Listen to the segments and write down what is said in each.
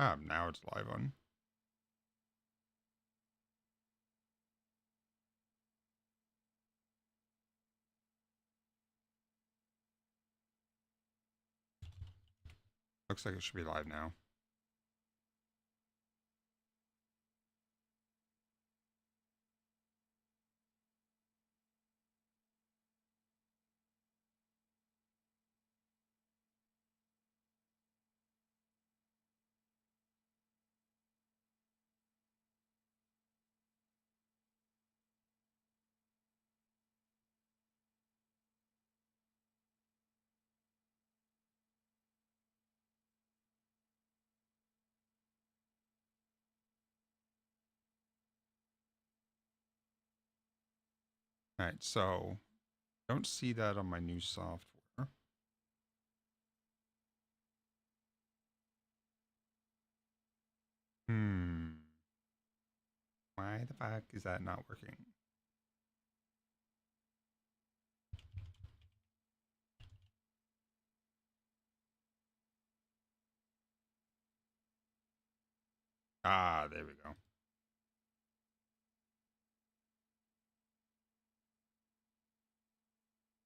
Ah, now it's live on. Looks like it should be live now. All right, so don't see that on my new software. Hmm. Why the fuck is that not working? Ah, there we go.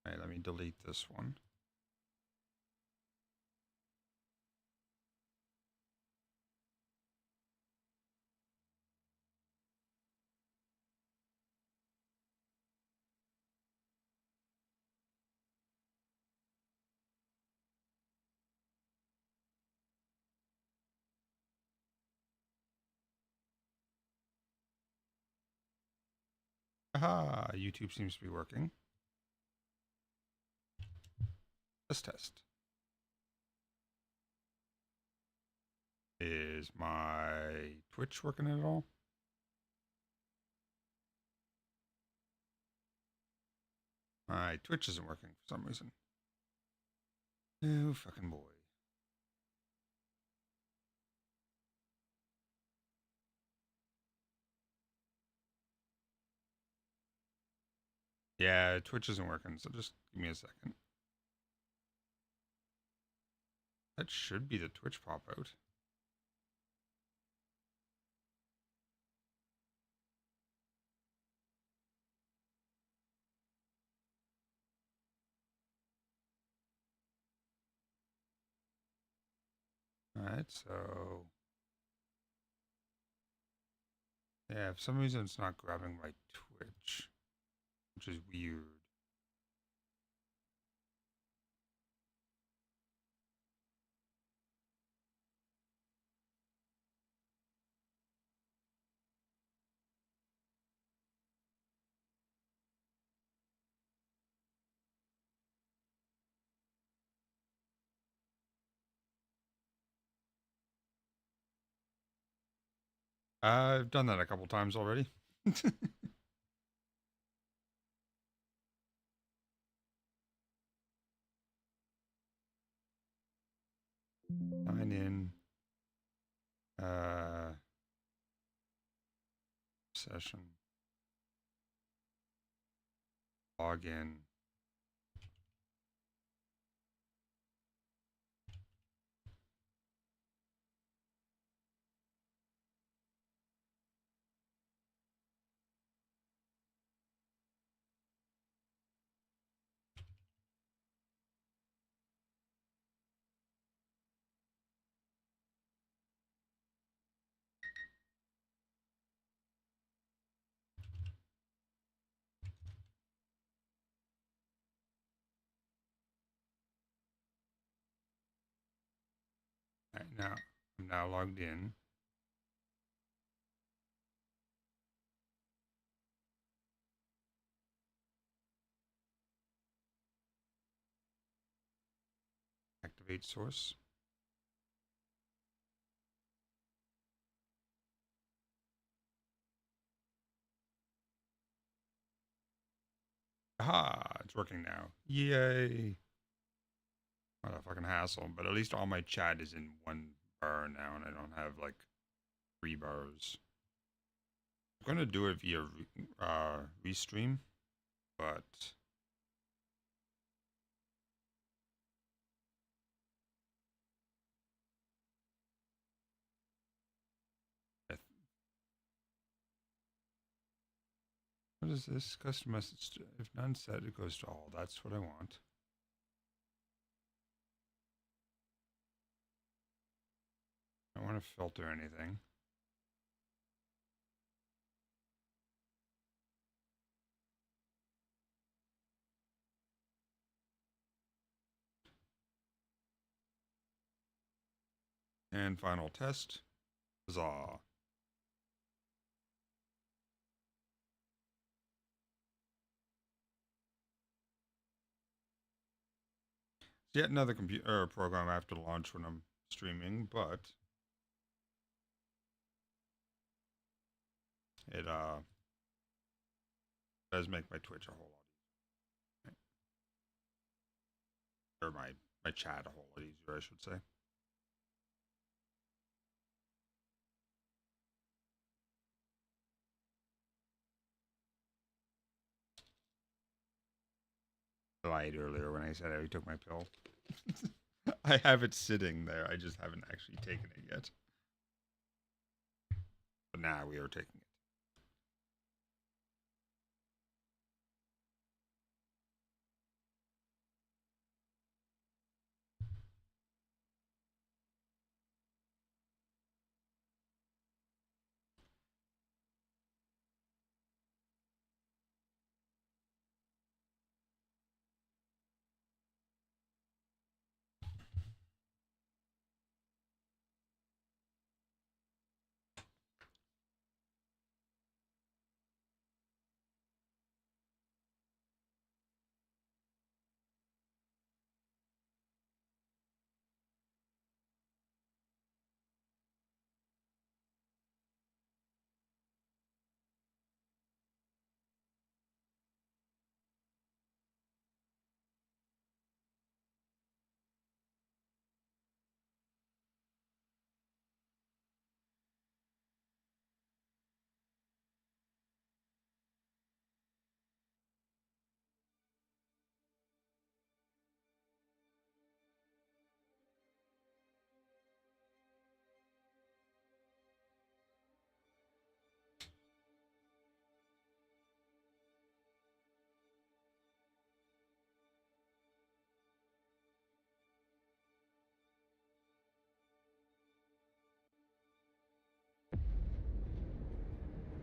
All right, let me delete this one. Aha, YouTube seems to be working. Let's test. Is my Twitch working at all? My Twitch isn't working for some reason. Oh, fucking boy. Yeah, Twitch isn't working, so just give me a second. That should be the Twitch pop out. All right, so yeah, for some reason it's not grabbing my Twitch, which is weird. I've done that a couple times already. Sign in. Session. Log in. All right, now I'm now logged in. Activate source. Aha, it's working now. Yay. What a fucking hassle, but at least all my chat is in one bar now and I don't have like 3 bars. I'm going to do it via restream, but What is this? Custom message. If none set, it goes to all. That's what I want. I don't want to filter anything. And final test. Huzzah. It's yet another computer program I have to launch when I'm streaming, but it does make my Twitch a whole lot easier. Or my chat a whole lot easier, I should say. I lied earlier when I said I took my pill. I have it sitting there. I just haven't actually taken it yet. But now we are taking it.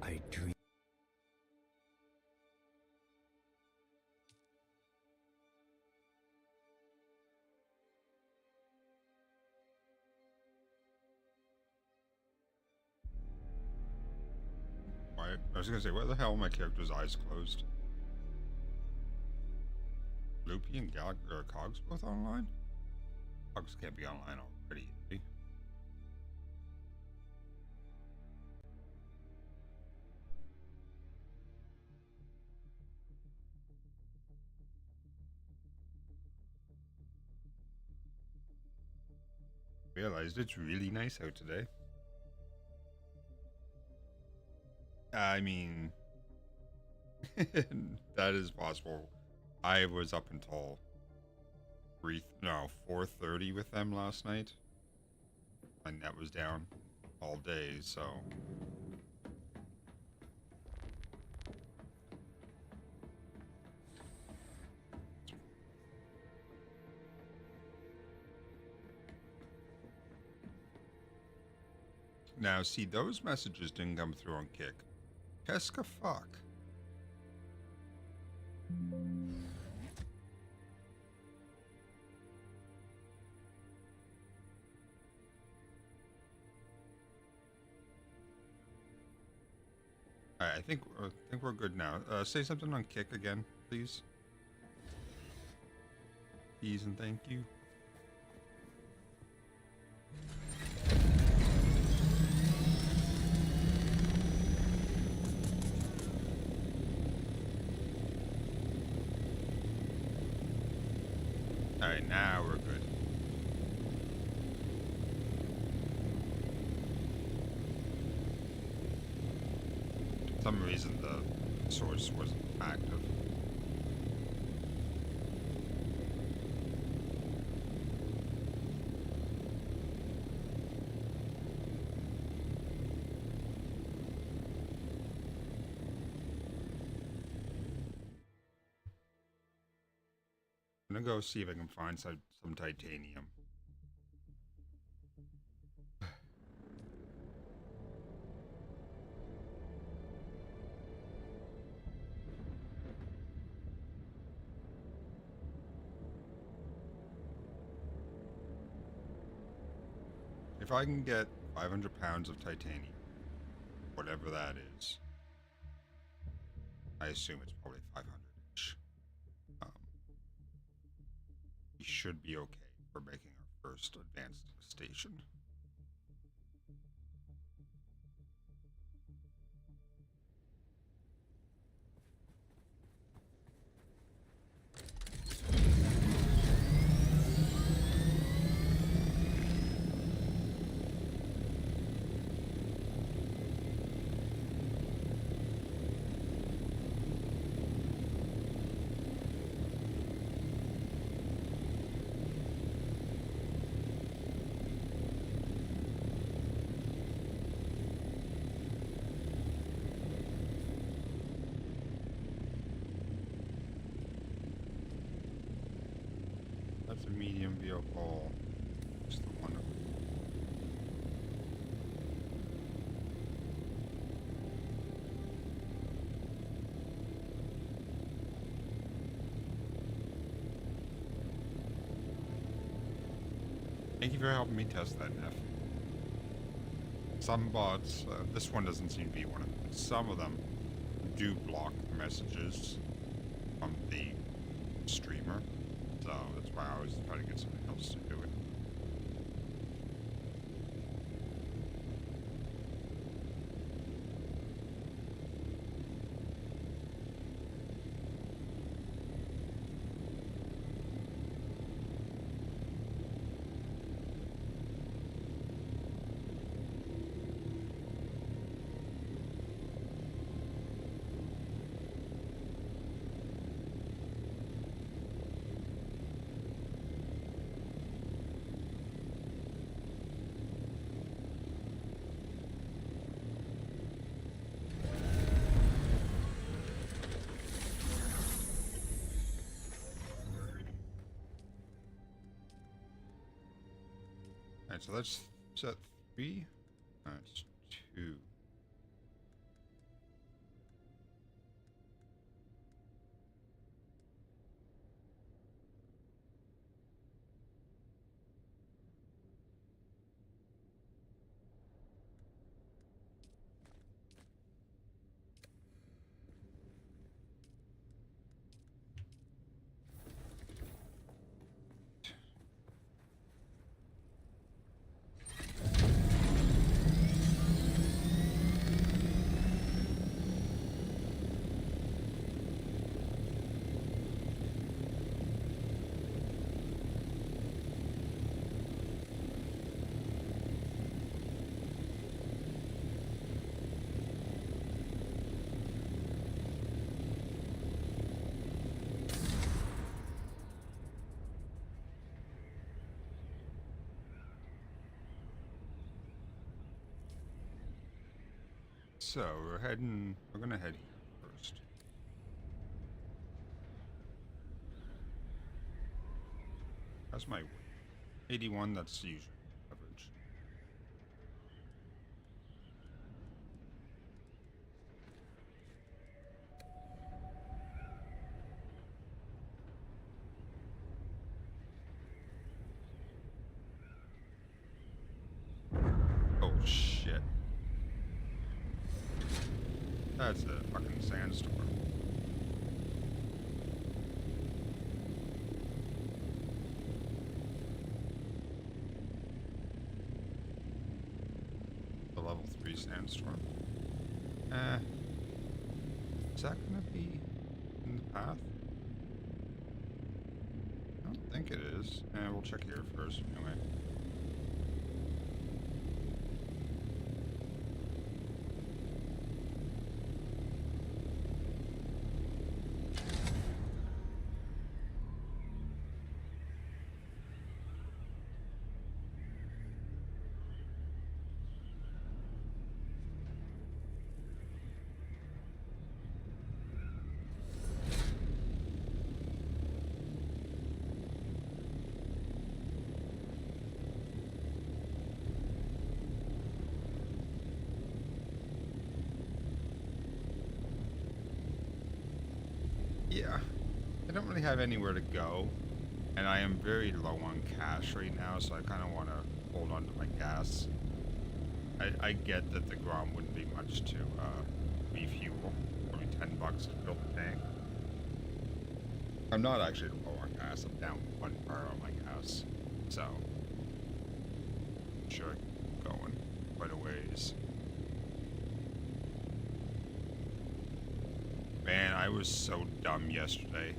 I dream. Why? I was gonna say, why the hell are my character's eyes closed? Loopy and Cogs both online? Cogs can't be online already, is he? Realized it's really nice out today. I mean, that is possible. I was up until 4:30 with them last night. My net was down all day, so now see those messages didn't come through on Kick. Keska fuck. Alright, I think we're good now. Say something on Kick again, please. Please and thank you. Alright, now we're good. For some reason the source wasn't active. I'm gonna go see if I can find some titanium. If I can get 500 pounds of titanium, whatever that is, I assume it's probably 500-ish. We should be okay for making our first advanced station. That's a medium vehicle. Just the one. Thank you for helping me test that, Neff. Some bots, this one doesn't seem to be one of them. Some of them do block messages from the streamer. So that's why I always try to get somebody else to do it. Alright, so that's set 3. That's 2. So we're gonna head here first. That's my 81, that's usual average. Oh shit. That's a fucking sandstorm. The level 3 sandstorm. Is that gonna be in the path? I don't think it is. We'll check here first anyway. really have anywhere to go, and I am very low on cash right now, so I kind of want to hold on to my gas. I get that the Grom wouldn't be much to refuel, probably $10 to fill the tank. I'm not actually low on gas. I'm down 1 bar on my gas, so I'm sure I can keep going quite a ways. Man, I was so dumb yesterday.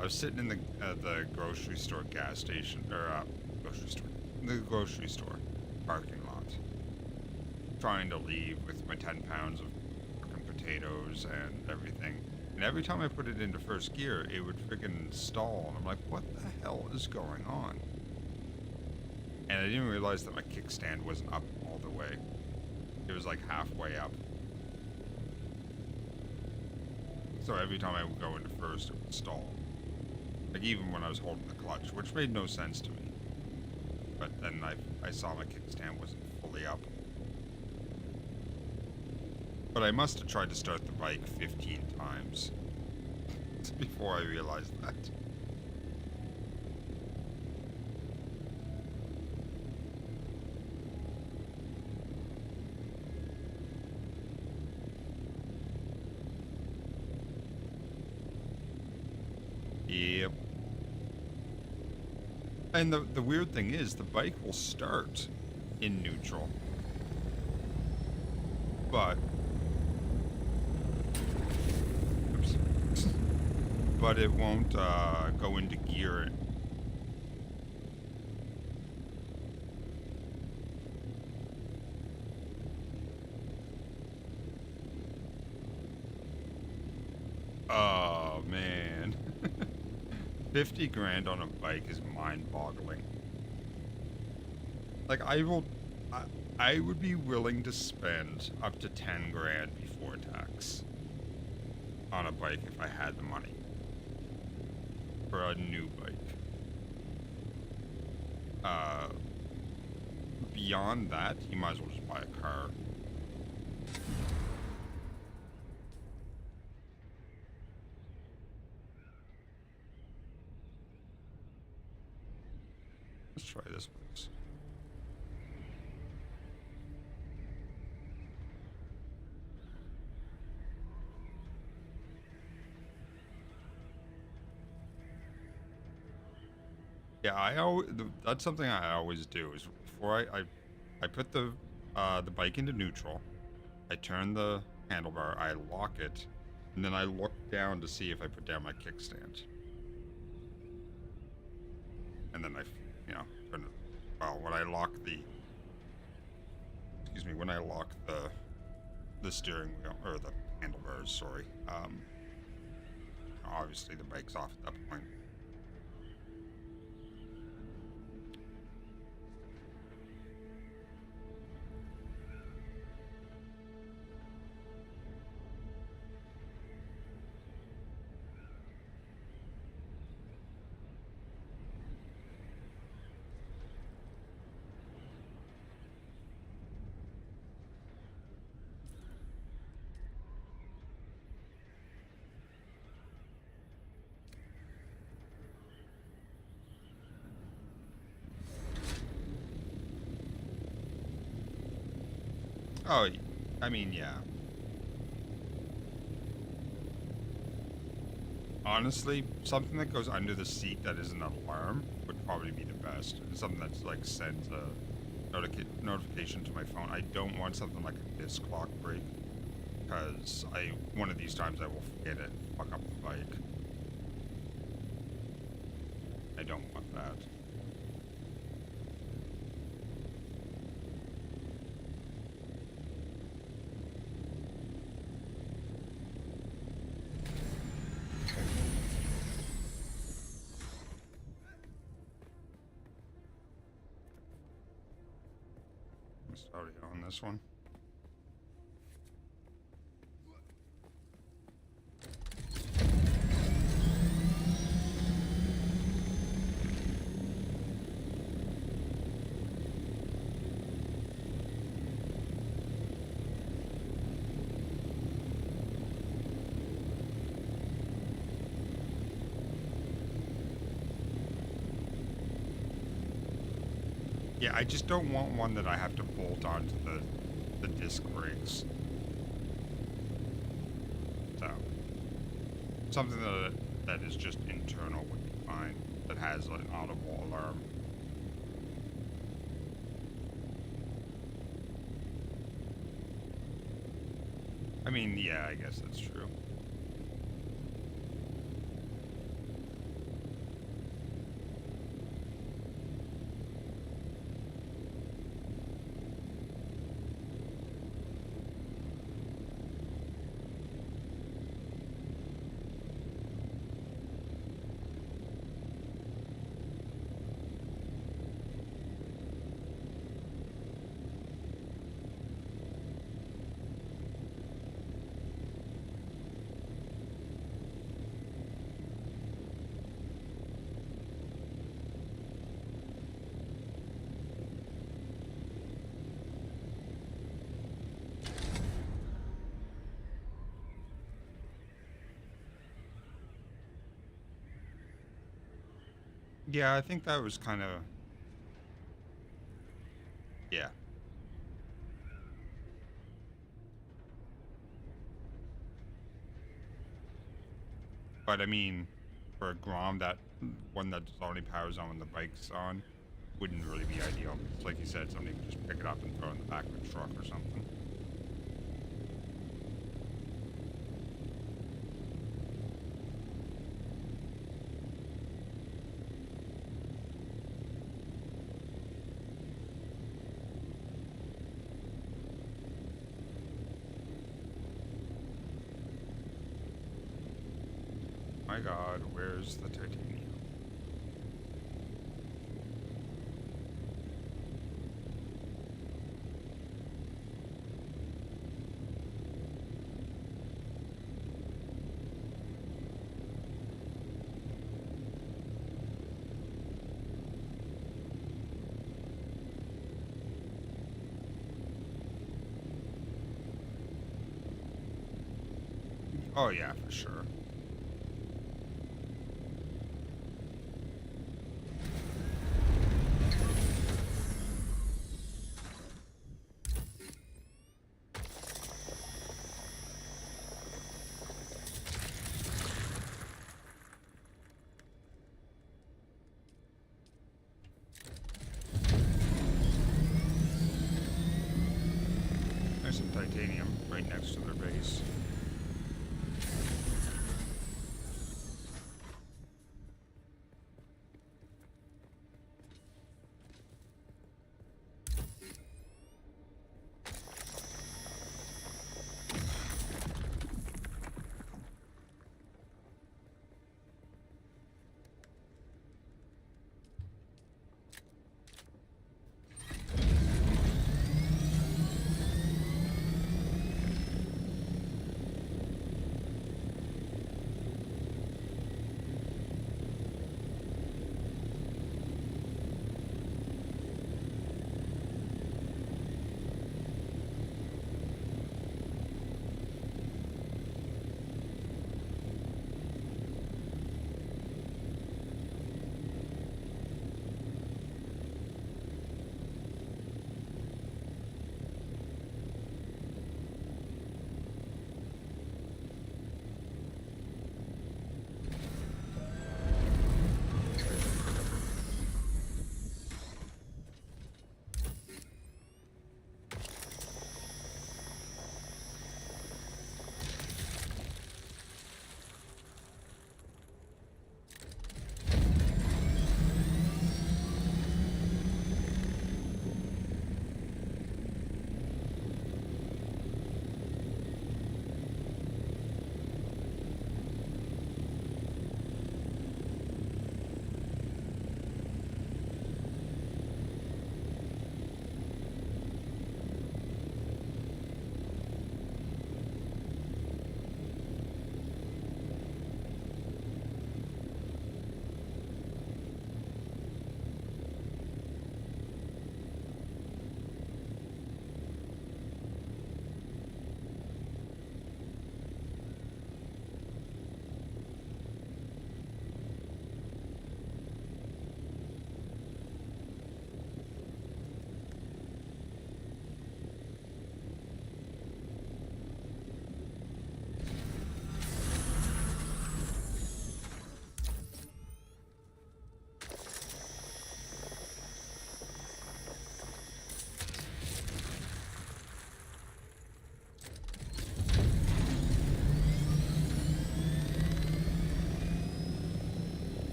I was sitting in the grocery store gas station, or the grocery store parking lot, trying to leave with my 10 pounds of fucking potatoes and everything. And every time I put it into first gear, it would freaking stall. And I'm like, what the hell is going on? And I didn't realize that my kickstand wasn't up all the way. It was like halfway up. So every time I would go into first, it would stall. Like even when I was holding the clutch, which made no sense to me. But then I saw my kickstand wasn't fully up. But I must have tried to start the bike 15 times before I realized that. Yep. And the weird thing is, the bike will start in neutral. But... Oops. But it won't go into gear. Oh, man. 50 grand on a bike is mind-boggling. Like, I would be willing to spend up to 10 grand before tax on a bike if I had the money for a new bike. Beyond that, you might as well just buy a car. Let's try this place. Yeah, that's something I always do is before I put the bike into neutral, I turn the handlebar, I lock it, and then I look down to see if I put down my kickstand. And then turn it. Well, when I lock the steering wheel or the handlebars, sorry. Obviously the bike's off at that point. Oh, I mean, yeah. Honestly, something that goes under the seat that is an alarm would probably be the best. Something that's like sends a notification to my phone. I don't want something like a disc lock brake, because one of these times I will forget it, fuck up the bike. I don't want that. Already on this one. Yeah, I just don't want one that I have to bolt onto the disc brakes. So something that is just internal would be fine. That has an audible alarm. I mean, yeah, I guess that's true. Yeah, I think that was kind of, yeah. But I mean, for a Grom, that one that only powers on when the bike's on, wouldn't really be ideal. It's like you said, somebody can just pick it up and throw it in the back of a truck or something. My God, where's the titanium? Oh yeah, for sure. There's some titanium right next to their base.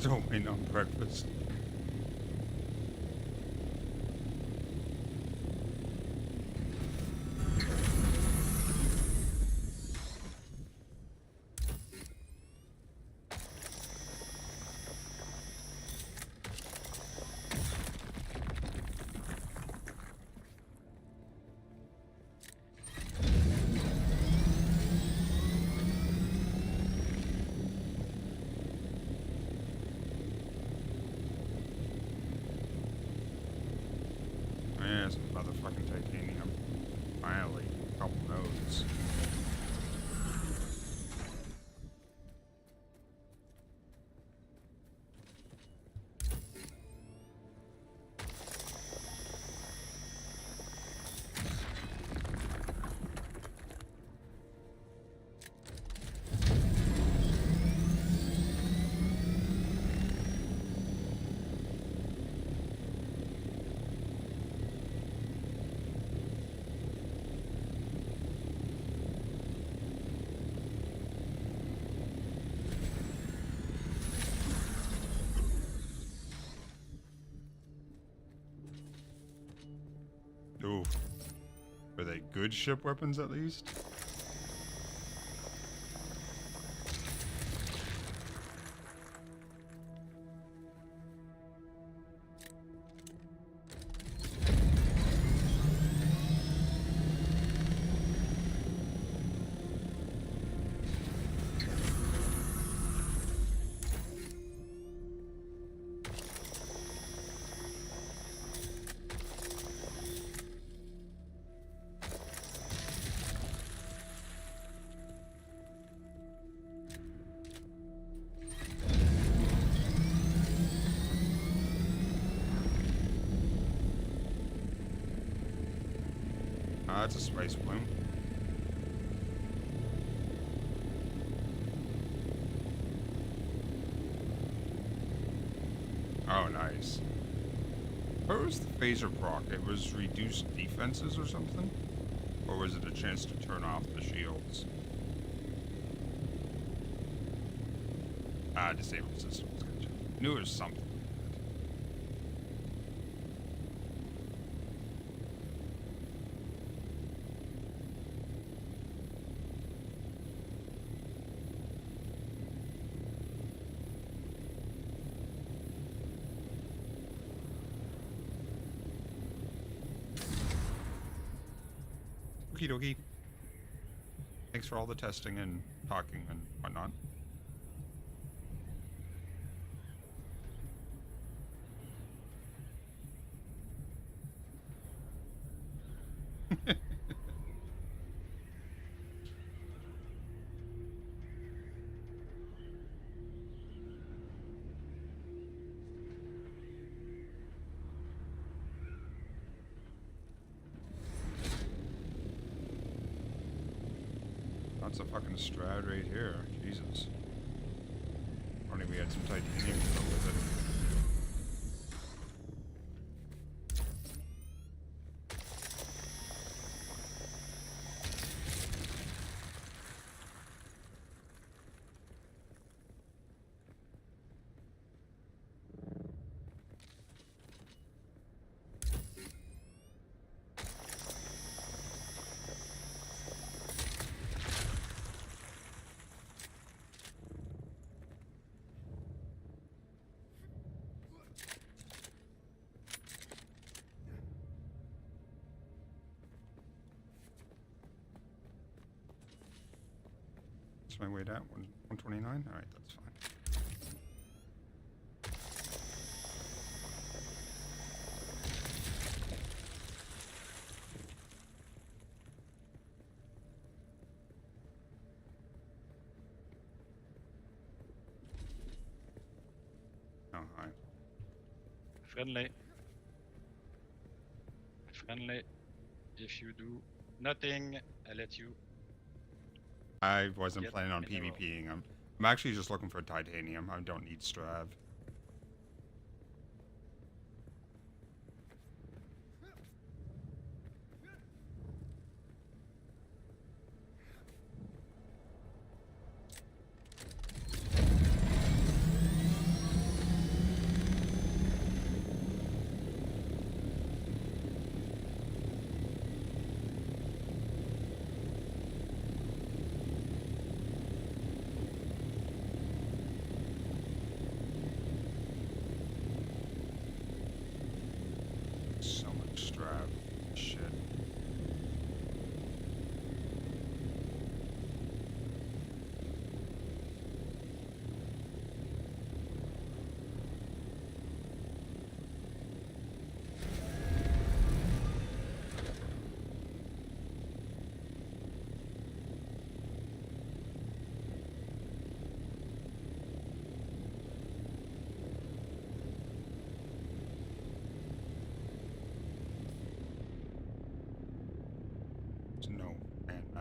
Still waiting on breakfast. Yeah, some motherfucking titanium. Finally, a couple nodes. Oof. Were they good ship weapons at least? Ah, that's a spice plume. Oh, nice. What was the phaser proc? It was reduced defenses or something? Or was it a chance to turn off the shields? Ah, disable systems. Gotcha. Knew it was something. Okie dokie. Thanks for all the testing and talking and whatnot. That's a fucking strad right here. Jesus. Only we had some titanium to go with it. What's my weight at? 129? Alright, that's fine. Oh, hi. Friendly. Friendly. If you do nothing, I let you. I wasn't Get planning on in a row. PvPing. I'm actually just looking for titanium. I don't need strav.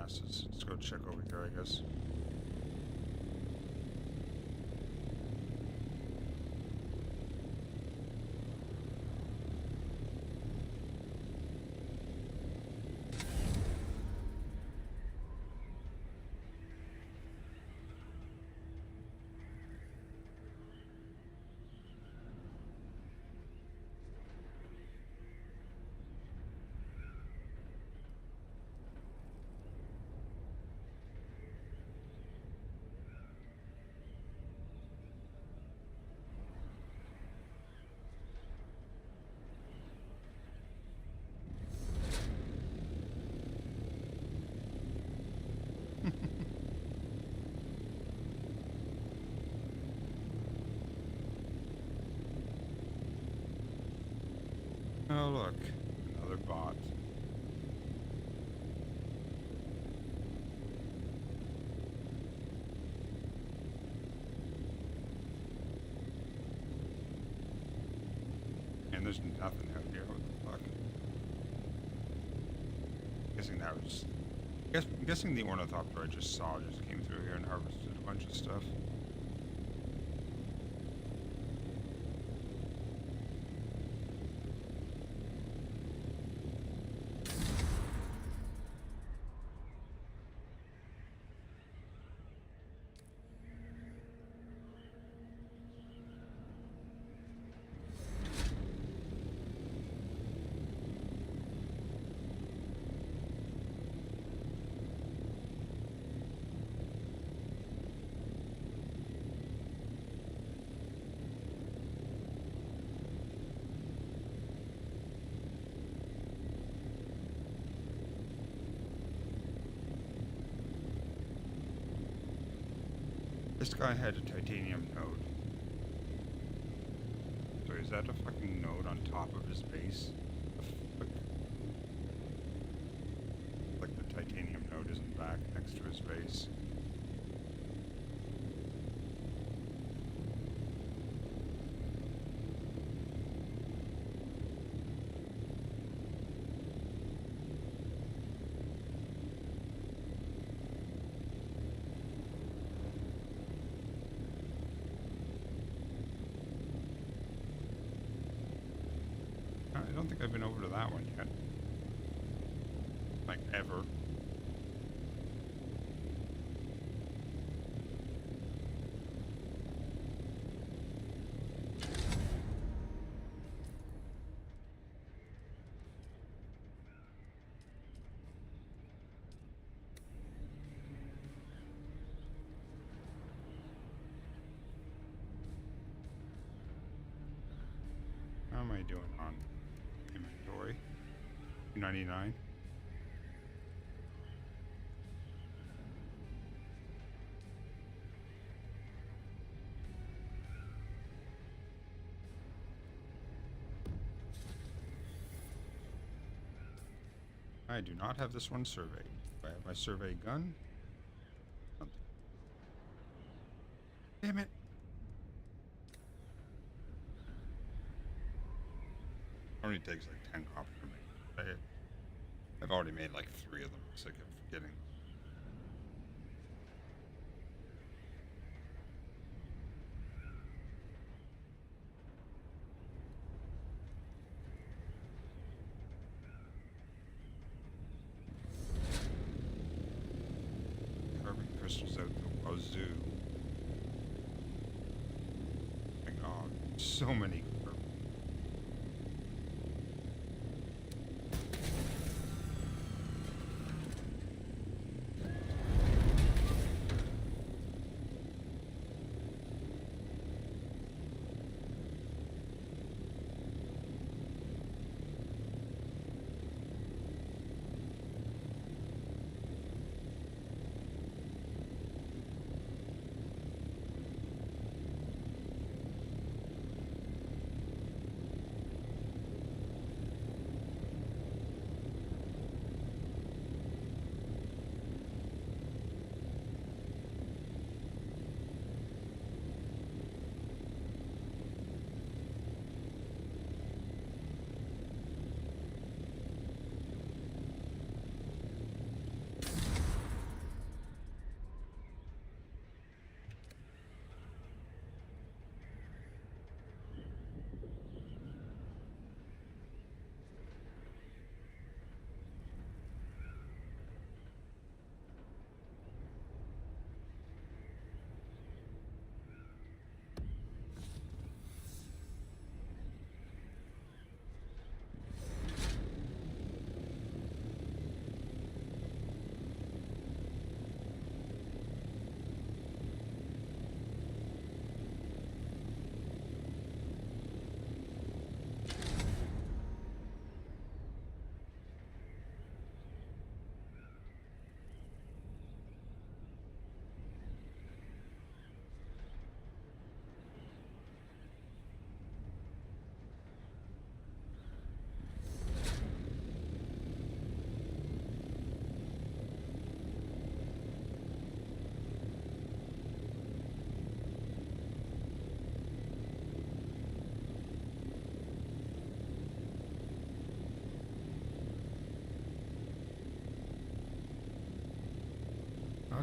passes. Let's go check over here, I guess. Oh, look. Another bot. And there's nothing out here. What the fuck? Guessing that was... I'm guessing the ornithopter I just saw just came through here and harvested a bunch of stuff. This guy had a titanium node. So is that a fucking node on top of his base? Like the titanium node isn't back next to his base. I don't think I've been over to that one yet. Like, ever. How am I doing on inventory? 299. I do not have this one surveyed. Do I have my survey gun? Damn it. Only takes like 10 copies for me. I've already made like 3 of them. I'm sick of forgetting. Carbon crystals out the wazoo. My god, so many.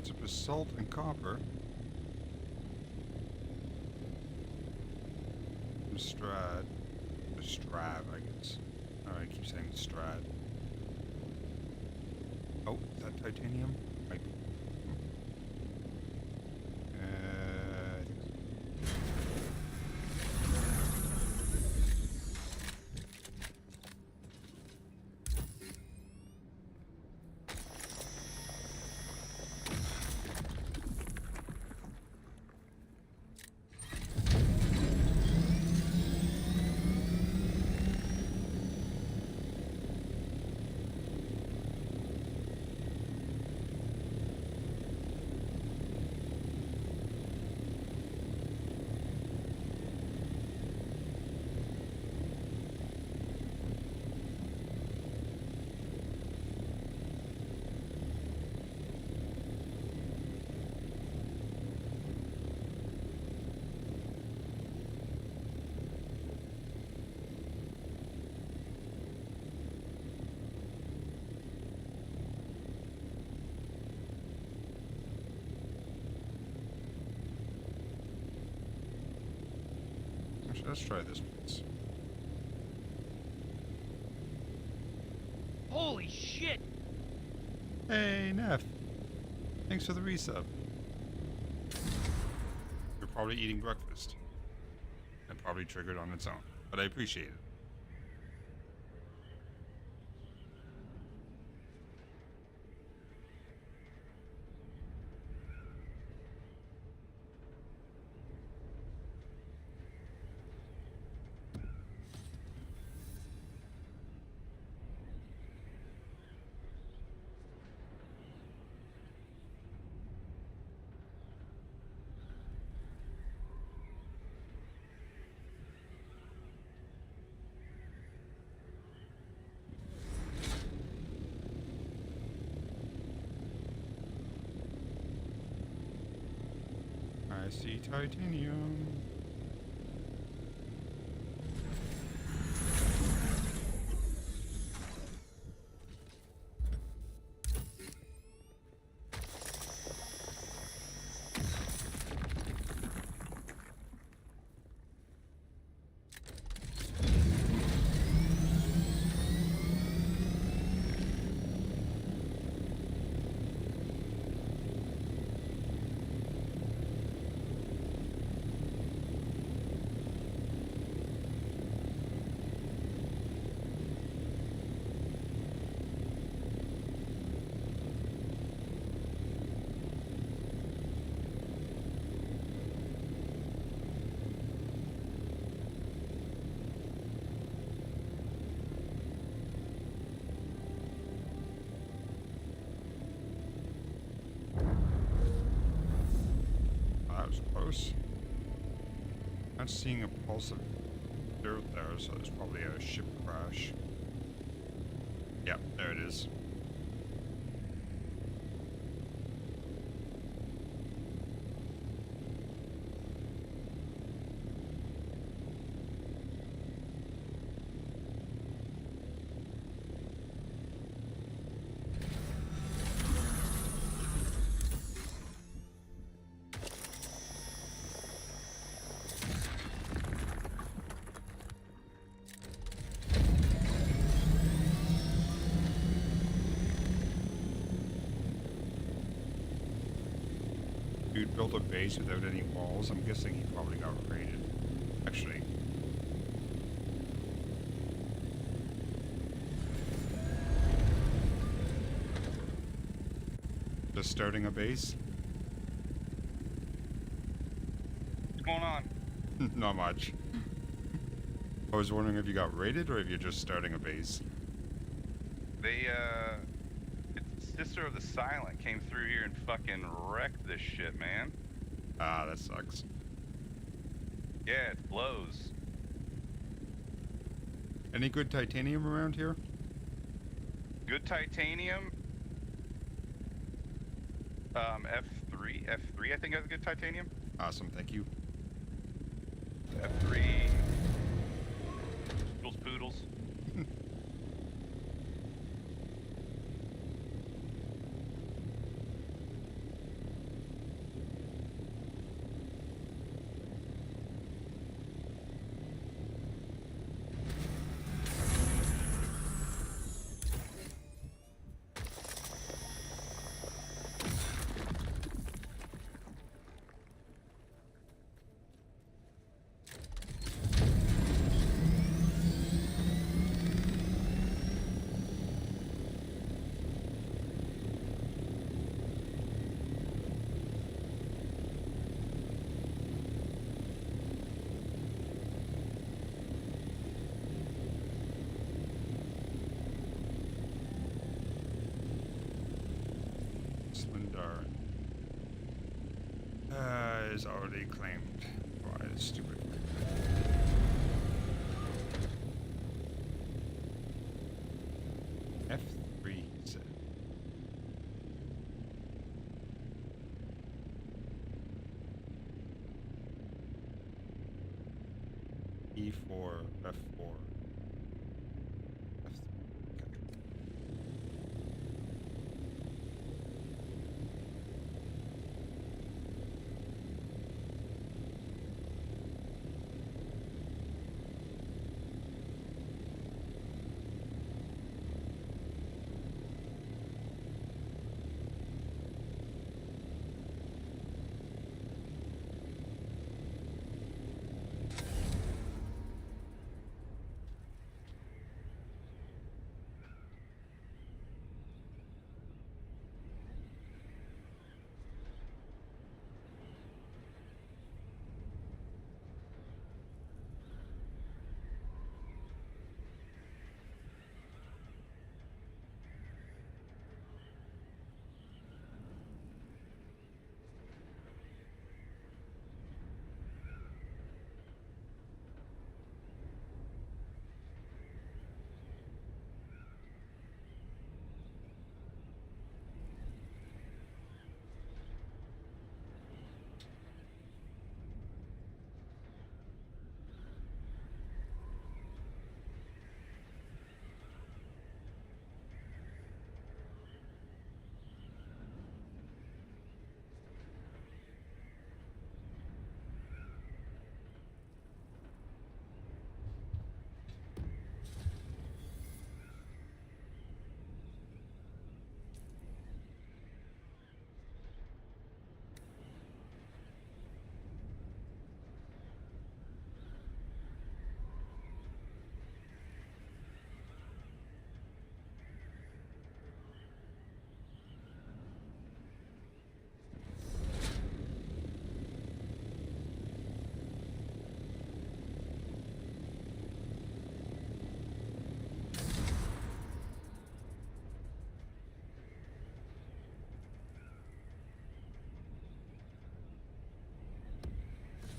Lots of basalt and copper. Some strad. Or strav, I guess. I keep saying strad. Oh, is that titanium? Might be. I think so. Actually, let's try this place. Holy shit! Hey, Neff. Thanks for the resub. You're probably eating breakfast. It probably triggered on its own, but I appreciate it. I see titanium. That was close. Not seeing a pulse of dirt there, so there's probably a ship crash. Yeah, there it is. Dude built a base without any walls. I'm guessing he probably got raided. Actually. Just starting a base? What's going on? Not much. I was wondering if you got raided or if you're just starting a base. They, it's Sister of the Silent came through here and fucking wrecked this shit, man. Ah, that sucks. Yeah, it blows. Any good titanium around here? Good titanium. F3 I think has good titanium. Awesome, thank you. F3. Poodles. already claimed by the stupid. F3, he said. E4, F4. F3. Okay.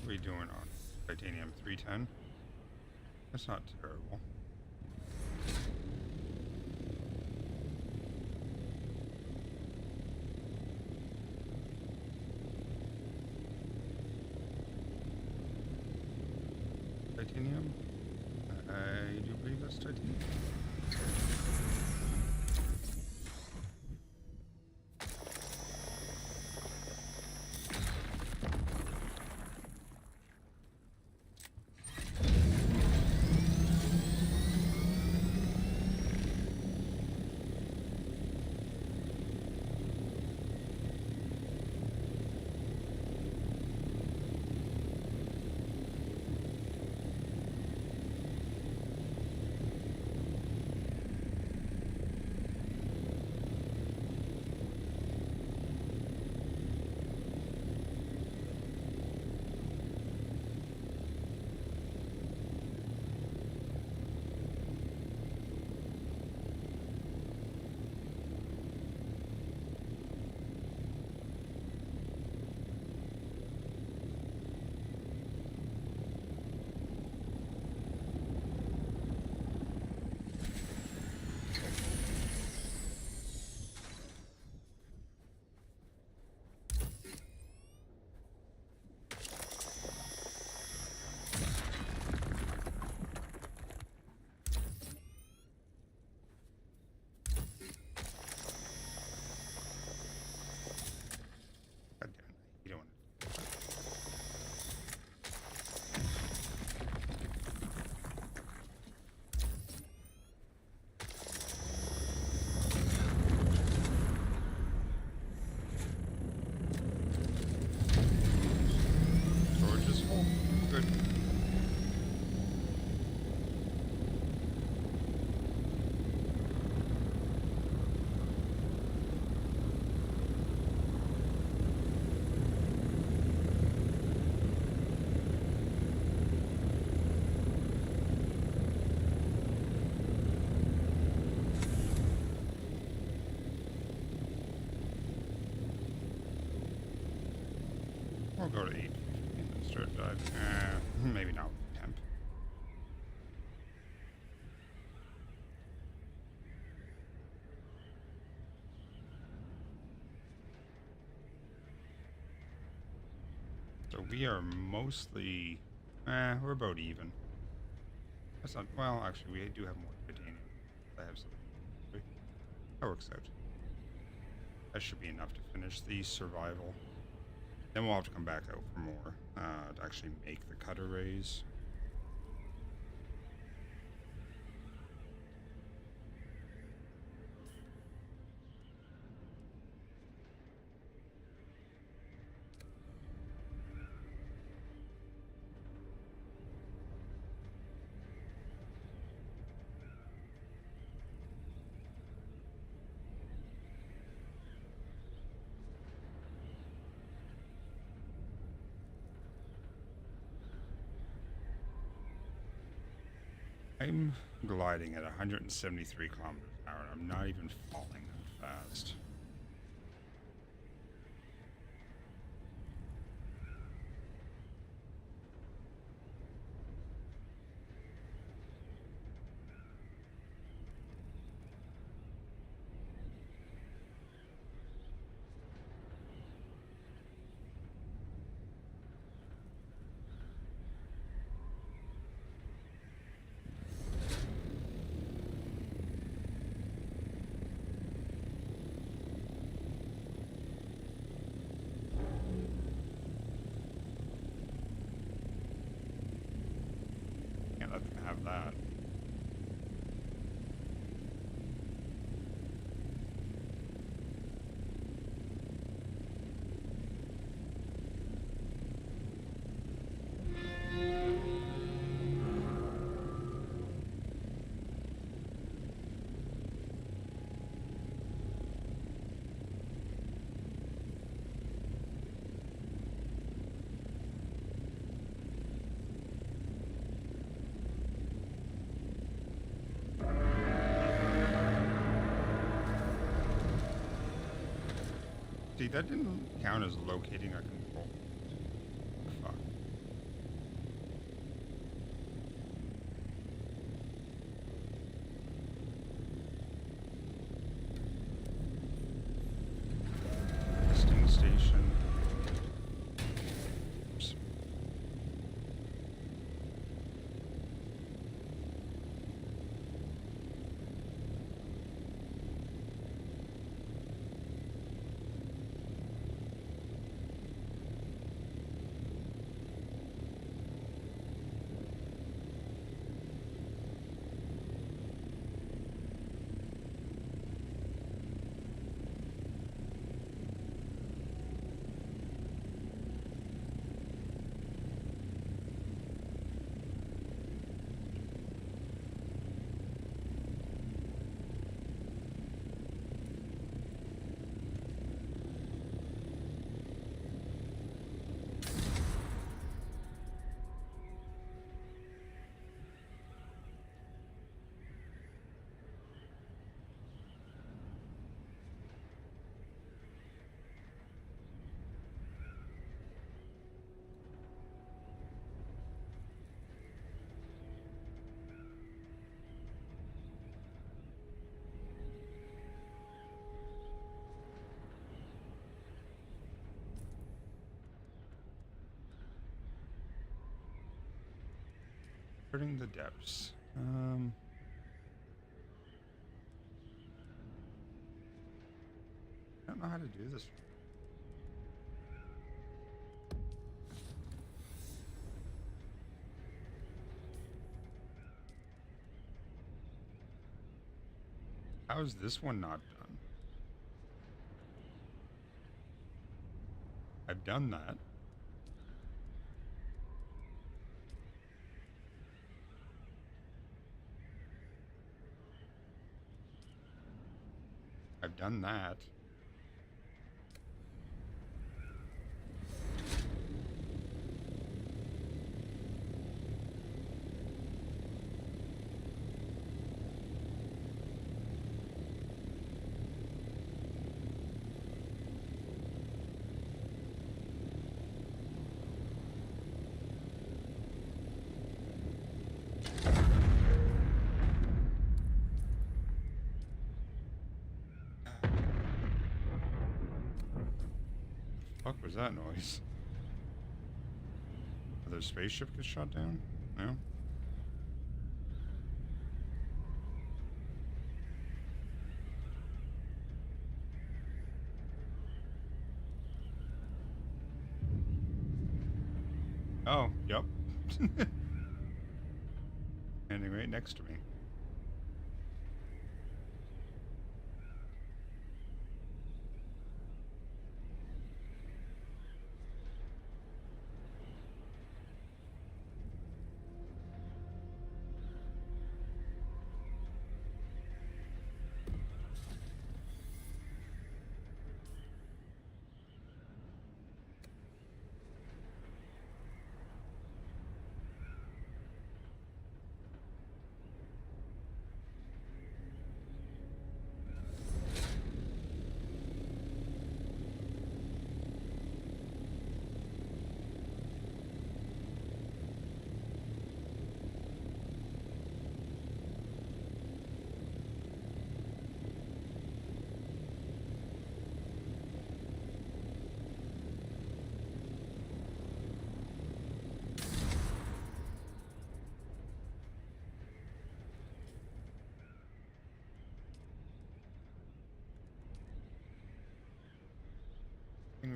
What are we doing on titanium 310? That's not terrible. Titanium? I do believe that's titanium. God damn it. You don't want to. Storage is full. Good. I'll go to 8. but maybe not with temp. So we are mostly, we're about even. That's not, well, actually, we do have more titanium. I have some. That works out. That should be enough to finish the survival. Then we'll have to come back out for more to actually make the cutter rays. I'm gliding at 173 kilometers an hour. I'm not even falling that fast. Can't let them have that. See, that didn't count as locating a control. Fuck. Testing station. Oops. Starting the depths. I don't know how to do this. How is this one not done? I've done that. I've done that. Fuck was that noise? Another spaceship gets shot down? No? Oh, yep. Standing right next to me.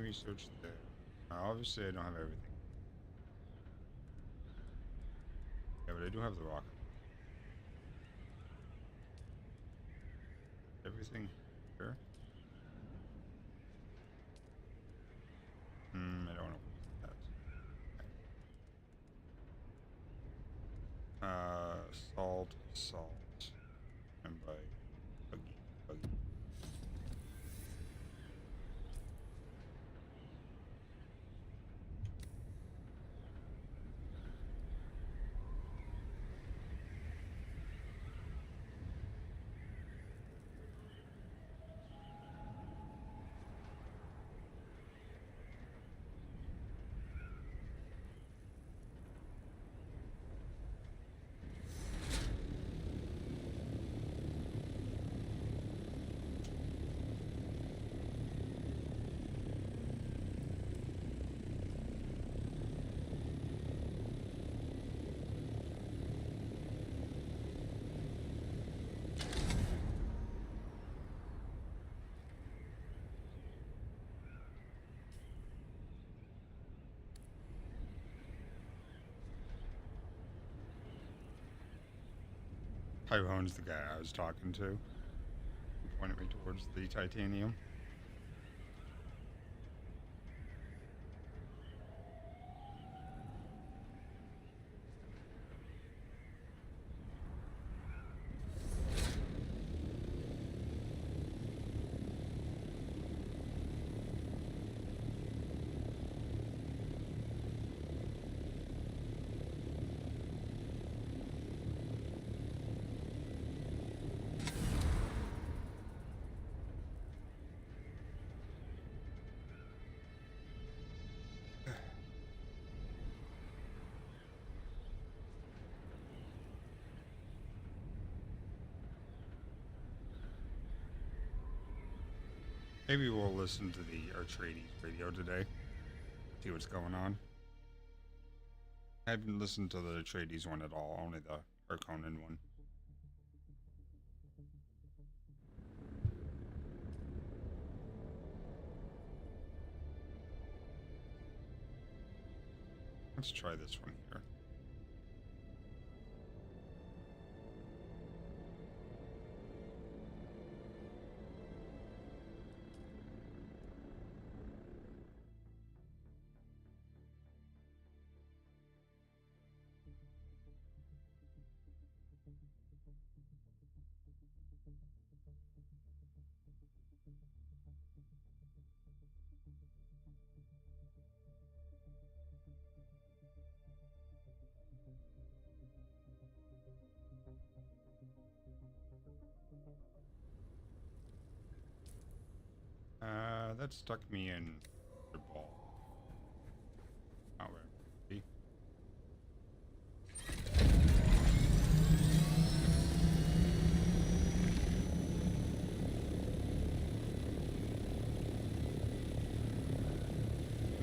Research there. Obviously, I don't have everything. Yeah, but I do have the rocket. Everything here? I don't know what that. Salt. And by buggy. Tyrone's the guy I was talking to. He pointed me towards the titanium. Maybe we'll listen to the Atreides radio today. See what's going on. I haven't listened to the Atreides one at all, only the Harkonnen one. Let's try this one here. That stuck me in the ball. Oh, right. See?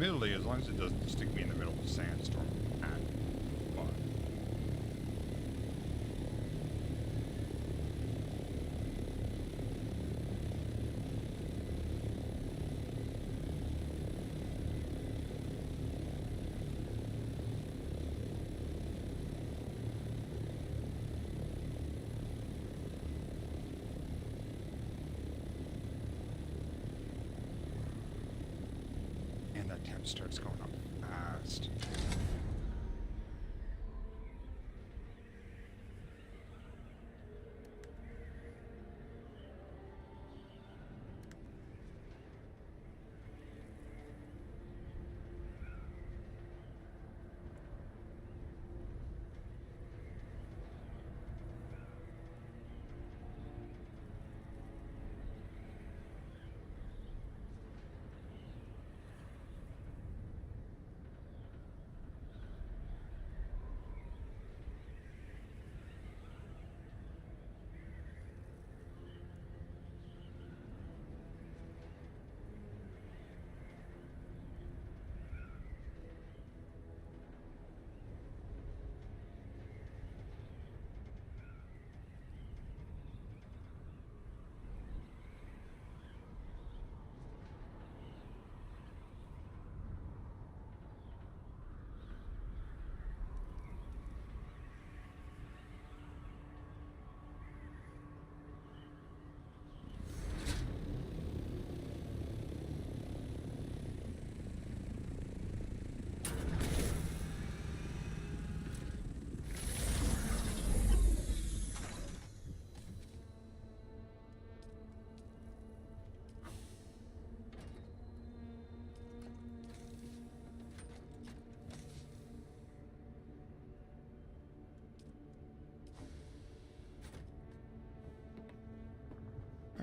Admittedly, as long as it doesn't stick me in the middle of a sandstorm. But and that temp starts going up fast.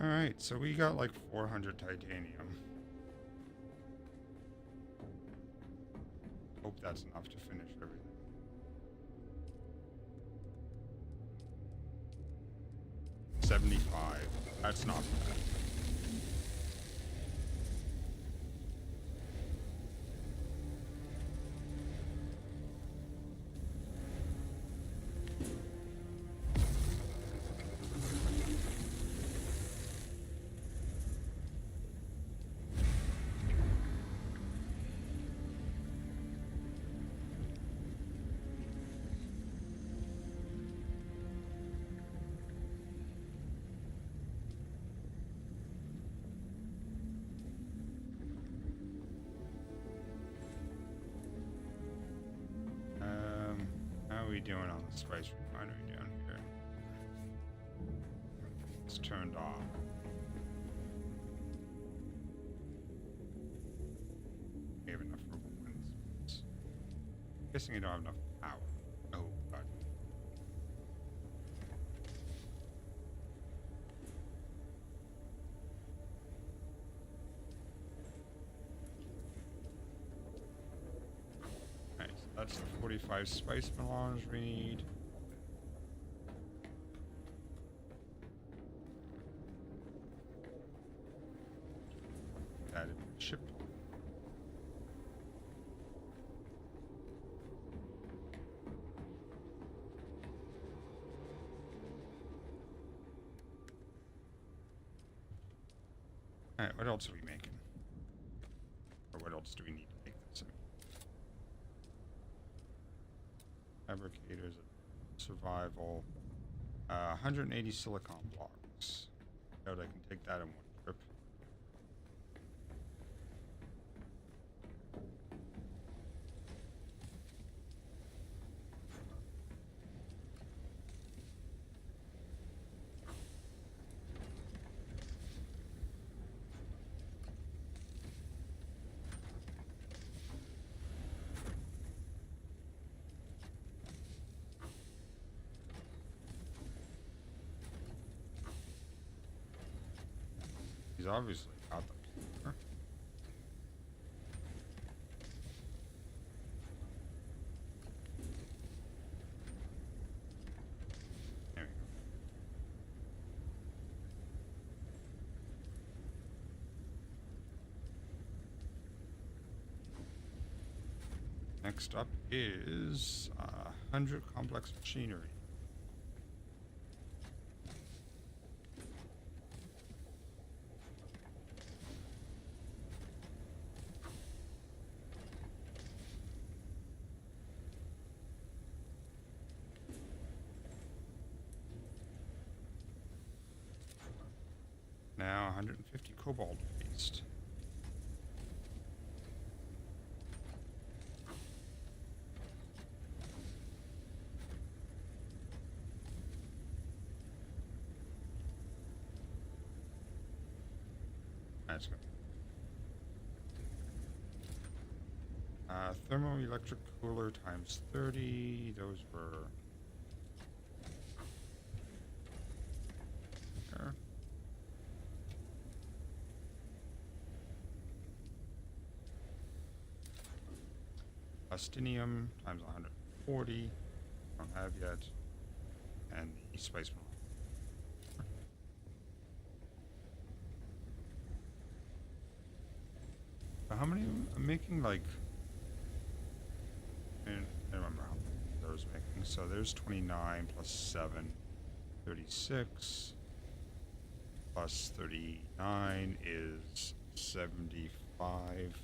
Alright, so we got like 400 titanium. Hope that's enough to finish everything. 75. That's not bad. How are we doing on the spice refinery down here? It's turned off. We have enough for one. Guessing I don't have enough power. Oh, God. Nice. That's the 45 spice melange we need. That is ship. Alright, what else are we making? Or what else do we need to make this? Fabricators, survival, 180 silicon blocks. Doubt I can take that in one trip. He's obviously got them. Huh? There we go. Next up is 100 complex machinery. Now 150 cobalt paste. That's good. Thermoelectric cooler times 30. Those were there. Plastinium times 140. Don't have yet. And the spice mill. So how many I'm making? Like, I don't remember how many I was making. So there's 29 plus 7, 36 plus 39 is 75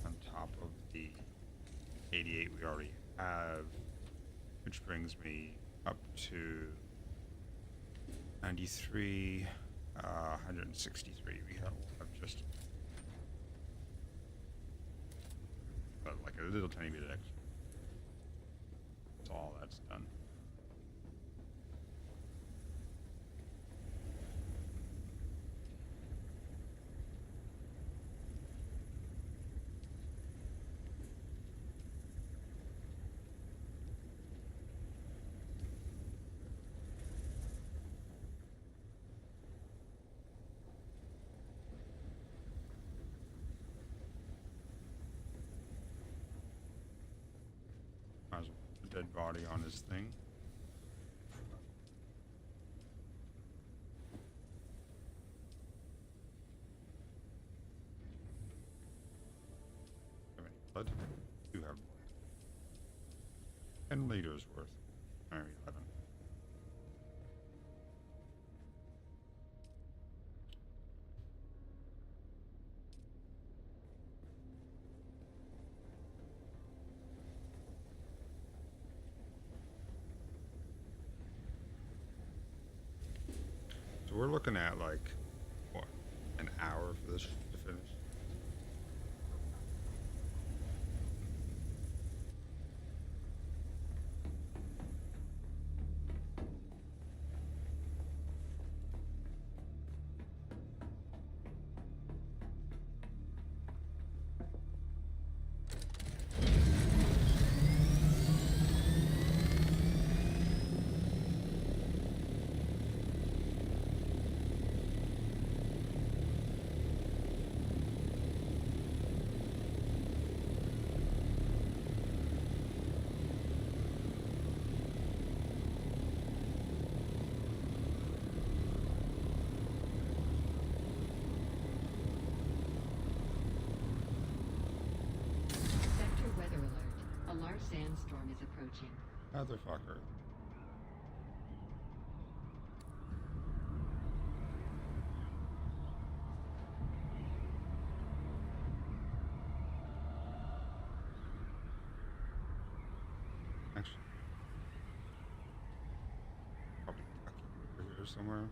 on top of the 88 we already have, which brings me up to 93, 163. We have just like a little tiny bit extra. That's all that's done. Might as well put a dead body on his thing. Have any blood? Do have blood. 10 liters worth. Or 11. So we're looking at like, what, an hour for this to finish? Sector weather alert. A large sandstorm is approaching. Motherfucker. Actually, probably Kentucky over here somewhere.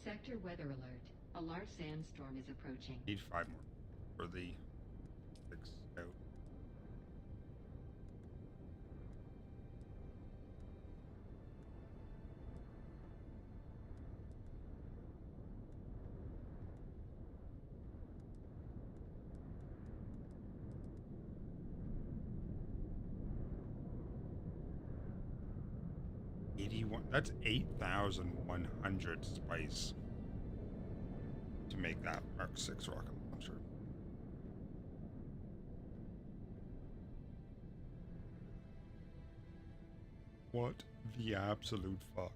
Sector weather alert. A large sandstorm is approaching. Need 5 more for the 6 out. 81. That's 8,100 spice to make that Mark 6 rocket launcher. What the absolute fuck?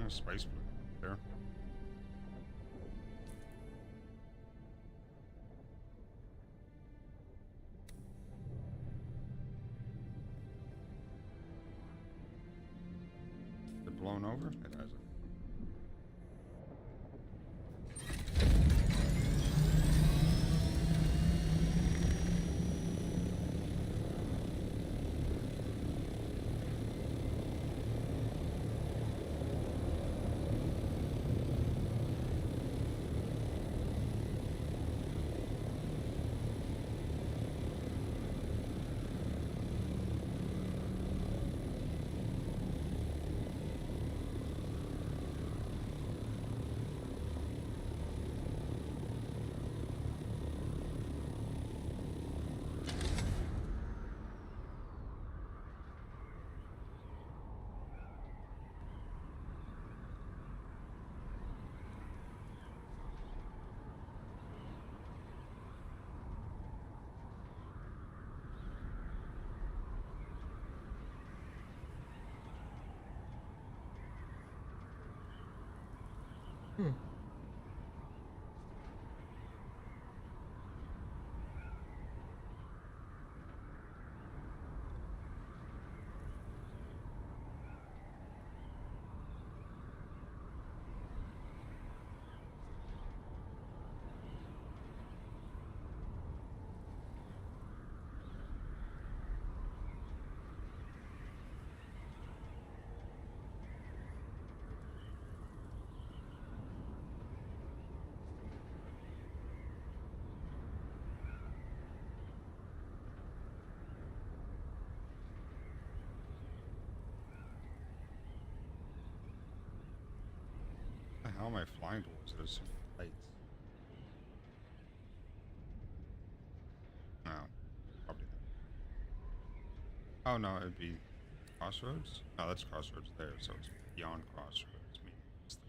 Spice there. Is it blown over? It hasn't. How am I flying towards those lights? No, probably not. Oh no, it'd be Crossroads? No, that's Crossroads there, so it's beyond Crossroads. Maybe it's this.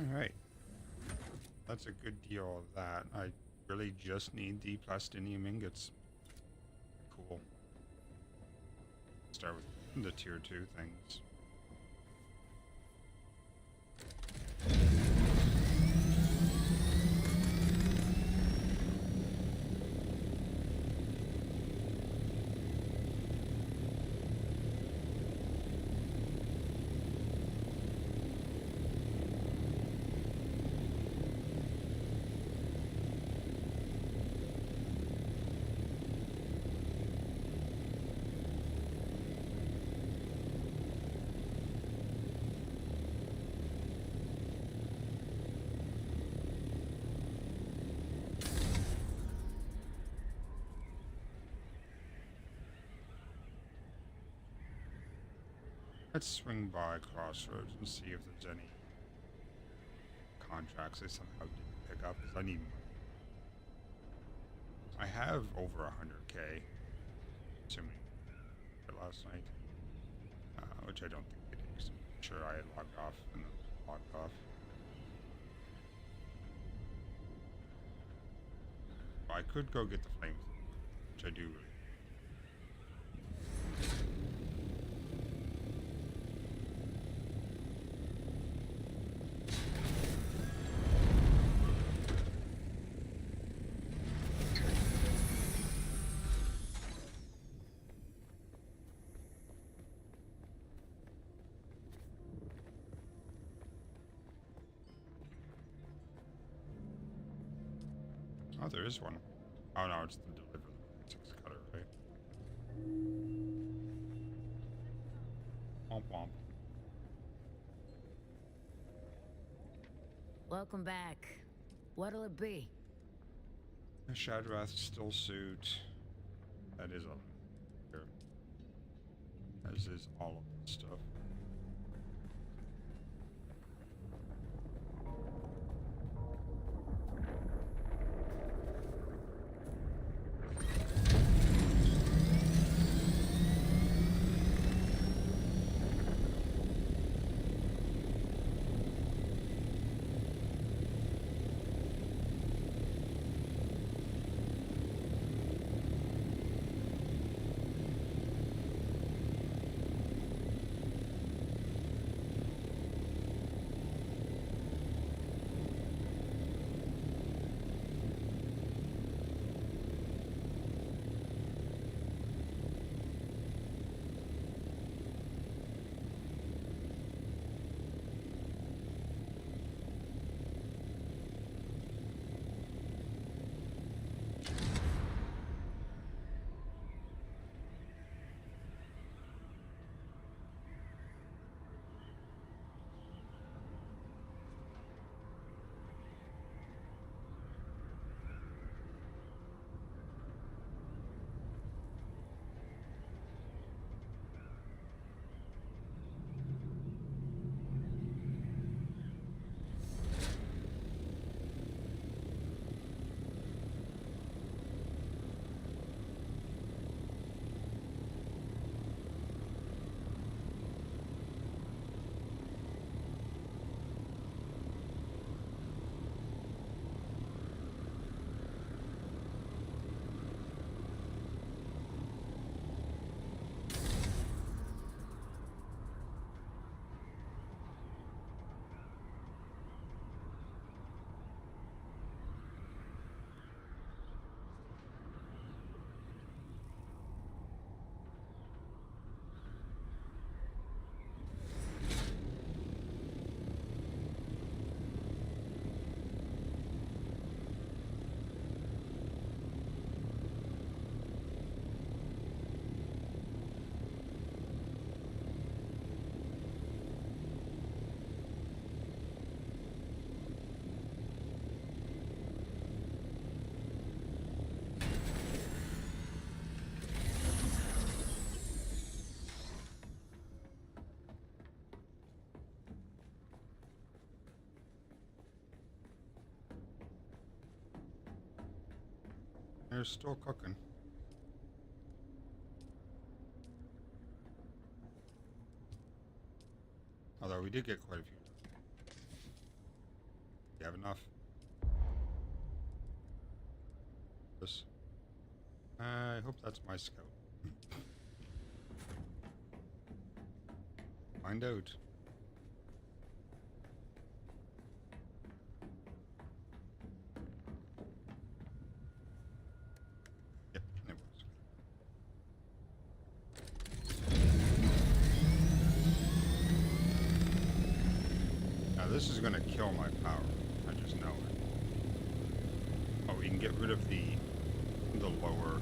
Alright. That's a good deal of that. I really just need the plastinium ingots. Cool. Start with the tier 2 things. Let's swing by Crossroads and see if there's any contracts I somehow didn't pick up, because I need money. I have over 100k, assuming for last night, which I don't think it is. I'm sure I had logged off and then logged off. I could go get the flames, which I do really. Oh, there is one. Oh no, it's the deliver 6 cutter, right? Womp womp. Welcome back. What'll it be? A Shadrath still suit. That is all here. As is all of this stuff. They're still cooking. Although we did get quite a few. You have enough? This. I hope that's my scout. Find out. Yep, it was. Now this is gonna kill my power. I just know it. Oh, we can get rid of the lower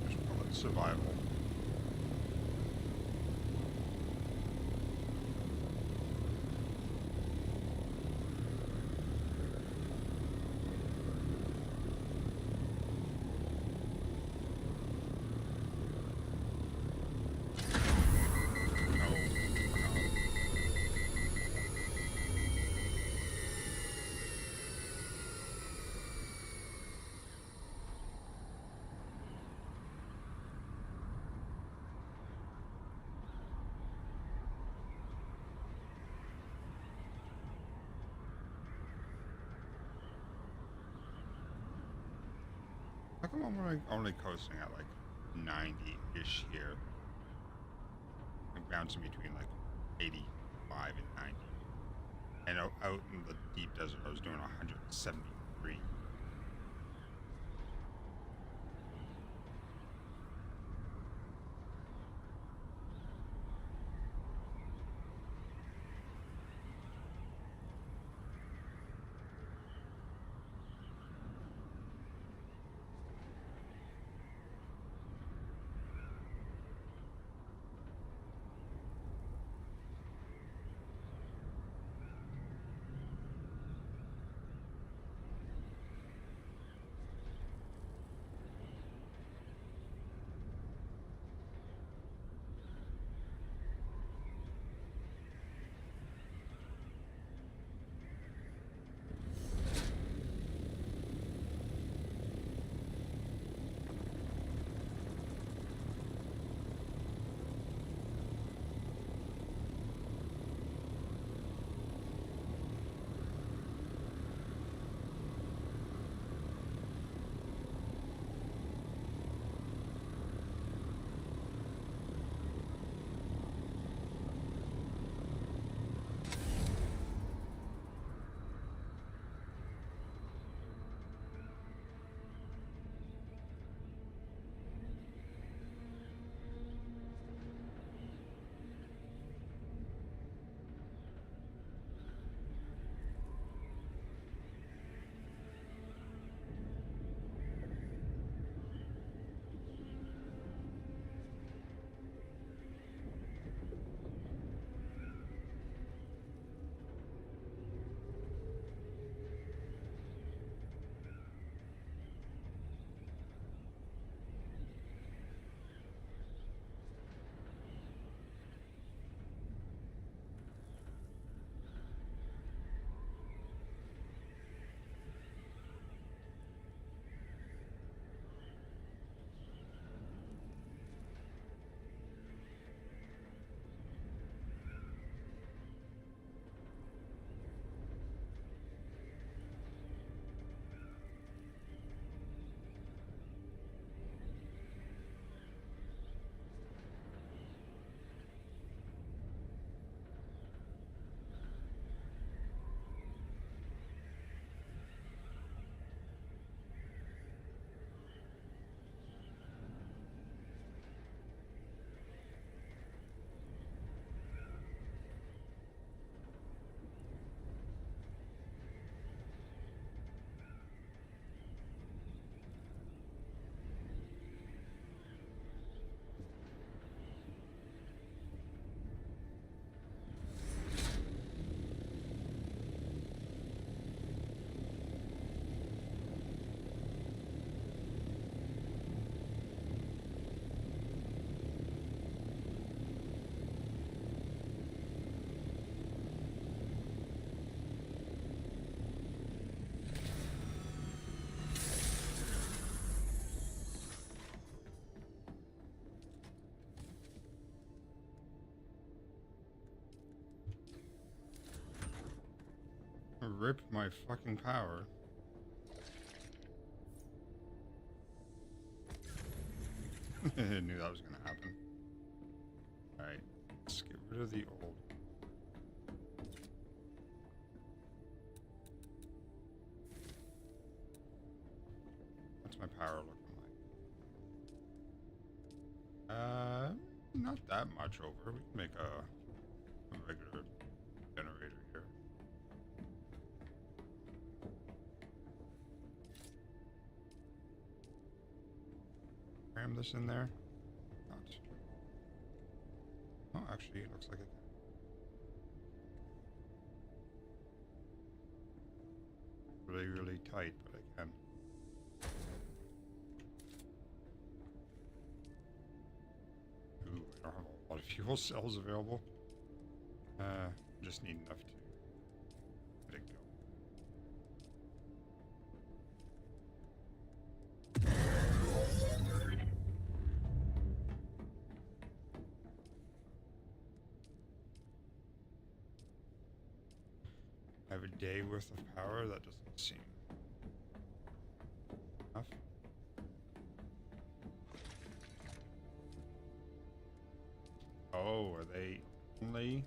what should we call it? Survival. How come I'm only coasting at like 90-ish here? I'm bouncing between like 85 and 90. And out in the deep desert, I was doing 173. Rip my fucking power. I knew that was gonna happen. Alright, let's get rid of the old. What's my power looking like? Not that much over. We can make a regular generator here. Cram this in there. Not. Oh, actually, it looks like it. Really, really tight, but I can. Ooh, I don't have a lot of fuel cells available. Just need enough to get it going. I have a day worth of power. That doesn't seem enough. Oh, are they only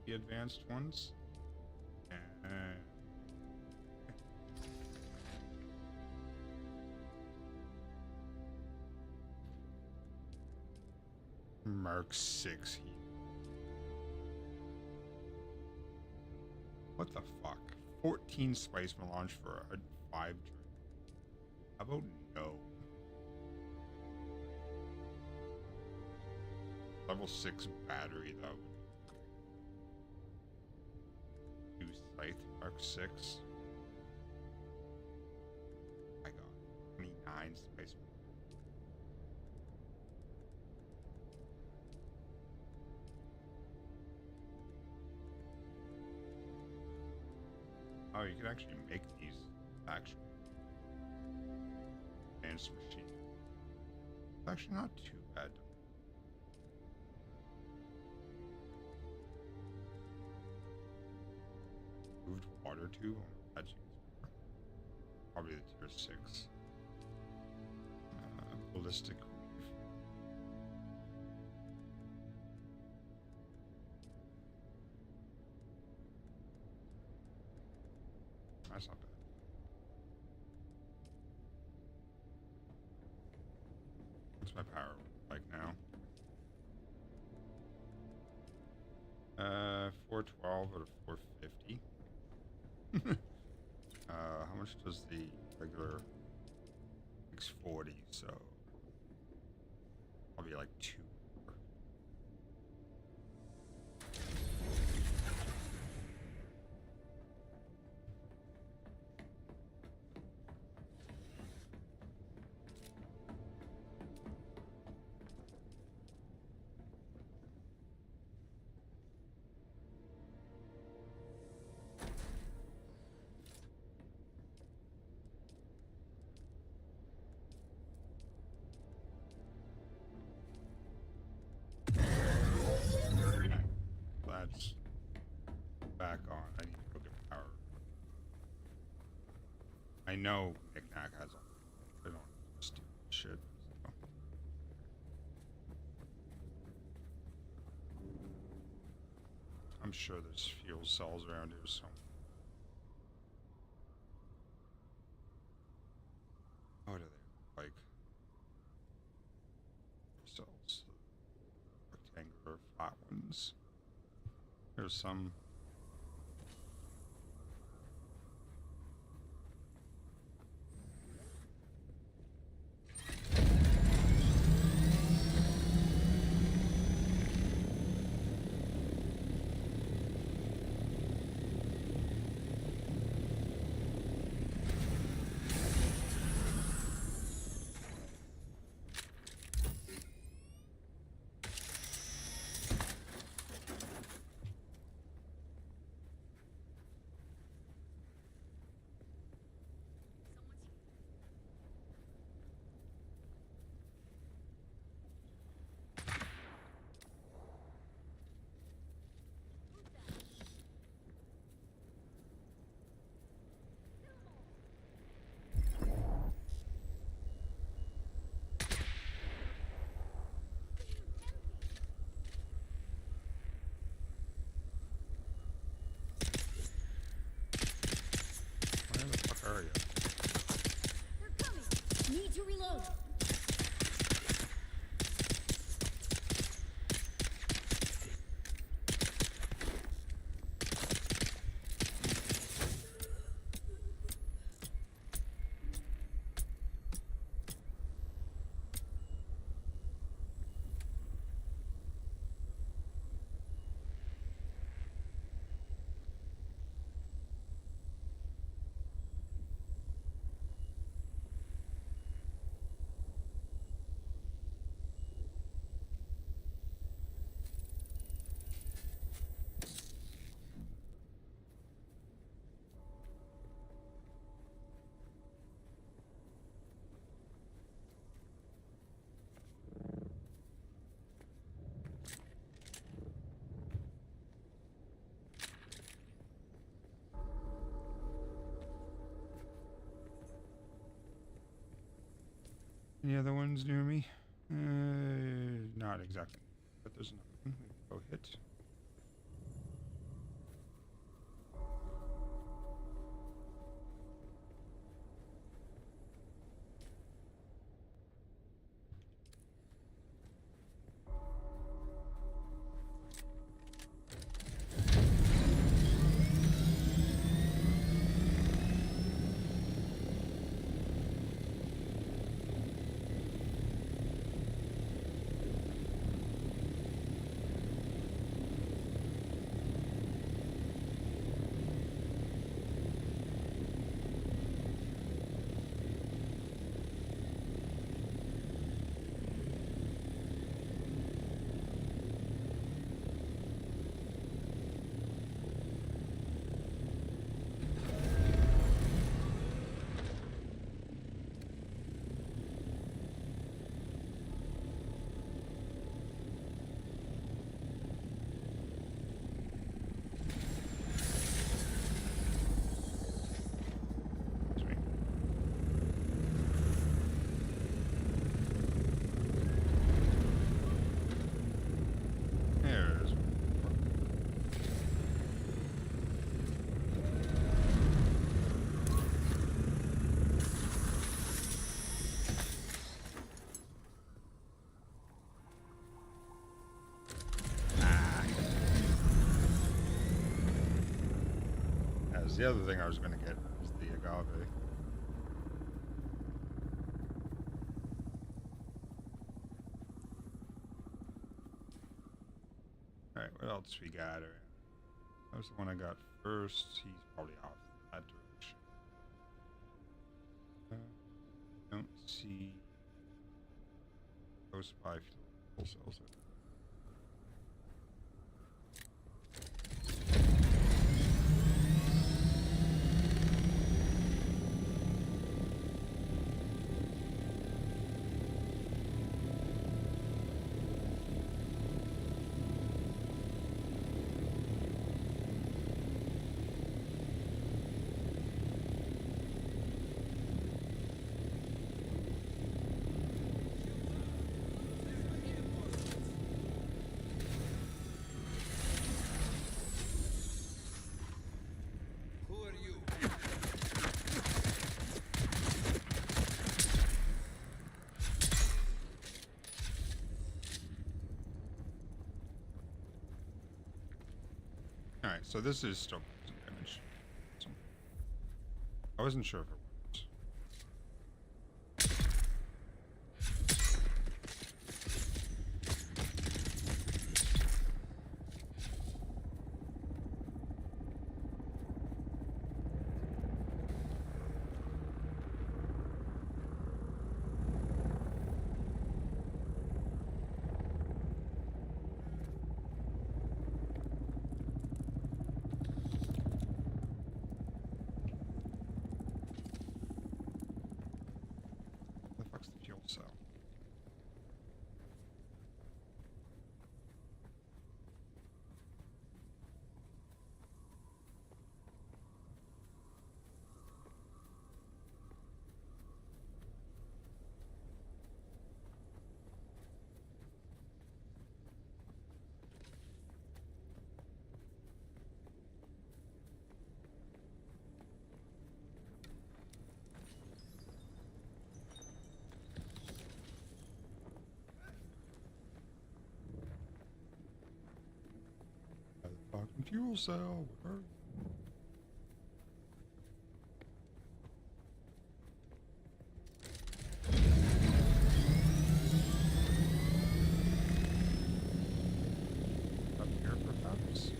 the advanced ones? Mark 6 heat. What the fuck? 14 spice melange for a 5 drink. How about no? Level 6 battery though. New scythe Mark 6. My god. 29 spice. Oh, you can actually make these actual advanced machine. It's actually not too bad. Moved water tube. That's probably the tier 6. Ballistic reef. That's not bad. What's my power like now? 412 out of 450. How much does the regular X40? So probably like 2. That's back on. I need to go get power. I know Knick-Knack has all. I don't stupid shit. So. I'm sure there's fuel cells around here somewhere. What are they like? Cells, rectangular flat ones. There's some. Where the fuck are you? They're coming. Need to reload. Any other ones near me? Not exactly. But there's another one. We can go hit. Sweet. There's one. As the other thing I was going to get is the agave. Alright, what else we got around? That was the one I got first. He's probably off that direction. Don't see close by fuel cells. Alright, so this is still some damage. I wasn't sure if it works. The fuck's the fuel cell? The fucking fuel cell. Where? Up here, perhaps.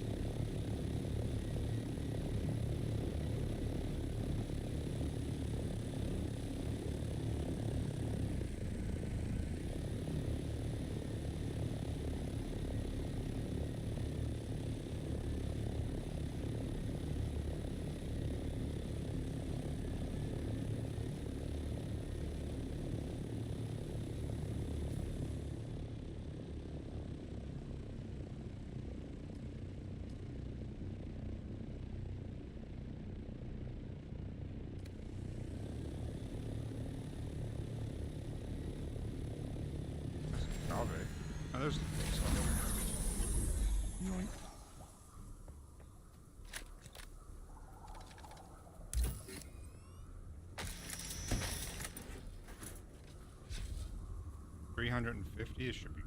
Agave. Oh, there's the fuel cell. Yoink. $350. It should be.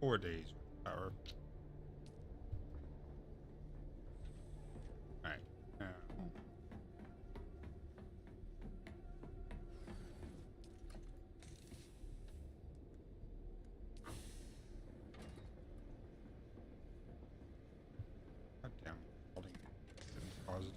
Four days power. Alright. God damn. Holding positive.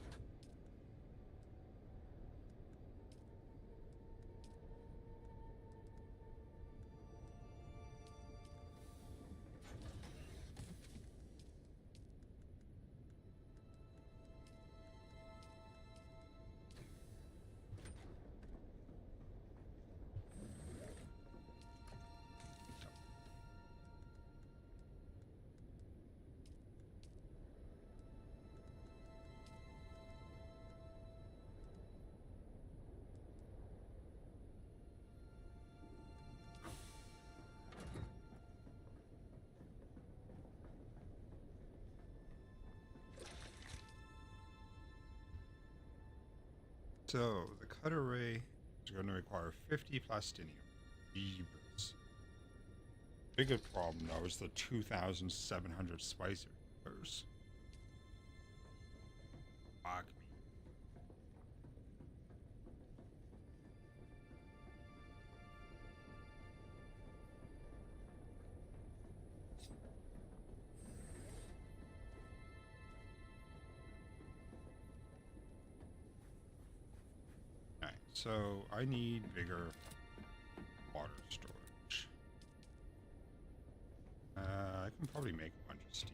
So, the cut array is going to require 50 plastinium. Jeebus. Biggest problem, though, is the 2,700 spicers. Fuck me. Alright, so I need bigger water storage. I can probably make a bunch of steam.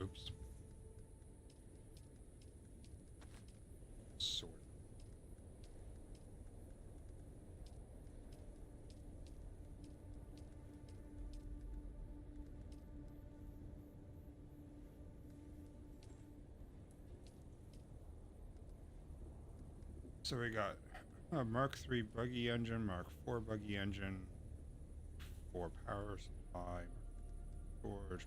Oops. Sword. So we got a Mark III buggy engine, Mark IV buggy engine, 4 power supply, storage,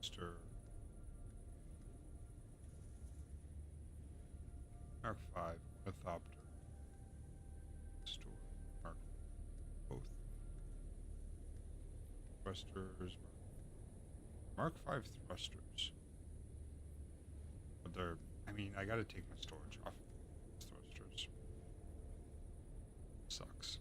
stir, Mark V ornithopter, store, Mark both thrusters, Mark V thrusters. But they're, I mean, I gotta take my storage off thrusters. Sucks.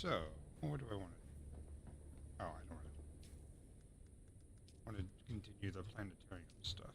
So, what do I want to do? Oh, I know what I want to continue the planetarium stuff.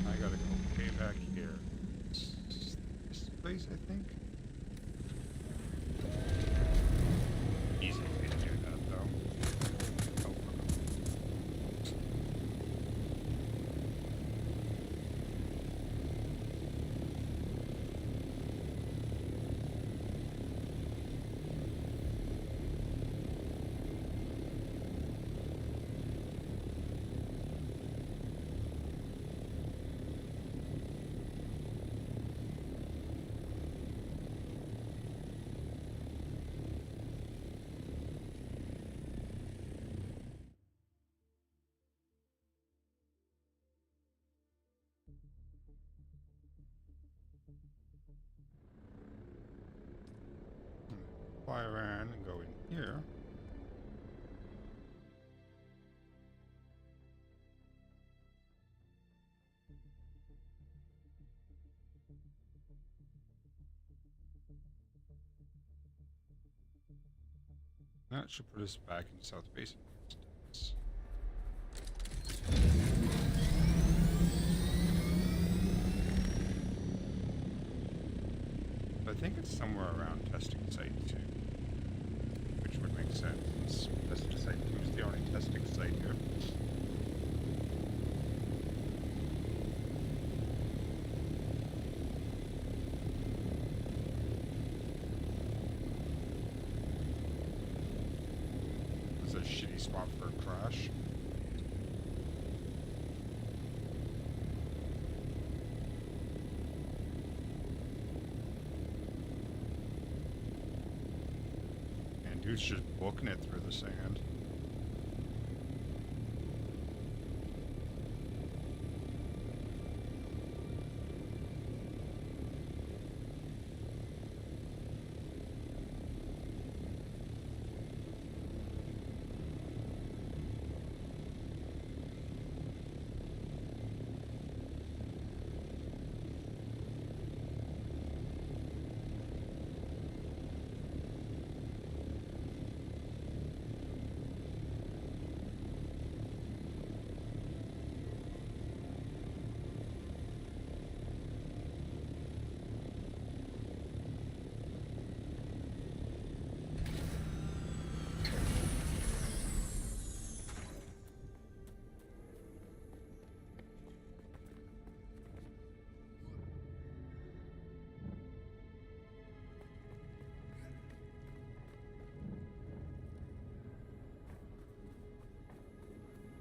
I gotta go way back here. This place, I think. Easy way to do that, though. Oh, fly around and go in here. That should put us back in South Basin. I think it's somewhere around testing site 2, which would make sense. Testing site 2 is the only testing site here. This is a shitty spot for a crash. Dude's just booking it through the sand.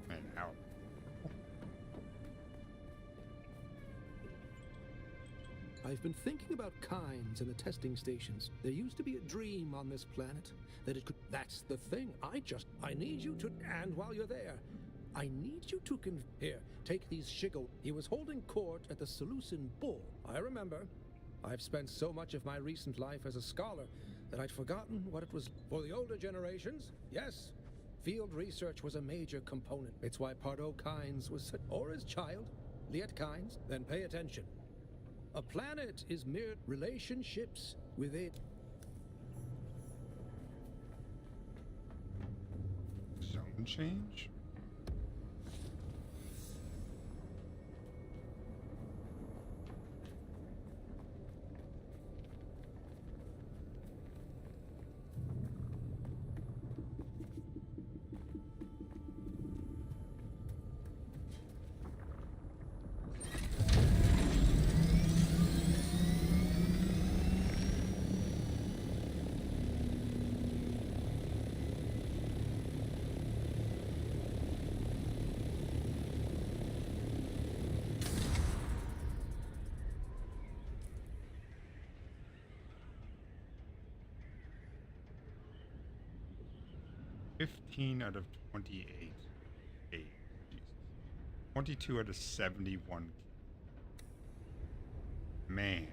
And out. I've been thinking about kinds and the testing stations. There used to be a dream on this planet that it could. That's the thing. I need you to. And while you're there, I need you to here, take these Shiggle. He was holding court at the Seleucid Bull. I remember. I've spent so much of my recent life as a scholar that I'd forgotten what it was for the older generations. Yes, field research was a major component. It's why Pardo Kynes was, or his child, Liet Kynes. Then pay attention. A planet is mere relationships with it. Zone change? 15 out of 28. 8. Jesus. 22 out of 71. Man.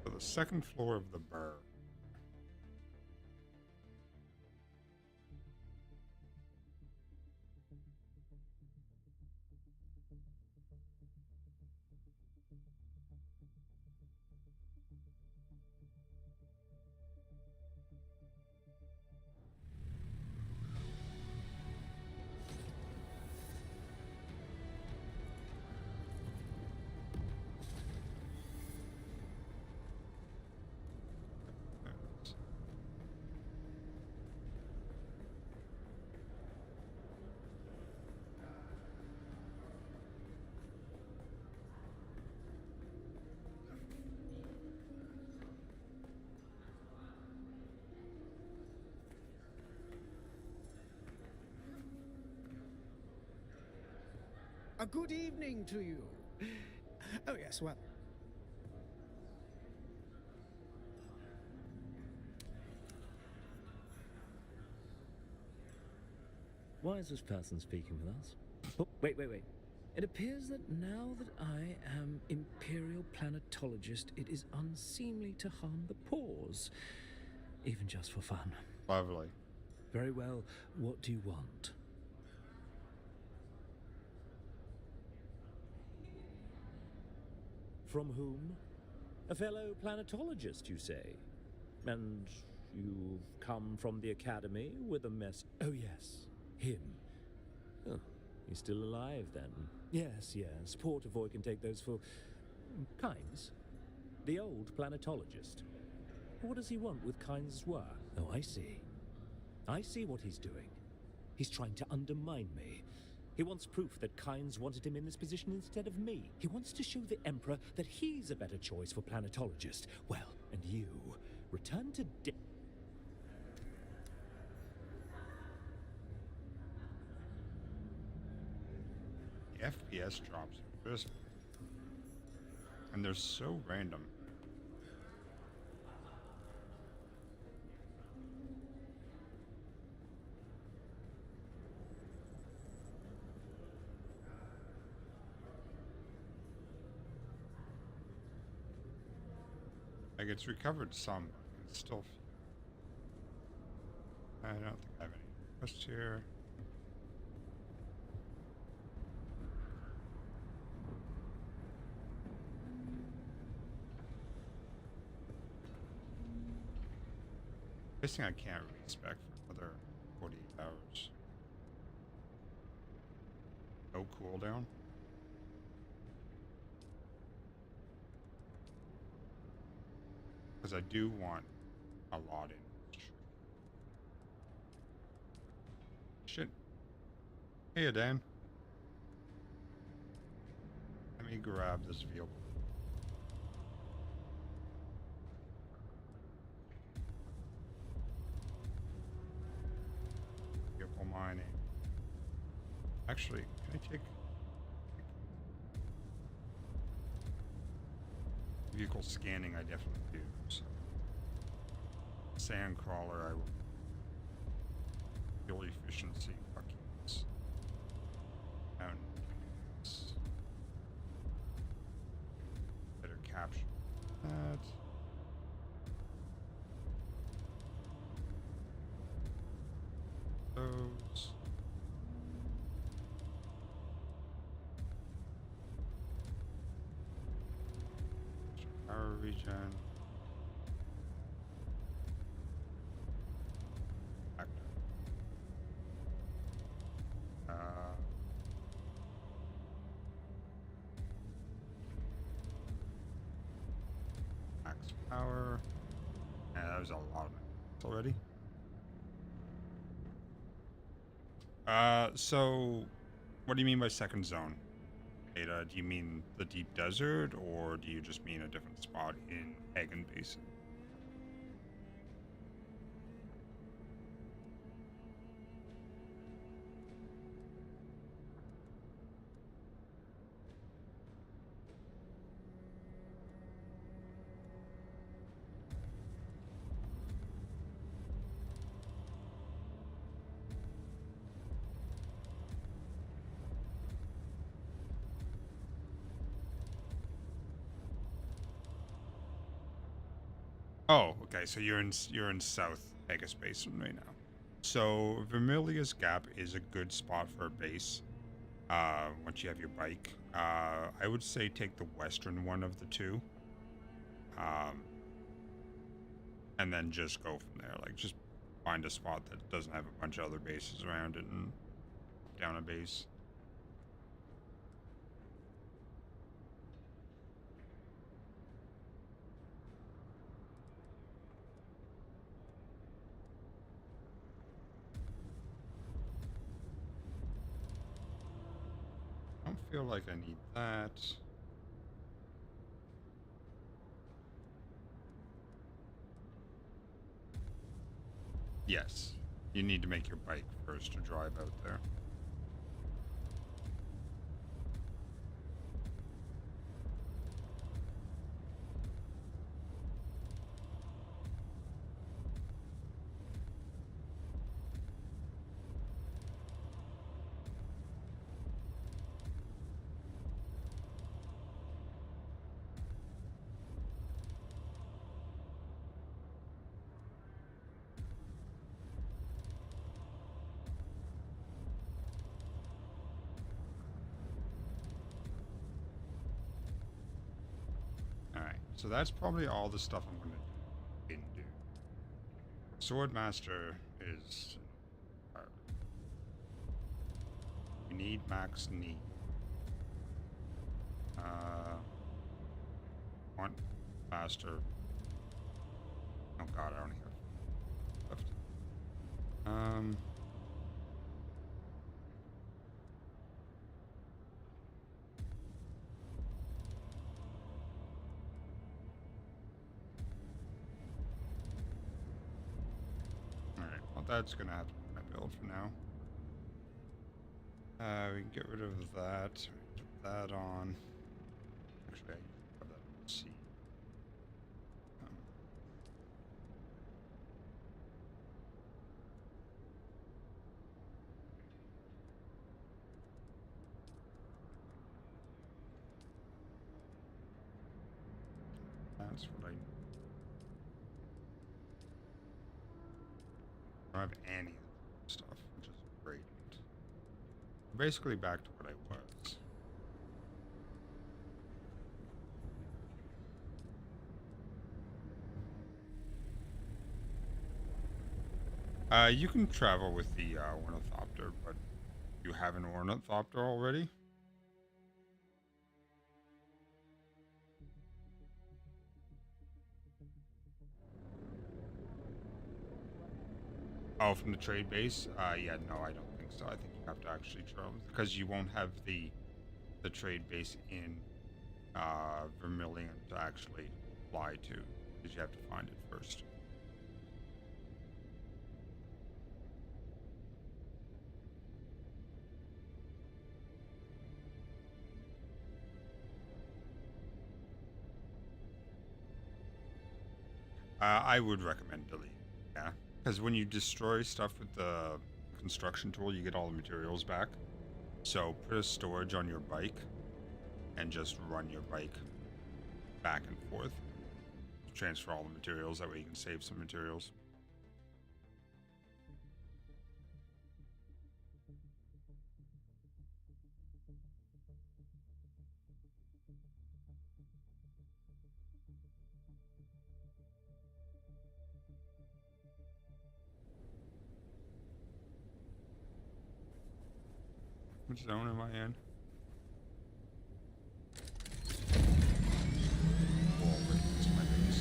So the second floor of the bar. A good evening to you. Oh, yes, well. Why is this person speaking with us? Oh, wait. It appears that now that I am Imperial Planetologist, it is unseemly to harm the pause, even just for fun. Lovely. Very well, what do you want? From whom? A fellow planetologist, you say? And you've come from the Academy with a mess... Oh, yes, him. Oh, he's still alive, then. Yes. Portavoy can take those for... Kynes. The old planetologist. What does he want with Kynes' work? Oh, I see. I see what he's doing. He's trying to undermine me. He wants proof that Kynes wanted him in this position instead of me. He wants to show the Emperor that he's a better choice for planetologist. Well, and you, return to The FPS drops are crisp. And they're so random. Like it's recovered some, but it's still. I don't think I have any quests here. This thing I can't respec for another 48 hours. No cooldown. Because I do want a lot in. Shit. Hey, Dan. Let me grab this vehicle. Vehicle mining. Actually, can I take vehicle scanning? I definitely do. So. Sand crawler, I will. Fuel efficiency, fuck yes. And better capture that. Power regen. Back. Max power. Yeah, that was a lot of it already. So what do you mean by second zone? Ada, do you mean the deep desert, or do you just mean a different spot in Hagen Basin? Oh, okay. So you're in South Pegasus Basin right now. So Vermilia's Gap is a good spot for a base. Once you have your bike, I would say take the western one of the two. And then just go from there. Like, just find a spot that doesn't have a bunch of other bases around it and down a base. I don't feel like I need that. Yes. You need to make your bike first to drive out there. Alright, so that's probably all the stuff I'm going to do. Swordmaster is... You need max knee. Want faster. Oh god, I only have left. Alright, well that's gonna have to be my build for now. We can get rid of that. Put that on. Actually, I have that on C. That's what I don't have any of that stuff, which is great. Basically back to what I was. You can travel with the ornithopter, but you have an ornithopter already? Oh, from the trade base? Yeah, no, I don't think so. I think you have to actually travel because you won't have the trade base in Vermilion to actually fly to, because you have to find it first. I would recommend deleting. Yeah, because when you destroy stuff with the construction tool, you get all the materials back. So put a storage on your bike and just run your bike back and forth. Transfer all the materials, that way you can save some materials. zone am I in? Whoa, wait, that's my base.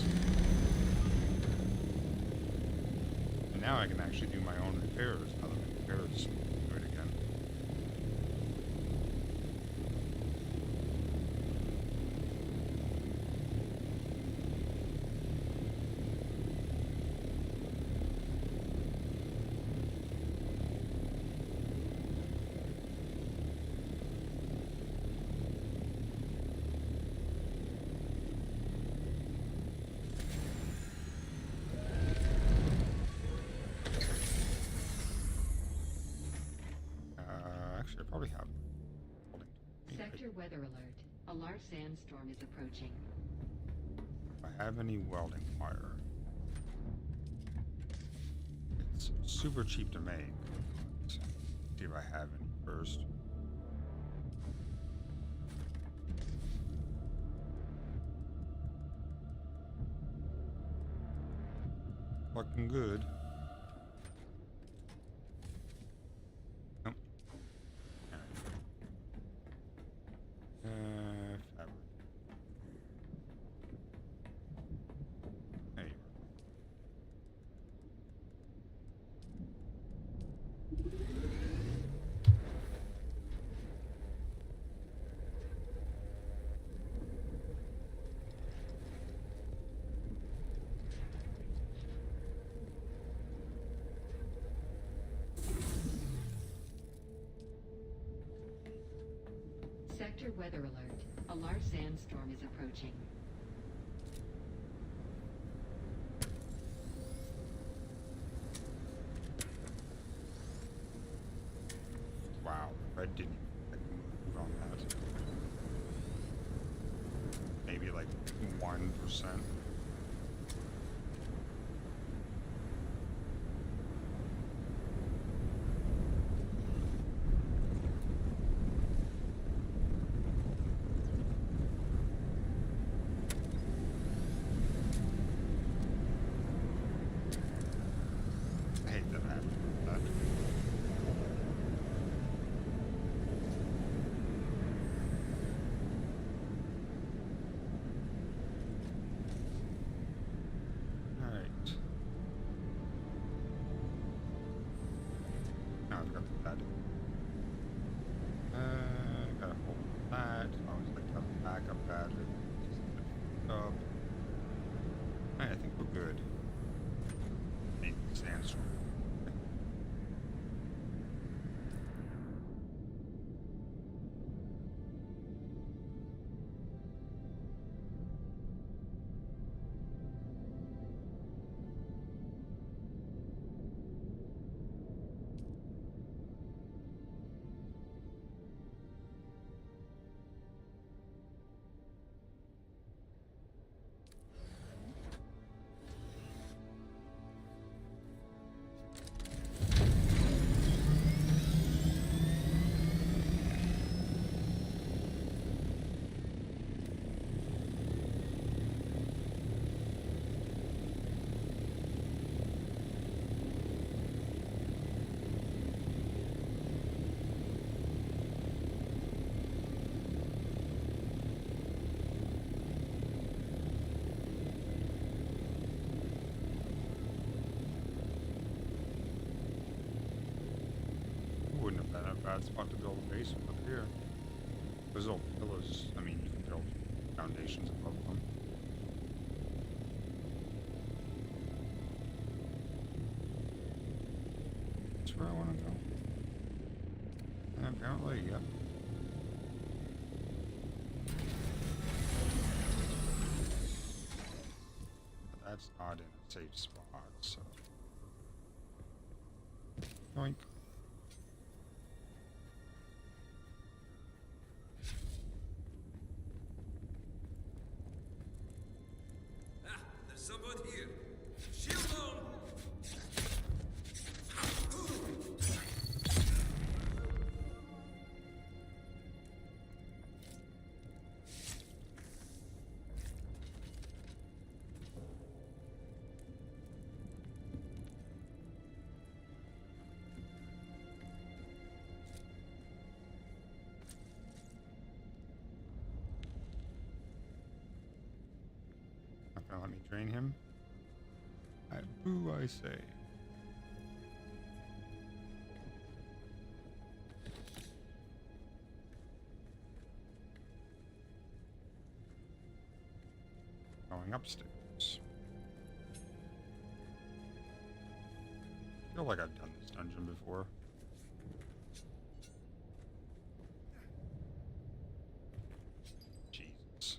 And now I can actually do my own repairs. Now that my repairs do it again. Actually, I probably have. Holding to me. Sector weather alert. A large sandstorm is approaching. If I have any welding wire, it's super cheap to make. Let's see if I have any first. Looking good. Nope. Alright. Fabric. There you are. Sector weather alert. A large sandstorm is approaching. Wow, red didn't move on that. Maybe like 1%. I hate that happened. That. Alright. Now I've got the bed. Gotta hold that. I always like to have a backup battery. Up. Alright, I think we're good. Maybe sandstorm. Wouldn't have been a bad spot to build a base up here. There's all pillars. I mean, you can build foundations above them. That's where I want to go. And apparently, yep. But that's not in a safe spot, so. Yoink. There's someone here. Shield on! Not gonna let me drain him. Boo, I say. Going upstairs. I feel like I've done this dungeon before. Jesus.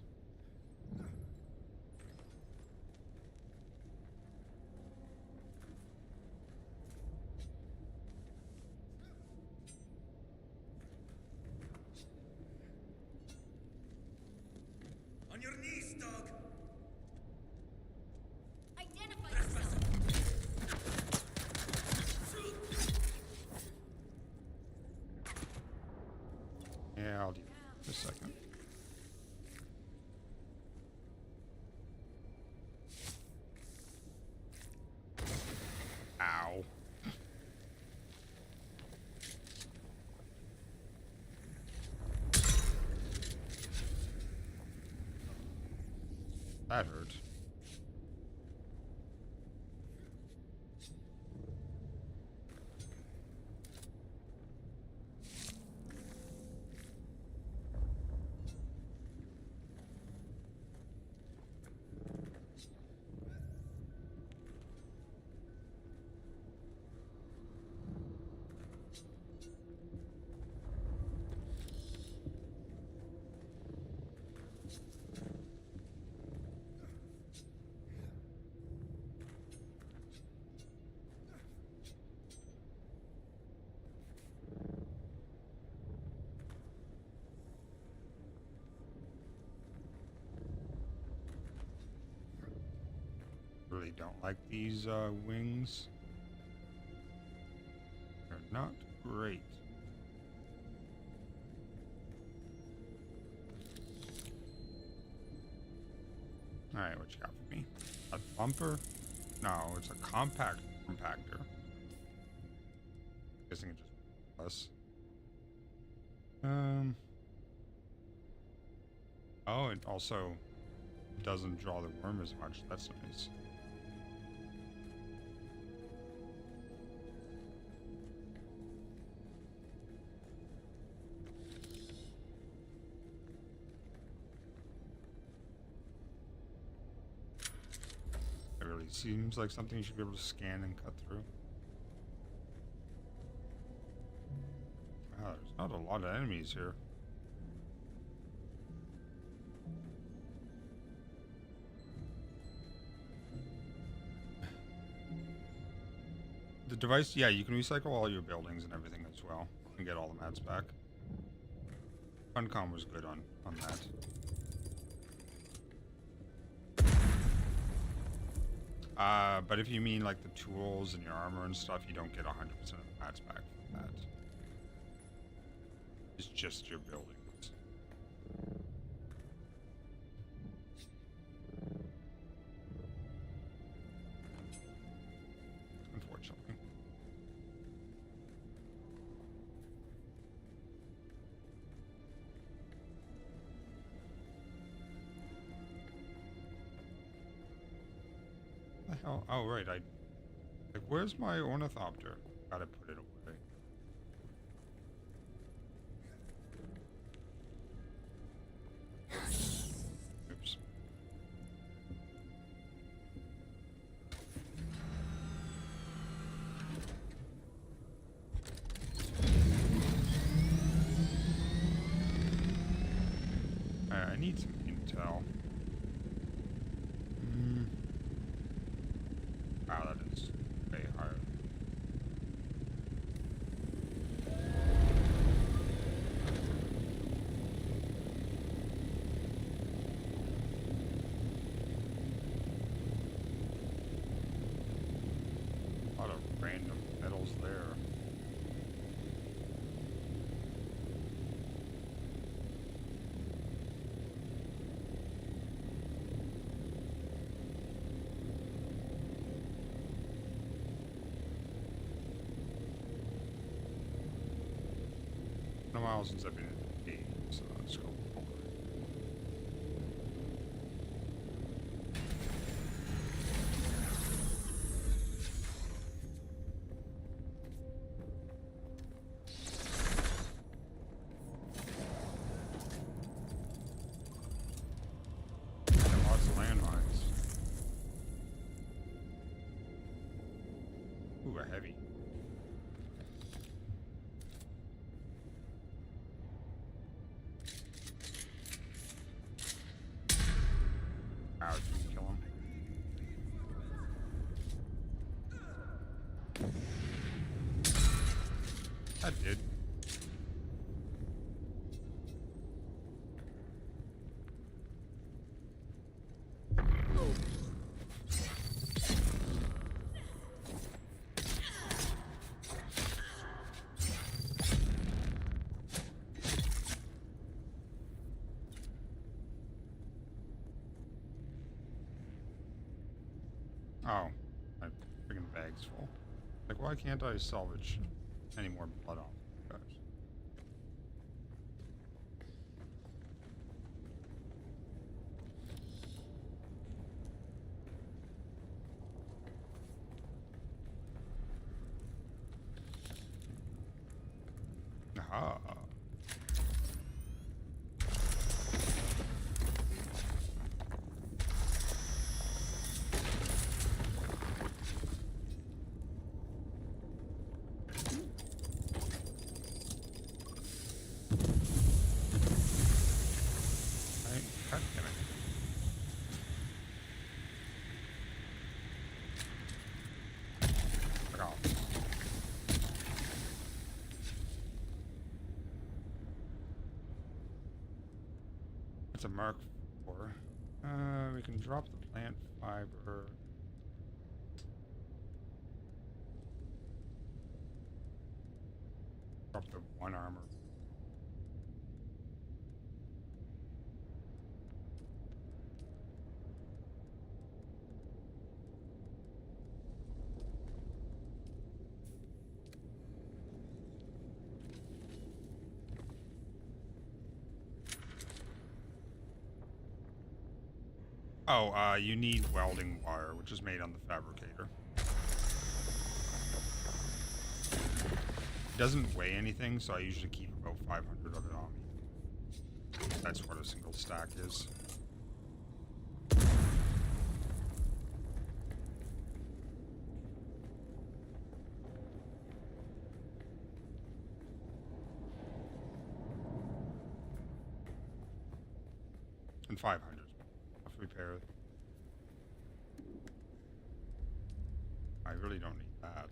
On your knees, dog! Identify yourself. Yeah, I'll do that in a second. Ow. That hurt. Really don't like these wings. They're not great. Alright, what you got for me? A bumper? No, it's a compactor. Guessing it just us. Oh, it also doesn't draw the worm as much. That's nice. It really seems like something you should be able to scan and cut through. Wow, there's not a lot of enemies here. The device, yeah, you can recycle all your buildings and everything as well, and get all the mats back. Funcom was good on that. But if you mean like the tools and your armor and stuff, you don't get 100% of the mats back from that. It's just your buildings. Unfortunately. The hell? Oh, right. Like, where's my ornithopter? Gotta put it away. Oops. I need some intel. Wow, that is way higher. A lot of random metals there. It's been a while since I've been in the game, so let's go forward. Ooh, a heavy. Ouch, didn't kill him. That did. Oh, my freaking bag's full. Like, why can't I salvage any more blood off you guys? Aha. Right, God damn it. Fuck off. It's a Mark IV. We can drop the plant fiber. Drop the one armor. Oh, you need welding wire, which is made on the fabricator. It doesn't weigh anything, so I usually keep about 500 of it on me. That's what a single stack is. And 500 of repair. I really don't need that.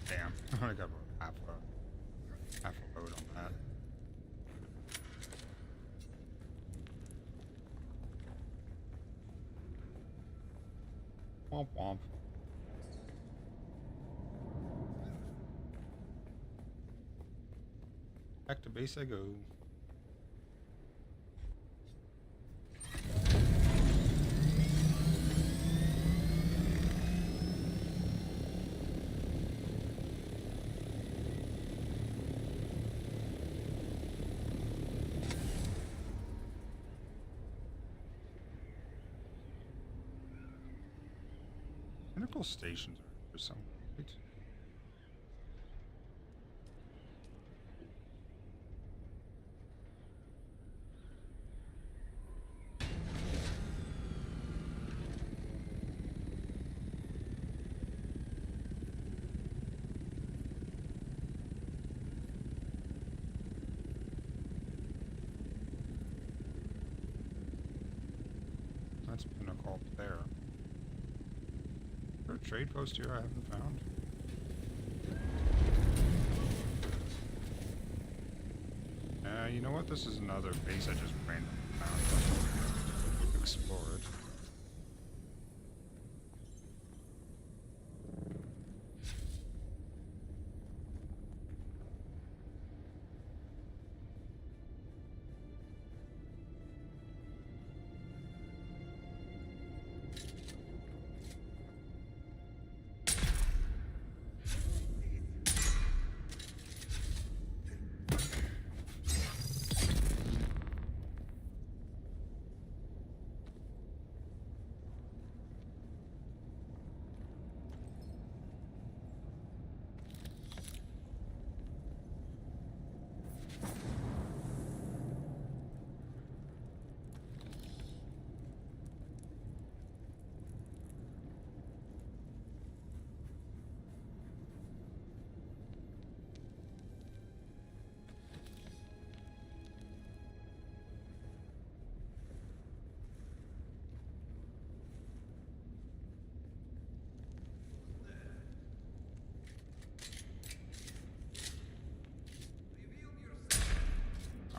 Damn, I only got about half a load on that. Womp womp. Back to base I go. Pinnacle stations are for some right? That's pinnacle up there. Is there a trade post here I haven't found? You know what? This is another base I just randomly found. Explore it.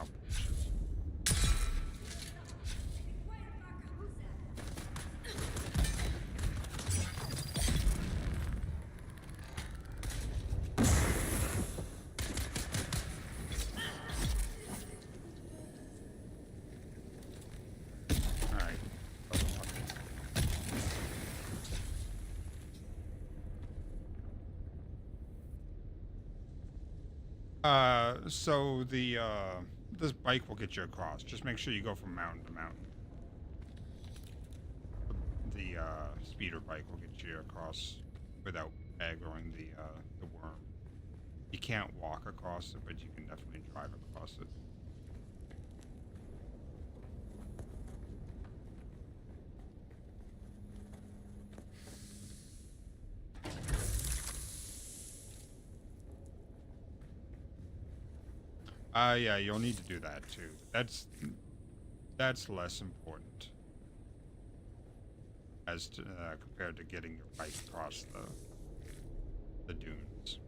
Oh, shit. Alright. So the this bike will get you across. Just make sure you go from mountain to mountain. The speeder bike will get you across without aggroing the worm. You can't walk across it, but you can definitely drive across it. Yeah, you'll need to do that too. That's less important as to, compared to getting your bike across the dunes.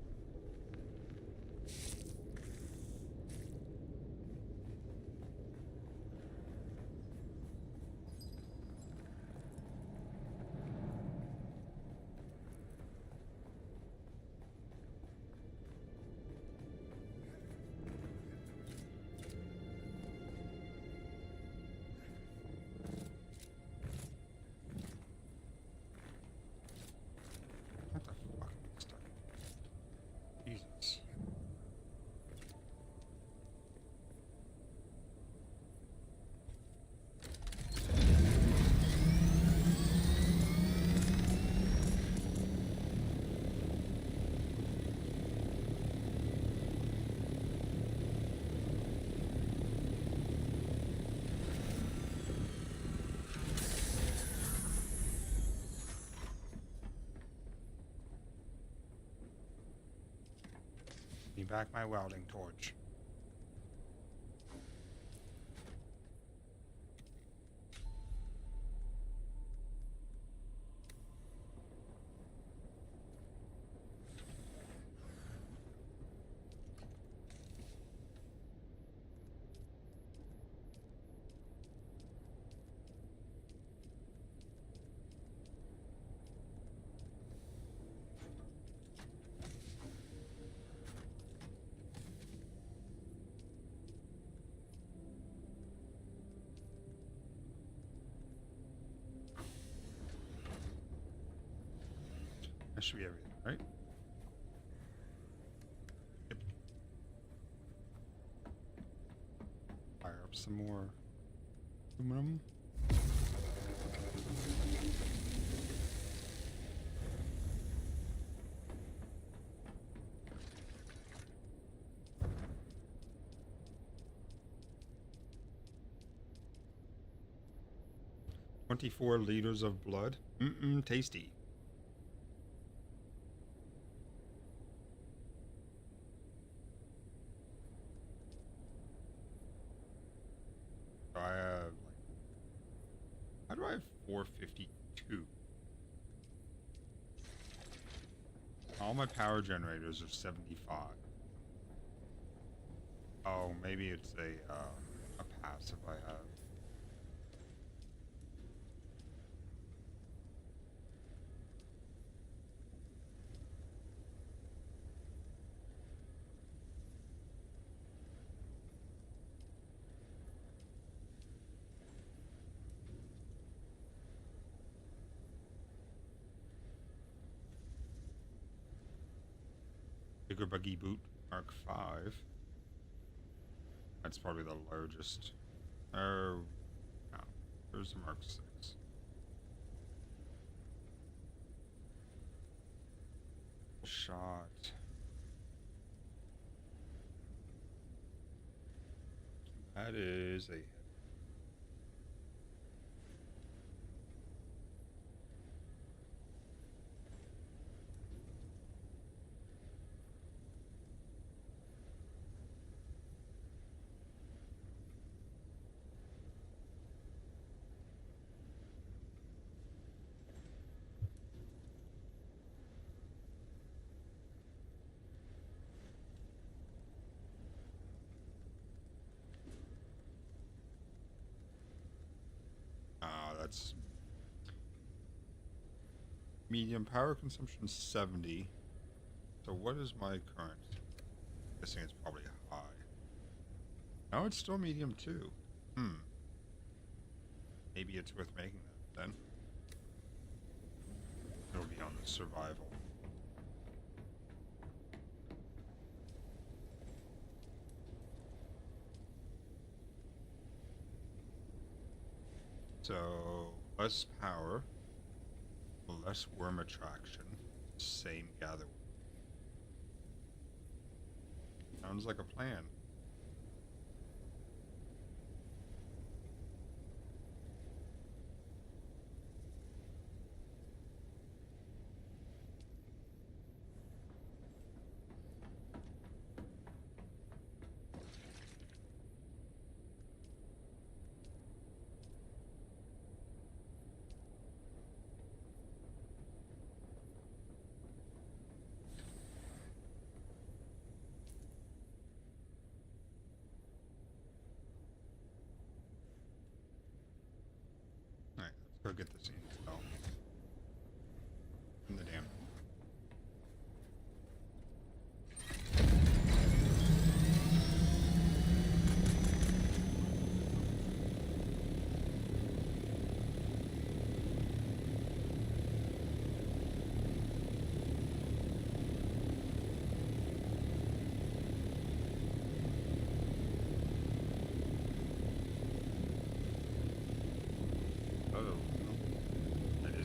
What the fuck is that? Jesus. Give me back my welding torch. That should be everything, right? Yep. Fire up some more aluminum. "24 liters of blood. Tasty." So I have, like, how do I 452. All my power generators are 75. Oh, maybe it's a passive I have. Bigger buggy boot, Mark 5. That's probably the largest. Oh, no. There's the Mark 6. Shot. That is a... that's medium power consumption 70. So what is my current? Guessing it's probably high. No, it's still medium too. Maybe it's worth making that then. It'll be on the survival. So, less power, less worm attraction, same gather. Sounds like a plan. Alright, let's go get this intel. In the damn. Oh, no. I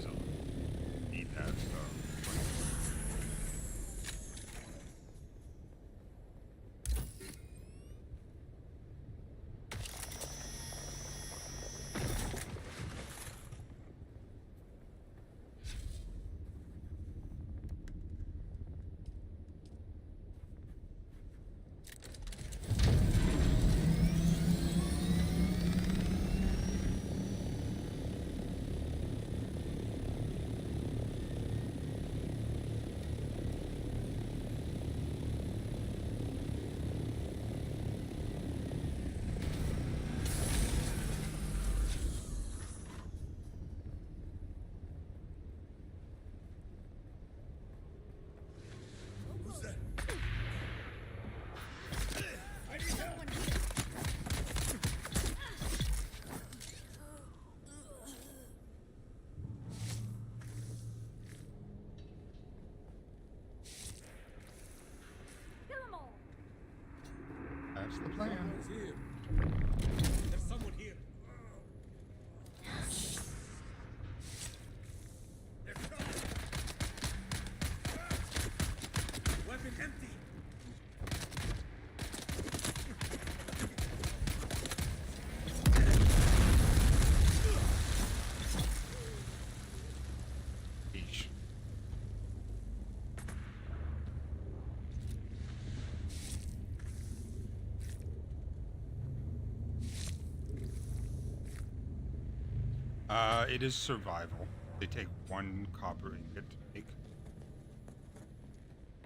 It is survival. They take 1 copper ingot to make.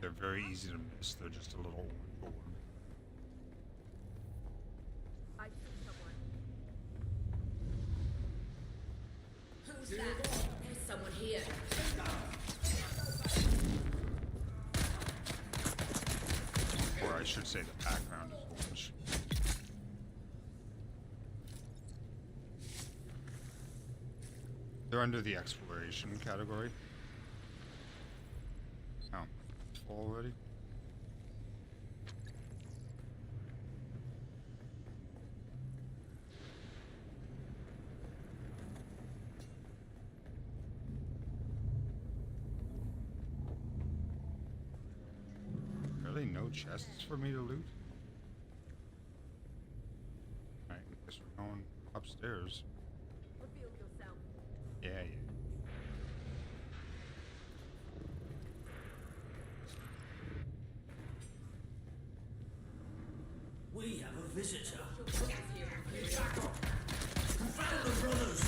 They're very easy to miss. They're just a little orange orb. I see someone. Who's that? There's someone here. Or I should say the background is orange. They're under the exploration category. Oh, it's full already? Really? No chests for me to loot? Alright, I guess we're going upstairs. Reveal yourself. Yeah, yeah. We have a visitor. Confound the brothers!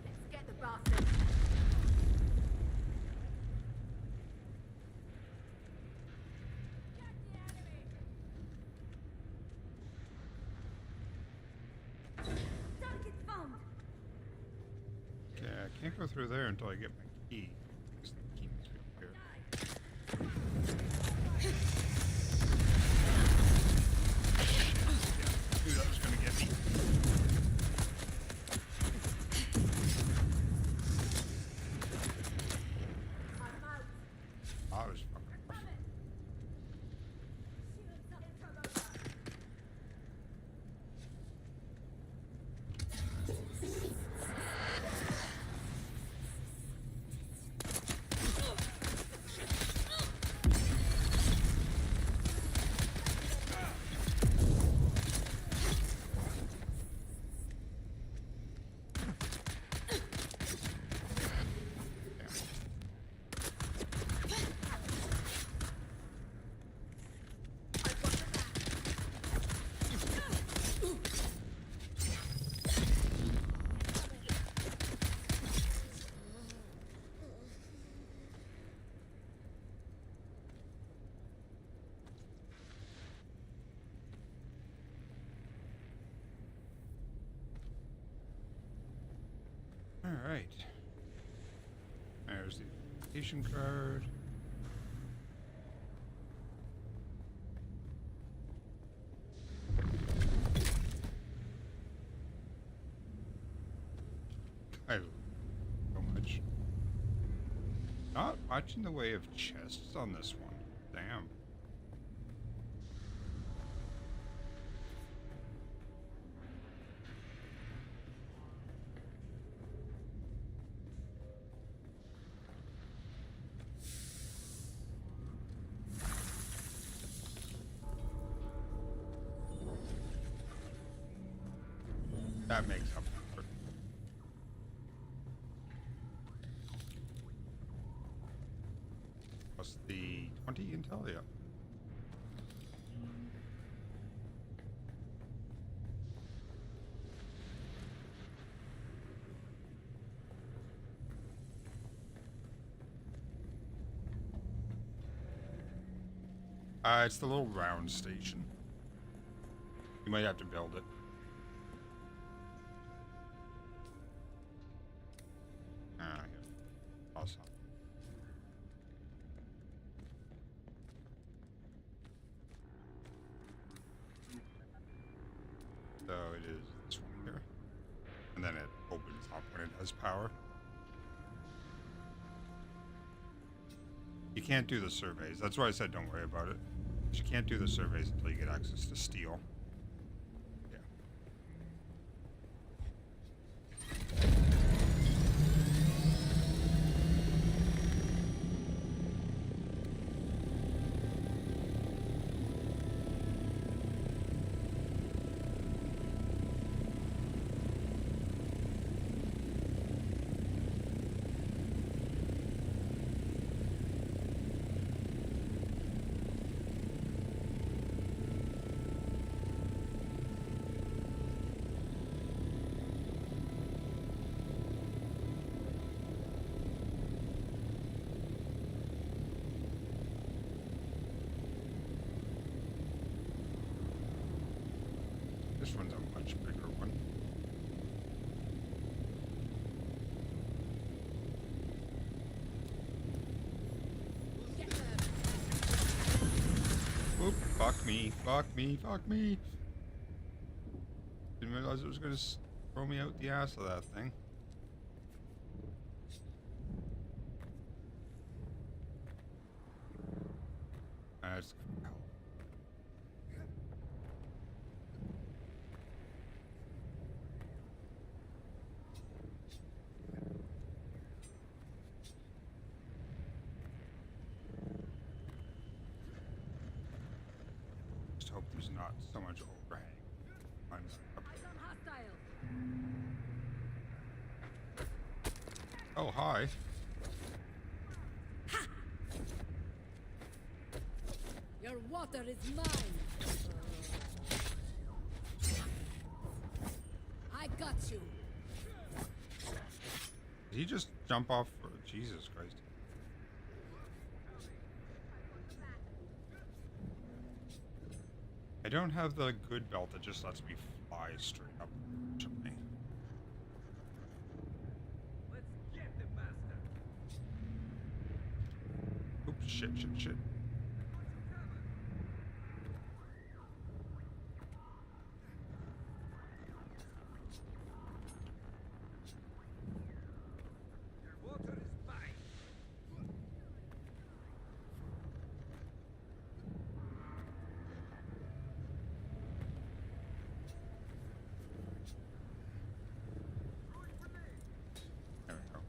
Let's get the bastard. Target found. Okay, I can't go through there until I get my key. Because the key must be up here. Yeah, knew that was gonna get me. I'm out. I was fucking rough. Alright. There's the invitation card. I love so much. Not much in the way of chests on this one. Damn. That makes up for it. Plus the 20 intel, yeah. It's the little round station. You might have to build it. Here. Awesome. So it is this one here. And then it opens up when it has power. You can't do the surveys. That's why I said don't worry about it. You can't do the surveys until you get access to steel. Yeah. this one's a much bigger one. Whoop, fuck me, fuck me, fuck me. Didn't realize it was gonna throw me out the ass of that thing. That's just hope there's not so much overhang. Mine's up there. Oh, hi. Your water is mine. I got you. Did he just jump off? Jesus Christ. I don't have the good belt that just lets me fly straight up to me. Oops, shit, shit, shit. There we go.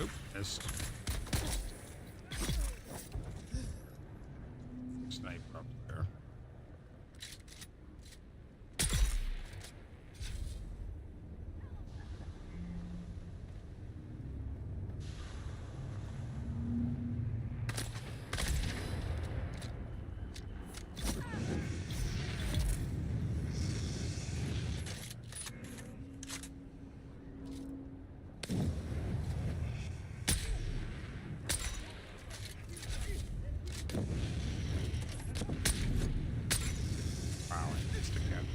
Oop, missed. Sniper up there. Wow, I missed again.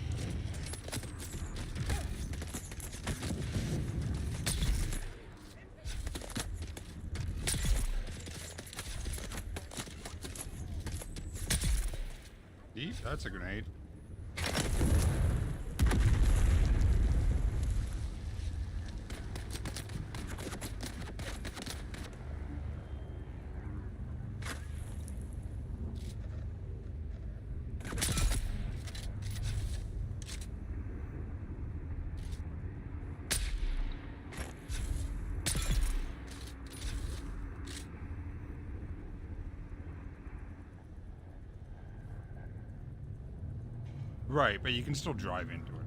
Deep, that's a grenade. Right, but you can still drive into it.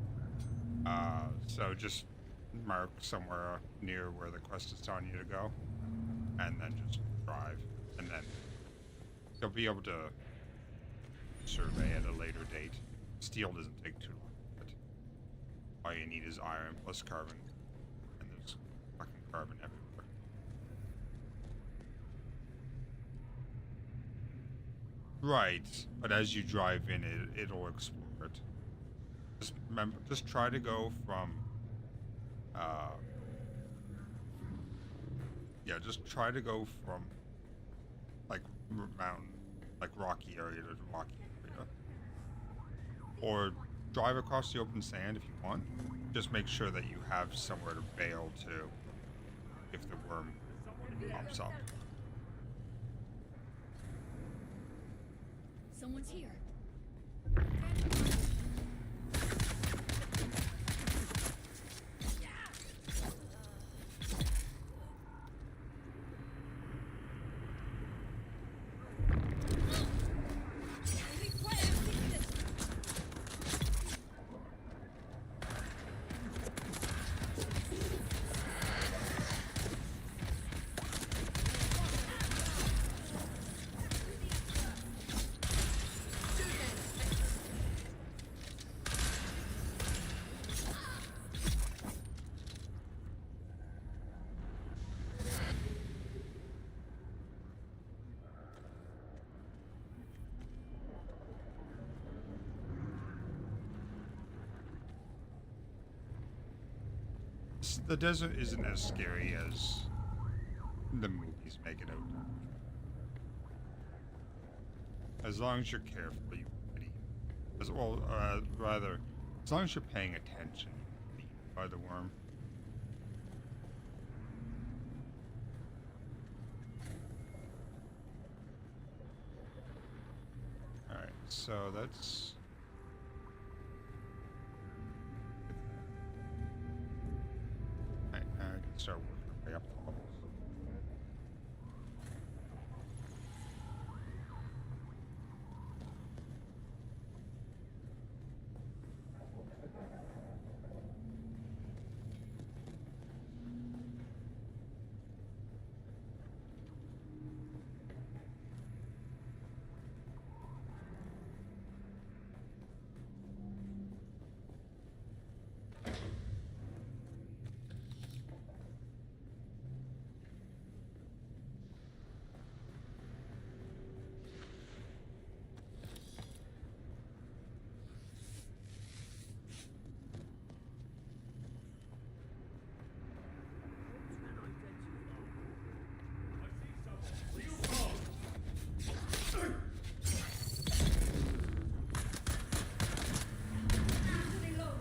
So just mark somewhere near where the quest is telling you to go, and then just drive, and then you'll be able to survey at a later date. Steel doesn't take too long, but all you need is iron plus carbon, and there's fucking carbon everywhere. Right, but as you drive in, it'll explore it. Just remember, just try to go from, yeah, just try to go from, like, mountain, like, rocky area to rocky area. Or drive across the open sand if you want. Just make sure that you have somewhere to bail to if the worm pops up. Someone's here. the desert isn't as scary as the movies make it out. As long as you're careful, you won't get eaten. As well, rather, as long as you're paying attention, you won't be eaten by the worm. Alright, so that's... Alright, now I can start working our way up the levels. Reload.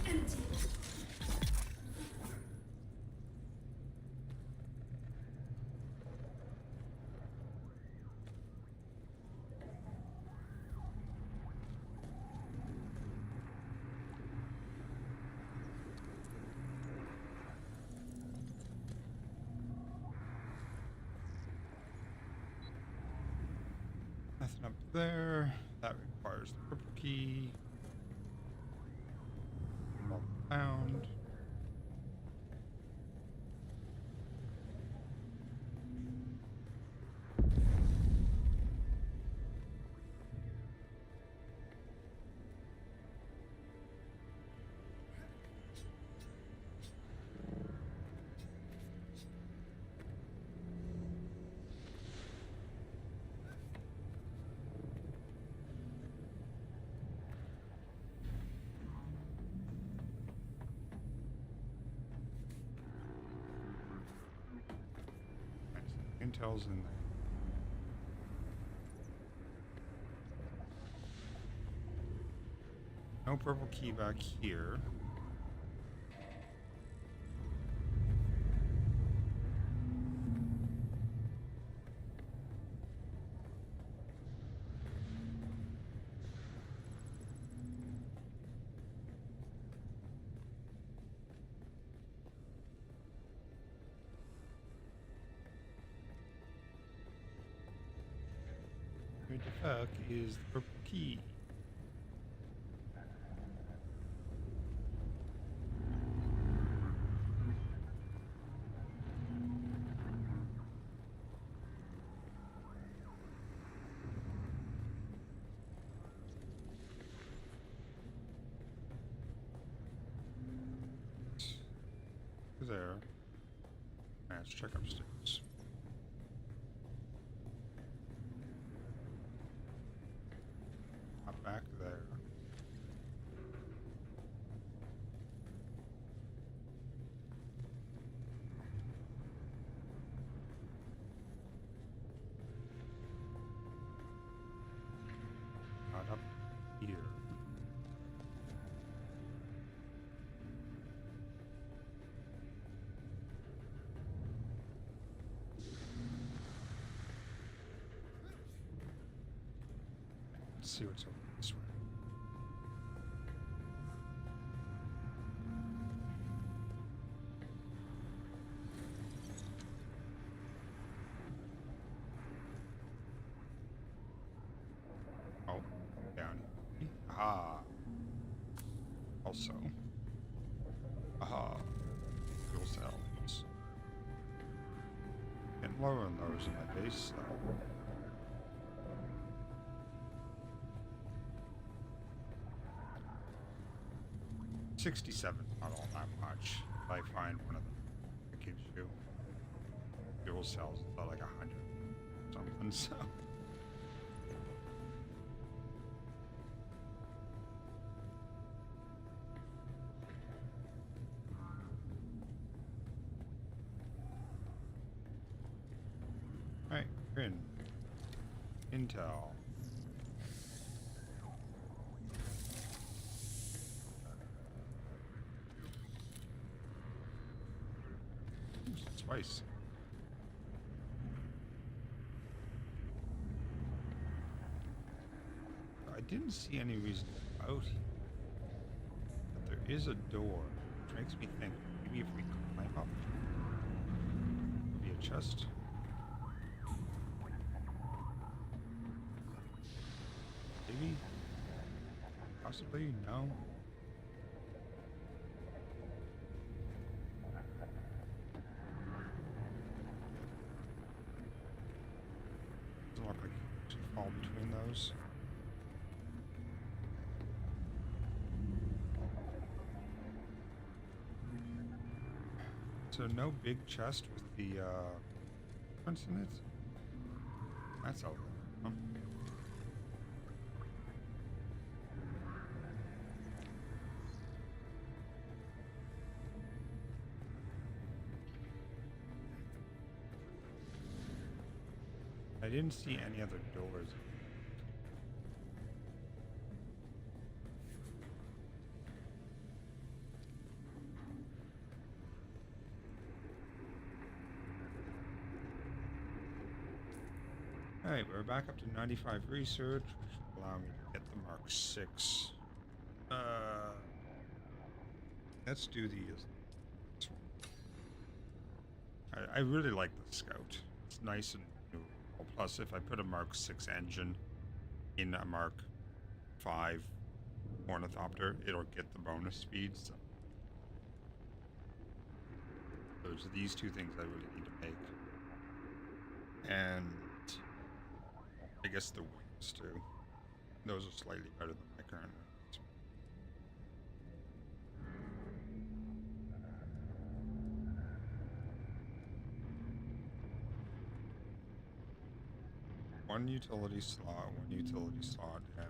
Empty. Nothing up there. That requires the purple key. Well found. Intel's in there. No purple key back here. Where the fuck is the purple key? There. Let's check upstairs. Not back there. Not up here. Let's see what's over this way. Oh, down here. Aha. Also. Aha. Fuel cells. Getting lower on those in my base, though. $67, not all that much. If I find one of them, it gives you fuel cells. It's about like 100 something. So in. Intel. Ooh, spice. I didn't see any reason out here. But there is a door, which makes me think maybe if we climb up, there'll be a chest. Maybe? Possibly? No? Doesn't look like you should fall between those. So no big chest with the difference in it? That's all. Huh? I didn't see any other doors. Alright, we're back up to 95 research, which will allow me to get the Mark 6. Let's do this one. I really like the Scout. It's nice and new. Plus, if I put a Mark 6 engine in a Mark 5 Ornithopter, it'll get the bonus speed. So those are these two things I really need to make. And I guess the wings too. Those are slightly better than my current ones. One utility slot, yeah.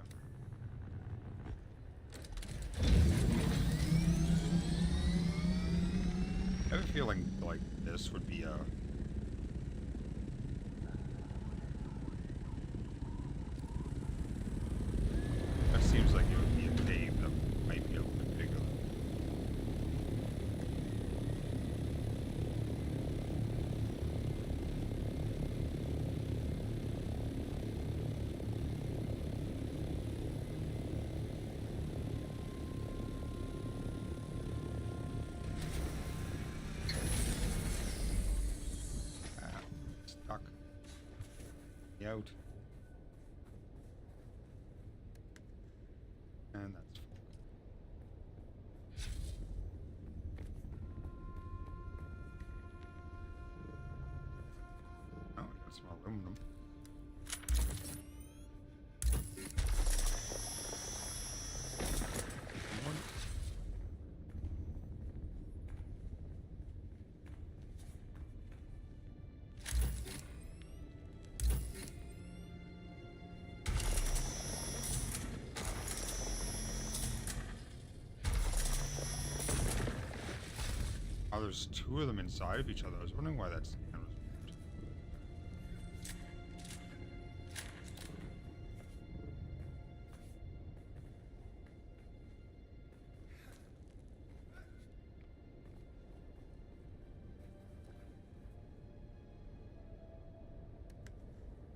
I have a feeling like this would be a that seems like it would be a cave that might be a little bit bigger. Stuck. Out. And that's full. Oh, we got some aluminum. Oh, there's two of them inside of each other. I was wondering why that's kind of weird.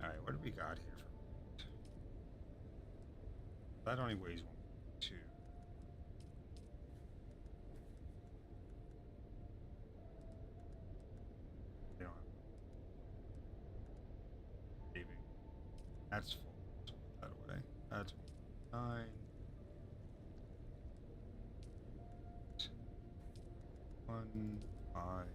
Alright, what do we got here? That only weighs 1, 2. You know, maybe. That's full. So put that away. That's 9. 1, 5.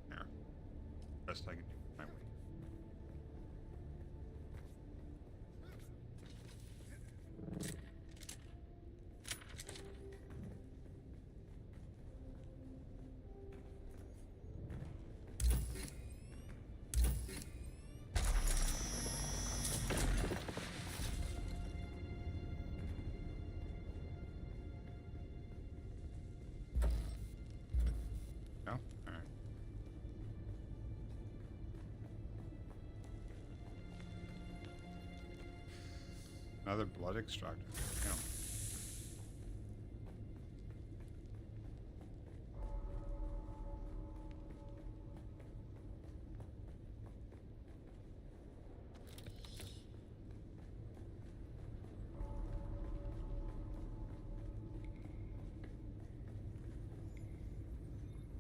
There. Best I can do with my weight. Another blood extractor. Damn.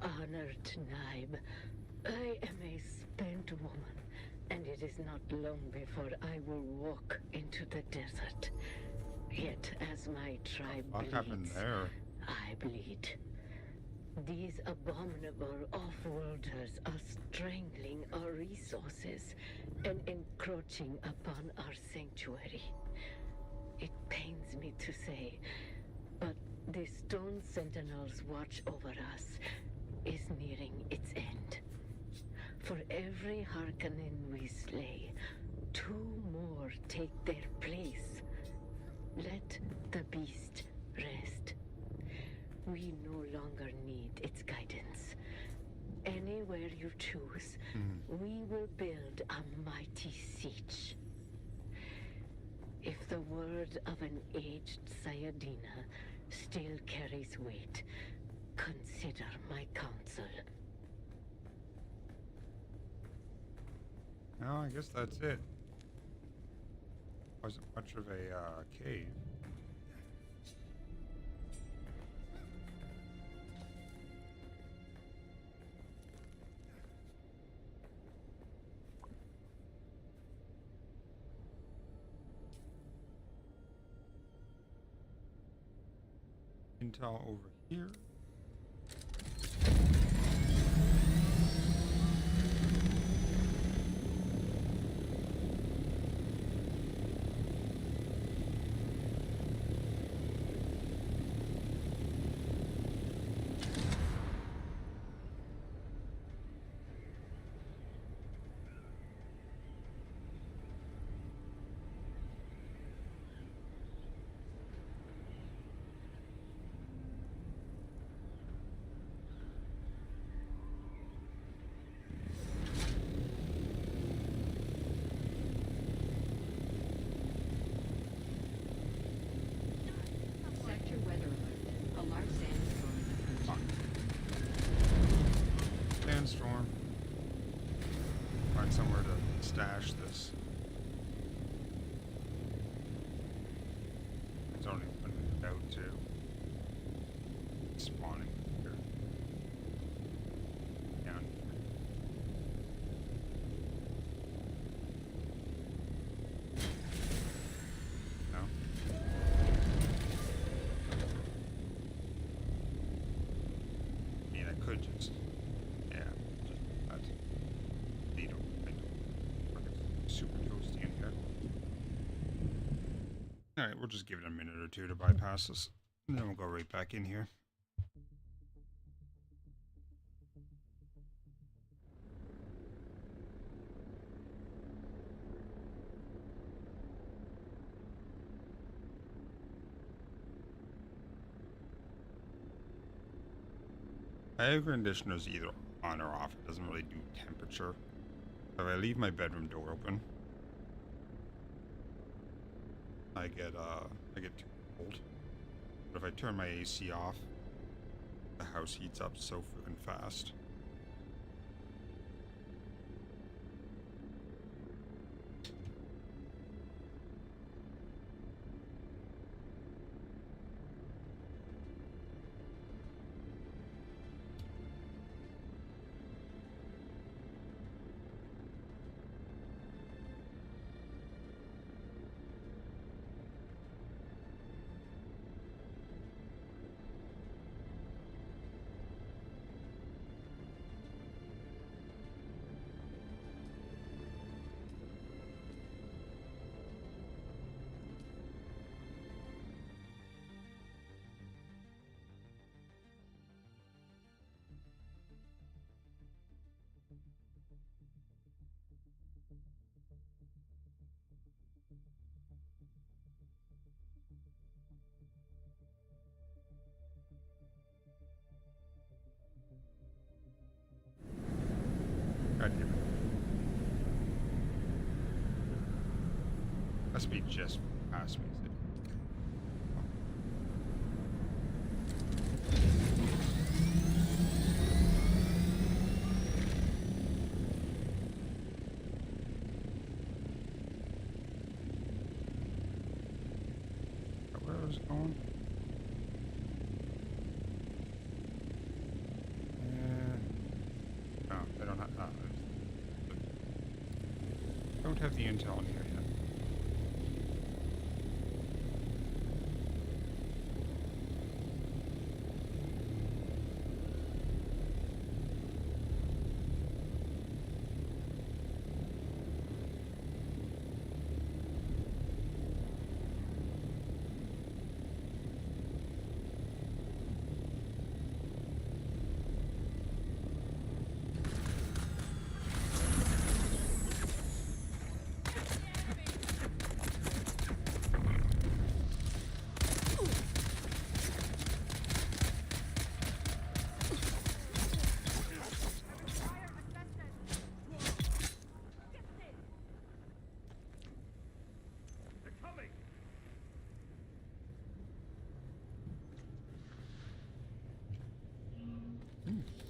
Honored Naib, I am a spent woman, and it is not long before I will walk into the desert. Yet, as my tribe What happened bleeds, there? I bleed. These abominable off-worlders are strangling our resources and encroaching upon our sanctuary. It pains me to say, but the Stone Sentinel's watch over us is nearing its end. For every Harkonnen we slay, 2 more take their place. Let the beast rest. We no longer need its guidance. Anywhere you choose, we will build a mighty siege. If the word of an aged Sayadina still carries weight, consider my counsel. No, I guess that's it. Wasn't much of a cave. Intel over here. Sector weather alert. A large sandstorm is approaching. Sandstorm. Find somewhere to stash this. It's only putting it out too. It's spawning here. Down here. No? I mean, I could just, yeah, just that. I don't. It's super toasty in here. Alright, we'll just give it a minute or two to bypass this, and then we'll go right back in here. Air conditioner's either on or off. It doesn't really do temperature. If I leave my bedroom door open, I get too cold. But if I turn my AC off, the house heats up so freaking fast. God damn it. Must be just past me. Is it? Is that where I was going? No, I don't have. Don't have the intel in here yet.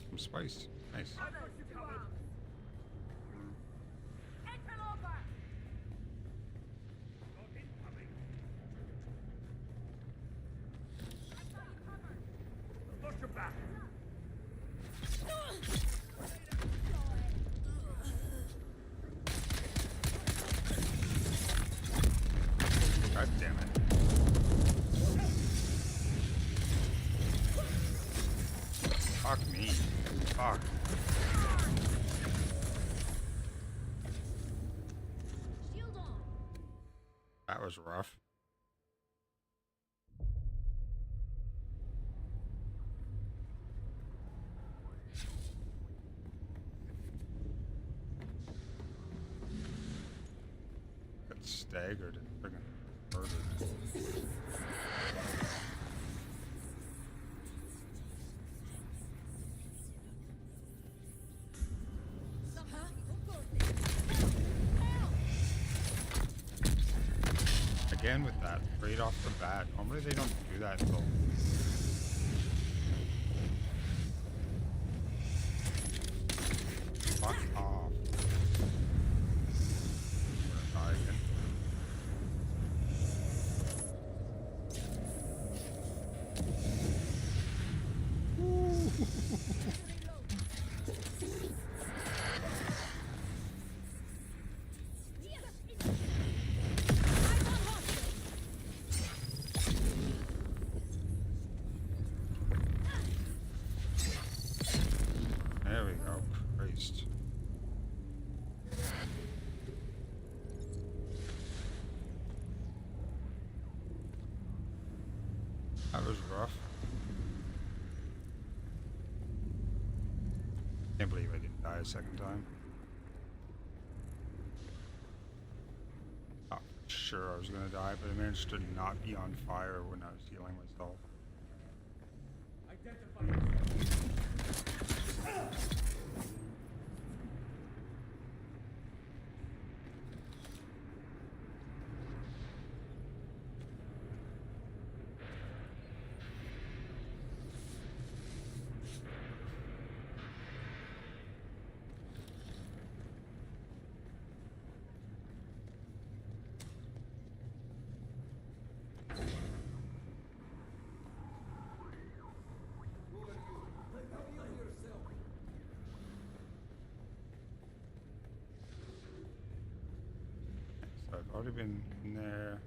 Some spice. Nice. God damn it. Fuck me. Fuck. Shield on. That was rough. Got staggered and friggin' murdered. Again with that, right off the bat. Normally they don't do that until... Fuck off. I'm gonna die again. There we go. Christ. That was rough. Can't believe I didn't die a second time. Thought for sure I was gonna die, but I managed to not be on fire when I was healing myself. So I've already been in there.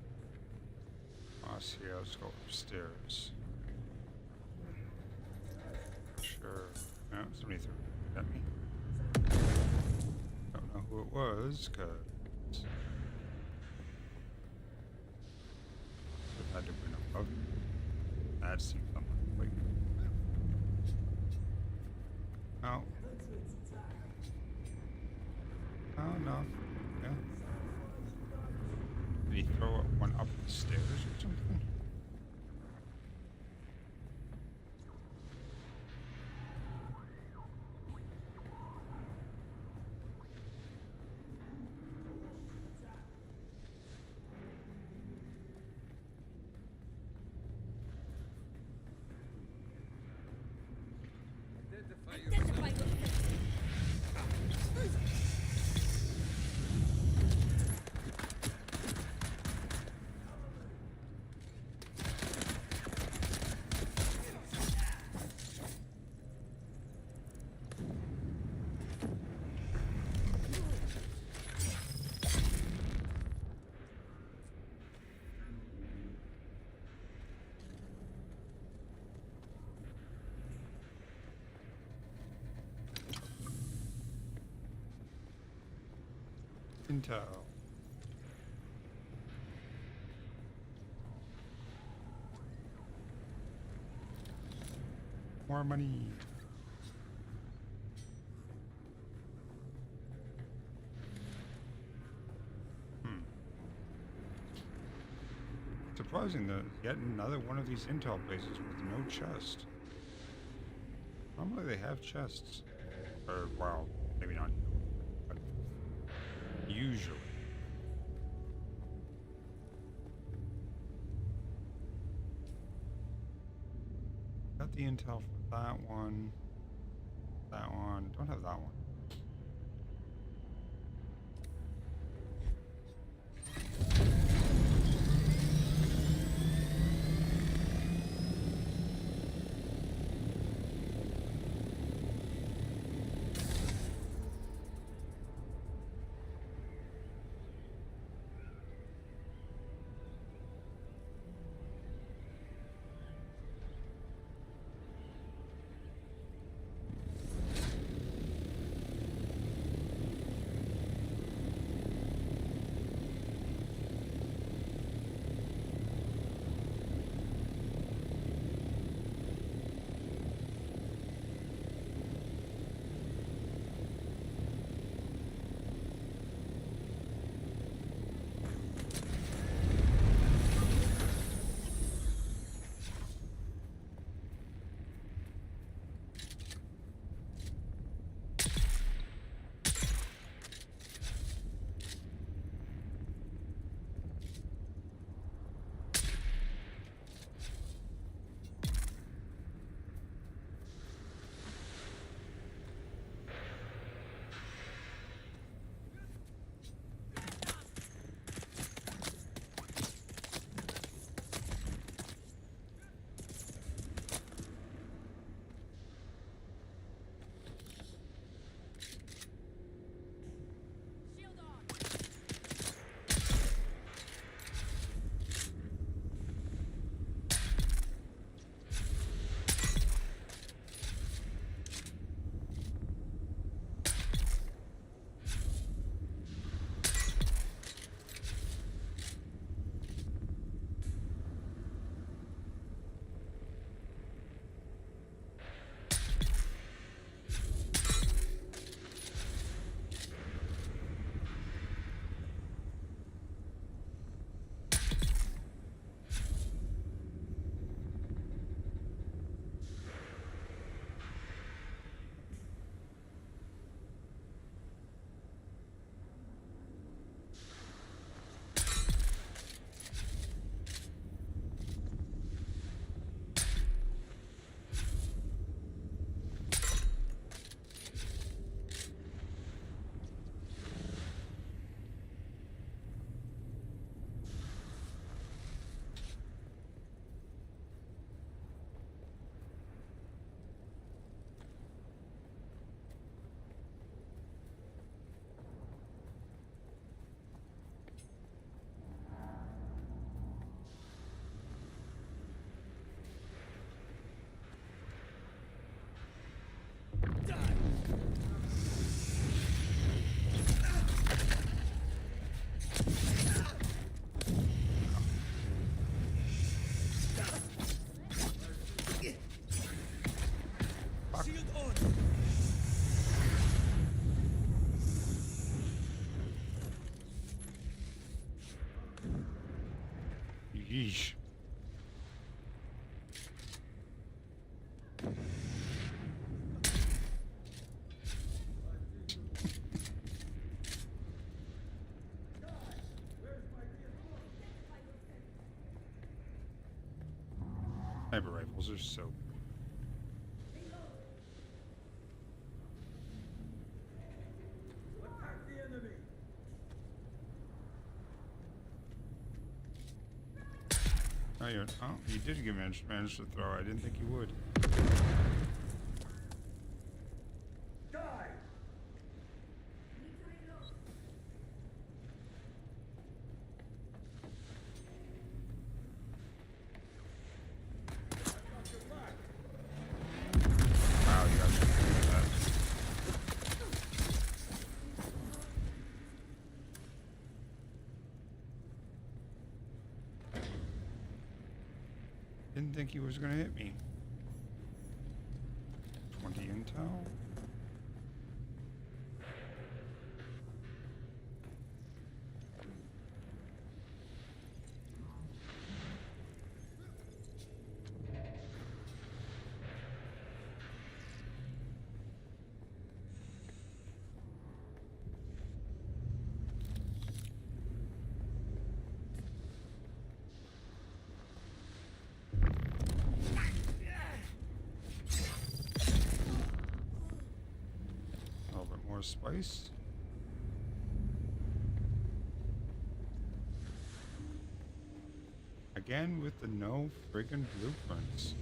Let's see, let's go upstairs. Sure. No, somebody threw it at me. Don't know who it was, because it had to have been above me. That seems unlikely. Oh. Oh, no. Yeah. Did he throw one up the stairs or something? Intel. More money. Surprising that yet another one of these intel places with no chest. Normally they have chests. Or, well, maybe not. But usually. Got the intel for that one. That one. Don't have that one. Yeesh. Sniper rifles are so Oh, you did give manage to throw. I didn't think you would. Wow, you got to do that. Didn't think he was gonna hit me. 20 intel. A little bit more spice. Again with the no friggin' blueprints.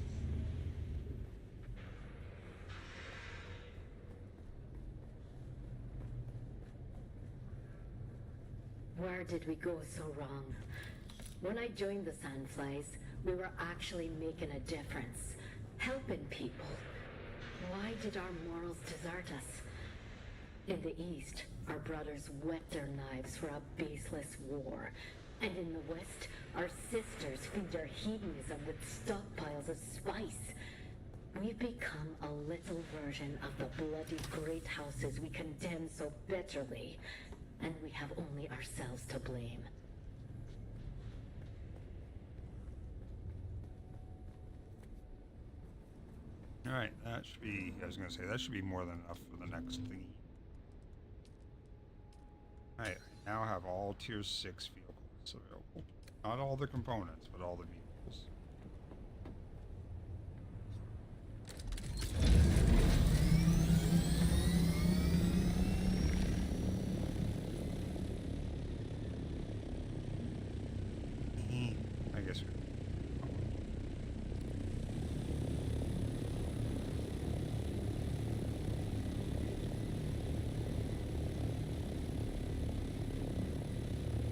Where did we go so wrong? When I joined the Sandflies, we were actually making a difference, helping people. Why did our morals desert us? In the East, our brothers whet their knives for a baseless war. And in the West, our sisters feed their hedonism with stockpiles of spice. We've become a little version of the bloody great houses we condemn so bitterly. And we have only ourselves to blame. Alright, that should be, I was gonna say, that should be more than enough for the next thingy. Alright, I now have all tier 6 vehicles available. Not all the components, but all the vehicles. I guess we...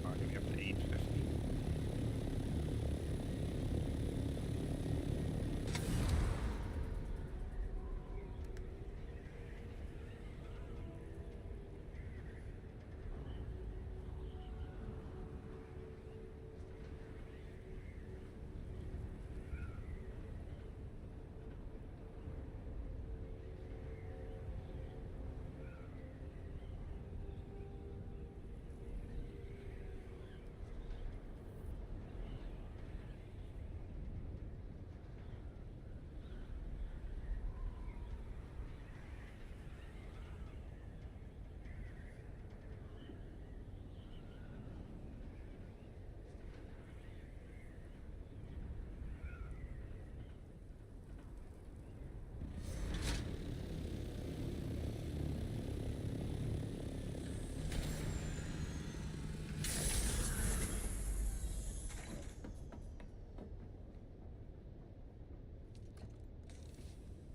Oh, give me up to 850.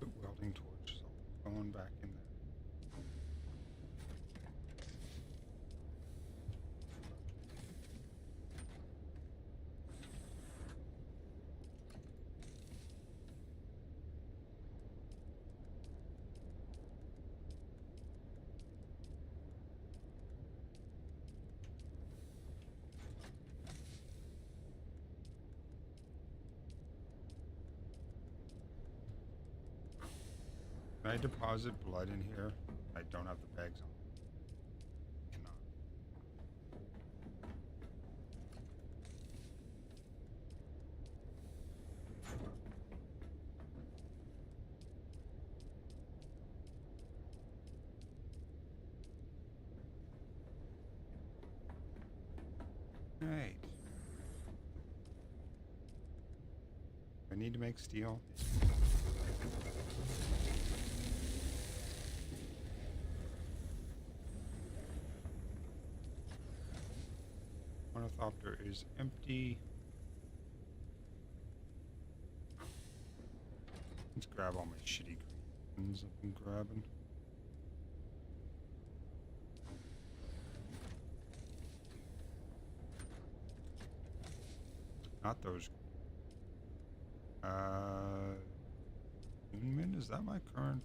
The welding torch, so going back in there. Can I deposit blood in here? I don't have the bags on. Cannot. Alright. I need to make steel. Ornithopter is empty. Let's grab all my shitty greens I've been grabbing. Not those. Moonman, is that my current?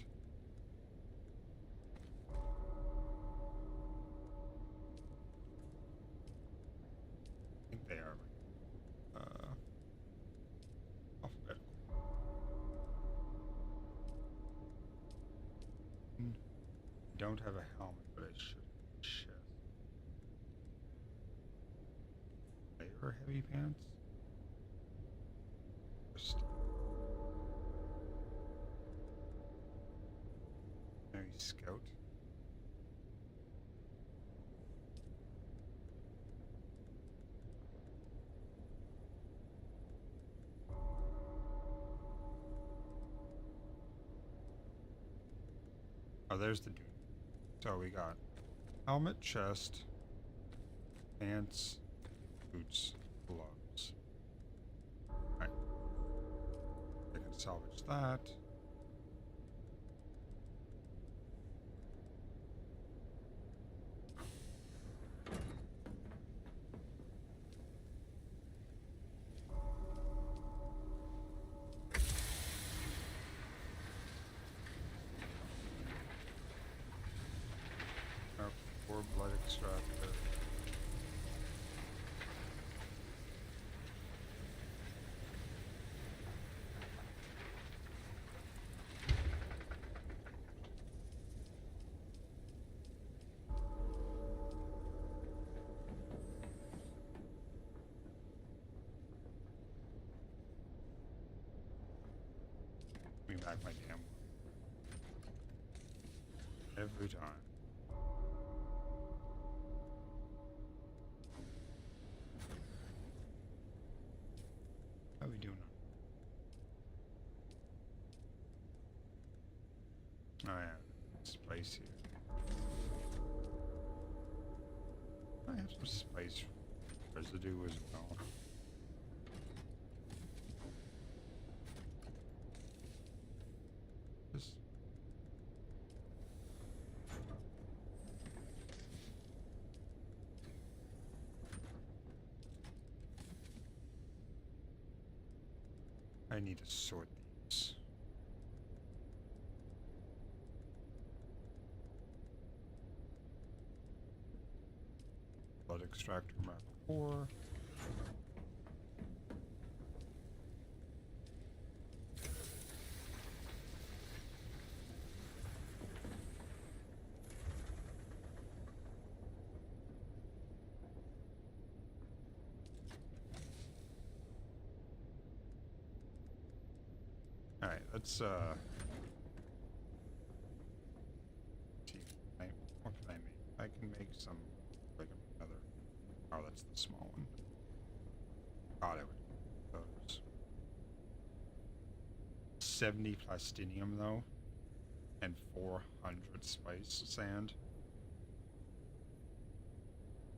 I think they are. Alphabet. don't have a helmet, but I should have a chest. Layer heavy pants? Maybe scout? Oh, there's the dude. So we got helmet, chest, pants, boots, gloves. Right. I can salvage that. Or blood extractor. Bring back my damn one. Every time. How are we doing? Oh yeah, spice here. I have some spice residue as well. Just I need to sort these. Blood extractor mark 4. Alright, let's see. What can I make? I can make some like another. Oh, that's the small one. God, I would those. 70 plastinium though, and 400 spice sand.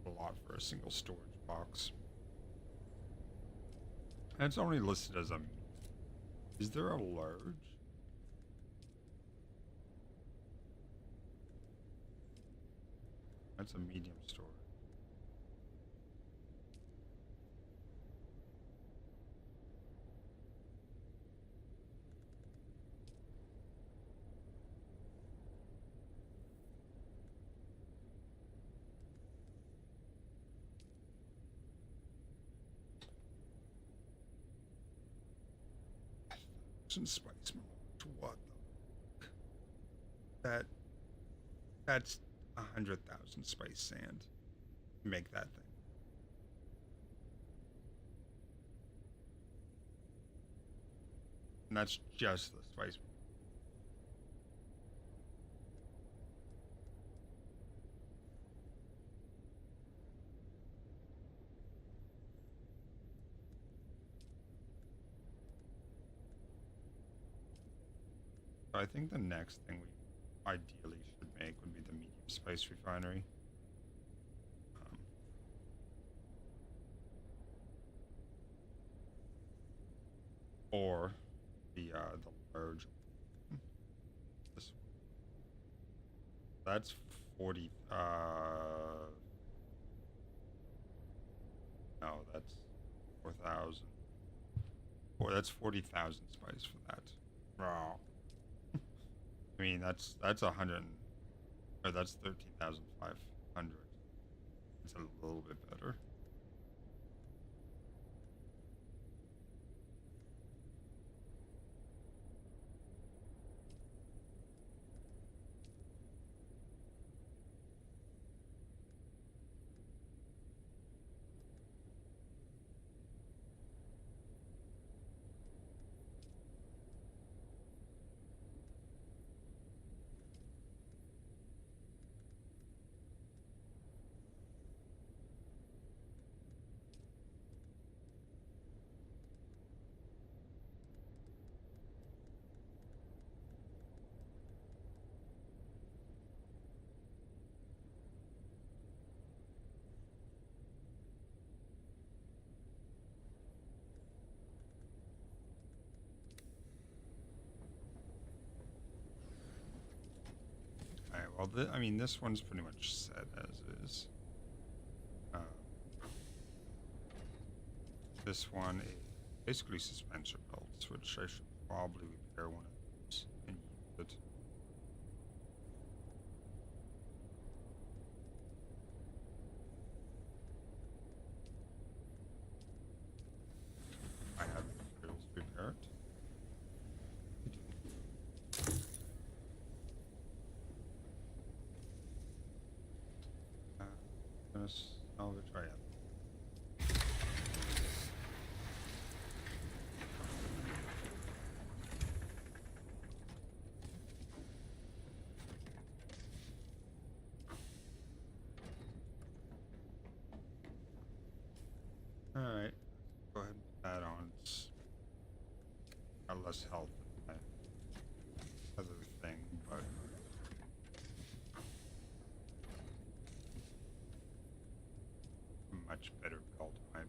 A lot for a single storage box. And it's only listed as a. Is there a large? That's a medium storage. Some spice mold. What the fuck? That's 100,000 spice sand. Make that thing. And that's just the spice. I think the next thing we ideally should make would be the medium spice refinery. Or the large. This one. That's 40. No, that's 4,000. Or that's 40,000 spice for that. Wow. I mean, that's 100, or that's 13,500. It's a little bit better. I mean, this one's pretty much set as is. This one is basically suspensor belts, which I should probably repair one of these and use it. I have materials to repair it. Gonna salvage. Oh yeah. All right. Go ahead and put that on. It's got less health than my other thing, but much better belt type.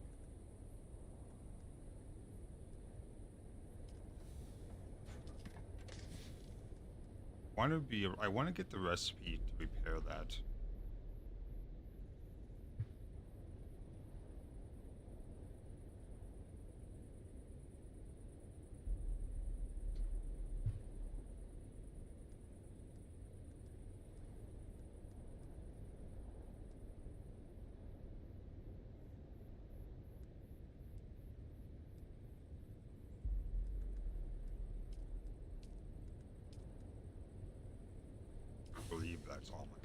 I want to get the recipe to repair that. I believe that's all my.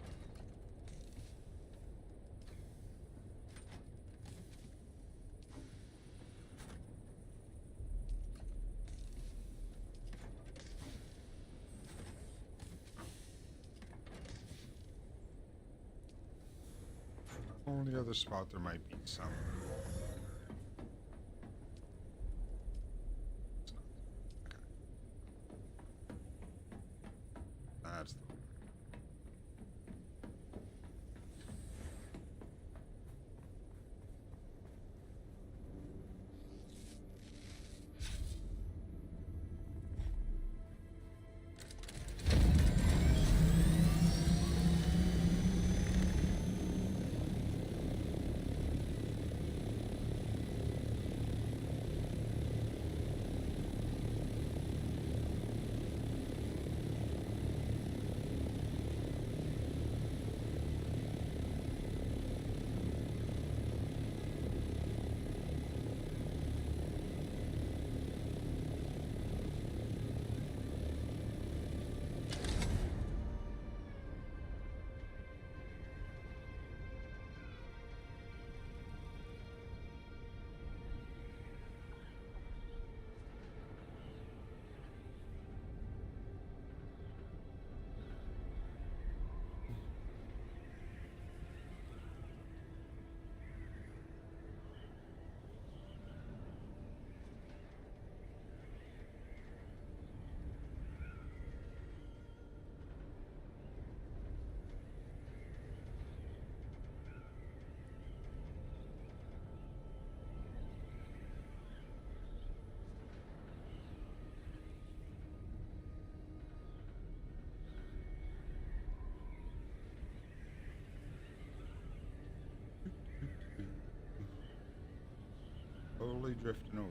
Only other spot there might be some. It's not. Okay. That's the. Totally drifting over.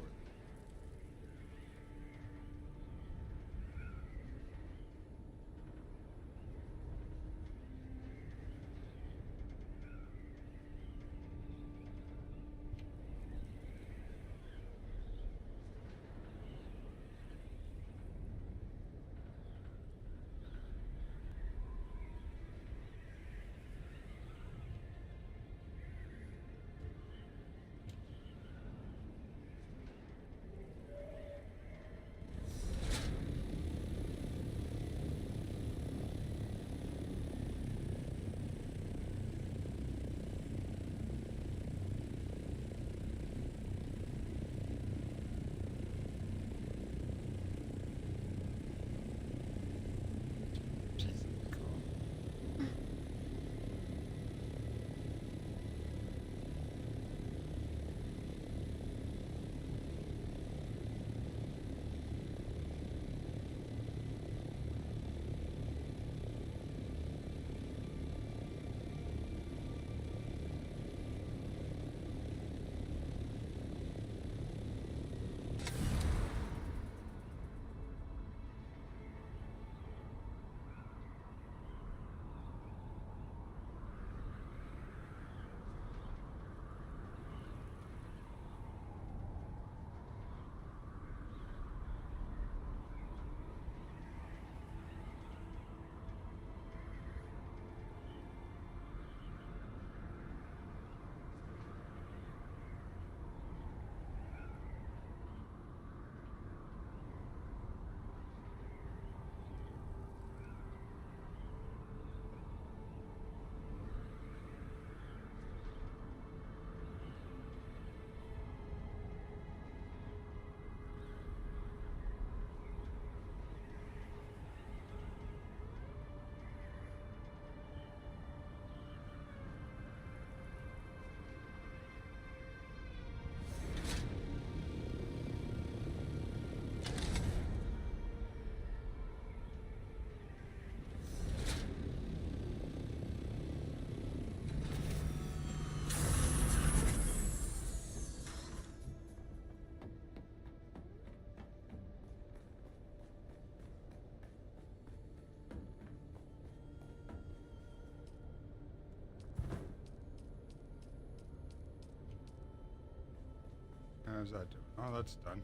How's that doing? Oh, that's done.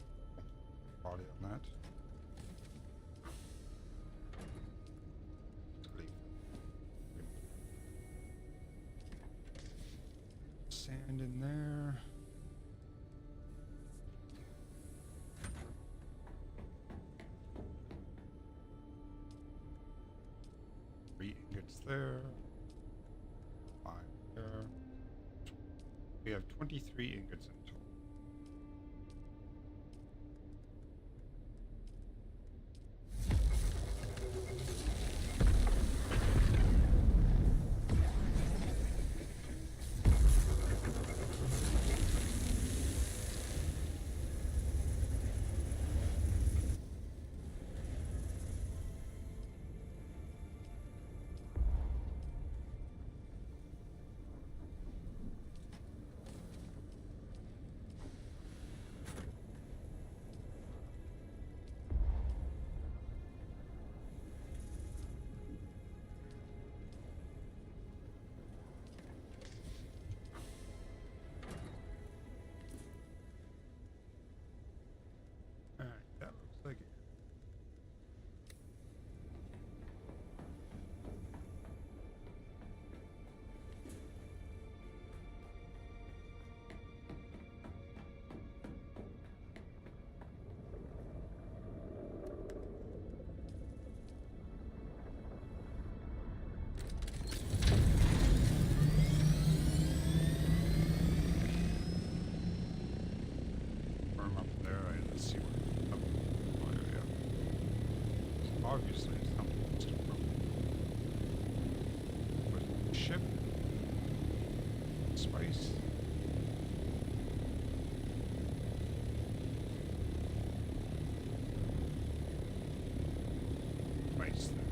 Body on that. Let's leave. Sand in there. 3 ingots there. 5 there. We have 23 ingots in total. Alright, that looks like it. Firm up there, right? Let's see what. Oh, yeah. Obviously, something must have broken. Was it the ship? Spice? Spice there.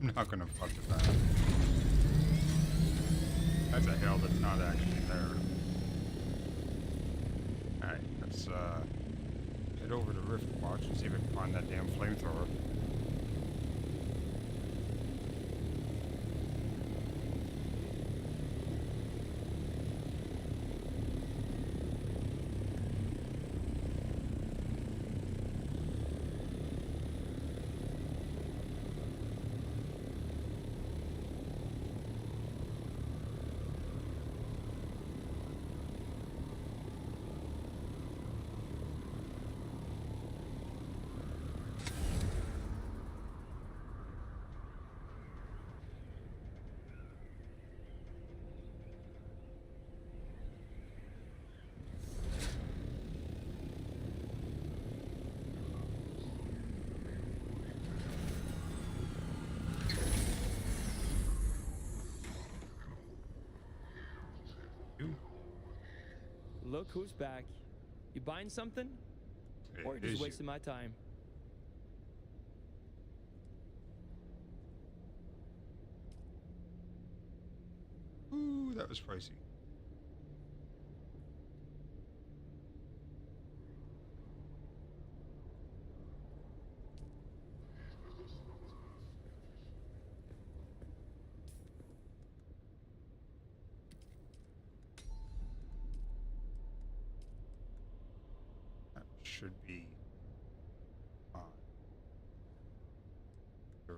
I'm not gonna fuck with that. That's a hill that's not actually there. Alright, let's head over to Rift Watch and see if I can find that damn flamethrower. Look who's back. You buying something? Hey, Or just wasting my time? Ooh, that was pricey. That should be fine. Sure.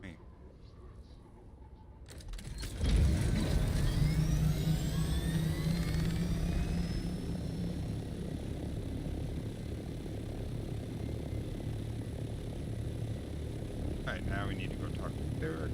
Me. Alright, now we need to go talk to Derek.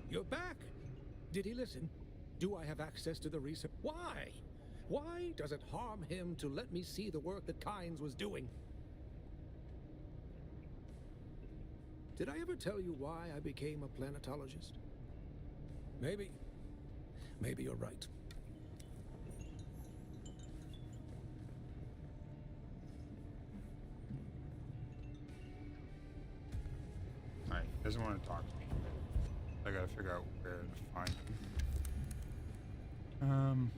You're back! Did he listen? Do I have access to the research? Why? Why does it harm him to let me see the work that Kynes was doing? Did I ever tell you why I became a planetologist? Maybe you're right. Alright, he doesn't want to talk to me. I gotta figure out where to find him.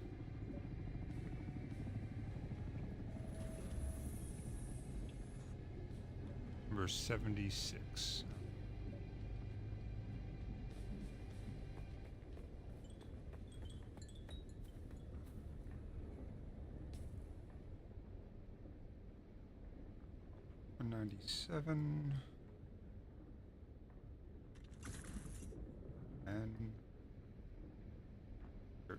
Number 76. 197. And 13.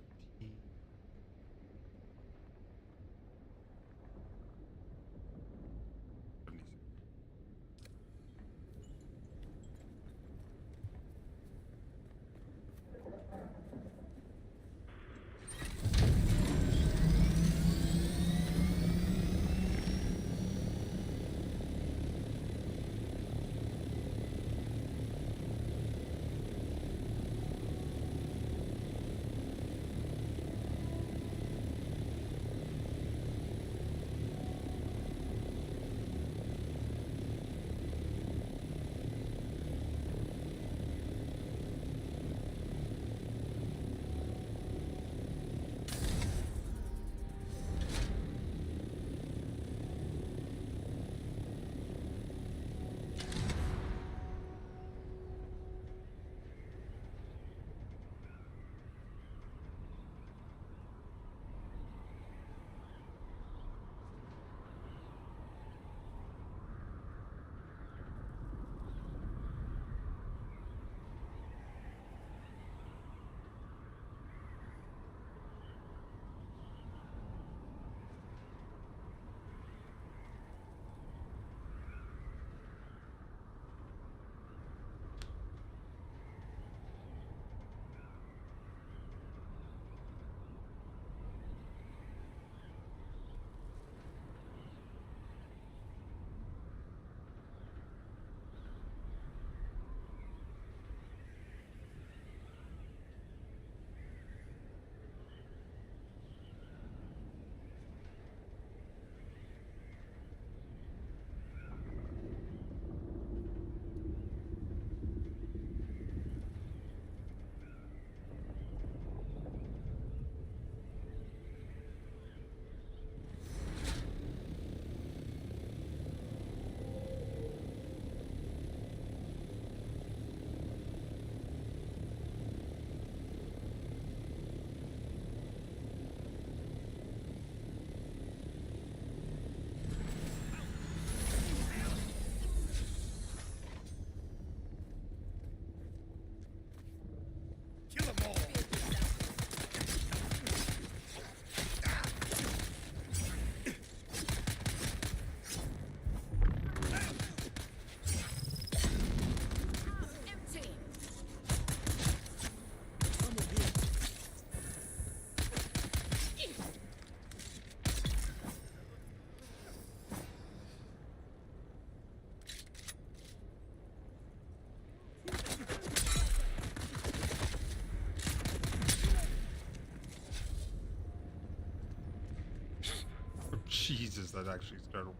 Jesus, that actually started.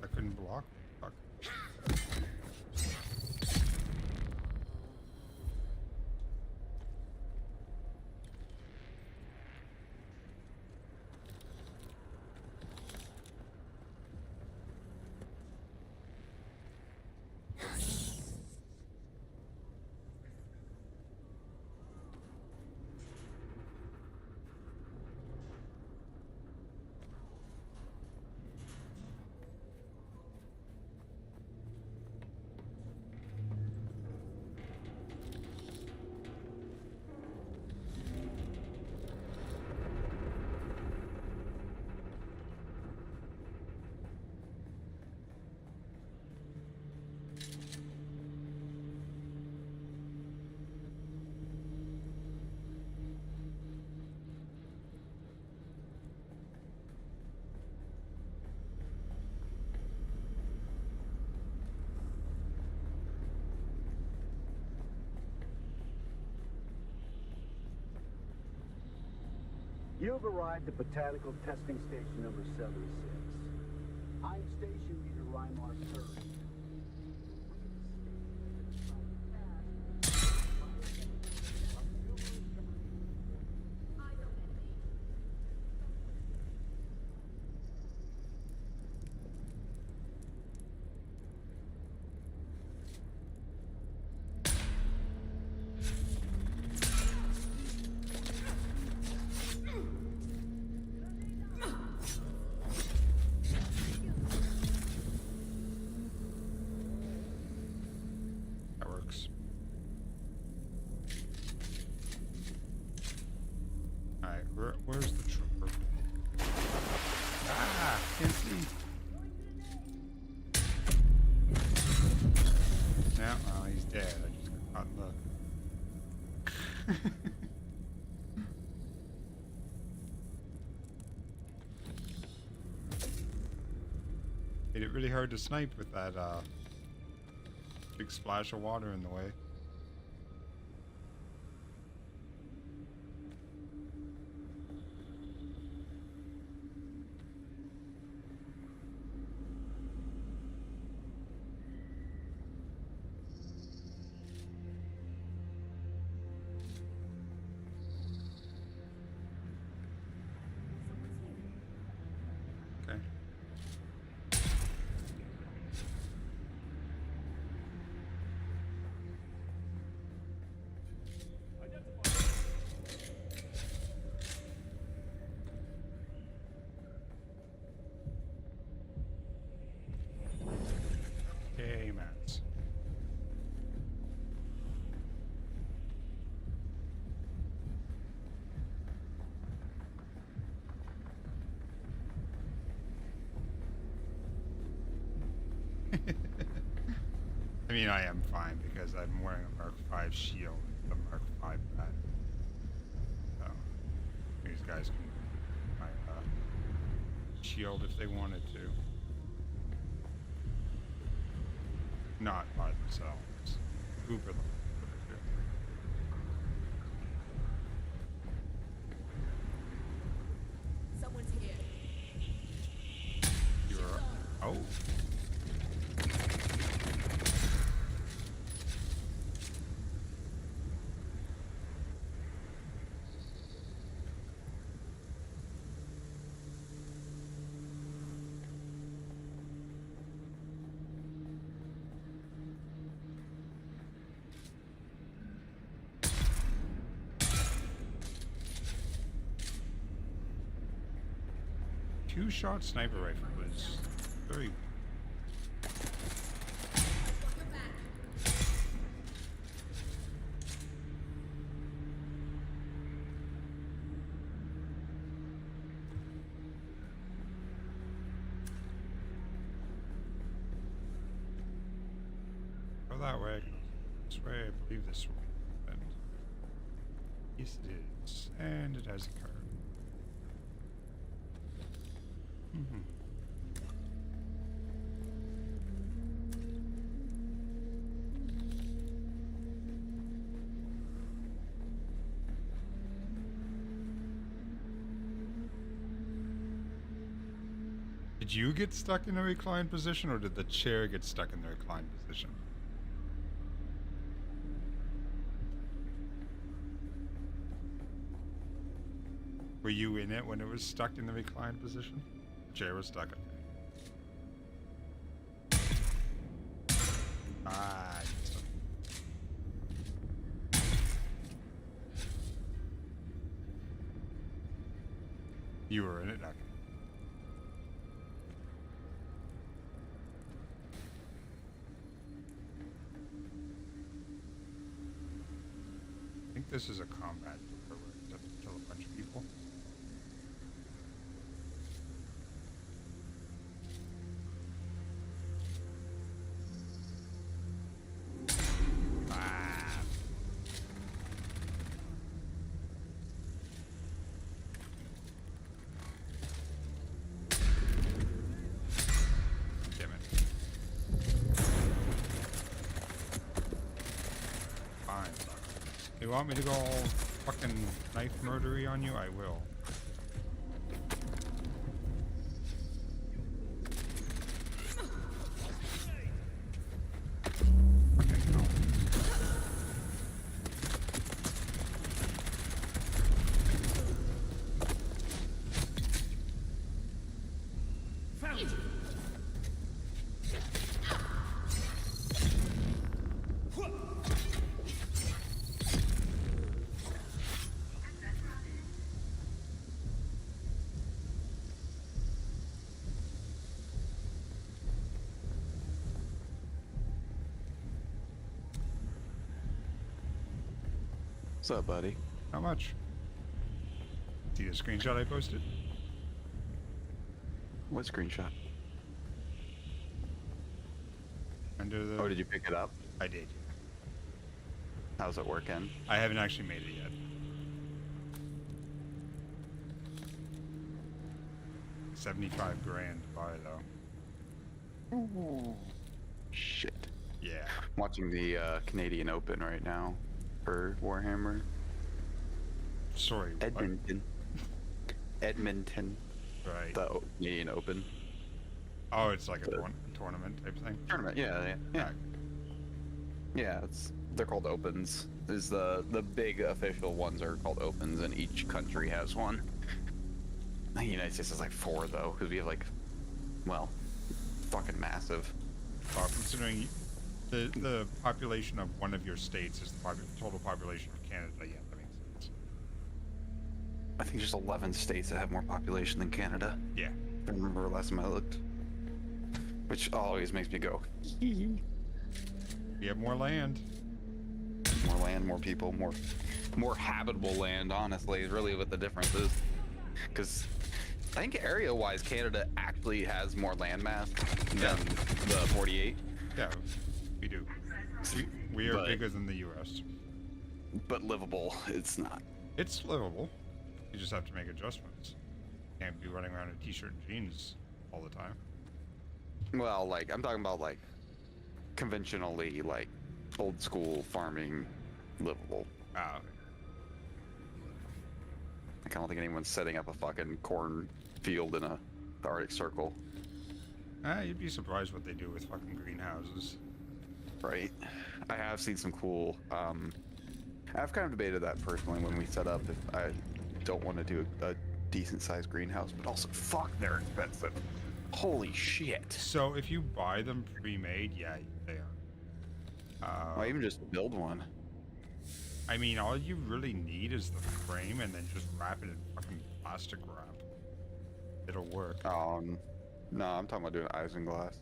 I couldn't block. Fuck. You've arrived at Botanical Testing Station number 76. I'm Station Leader Reimar Curry. Made it really hard to snipe with that big splash of water in the way. Okay. Okay, Mats. I mean, I am fine because I'm wearing a Mark V shield, the Mark V pad. So these guys can use my shield if they wanted to. Not by themselves. Uber them. Someone's here. You're. Oh. Two-shot sniper rifle is very. Go that way. This way, I believe this will happen. Yes, it is, and it has a card. Mm-hmm. Did you get stuck in a reclined position, or did the chair get stuck in the reclined position? Were you in it when it was stuck in the reclined position? Chair was stuck. Ah, you were in it, okay. I think this is a combat door where it doesn't kill a bunch of people. You want me to go all fucking knife murdery on you? I will. Fucking hell. Found you. What's up, buddy? Not much. See the screenshot I posted? What screenshot? Under the... Oh, did you pick it up? I did. How's it working? I haven't actually made it yet. 75 grand to buy though. Shit. Yeah. I'm watching the Canadian Open right now for Warhammer. Sorry. what? Edmonton. Edmonton. Right. The Canadian Open. Oh, it's like a tournament type thing. Tournament, yeah. Yeah, they're called Opens. Is the big official ones are called Opens, and each country has one. The United States has like 4 though, because we have like, well, fucking massive. Considering the population of one of your states is the total population of Canada, yeah, that makes sense. I think there's 11 states that have more population than Canada. Yeah. I remember last time I looked. Which always makes me go. We have more land. More land, more people, more habitable land, honestly, is really what the difference is. Because I think area-wise, Canada actually has more land mass than the 48. Yeah, we do. We are bigger than the U.S. But livable, it's not. It's livable. You just have to make adjustments. Can't be running around in t-shirt and jeans all the time. Well, like, I'm talking about, like, conventionally, like, old school farming livable. Ah, okay. Like, I don't think anyone's setting up a fucking corn field in the Arctic Circle. You'd be surprised what they do with fucking greenhouses. Right. I have seen some cool, I've kind of debated that personally when we set up if I don't want to do a decent sized greenhouse, but also, fuck, they're expensive. Holy shit. So if you buy them pre-made, yeah, they are. Or even just build one. I mean, all you really need is the frame and then just wrap it in fucking plastic wrap. It'll work. No, I'm talking about doing isinglass.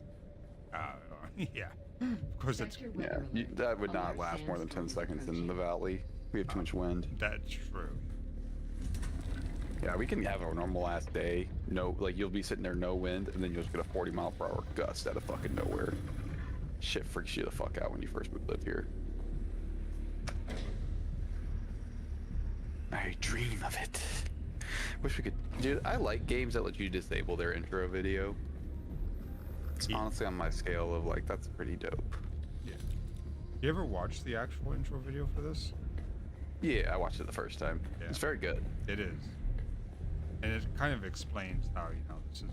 Yeah. Of course it's... Yeah, that would not last more than 10 seconds in the valley. We have too much wind. That's true. Yeah, we can have a normal ass day. No, like you'll be sitting there, no wind, and then you'll just get a 40-mile-per-hour gust out of fucking nowhere. Shit freaks you the fuck out when you first live here. I dream of it. Wish we could. Dude, I like games that let you disable their intro video. It's honestly on my scale of like, that's pretty dope. Yeah. You ever watch the actual intro video for this? Yeah, I watched it the first time. Yeah. It's very good. It is. And it kind of explains how, you know, this is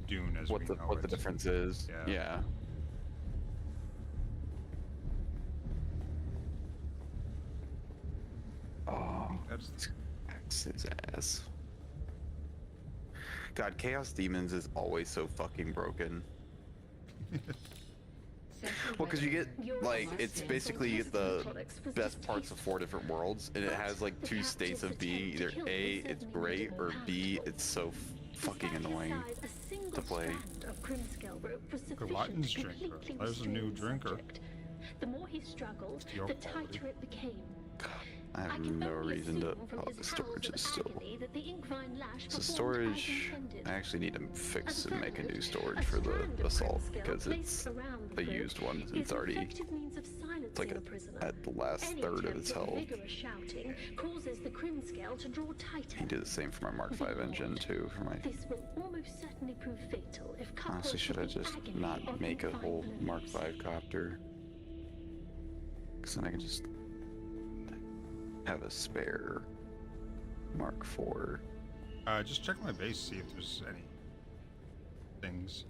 Dune as What we the know what it. the difference is. Yeah. Yeah. Oh, that's his ass. God, Chaos Demons is always so fucking broken. Well, because you get, like, it's basically you get the best parts of 4 different worlds, and it has, like, 2 states of being either A, it's great, or B, it's so fucking annoying to play. Latin's drinker. There's a new drinker. The more he struggled, the tighter it became. I have no reason to. Oh, the storage is still. So storage, I actually need to fix and make a new storage for the assault because it's a used one. It's already, it's like at the last third of its health. I do the same for my Mark V engine too. For my. Honestly, should I just not make a whole Mark V copter? Because then I can just have a spare Mark IV. Just check my base, see if there's any things.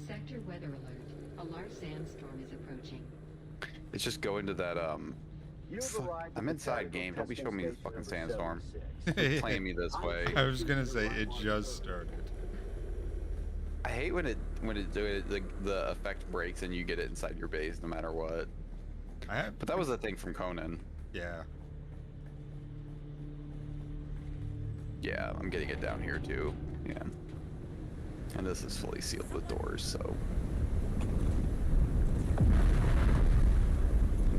Sector weather alert. A large sandstorm is approaching. It's just go into that fuck, I'm inside game. Don't be showing me this fucking sandstorm. Quit playing me this way. I was gonna say it just started. I hate when the effect breaks and you get it inside your base no matter what. But that was the thing from Conan. Yeah. Yeah, I'm getting it down here too. Yeah. And this is fully sealed with doors, so.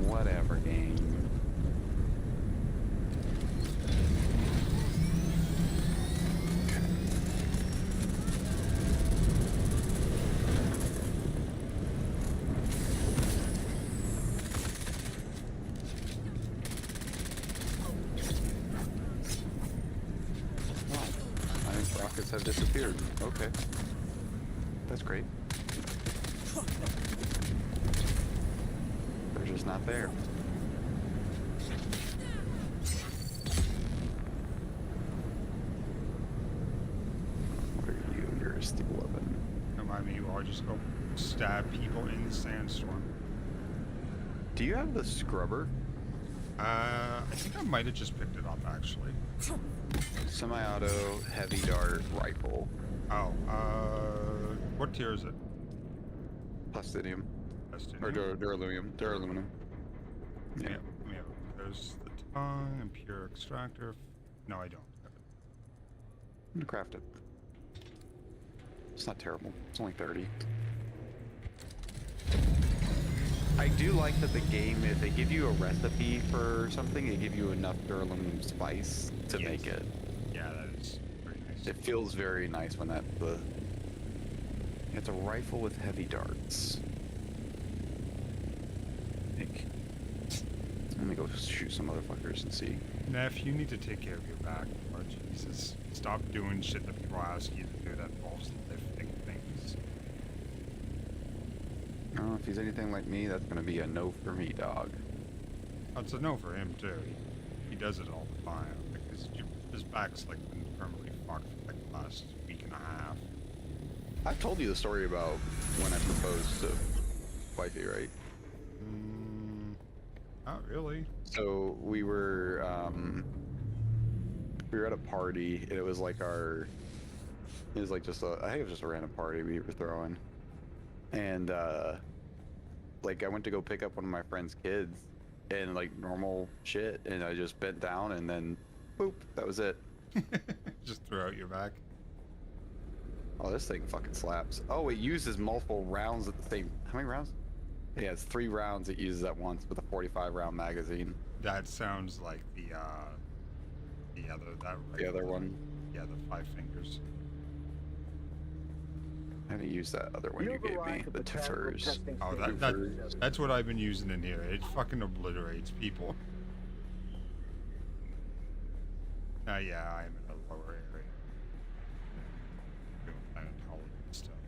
Whatever, game. rockets have disappeared. Okay. That's great. They're just not there. What are you? You're a steel weapon. Remind me, you all just go stab people in the sandstorm. Do you have the scrubber? I think I might have just picked it up, actually. Semi-auto, heavy dart, rifle. Oh, what tier is it? Plastidium. Plastidium? Or duraluminum. Duraluminum. Yeah. Yeah. There's the tongue and pure extractor. No, I don't. I'm gonna craft it. It's not terrible. It's only 30. I do like that the game, if they give you a recipe for something, they give you enough duraluminum spice to make it. Yeah, that is pretty nice. It feels very nice when that it's a rifle with heavy darts. Let me go shoot some motherfuckers and see. Neff, you need to take care of your back. Oh, Jesus. Stop doing shit that people ask you to do that involves lifting things. Oh, if he's anything like me, that's gonna be a no for me, dog. That's a no for him, too. He does it all the time. Because his back's, like, been permanently fucked for, like, the last week and a half. I've told you the story about when I proposed to wifey, right? Not really. So we were at a party, and it was like just I think it was just a random party we were throwing, and like I went to go pick up one of my friend's kids, and like normal shit, and I just bent down, and then boop, that was it. Just throw out your back. Oh, this thing fucking slaps. Oh, it uses multiple rounds at the same. How many rounds? Yeah, it's 3 rounds it uses at once with a 45 round magazine. That sounds like the other one. Yeah, the 5 fingers. I haven't used that other one you gave me, the Tiffers. Oh, that's what I've been using in here. It fucking obliterates people. Yeah, I'm in a lower area. Doing planetology and stuff.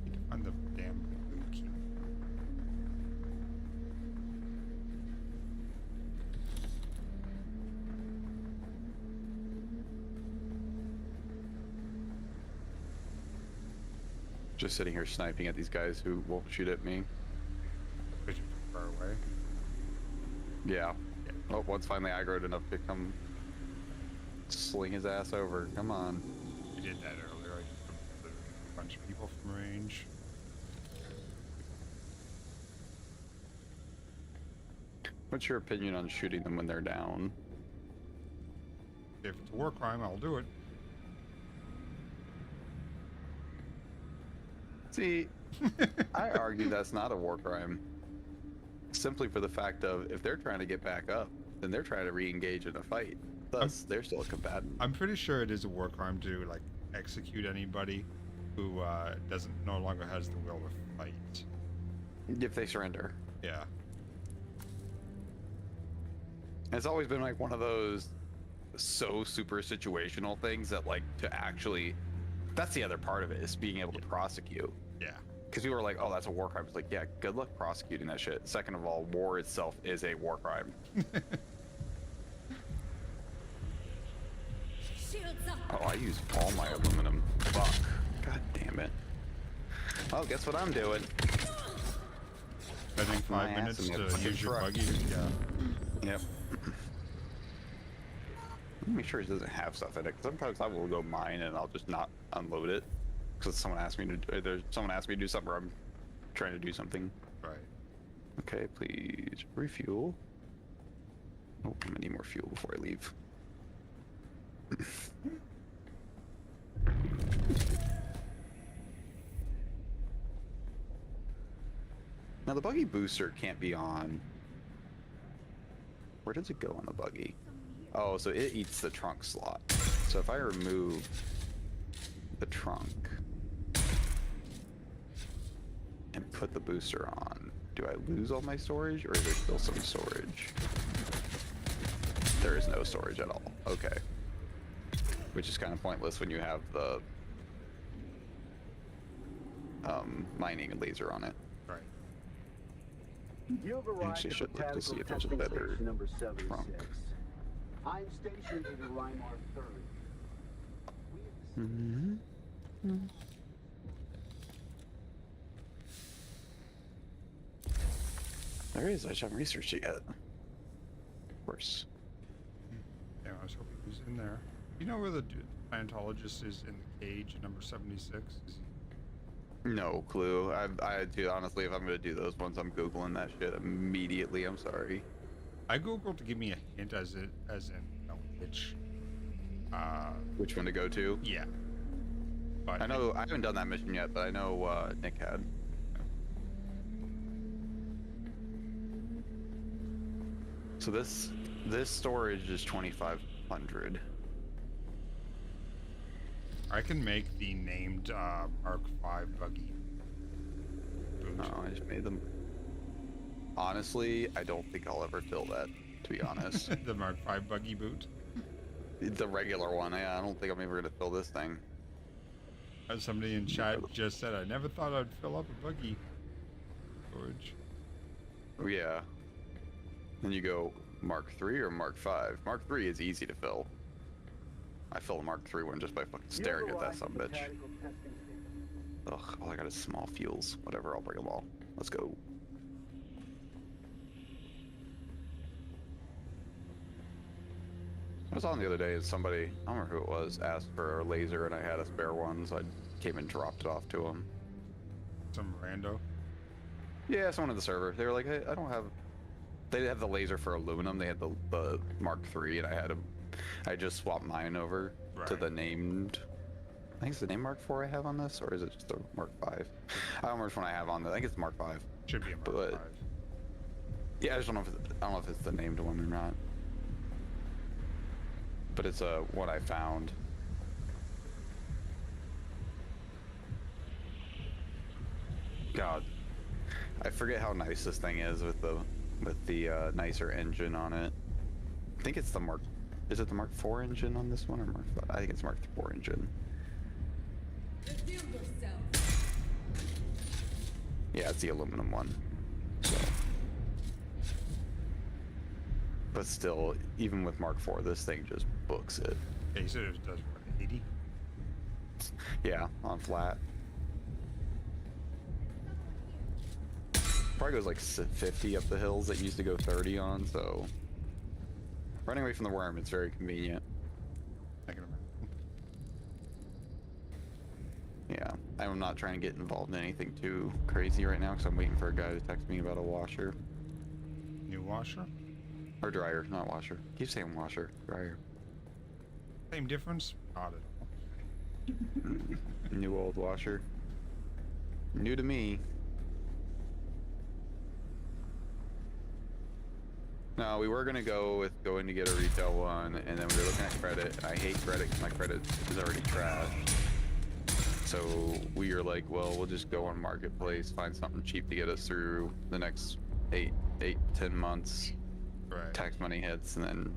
Need to find the damn blue key. Just sitting here sniping at these guys who won't shoot at me. Pushing far away. Yeah. Oh, one's finally aggroed enough to come sling his ass over. Come on. We did that earlier. I just obliterated a bunch of people from range. What's your opinion on shooting them when they're down? If it's a war crime, I'll do it. See, I argue that's not a war crime. Simply for the fact of, if they're trying to get back up, then they're trying to re-engage in a fight. Thus, they're still a combatant. I'm pretty sure it is a war crime to, like, execute anybody who no longer has the will to fight. If they surrender. Yeah. It's always been like one of those so super situational things that, like, to actually, that's the other part of it, is being able to prosecute. Yeah. Because people were like, oh, that's a war crime. It's like, yeah, good luck prosecuting that shit. Second of all, war itself is a war crime. Oh, I used all my aluminum. Fuck. God damn it. Well, guess what I'm doing? I think 5 minutes to use your buggy. Yeah. Yep. Let me make sure it doesn't have stuff in it. Sometimes I will go mine and I'll just not unload it because someone asked me to do something, or I'm trying to do something. Right. Okay, please refuel. Oh, I'm gonna need more fuel before I leave. Now the buggy booster can't be on. Where does it go on the buggy? Oh, so it eats the trunk slot. So if I remove the trunk and put the booster on, do I lose all my storage, or is there still some storage? There is no storage at all. Okay. Which is kind of pointless when you have the mining laser on it. Right. You have arrived Actually, at should look to see if there's a testing better station number 76. trunk. I'm stationed at Reinmar 3rd. There is. I just haven't researched it yet. Of course. Yeah, I was hoping he was in there. You know where the planetologist is in the cage at number 76? Is he... No clue. Dude, honestly, if I'm gonna do those ones, I'm googling that shit immediately. I'm sorry. I googled to give me a hint as in you know, which one to go to. Yeah. But I know I haven't done that mission yet, but I know Nick had. So this storage is 2,500. I can make the named Mark V buggy. Oh, I just made them. Honestly, I don't think I'll ever fill that, to be honest. The Mark V buggy boot? The regular one, yeah, I don't think I'm ever gonna fill this thing. As somebody in chat just said, I never thought I'd fill up a buggy storage. Oh, yeah. Then you go Mark III or Mark V. Mark III is easy to fill. I fill the Mark III one just by fucking staring at that sumbitch. Ugh, all I got is small fuels. Whatever, I'll bring them all. Let's go. I was on the other day and somebody, I don't remember who it was, asked for a laser and I had a spare one, so I came and dropped it off to him. Some rando? Yeah, someone in the server. They were like, hey, I don't have... They didn't have the laser for aluminum, they had the Mark III, and I just swapped mine over to the named... I think it's the name Mark IV I have on this, or is it just the Mark V? I don't remember which one I have on this. I think it's Mark V. Should be a Mark V. Yeah, I just don't know if it's the named one or not. But it's what I found. God, I forget how nice this thing is with the nicer engine on it. I think it's the Mark. Is it the Mark IV engine on this one or Mark V? I think it's Mark IV engine. Yeah, it's the aluminum one. So. But still, even with Mark IV, this thing just books it. Yeah, you said it does what, 80? Yeah, on flat. Probably goes like 50 up the hills that used to go 30 on, so... Running away from the worm, it's very convenient. I can imagine. Yeah, I'm not trying to get involved in anything too crazy right now, because I'm waiting for a guy to text me about a washer. New washer? Or dryer, not washer. Keep saying washer, dryer. Same difference? Not at all. New old washer. New to me. No, we were gonna go with going to get a retail one, and then we were looking at credit, and I hate credit because my credit is already trashed. So we were like, well, we'll just go on Marketplace, find something cheap to get us through the next 8 to 10 months. Right. Tax money hits, and then...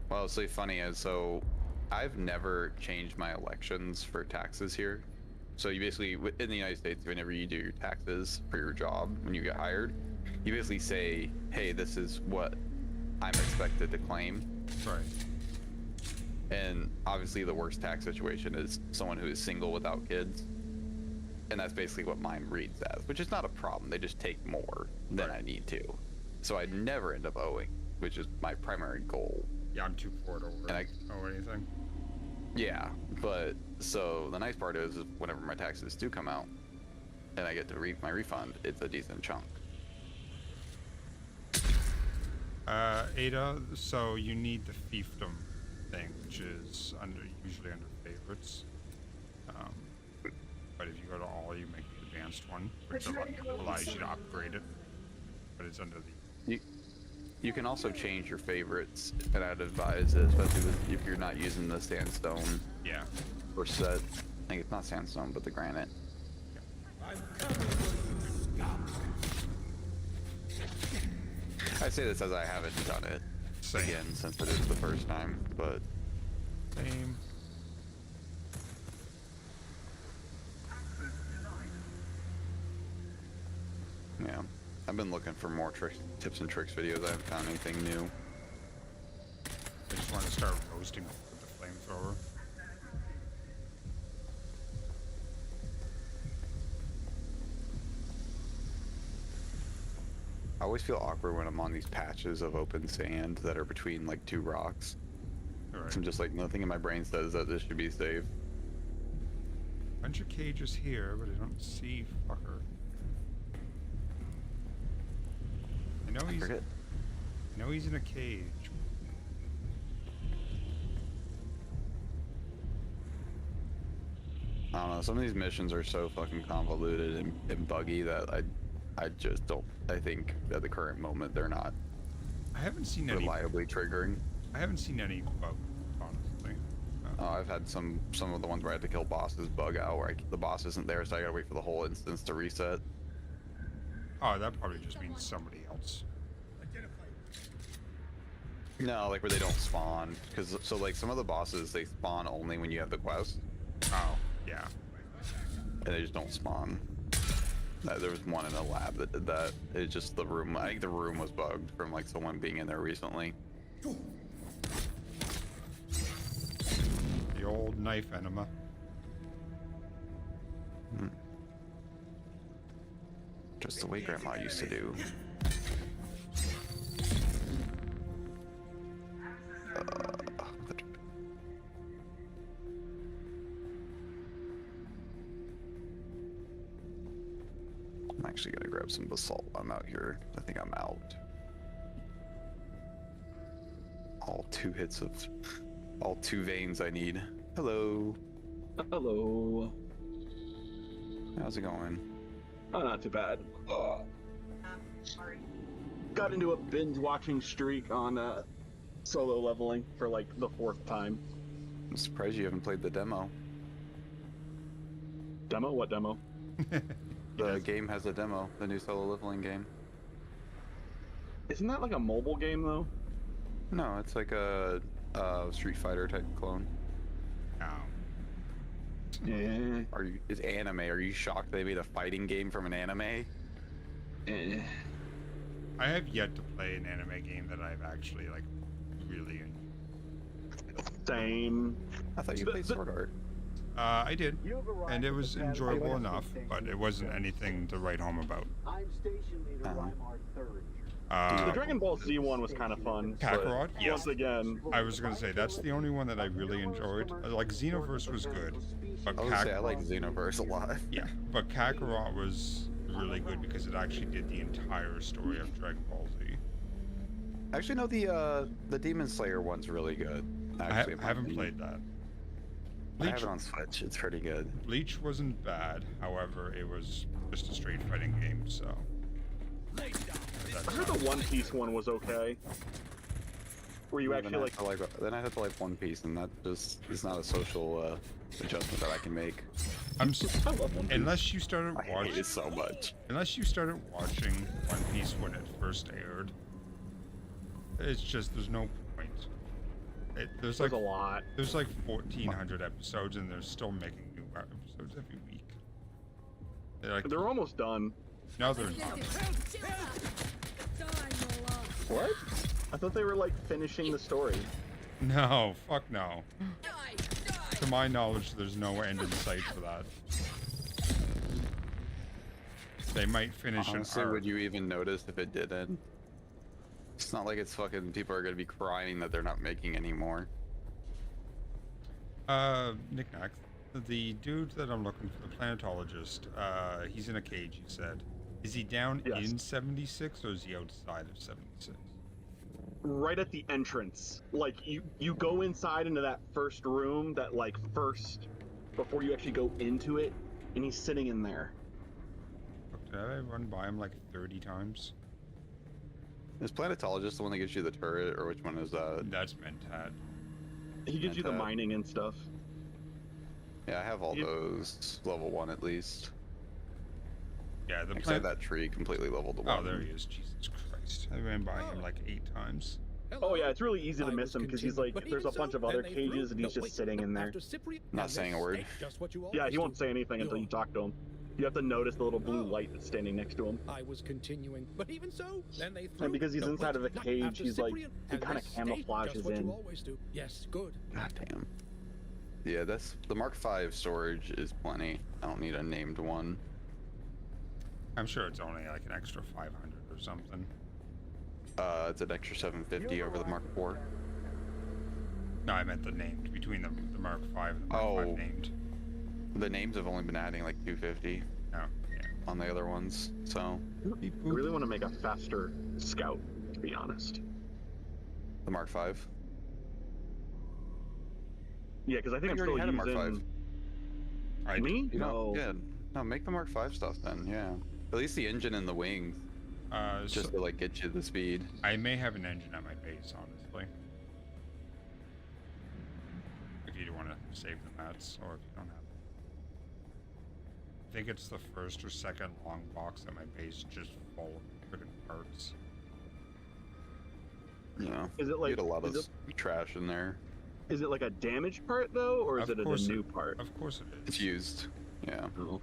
Well, it's really funny is, so I've never changed my elections for taxes here. So you basically, in the United States, whenever you do your taxes for your job, when you get hired, you basically say, hey, this is what I'm expected to claim. Right. And obviously the worst tax situation is someone who is single without kids. And that's basically what mine reads as, which is not a problem. They just take more than I need to. So I never end up owing, which is my primary goal. Yeah, I'm too poor to owe anything. Yeah, but so the nice part is whenever my taxes do come out and I get to reap my refund, it's a decent chunk. Ada, so you need the fiefdom thing, which is usually under favorites. But if you go to all, you make the advanced one, which allows you to upgrade it. But it's under the... You can also change your favorites, and I'd advise it, especially if you're not using the sandstone. Yeah. Or set. I think it's not sandstone, but the granite. I say this as I haven't done it. Same. again since it is the first time, but Same. yeah. I've been looking for more tips and tricks videos. I haven't found anything new. I just want to start roasting with the flamethrower. I always feel awkward when I'm on these patches of open sand that are between like two rocks. Alright. I'm just like, nothing in my brain says that this should be safe. Bunch of cages here, but I don't see fucker. I know he's. Forget. I know he's in a cage. I don't know. Some of these missions are so fucking convoluted and buggy that I just don't. I think at the current moment they're not I haven't seen any. reliably triggering. I haven't seen any bug, honestly. I've had some of the ones where I had to kill bosses bug out, where the boss isn't there, so I gotta wait for the whole instance to reset. Oh, that probably just means somebody else. No, like where they don't spawn, because so like some of the bosses they spawn only when you have the quest, Oh, yeah. and they just don't spawn. There was one in a lab that did that. It's just the room. I think the room was bugged from like someone being in there recently. The old knife enema. Just the way Grandma used to do. I'm actually gonna grab some basalt. I'm out here. I think I'm out. All two veins I need. Hello. Hello. How's it going? Oh, not too bad. Got into a binge watching streak on solo leveling for like the 4th time. I'm surprised you haven't played the demo. Demo? What demo? The game has a demo, the new solo leveling game. Isn't that like a mobile game though? No, it's like a Street Fighter type clone. Oh. Eh. It's anime. Are you shocked they made a fighting game from an anime? Eh. I have yet to play an anime game that I've actually like really. Same. I thought you played Sword Art. I did, and it was enjoyable enough, but it wasn't anything to write home about. I'm station leader Rymar 3rd. The Dragon Ball Z one was kind of fun. Kakarot, but yeah. Once again, I was gonna say that's the only one that I really enjoyed. Like Xenoverse was good, but I would say I like Xenoverse a lot. Yeah, but Kakarot was really good because it actually did the entire story of Dragon Ball Z. Actually, no, the Demon Slayer one's really good. Actually, I haven't played that. I have it on Switch. It's pretty good. Bleach wasn't bad, however, it was just a straight fighting game, so. I heard the One Piece one was okay. Where you actually like... Then I have to like One Piece, and that just is not a social adjustment that I can make. I love One Piece. Unless you started watching. I hate it so much. Unless you started watching One Piece when it first aired, it's just there's no point. There's like a lot. There's like 1,400 episodes, and they're still making new episodes every week. They're almost done. No, they're not. What? I thought they were like finishing the story. No, fuck no. To my knowledge, there's no end in sight for that. They might finish Honestly, an arc. would you even notice if it didn't? It's not like it's fucking people are gonna be crying that they're not making any more. Knick-knack. The dude that I'm looking for, the planetologist, he's in a cage, you said. Is he down in 76 or is he outside of 76? Right at the entrance. Like you go inside into that first room, that like first before you actually go into it, and he's sitting in there. Did I run by him like 30 times? Is planetologist the one that gives you the turret, or which one is that? That's Mentat. He gives you the mining and stuff. Yeah, I have all those level 1 at least. Yeah, the I had that tree completely leveled to 1. Oh, there he is. Jesus Christ. I ran by him like 8 times. Oh yeah, it's really easy to miss him because he's like, there's a bunch of other cages and he's just sitting in there. Not saying a word. Yeah, he won't say anything until you talk to him. You have to notice the little blue light that's standing next to him. I was continuing, but even so, then they threw. And because he's inside of a cage, he's like, he kind of camouflages in. Yes, good. God damn. Yeah, that's the Mark V storage is plenty. I don't need a named one. I'm sure it's only like an extra 500 or something. It's an extra 750 over the Mark IV. No, I meant the named between the Mark V and the Mark V named. The names have only been adding like 250. Oh, yeah. On the other ones, so. I really want to make a faster scout, to be honest. The Mark V. Yeah, because I think I'm still using... Mark V. Me? No. Yeah. No, make the Mark V stuff then. Yeah. At least the engine and the wings. Just to like get you the speed. I may have an engine at my base, honestly. If you want to save the mats, or if you don't have. I think it's the first or second long box at my base, just full of friggin' parts. Yeah. Is it like you get a lot of trash in there? Is it like a damaged part though, or is it a new part? Of course it is. It's used. Yeah. Oh.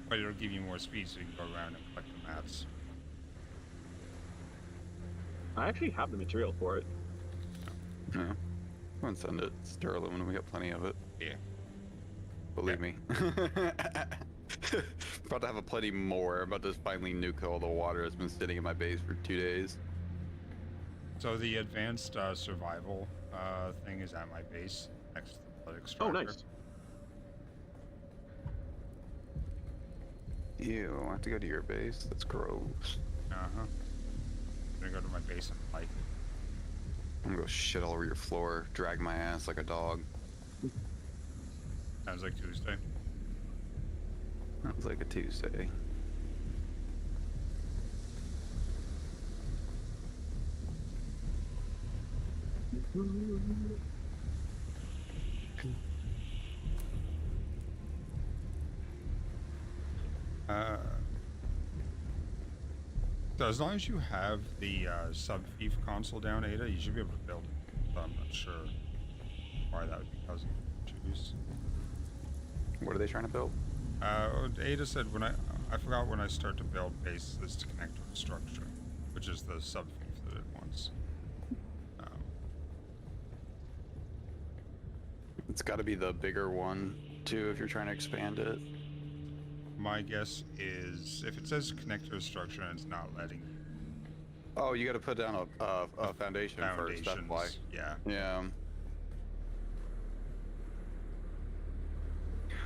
But it'll give you more speed, so you can go around and collect the mats. I actually have the material for it. Yeah. Go and send it. It's aluminum. We got plenty of it. Yeah. Believe me. About to have a plenty more. I'm about to finally nuke all the water that's been sitting in my base for 2 days. So the advanced survival thing is at my base next to the blood extractor. Oh, nice. Ew, I have to go to your base? That's gross. Uh-huh. I'm gonna go to my base and fight. I'm gonna go shit all over your floor, drag my ass like a dog. Sounds like Tuesday. Sounds like a Tuesday. So as long as you have the sub-thief console down, Ada, you should be able to build it. But I'm not sure why that would be causing issues. What are they trying to build? Ada said when I forgot when I start to build bases to connect to the structure, which is the sub-thief that it wants. It's got to be the bigger one too if you're trying to expand it. My guess is if it says connect to a structure and it's not letting you. Oh, you got to put down a foundation first. That's why. Yeah. Yeah.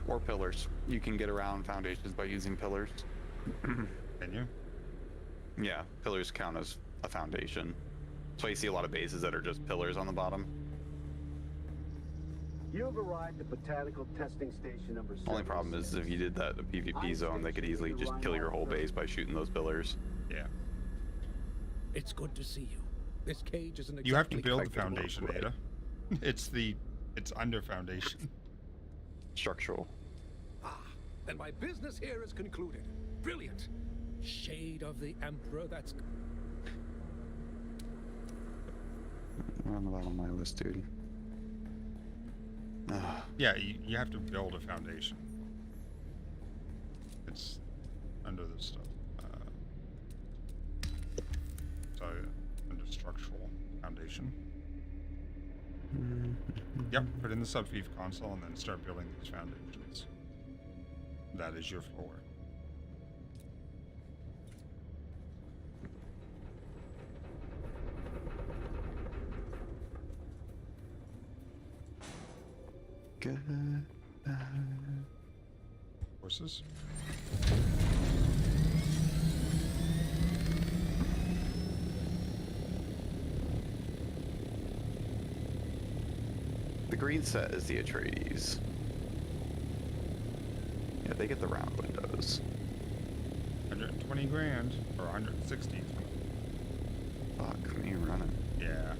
Or pillars. You can get around foundations by using pillars. Can you? Yeah, pillars count as a foundation. That's why you see a lot of bases that are just pillars on the bottom. You have arrived at Botanical Testing Station number 7. Only problem is if you did that in a PvP zone, they could easily just kill your whole base by shooting those pillars. Yeah. It's good to see you. This cage isn't exactly... You have to build the foundation, Ada. It's under foundation. Structural. Ah, then my business here is concluded. Brilliant. Shade of the Emperor, that's... We're on the bottom of my list, dude. Yeah, you have to build a foundation. It's under this stuff. Under structural foundation. Yep, put in the sub-thief console and then start building these foundations. That is your floor. Horses. The green set is the Atreides. Yeah, they get the round windows. 120 grand or 160. Fuck me running. Yeah.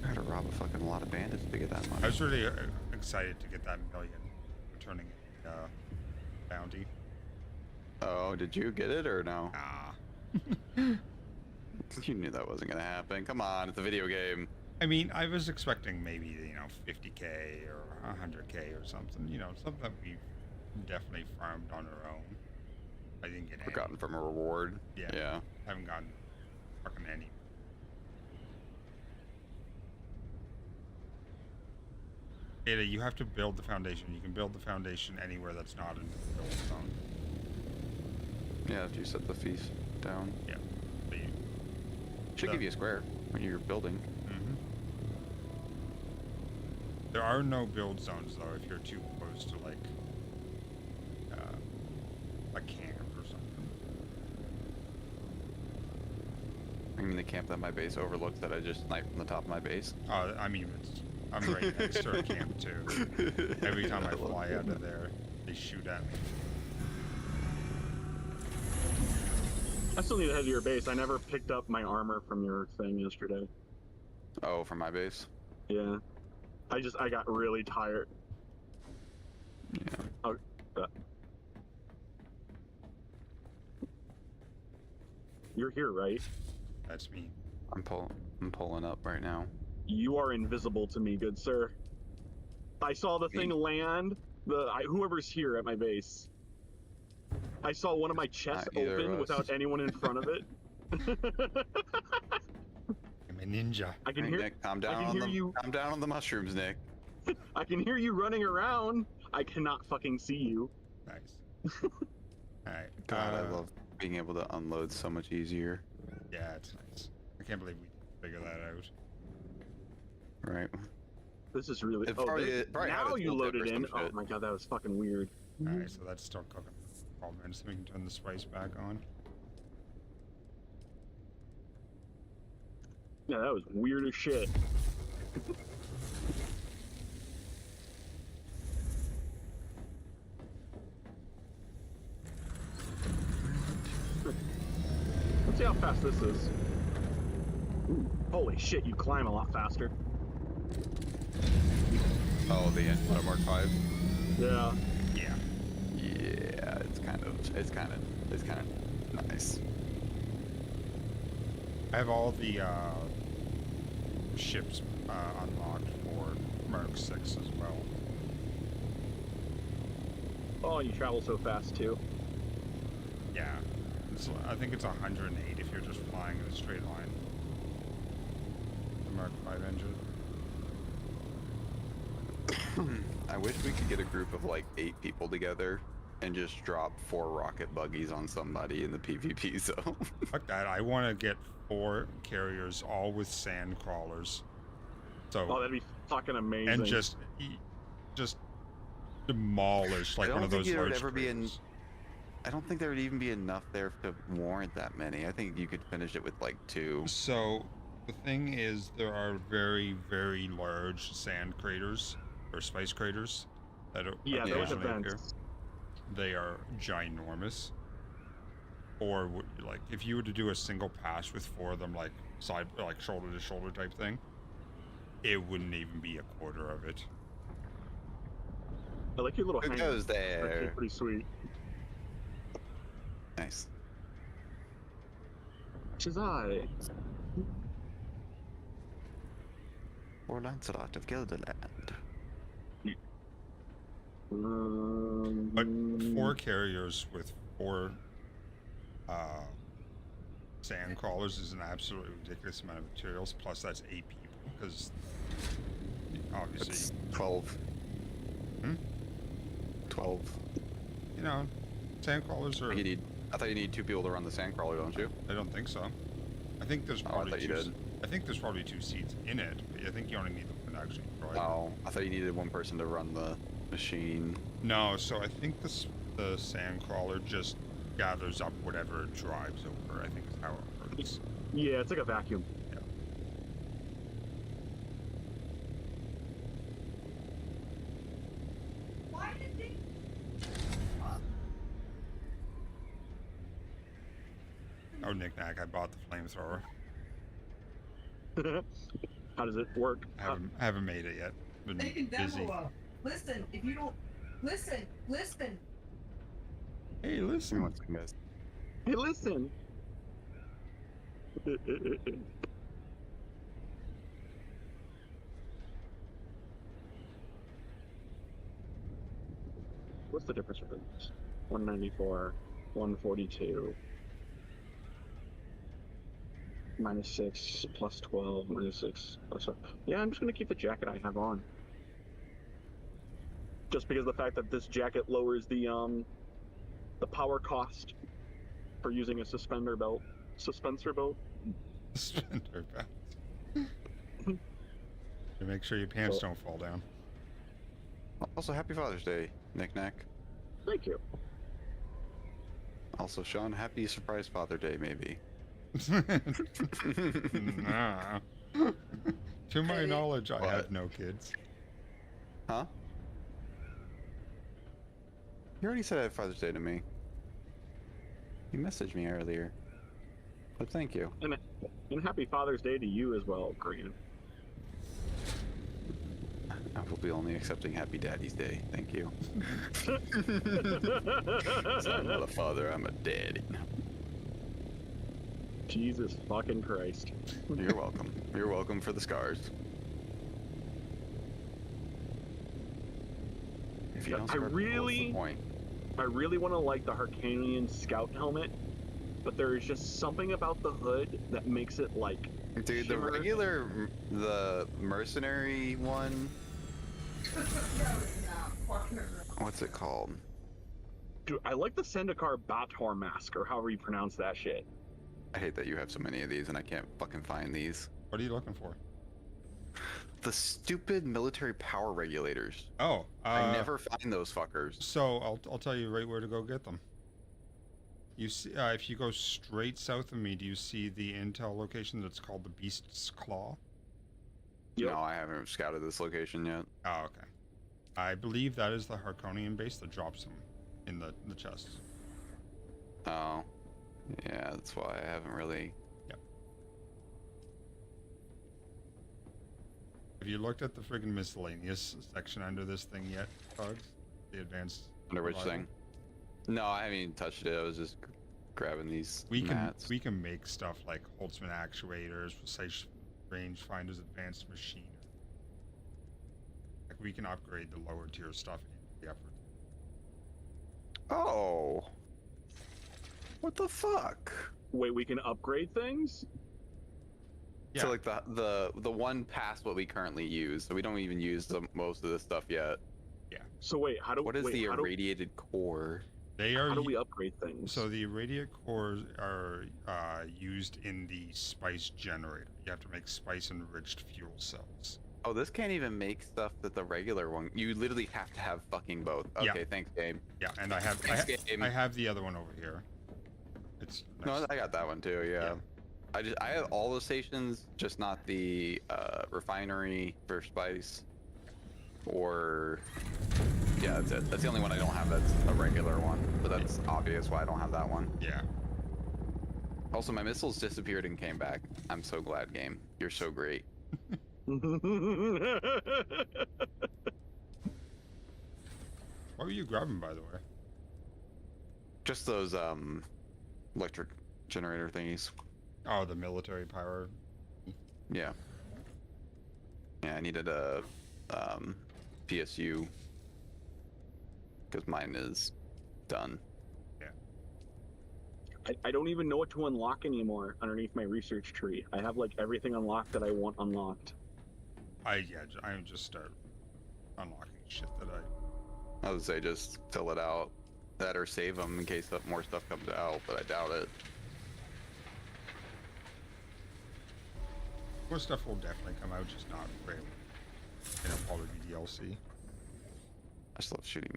I had to rob a fucking lot of bandits to get that money. I was really excited to get that million returning bounty. Oh, did you get it or no? Nah. You knew that wasn't gonna happen. Come on, it's a video game. I mean, I was expecting maybe, 50k or 100k or something. Something that we definitely farmed on our own. I didn't get any. Gotten from a reward. Yeah. Haven't gotten fucking any. Ada, you have to build the foundation. You can build the foundation anywhere that's not in the build zone. Yeah, if you set the feast down. Yeah. Should give you a square when you're building. Mm-hmm. There are no build zones though if you're too close to like a camp or something. I mean the camp that my base overlooks that I just sniped from the top of my base. I mean I'm right next to a camp too. Every time I fly out of there, they shoot at me. I still need to head to your base. I never picked up my armor from your thing yesterday. Oh, from my base? Yeah. I got really tired. Yeah. Oh, you're here, right? That's me. I'm pulling up right now. You are invisible to me, good sir. I saw the thing land. Whoever's here at my base. I saw one of my chests open without anyone in front of it. I'm a ninja. I can hear. Nick, calm down on the mushrooms, Nick. I can hear you running around. I cannot fucking see you. Nice. Alright. God, I love being able to unload so much easier. Yeah, it's nice. I can't believe we figured that out. Right. This is really. Now you loaded in. Oh my god, that was fucking weird. Alright, so that's still cooking. 12 minutes, so we can turn the spice back on. Yeah, that was weird as shit. Let's see how fast this is. Ooh, holy shit, you climb a lot faster. Oh, the Mark 5? Yeah. Yeah. Yeah, it's kind of nice. I have all the ships unlocked for Merc 6 as well. Oh, you travel so fast too. Yeah. I think it's 108 if you're just flying in a straight line. The Mark 5 engine. I wish we could get a group of like 8 people together and just drop 4 rocket buggies on somebody in the PvP zone. Fuck that. I want to get 4 carriers, all with sand crawlers. So. Oh, that'd be fucking amazing. And just demolish like one of those large craters. I don't think there would even be enough there to warrant that many. I think you could finish it with like 2. So the thing is, there are very, very large sand craters or spice craters that those events. Appear. They are ginormous. Or like if you were to do a single pass with 4 of them, like shoulder to shoulder type thing, it wouldn't even be a quarter of it. I like your little. Who goes there? Pretty sweet. Nice. Shazai. Or Lancelot of Gelderland. But 4 carriers with 4 sand crawlers is an absolutely ridiculous amount of materials. Plus, that's 8 people because obviously it's 12. 12. Sand crawlers are. I thought you need 2 people to run the sand crawler, don't you? I don't think so. I think there's probably I thought you did. I think there's probably 2 seats in it. But I think you only need one to actually drive. Oh, I thought you needed 1 person to run the machine. No, so I think the sand crawler just gathers up whatever it drives over. I think is how it works. Yeah, it's like a vacuum. Yeah. Why did they? Oh, knick-knack, I bought the flamethrower. How does it work? I haven't made it yet. Been They can busy. demo. Listen, if you don't listen. Hey, listen. Guys. Hey, listen. What's the difference between this? 194, 142. -6 plus 12, -6 plus 12. Yeah, I'm just gonna keep the jacket I have on. Just because of the fact that this jacket lowers the power cost for using a suspender belt. Suspensor belt. Suspender belt. To make sure your pants don't fall down. Also, happy Father's Day, Nick Nack. Thank you. Also, Sean, happy surprise Father Day, maybe. Nah. To my knowledge, I have no kids. Huh? You already said Father's Day to me. You messaged me earlier. But thank you. And happy Father's Day to you as well, Grant. I will be only accepting Happy Daddy's Day. Thank you. So I'm not a father, I'm a daddy. Jesus fucking Christ. You're welcome. You're welcome for the scars. If you don't I really want to like the Harkanian scout helmet, but there is just something about the hood that makes it like dude, shimmer. the mercenary one. What's it called? Dude, I like the Sendikar Bator mask, or however you pronounce that shit. I hate that you have so many of these and I can't fucking find these. What are you looking for? The stupid military power regulators. Oh, I never find those fuckers. So I'll tell you right where to go get them. You see, if you go straight south of me, do you see the intel location that's called the Beast's Claw? Yep. No, I haven't scouted this location yet. Oh, okay. I believe that is the Harkonian base that drops them in the chests. Oh, yeah, that's why I haven't really. Yep. Have you looked at the friggin' miscellaneous section under this thing yet, Bugs? The advanced. Under which thing? No, I haven't even touched it. I was just grabbing these mats. We can make stuff like Holtzman actuators, precise rangefinders, advanced machinery. Like we can upgrade the lower tier stuff in the upper. Oh. What the fuck? Wait, we can upgrade things? Yeah. So like the one past what we currently use, so we don't even use most of this stuff yet. Yeah. So wait, what is the irradiated core? They are. How do we upgrade things? So the irradiated cores are used in the spice generator. You have to make spice enriched fuel cells. Oh, this can't even make stuff that the regular one. You literally have to have fucking both. Okay, yeah. Thanks, game. Yeah, and I have I have the other one over here. It's nice. No, I got that one too. Yeah. I have all the stations, just not the refinery for spice. Or yeah, that's it. That's the only one I don't have. That's a regular one, but that's obvious why I don't have that one. Yeah. Also, my missiles disappeared and came back. I'm so glad, game. You're so great. What were you grabbing, by the way? Just those electric generator thingies. Oh, the military power. Yeah. Yeah, I needed a PSU because mine is done. Yeah. I don't even know what to unlock anymore underneath my research tree. I have like everything unlocked that I want unlocked. I just start unlocking shit that I would say just fill it out, that or save them in case more stuff comes out, but I doubt it. More stuff will definitely come out, just not really. It'll probably be DLC. I just love shooting.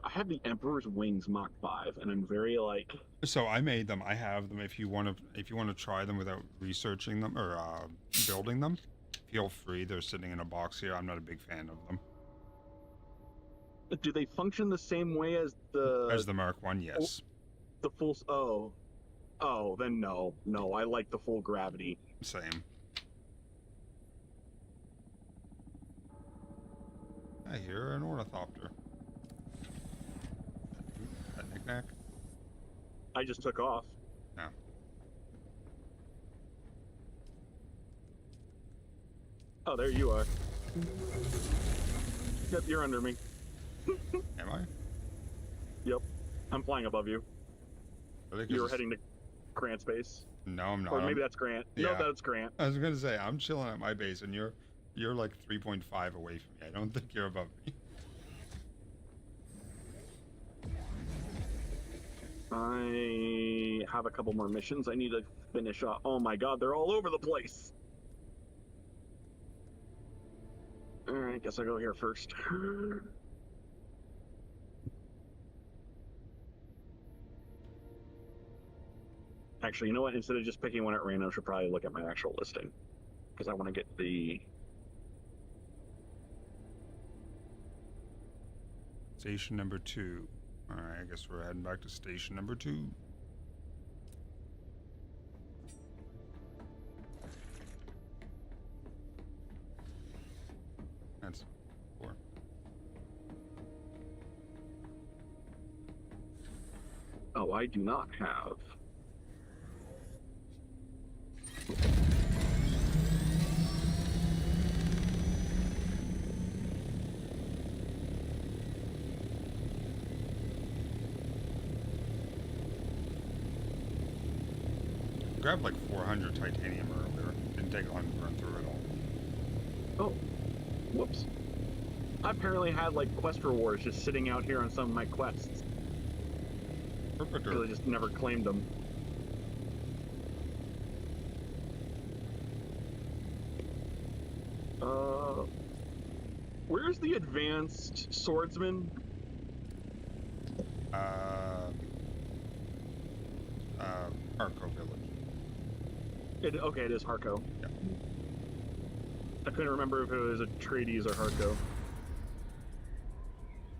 I have the Emperor's Wings Mach 5, and I'm very like. So I made them. I have them. If you want to try them without researching them or building them, feel free. They're sitting in a box here. I'm not a big fan of them. Do they function the same way as the Mark 1? Yes. The full. Oh, then no. I like the full gravity. Same. I hear an ornithopter. That knick-knack? I just took off. No. Oh, there you are. Yep, you're under me. Am I? Yep, I'm flying above you. Really? 'Cause You were it's- heading to Grant's base. No, I'm not. Or maybe that's Grant. No, Yeah. that's Grant. I was gonna say I'm chilling at my base, and you're like 3.5 away from me. I don't think you're above me. I have a couple more missions I need to finish up. Oh my god, they're all over the place. Alright, guess I'll go here first. Actually, you know what? Instead of just picking one at random, I should probably look at my actual listing. Because I want to get the... Station number 2. Alright, I guess we're heading back to station number 2. That's 4. Oh, I do not have... Grabbed like 400 titanium earlier. Didn't take long to run through it all. Oh, whoops. I apparently had like quest rewards just sitting out here on some of my quests. Because I just never claimed them. Where's the advanced swordsman? Harco Village. Okay, it is Harco. Yeah. I couldn't remember if it was Atreides or Harco.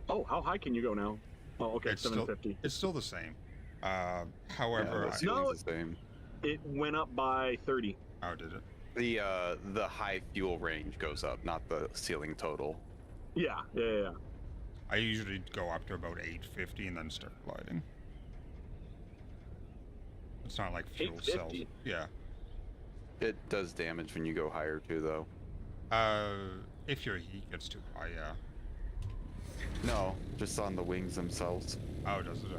Oh, how high can you go now? Oh, okay, It's 750. It's still the same. However, no, the same. It went up by 30. How did it? The high fuel range goes up, not the ceiling total. Yeah. I usually go up to about 850 and then start gliding. It's not like fuel cells. 850? Yeah. It does damage when you go higher too, though. If your heat gets too high, yeah. No, just on the wings themselves. Oh, does it?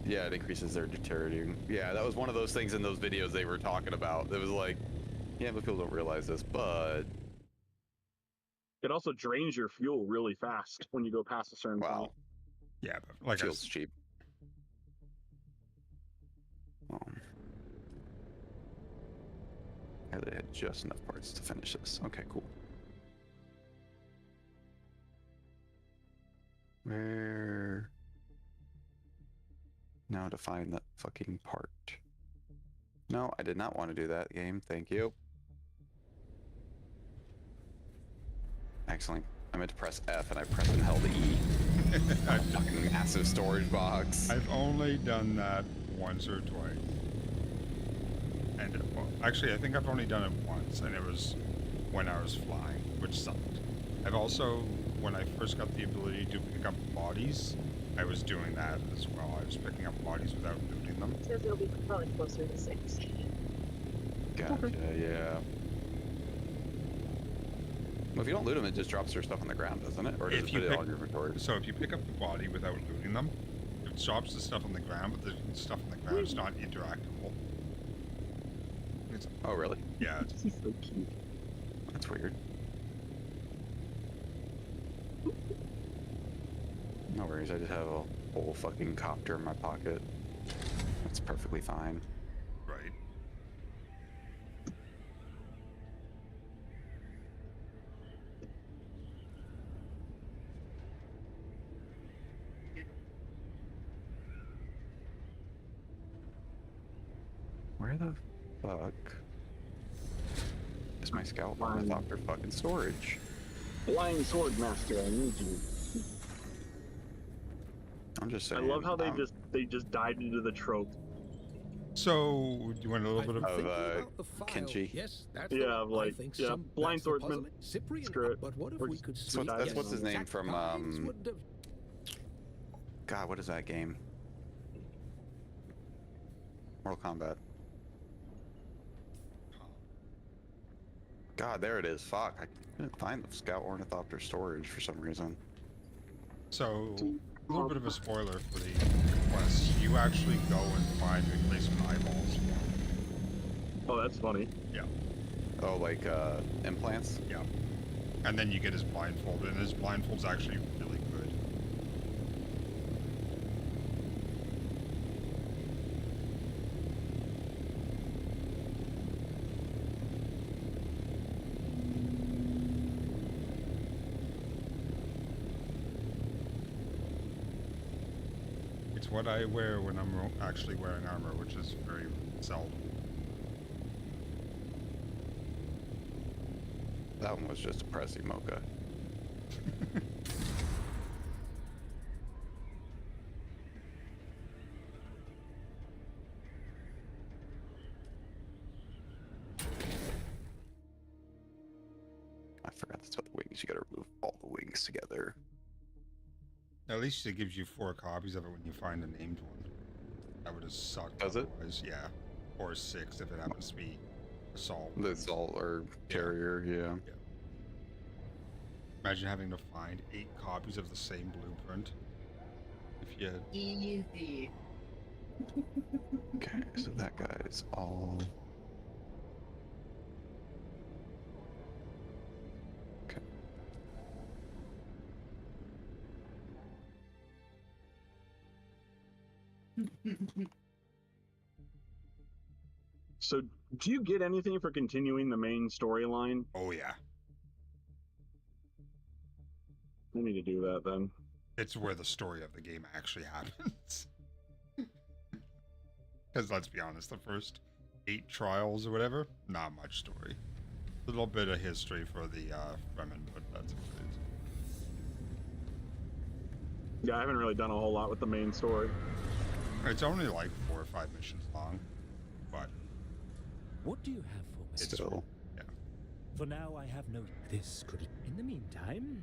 Yeah, it increases their deteriorating. Yeah, that was one of those things in those videos they were talking about. It was like, yeah, but people don't realize this, but... It also drains your fuel really fast when you go past a certain point. Yeah, but like fuel's cheap. Yeah, they had just enough parts to finish this. Okay, cool. Where... Now to find that fucking part. No, I did not want to do that game. Thank you. Excellent. I meant to press F and I pressed and held E. A fucking massive storage box. I've only done that once or twice. And well, actually, I think I've only done it once, and it was when I was flying, which sucked. I've also, when I first got the ability to pick up bodies, I was doing that as well. I was picking up bodies without looting them. Says it'll be probably closer to 6. Gotcha, yeah. Well, if you don't loot them, it just drops their stuff on the ground, doesn't it? Or does it put it on your inventory? So if you pick up the body without looting them, it drops the stuff on the ground, but the stuff on the ground is not interactable. Oh, really? Yeah. He's so cute. That's weird. No worries, I just have a whole fucking copter in my pocket. That's perfectly fine. Right. Where the fuck is my scout ornithopter fucking storage? Flying sword master, I need you. I'm just saying. I love how they just dive into the trope. So, do you want a little bit of Kenji? Yes, that's Yeah, the of one. I like, think yeah, some blind that's the swordsman. puzzle. Cyprian, Screw it. but what if We're we could That's switch? what- that's what's his name Jack from, Hines would have- God, what is that game? Mortal Kombat. God, there it is. Fuck, I couldn't find the Scout Ornithopter storage for some reason. So, a little bit of a spoiler for the quest. You actually go and find replacement eyeballs. Oh, that's funny. Yeah. Oh, like implants? Yeah. And then you get his blindfold, and his blindfold's actually really good. It's what I wear when I'm actually wearing armor, which is very seldom. That one was just a pressy mocha. I forgot to tell the wings. You gotta remove all the wings together. At least it gives you 4 copies of it when you find a named one. That would have sucked. Does it? Otherwise, yeah. Or 6 if it happens to be assault. The assault or carrier, yeah. Imagine having to find 8 copies of the same blueprint. If you had... Easy. Okay, so that guy's all... Okay. So, do you get anything for continuing the main storyline? Oh, yeah. I need to do that then. It's where the story of the game actually happens. Because let's be honest, the first 8 trials or whatever, not much story. A little bit of history for the Fremen, but that's what it is. Yeah, I haven't really done a whole lot with the main story. It's only like 4 or 5 missions long, but What do you have for me? it's Still. yeah. For now, I have no. This could. In the meantime,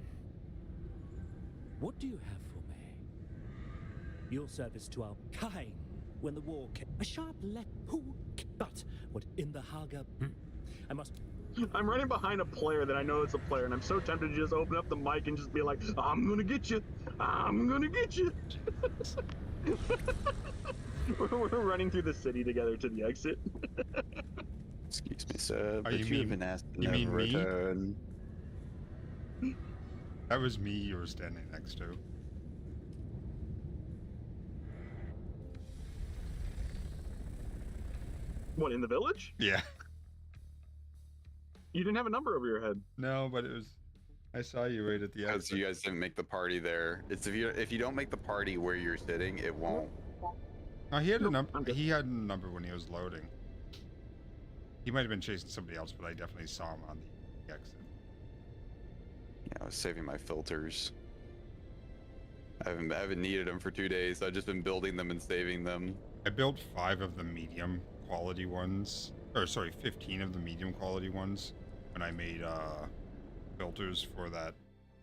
what do you have for me? Your service to our kind when the war came. A sharp left. Who? But what in the Haga? I must. I'm running behind a player that I know is a player, and I'm so tempted to just open up the mic and just be like, I'm gonna get you. I'm gonna get you. We're running through the city together to the exit. Excuse me, sir, Oh, but you you mean- have been asked to you mean never me? return. That was me you were standing next to. What, in the village? Yeah. You didn't have a number over your head. No, but it was... I saw you right at the Because exit. you guys didn't make the party there. It's if you don't make the party where you're sitting, it won't. No, he had a Nope, number. I'm good. He had a number when he was loading. He might have been chasing somebody else, but I definitely saw him on the exit. Yeah, I was saving my filters. I haven't needed them for 2 days. So I've just been building them and saving them. I built 5 of the medium quality ones, or sorry, 15 of the medium quality ones when I made filters for that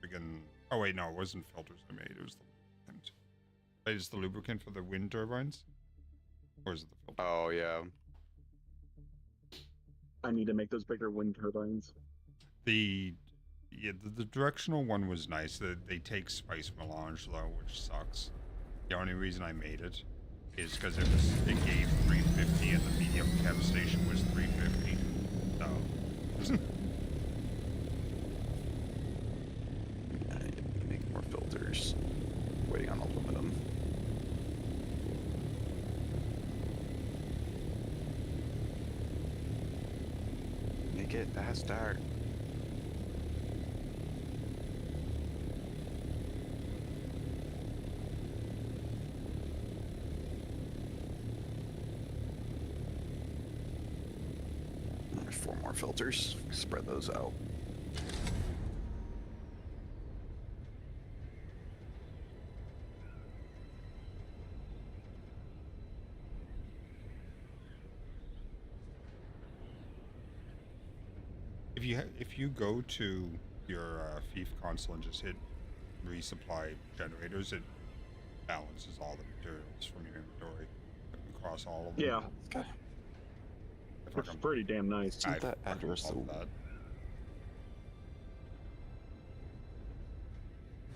friggin'. Oh wait, no, it wasn't filters I made. It was the lubricant. Is the lubricant for the wind turbines, or is it the filter? Oh yeah. I need to make those bigger wind turbines. The directional one was nice. They take spice melange though, which sucks. The only reason I made it is because it gave 350 and the medium chem station was 350. So I need to make more filters. Waiting on aluminum. Make it faster. There's 4 more filters. Spread those out. If you go to your Thief console and just hit resupply generators, it balances all the materials from your inventory across all of them. Yeah. Okay. It's pretty damn nice. Isn't that address love that.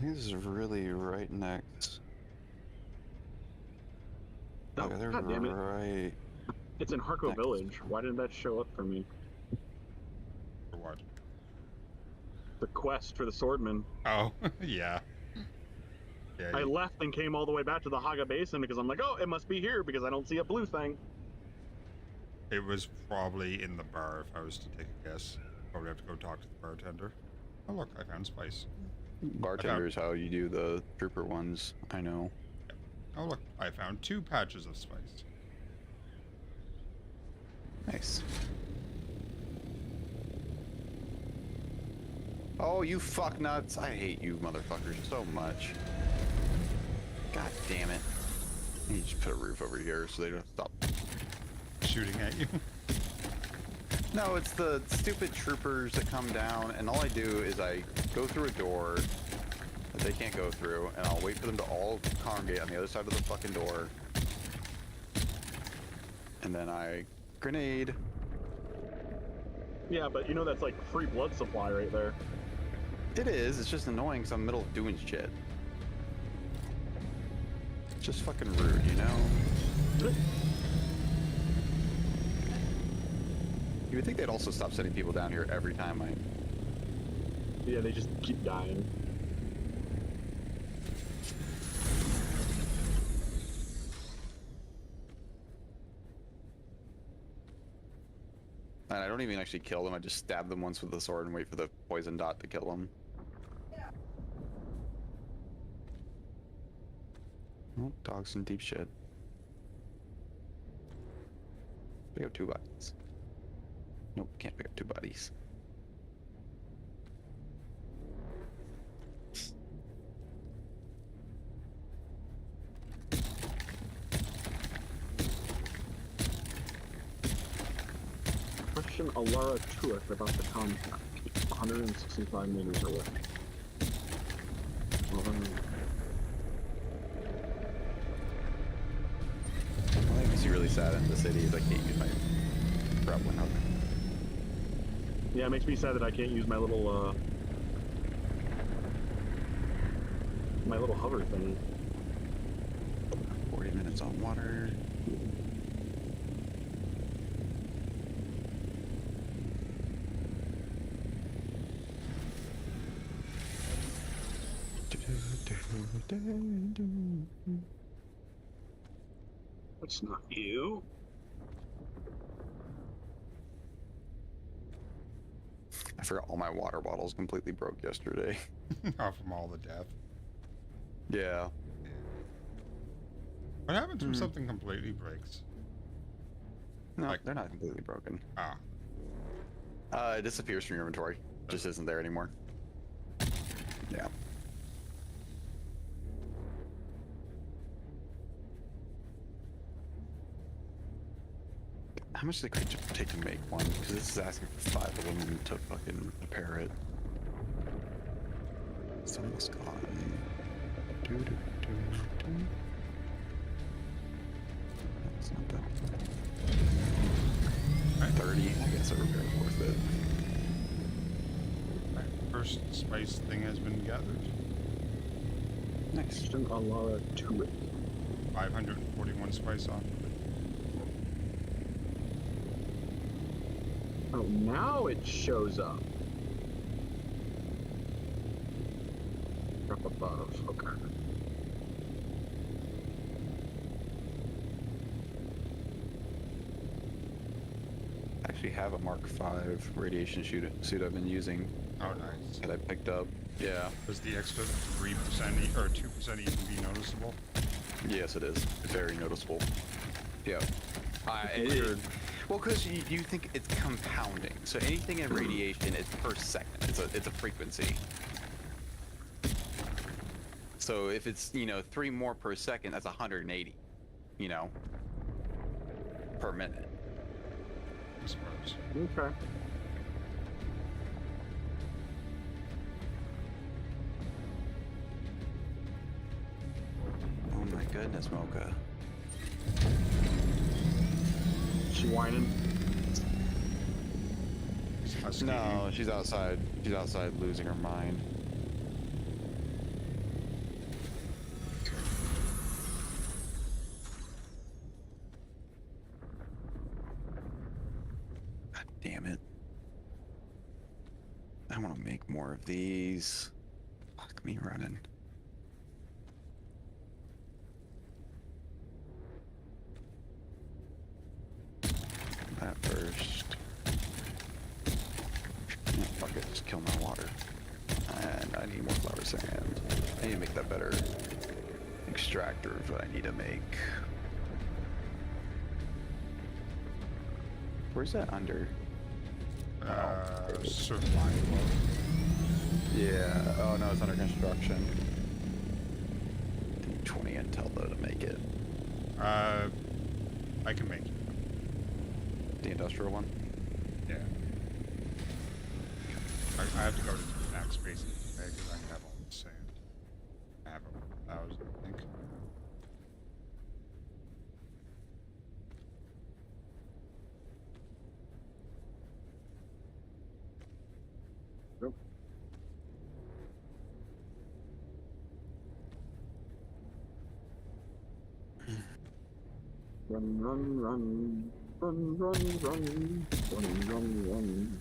This is really right next. Oh, Yeah, they're God damn it. right. It's in Harco next. Village. Why didn't that show up for me? For what? The quest for the swordman. Oh, yeah. Yeah. I left and came all the way back to the Haga Basin because I'm like, oh, it must be here because I don't see a blue thing. It was probably in the bar if I was to take a guess. Probably have to go talk to the bartender. Oh, look, I found spice. Bartender is how you do the trooper ones, I know. Oh, look, I found 2 patches of spice. Nice. Oh, you fuck nuts. I hate you motherfuckers so much. God damn it. You just put a roof over here so they don't stop shooting at you. No, it's the stupid troopers that come down, and all I do is I go through a door that they can't go through, and I'll wait for them to all congregate on the other side of the fucking door. And then I grenade. Yeah, but you know that's like free blood supply right there. It is, it's just annoying because I'm in the middle of doing shit. It's just fucking rude, you know? You would think they'd also stop sending people down here every time I... Yeah, they just keep dying. And I don't even actually kill them, I just stab them once with the sword and wait for the poison dot to kill them. Oh, dog's in deep shit. Pick up 2 bodies. Nope, can't pick up 2 bodies. Question Alara Tuick about the contract. 165 meters away. What makes you really sad in the city is I can't use my grappling hook. Yeah, it makes me sad that I can't use my little hover thing. 40 minutes on water. That's not you. I forgot all my water bottles completely broke yesterday. Oh, from all the death. Yeah. What happens when something completely breaks? No, Like- they're not completely broken. Ah, It disappears from your inventory. Just isn't there anymore. Yeah. How much does it take to make one? Because this is asking for 5 of them to fucking repair it. It's almost gone. That's not that. 30. I guess a repair is worth it. my first spice thing has been gathered. Nice. Question Alara Tuick. 541 spice on. Oh, now it shows up. Up above. Okay. I actually have a Mark V radiation suit I've been using. Oh, nice. That I picked up. Yeah. Does the extra 3% or 2% even be noticeable? Yes, it is. Very noticeable. Yeah. Weird. Well, because you think it's compounding. So anything in radiation is per second. It's a frequency. So if it's 3 more per second, that's 180. Per minute. I suppose. Okay. goodness, Mocha. She whining? No, she's outside. She's outside losing her mind. God damn it. I want to make more of these. Fuck me running. That first. Yeah, fuck it, just kill my water. And I need more flower sand. I need to make that better extractor of what I need to make. Where's that under? Survival. Yeah, oh no, it's under construction. I need 20 intel though to make it. I can make it. The industrial one? Yeah. I have to go to the max space because I have all the sand. I have over 1,000, I think. Nope. Run, run, run. Run, run, run. Run, run, run.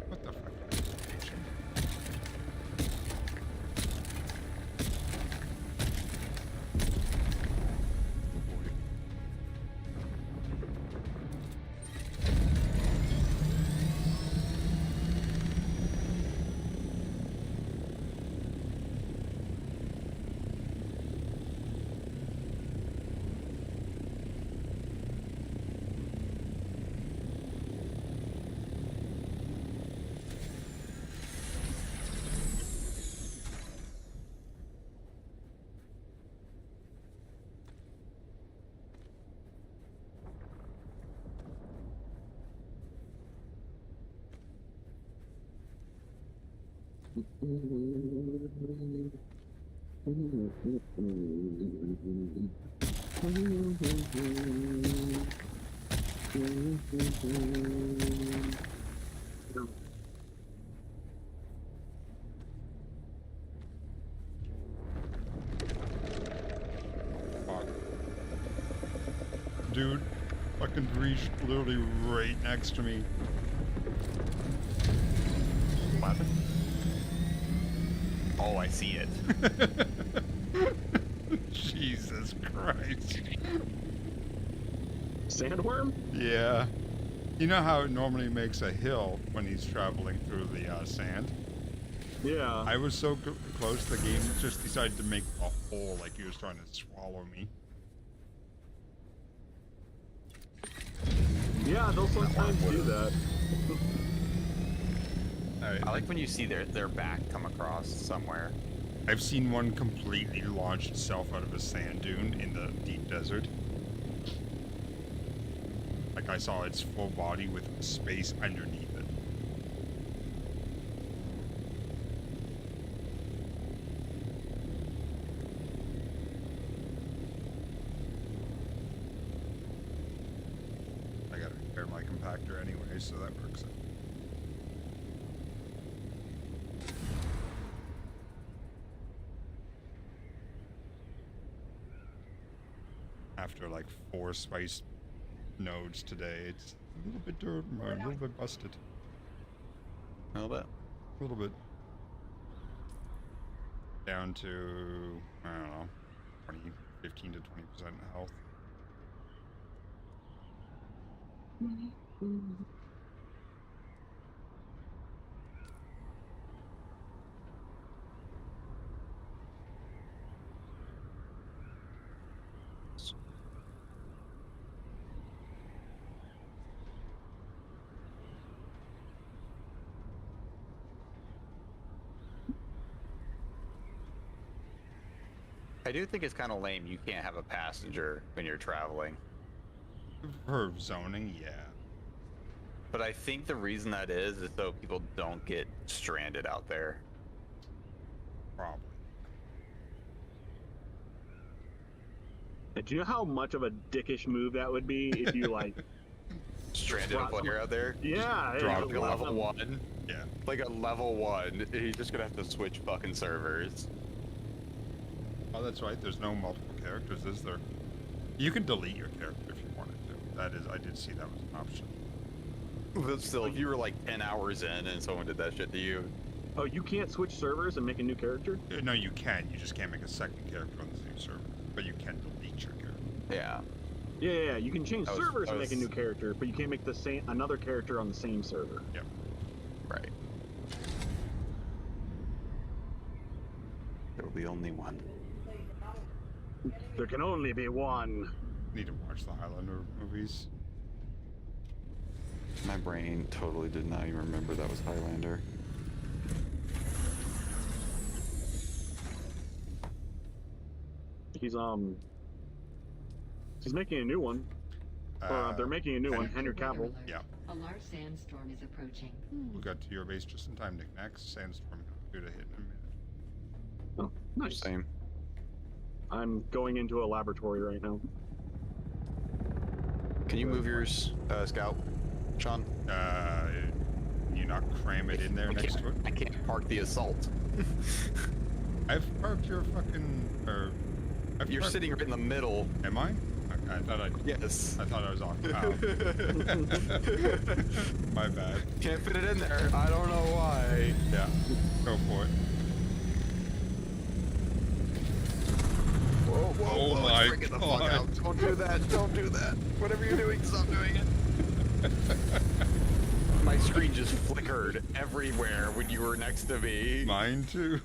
What the fuck? Fuck. Dude, fucking Breach literally right next to me. What happened? Oh, I see it. Jesus Christ. Sandworm? Yeah. You know how it normally makes a hill when he's traveling through the sand? Yeah. I was so close, the game just decided to make a hole like he was trying to swallow me. Yeah, they'll sometimes do that. I like when you see their back come across somewhere. I've seen one completely launch itself out of a sand dune in the deep desert. Like I saw its full body with space underneath it. I gotta repair my compactor anyway, so that works out. After like 4 spice nodes today, it's a little bit a little bit busted. A little bit. A little bit. Down to, I don't know, 15 to 20% health. I do think it's kind of lame you can't have a passenger when you're traveling. For zoning, yeah. But I think the reason that is so people don't get stranded out there. Probably. Do you know how much of a dickish move that would be if you like stranded a player out there? Yeah, Drop yeah, a level 1. Yeah. Like a level 1. He's just gonna have to switch fucking servers. Oh, that's right. There's no multiple characters, is there? You can delete your character if you wanted to. That is, I did see that was an option. But still, if you were like 10 hours in and someone did that shit to you. Oh, you can't switch servers and make a new character? No, you can. You just can't make a second character on the same server. But you can delete your character. Yeah. Yeah, you can change servers and make a new character, but you can't make another character on the same server. Yep. Right. There will be only one. There can only be one. Need to watch the Highlander movies. My brain totally did not even remember that was Highlander. He's making a new one. They're making a new one, Henry Cavill. Yeah. A large sandstorm is approaching. We got to your base just in time, Nick. Next sandstorm due to hit in a minute. Oh, nice. Same. I'm going into a laboratory right now. Can you move yours, Scout, Sean? You not cram it in there next to it? I can't park the assault. I've parked your fucking. You're sitting right in the middle. Am I? I thought I. Yes. I thought I was off. My bad. Can't fit it in there. I don't know why. Yeah. Go for it. Whoa, whoa, oh whoa, my freaking the God. fuck out. Don't do that. Don't do that. Whatever you're doing, stop doing it. My screen just flickered everywhere when you were next to me. Mine too.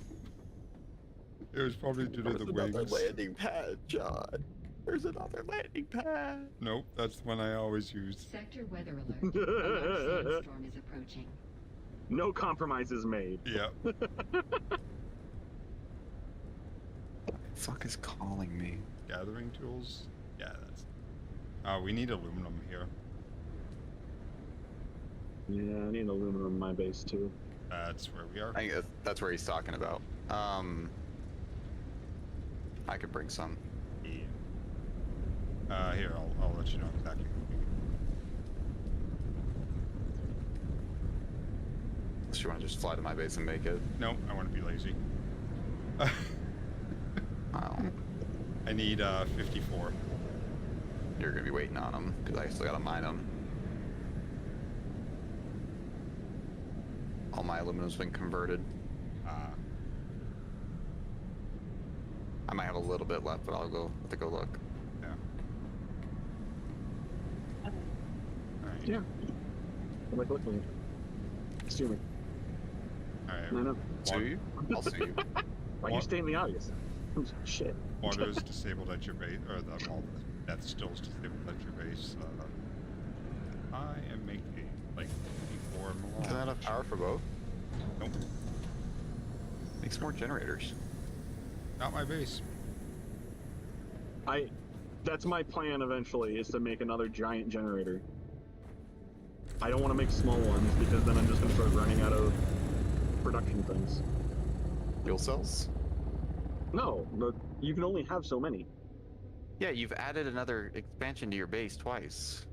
It was probably due to the wings. There's another landing pad, John. There's another landing pad. Nope, that's the one I always use. Sector weather alert. A large sandstorm is approaching. No compromises made. Yep. Fuck is calling me? Gathering tools? Yeah, that's... we need aluminum here. Yeah, I need aluminum in my base too. That's where we are. I think that's where he's talking about. I could bring some. Yeah. Here, I'll let you know exactly. Unless you want to just fly to my base and make it. No, I want to be lazy. Wow. I need 54. You're gonna be waiting on them because I still gotta mine them. All my aluminum's been converted. I might have a little bit left, but I'll have to go look. Yeah. Alright. Yeah. I'm like, look, sue me. Alright. No. Sue you? I'll sue you. Why you stay in the audience? Shit. Water is disabled at your base, or all the death stills disabled at your base. I am making like 54 more. Can I have power for both? Nope. Make some more generators. Not my base. That's my plan eventually, is to make another giant generator. I don't want to make small ones because then I'm just going to start running out of production things. Fuel cells? No, you can only have so many. Yeah, you've added another expansion to your base twice.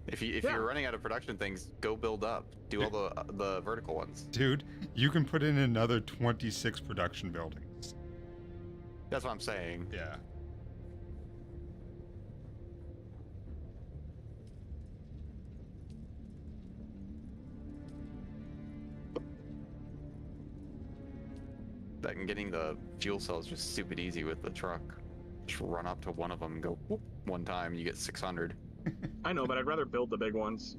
If you're running out of production things, go build up. Do all the vertical ones. Dude, you can put in another 26 production buildings. That's what I'm saying. Yeah. That and getting the fuel cells just stupid easy with the truck. Just run up to one of them and go whoop, one time, and you get 600. I know, but I'd rather build the big ones.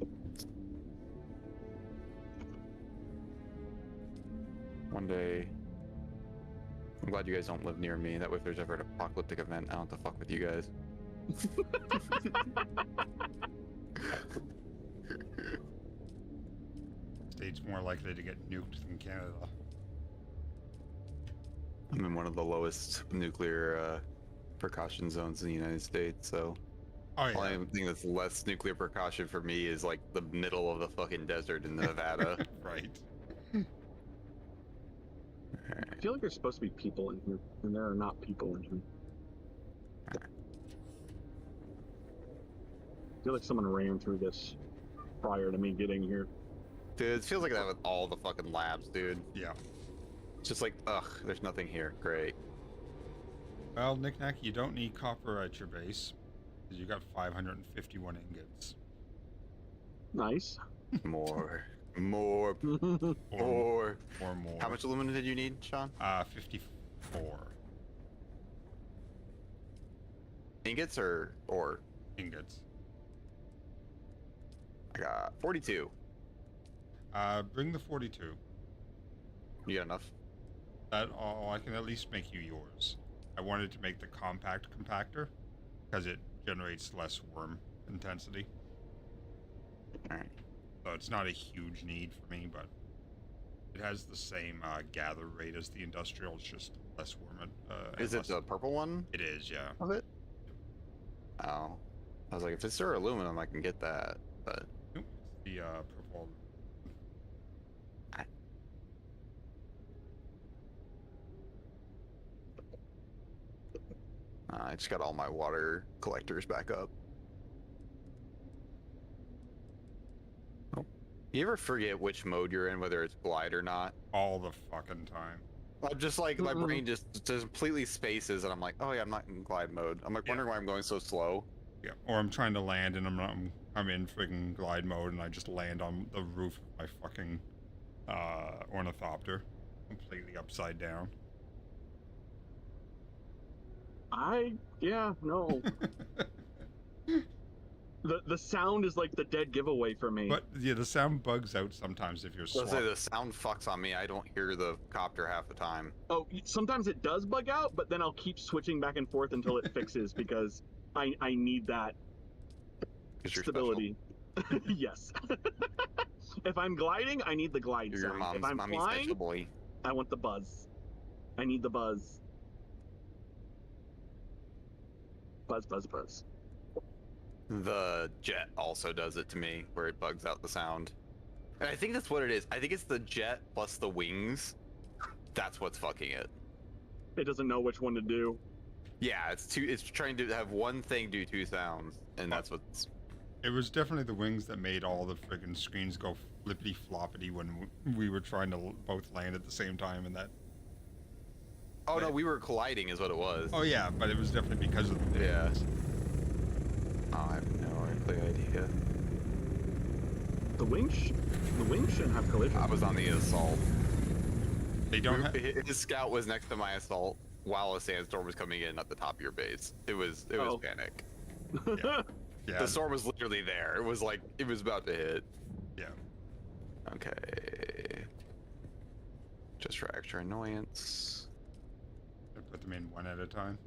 One day, I'm glad you guys don't live near me. That way if there's ever an apocalyptic event, I don't have to fuck with you guys. State's more likely to get nuked than Canada. I'm in one of the lowest nuclear precaution zones in the United States, so Oh The yeah. only thing that's less nuclear precaution for me is like the middle of the fucking desert in Nevada. Right. I feel like there's supposed to be people in here, and there are not people in here. I feel like someone ran through this prior to me getting here. Dude, it feels like that with all the fucking labs, dude. Yeah. It's just like, ugh, there's nothing here. Great. Well, Knick-Knack, you don't need copper at your base. Because you got 551 ingots. Nice. More. More. Or more. How much aluminum did you need, Sean? 54. Ingots or ore? Ingots. I got 42. Bring the 42. You got enough? I can at least make you yours. I wanted to make the compact compactor because it generates less worm intensity. Alright. So it's not a huge need for me, but it has the same gather rate as the industrial. It's just less worm. Is it the purple one? It is, yeah. Of it? Oh. I was like, if it's aluminum, I can get that, but... Nope. It's the purple. I just got all my water collectors back up. Oh. You ever forget which mode you're in, whether it's glide or not? All the fucking time. I'm just like, my brain just completely spaces, and I'm like, oh yeah, I'm not in glide mode. I'm like wondering why I'm going so slow. Yeah, or I'm trying to land and I'm in freaking glide mode and I just land on the roof of my fucking ornithopter, completely upside down. No. The sound is like the dead giveaway for me. But yeah, the sound bugs out sometimes if you're Let's say the sound fucks on me. I don't hear the copter half the time. Oh, sometimes it does bug out, but then I'll keep switching back and forth until it fixes because I need that stability. Yes. If I'm gliding, I need the glide You're sound. your If I'm mommy's flying, special boy. I want the buzz. I need the buzz. Buzz, buzz, buzz. The jet also does it to me, where it bugs out the sound. And I think that's what it is. I think it's the jet plus the wings. That's what's fucking it. It doesn't know which one to do. Yeah, it's trying to have one thing do two sounds, and that's what's... It was definitely the wings that made all the friggin' screens go flippity floppity when we were trying to both land at the same time, and that... Oh no, we were colliding is what it was. Oh yeah, but it was definitely because of the wings. Oh, I have no idea. The wings shouldn't have collision. I was on the assault. They don't have... His scout was next to my assault while a sandstorm was coming in at the top of your base. It was panic. Yeah. The storm was literally there. It was like, it was about to hit. Yeah. Okay. Just for extra annoyance. I put them in one at a time.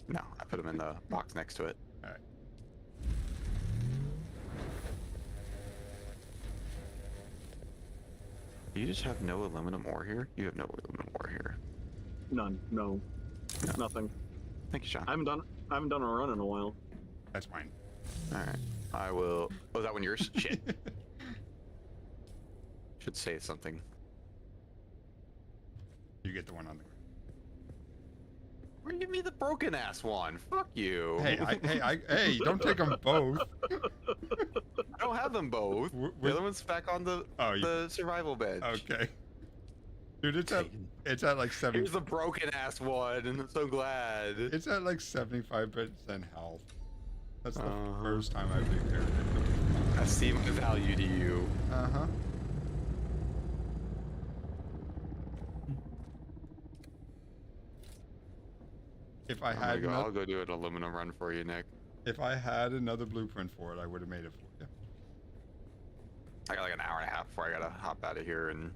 No, I put them in the box next to it. Alright. You just have no aluminum ore here? You have no aluminum ore here. None. No. Nothing. Thank you, Sean. I haven't done a run in a while. That's mine. Alright. I will... Oh, is that one yours? Shit. Should say something. You get the one on the ground. Give me the broken ass one. Fuck you. Hey, don't take them both. I don't have them both. The other one's back on the survival bench. Okay. Dude, it's at like 70. Here's the broken ass one, and I'm so glad. It's at like 75% health. That's the first time I've repaired it. I see my value to you. Uh-huh. If I had I'll go do an aluminum run for you, Nick. If I had another blueprint for it, I would have made it for you. I got like an hour and a half before I gotta hop out of here and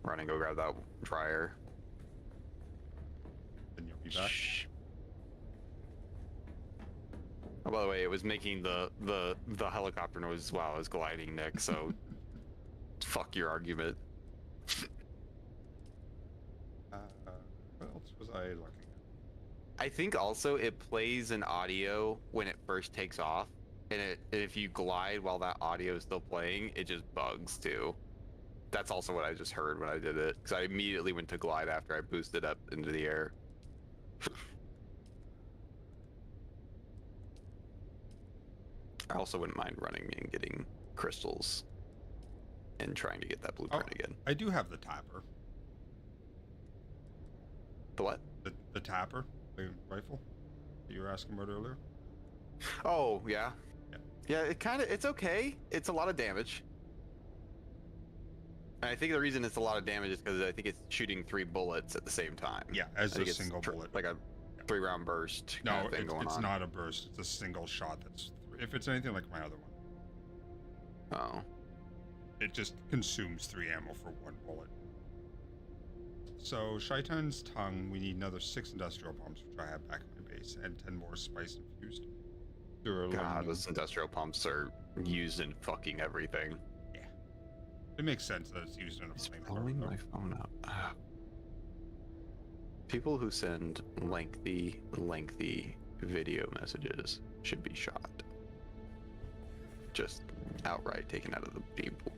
run and go grab that dryer. Then you'll be back. Shh. Oh, by the way, it was making the helicopter noise while I was gliding, Nick, so fuck your argument. What else was I looking I think also it plays an audio when it first takes off, and if you glide while that audio is still playing, it just bugs too. That's also what I just heard when I did it, because I immediately went to glide after I boosted up into the air. I also wouldn't mind running and getting crystals and trying to get that blueprint again. I do have the tapper. The what? The tapper, the rifle that you were asking about earlier. Oh, yeah. Yeah, it's okay. It's a lot of damage. And I think the reason it's a lot of damage is because I think it's shooting 3 bullets at the same time. Yeah, as a single bullet. Like a 3-round burst kind of thing going on. It's not a burst. It's a single shot. If it's anything like my other one. Oh. It just consumes 3 ammo for 1 bullet. So, Shaitan's tongue, we need another 6 industrial pumps, which I have back at my base, and 10 more spice infused. God, those industrial pumps are used in fucking everything. Yeah. It makes sense that it's used in a flamethrower. Blowing my phone up. People who send lengthy video messages should be shot. Just outright taken out of the beam pool.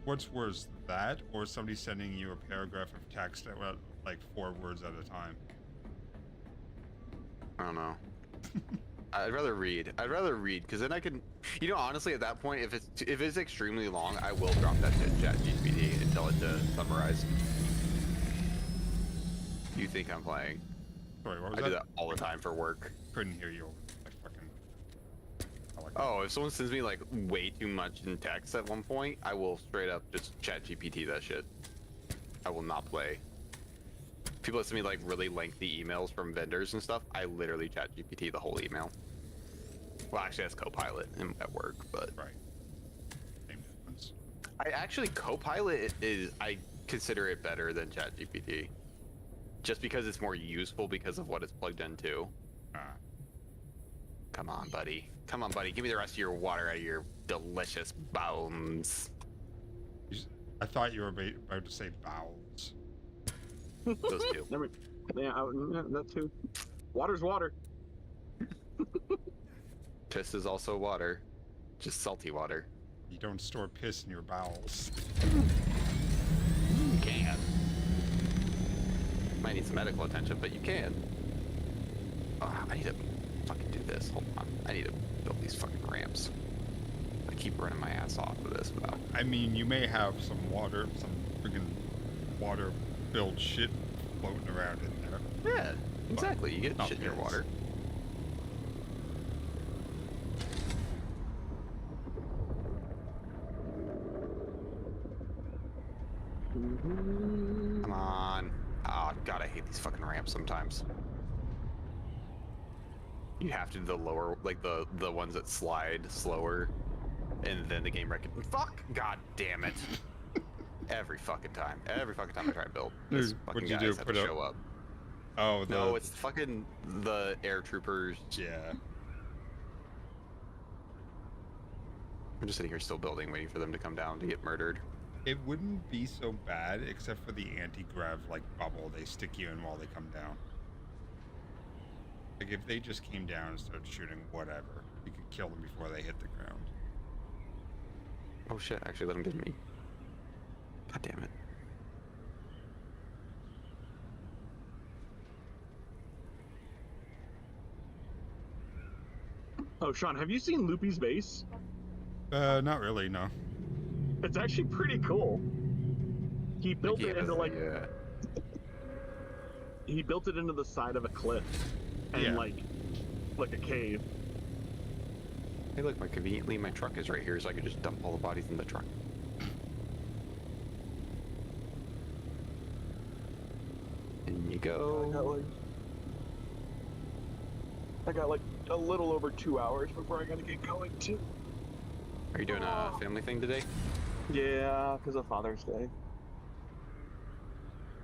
What's worse, that or somebody sending you a paragraph of text at like 4 words at a time? I don't know. I'd rather read because then I can, honestly at that point, if it's extremely long, I will drop that to ChatGPT and tell it to summarize. You think I'm playing? Sorry, what was I that? do that all the time for work. Couldn't hear you. Oh, if someone sends me like way too much in text at one point, I will straight up just ChatGPT that shit. I will not play. People that send me like really lengthy emails from vendors and stuff, I literally ChatGPT the whole email. Well, actually, that's Copilot at work, but right. Same difference. Copilot I consider it better than ChatGPT, just because it's more useful because of what it's plugged into. Come on, buddy. Come on, buddy. Give me the rest of your water out of your delicious bones. I thought you were about to say bowels. Those two. Yeah, that too. Water's water. Piss is also water. Just salty water. You don't store piss in your bowels. You can. Might need some medical attention, but you can. I need to fucking do this. Hold on. I need to build these fucking ramps. I keep running my ass off of this without. I mean, you may have some friggin' water-filled shit floating around in there. Yeah, exactly. You get shit in your water. Come on. Oh, God, I hate these fucking ramps sometimes. You have to do the lower, like the ones that slide slower, and then the game Fuck! God damn it! Every fucking time I try to build, this fucking guys have to show up. Oh, no, it's fucking the air troopers. Yeah. I'm just sitting here still building, waiting for them to come down to get murdered. It wouldn't be so bad, except for the anti-grav bubble they stick you in while they come down. Like, if they just came down and started shooting whatever, you could kill them before they hit the ground. Oh shit, actually let them get me. God damn it. Oh, Sean, have you seen Loopy's base? Not really, no. It's actually pretty cool. He built it into he built it into the side of a cliff and like a cave. Hey, look, conveniently my truck is right here, so I can just dump all the bodies in the truck. In you go. I got like a little over 2 hours before I gotta get going too. Are you doing a family thing today? Yeah, because of Father's Day.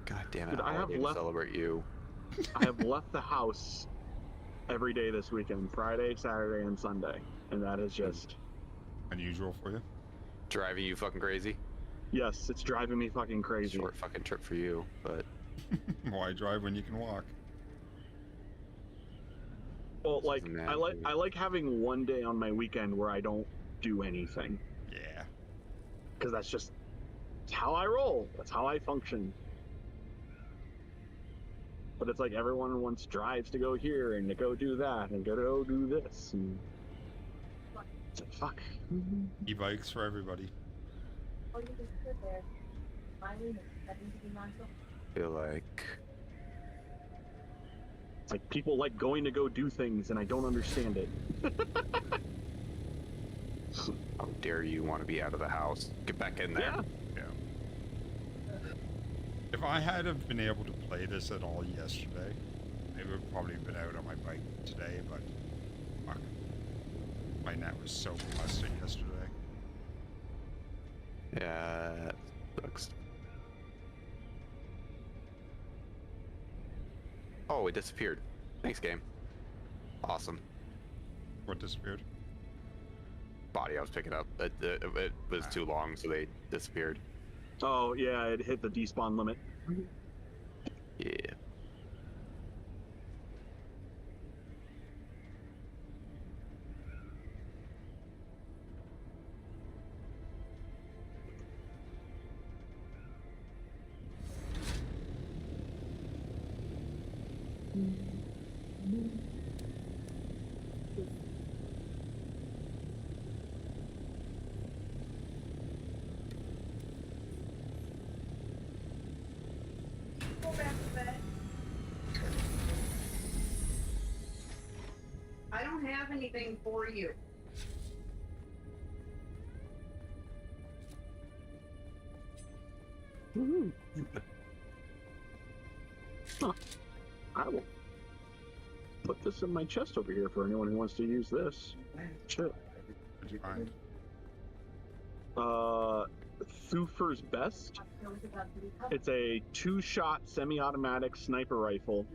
God damn it! Dude, I have left to celebrate you. I have left the house every day this weekend, Friday, Saturday, and Sunday, and that is just unusual for you. Driving you fucking crazy? Yes, it's driving me fucking crazy. Short fucking trip for you, but why drive when you can walk? Well, like I like having one day on my weekend where I don't do anything. Yeah. Because that's how I roll. That's how I function. But it's like everyone wants drives to go here and to go do that and to go do this. And it's like, fuck. E-bikes for everybody. Oh, you just stood there. Smiling and pretending to be nonchalant. I feel like It's like people like going to go do things and I don't understand it. how dare you want to be out of the house? Get back in there. Yeah. If I had have been able to play this at all yesterday, I would probably have been out on my bike today, but fuck. My net was so busted yesterday. Yeah, that sucks. Oh, it disappeared. Thanks, game. Awesome. What disappeared? Body I was picking up. It was too long, so they disappeared. Oh, yeah, it hit the despawn limit. Yeah. Go back to bed. I don't have anything for you. Huh. I will put this in my chest over here for anyone who wants to use this. Shit. What'd you find? Thufir's Best. It's a 2-shot semi-automatic sniper rifle.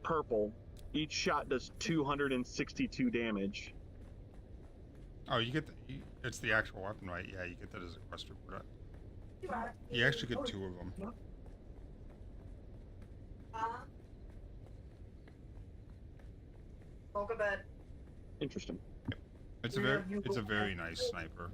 Purple. Each shot does 262 damage. Oh, you get it's the actual weapon, right? Yeah, you get that as a quest reward. You actually get 2 of them. Go to bed. Interesting. It's a very nice sniper.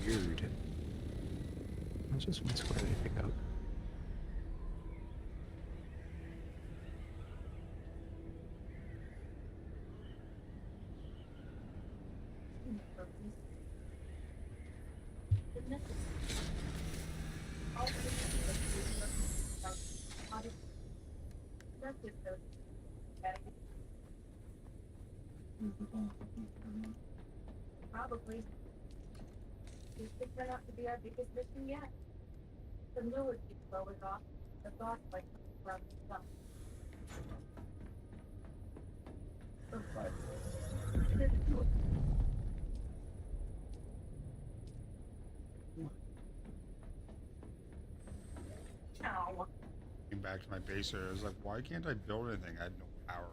Weird. That's just one square they pick up. Probably. This could turn out to be our biggest mission yet. The mill is being lowered off. The boss like from the sun. Came back to my base here. I was like, why can't I build anything? I had no power.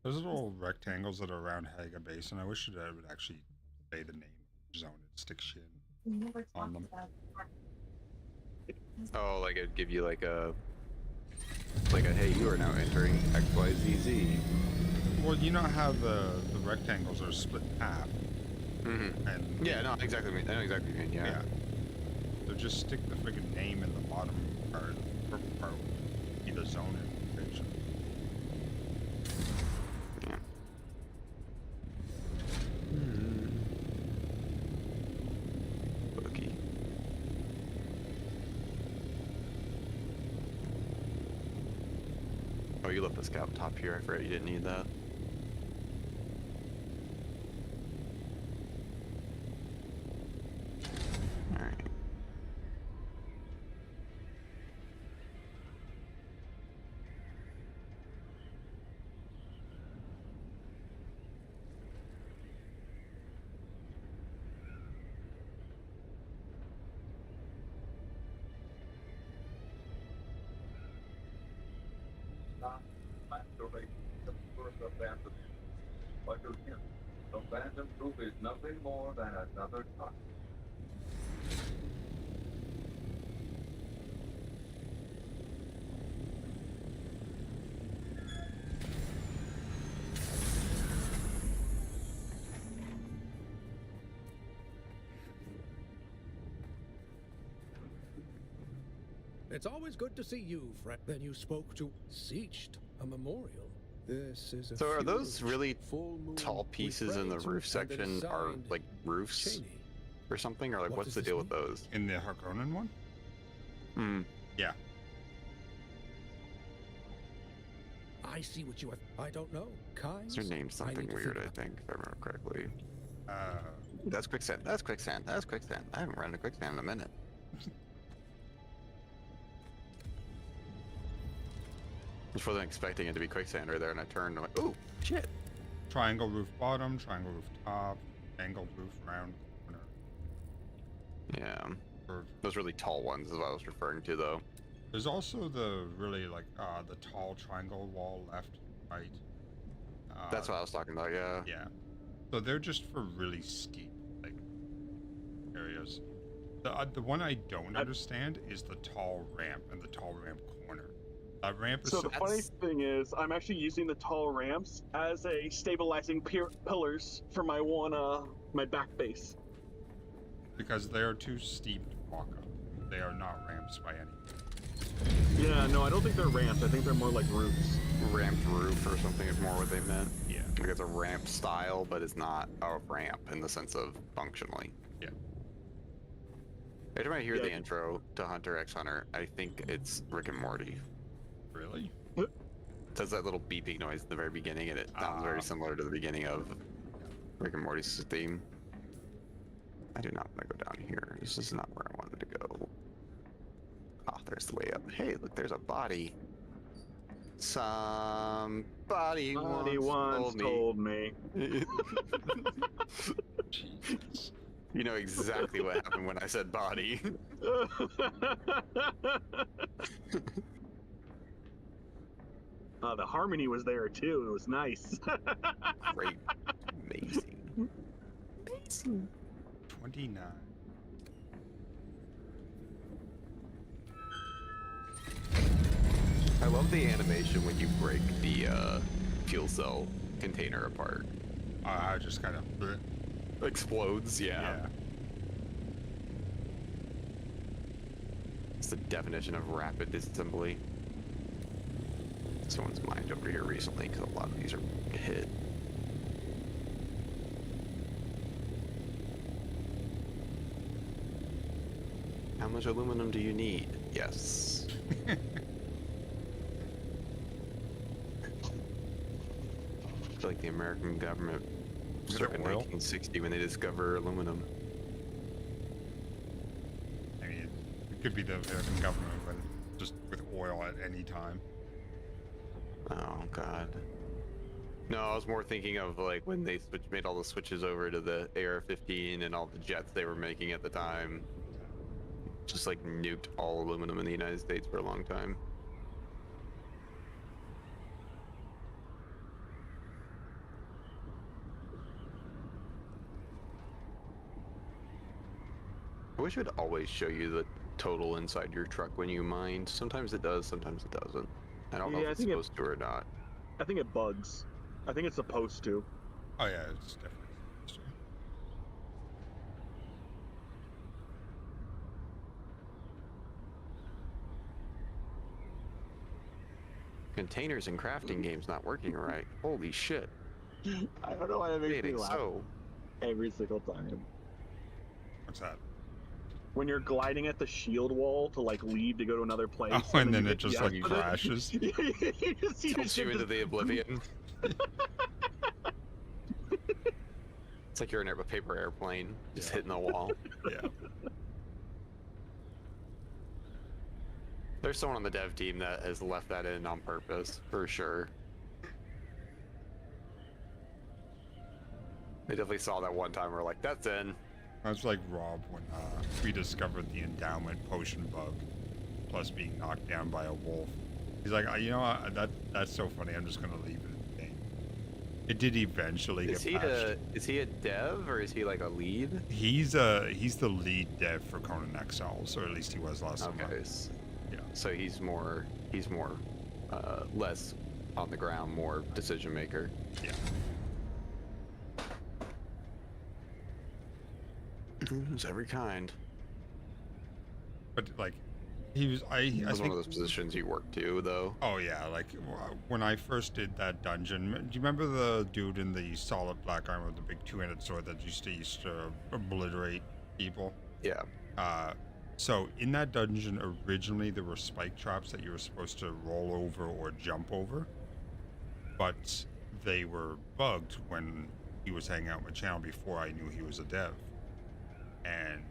Those little rectangles that are around Haga Base, and I wish that it would actually say the name of the zone and stick shit on them. Oh, like it'd give you like a hey, you are now entering XYZZ. Well, you know how the rectangles are split in half. Mm-hmm. And yeah, no, exactly. I know exactly what you mean. Yeah. So just stick the friggin' name in the bottom part, the purple part, be the zone information. Yeah. Bookie. Oh, you left the scout top here. I forgot you didn't need that. Alright. Abandoned proof is nothing more than another time. It's always good to see you, Fred. Then you spoke to Seached, a memorial. This is a So are those funeral, really full moon tall pieces in the refrains, roof and it is section are signed like roofs Cheney. or something? Or like What what's does the this deal with mean? those? In the Harkonnen one? Hmm. Yeah. I see what you have. I don't know. Kinds? Their name's something need to weird, figure I think, if I remember correctly. Uh, That's quicksand. That's quicksand. That's quicksand. I haven't run into quicksand in a minute. I wasn't expecting it to be quicksand right there, and I turned and I'm like, ooh, shit. Triangle roof bottom, triangle roof top, angled roof round corner. Yeah. Curve. Those really tall ones is what I was referring to, though. There's also the really like the tall triangle wall left, right. That's what I was talking about. Yeah. Yeah. So they're just for really steep like areas. The one I don't understand is the tall ramp and the tall ramp corner. That ramp is So the funny thing is, I'm actually using the tall ramps as a stabilizing pillars for my my back base. Because they are too steep to walk up. They are not ramps by any means. Yeah, no, I don't think they're ramps. I think they're more like roofs. Ramped roof or something is more what they meant. Yeah. Like it's a ramp style, but it's not a ramp in the sense of functionally. Yeah. Every time I hear the intro to Hunter x Hunter, I think it's Rick and Morty. Really? It does that little beeping noise at the very beginning, and it sounds very similar to the beginning of Rick and Morty's theme. I do not want to go down here. This is not where I wanted to go. Ah, there's the way up. Hey, look, there's a body. Somebody once told me. You know exactly what happened when I said body. The harmony was there too. It was nice. Great. Amazing. Amazing. 29. I love the animation when you break the fuel cell container apart. Just kind of explodes. Yeah. Yeah. It's the definition of rapid disassembly. Someone's mined over here recently because a lot of these are hit. How much aluminum do you need? Yes. I feel like the American government circa 1960 when they discover aluminum. I mean, it could be the American government, but just with oil at any time. Oh god. No, I was more thinking of like when they made all the switches over to the AR-15 and all the jets they were making at the time. Just like nuked all aluminum in the United States for a long time. I wish it would always show you the total inside your truck when you mined. Sometimes it does, sometimes it doesn't. I don't know if it's supposed to or not. I think it bugs. I think it's supposed to. Oh yeah, it's definitely supposed to. Containers and crafting games not working right. Holy shit. I don't know why that makes me laugh So every single time. What's that? When you're gliding at the shield wall to like leave to go to another place, Oh, and then you it just like crashes. you just see tilts you into the oblivion. It's like you're in a paper airplane, just hitting the wall. Yeah. There's someone on the dev team that has left that in on purpose, for sure. They definitely saw that one time and were like, that's in. That's like Rob when we discovered the endowment potion bug, plus being knocked down by a wolf. He's like, you know, that's so funny. I'm just gonna leave it in the game. It did eventually get patched. Is he a dev or is he like a lead? He's the lead dev for Conan Exiles, or at least he was last summer. Yeah. So he's more less on the ground, more decision maker. Yeah. It's every kind. But like, he was I That's think one of those positions you work to, though. Oh yeah, like when I first did that dungeon, do you remember the dude in the solid black armor with the big two-handed sword that used to obliterate people? Yeah. So in that dungeon originally there were spike traps that you were supposed to roll over or jump over, but they were bugged when he was hanging out on my channel before I knew he was a dev. And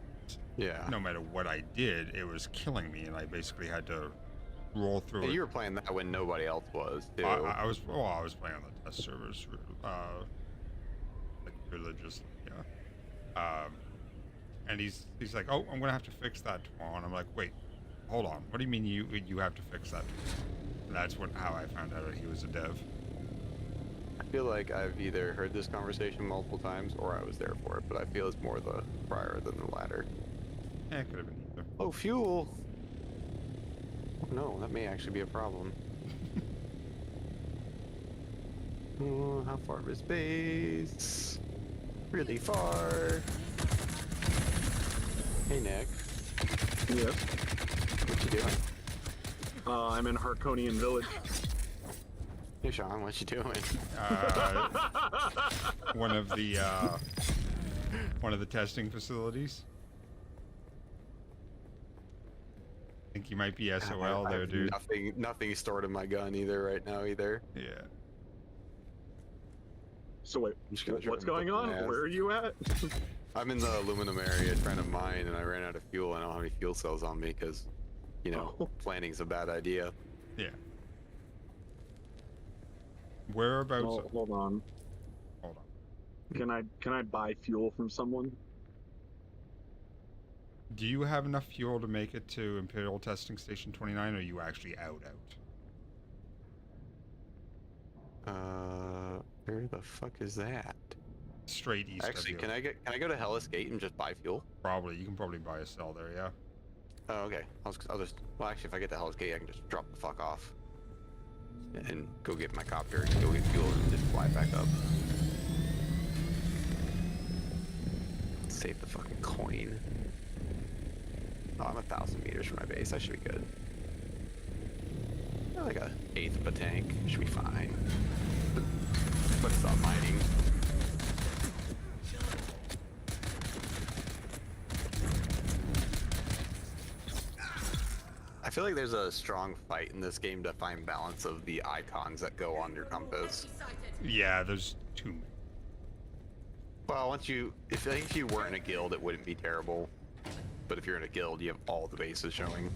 yeah, no matter what I did, it was killing me, and I basically had to roll through it. You were playing that when nobody else was, too. I was playing on the test servers, like religiously, yeah. And he's like, oh, I'm gonna have to fix that tomorrow, and I'm like, wait, hold on, what do you mean you have to fix that? And that's how I found out that he was a dev. I feel like I've either heard this conversation multiple times or I was there for it, but I feel it's more the prior than the latter. Yeah, it could have been either. Oh, fuel! Oh, no, that may actually be a problem. Oh, how far is base? Really far. Hey, Nick. Yes. What you doing? I'm in Harkonian Village. Hey, Sean, what you doing? One of the testing facilities. I think you might be SOL there, dude. Nothing stored in my gun either right now either. Yeah. So wait, what's going on? Where are you at? I'm in the aluminum area trying to mine, and I ran out of fuel. I don't have any fuel cells on me because, you know, planning's a bad idea. Yeah. Whereabouts? Oh, hold on. Hold on. Can I buy fuel from someone? Do you have enough fuel to make it to Imperial Testing Station 29, or are you actually out? Where the fuck is that? Straight east. Actually, of you. can I go to Hellas Gate and just buy fuel? Probably. You can probably buy a cell there, yeah. Oh, okay. I'll just. Well, actually, if I get to Hellas Gate, I can just drop the fuck off and go get my copter, go get fuel, and just fly back up. Save the fucking coin. Oh, I'm 1,000 meters from my base. I should be good. Like a eighth of a tank. Should be fine. But stop mining. I feel like there's a strong fight in this game to find balance of the icons that go on your compass. Yeah, there's too many. Well, if you weren't in a guild, it wouldn't be terrible. But if you're in a guild, you have all the bases showing.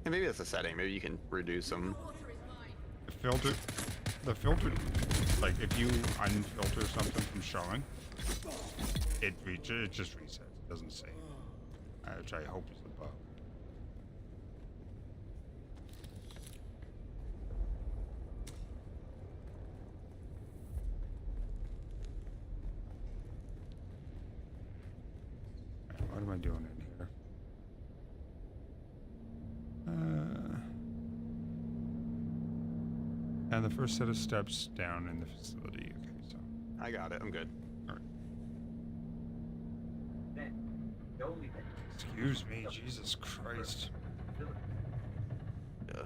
And maybe that's a setting. Maybe you can reduce them. The filter, like if you unfilter something from showing, it just resets. It doesn't save. Which I hope is the bug. What am I doing in here? And the first set of steps down in the facility. Okay, so. I got it. I'm good. Alright. The only thing. Excuse me, Jesus Christ. Yeah.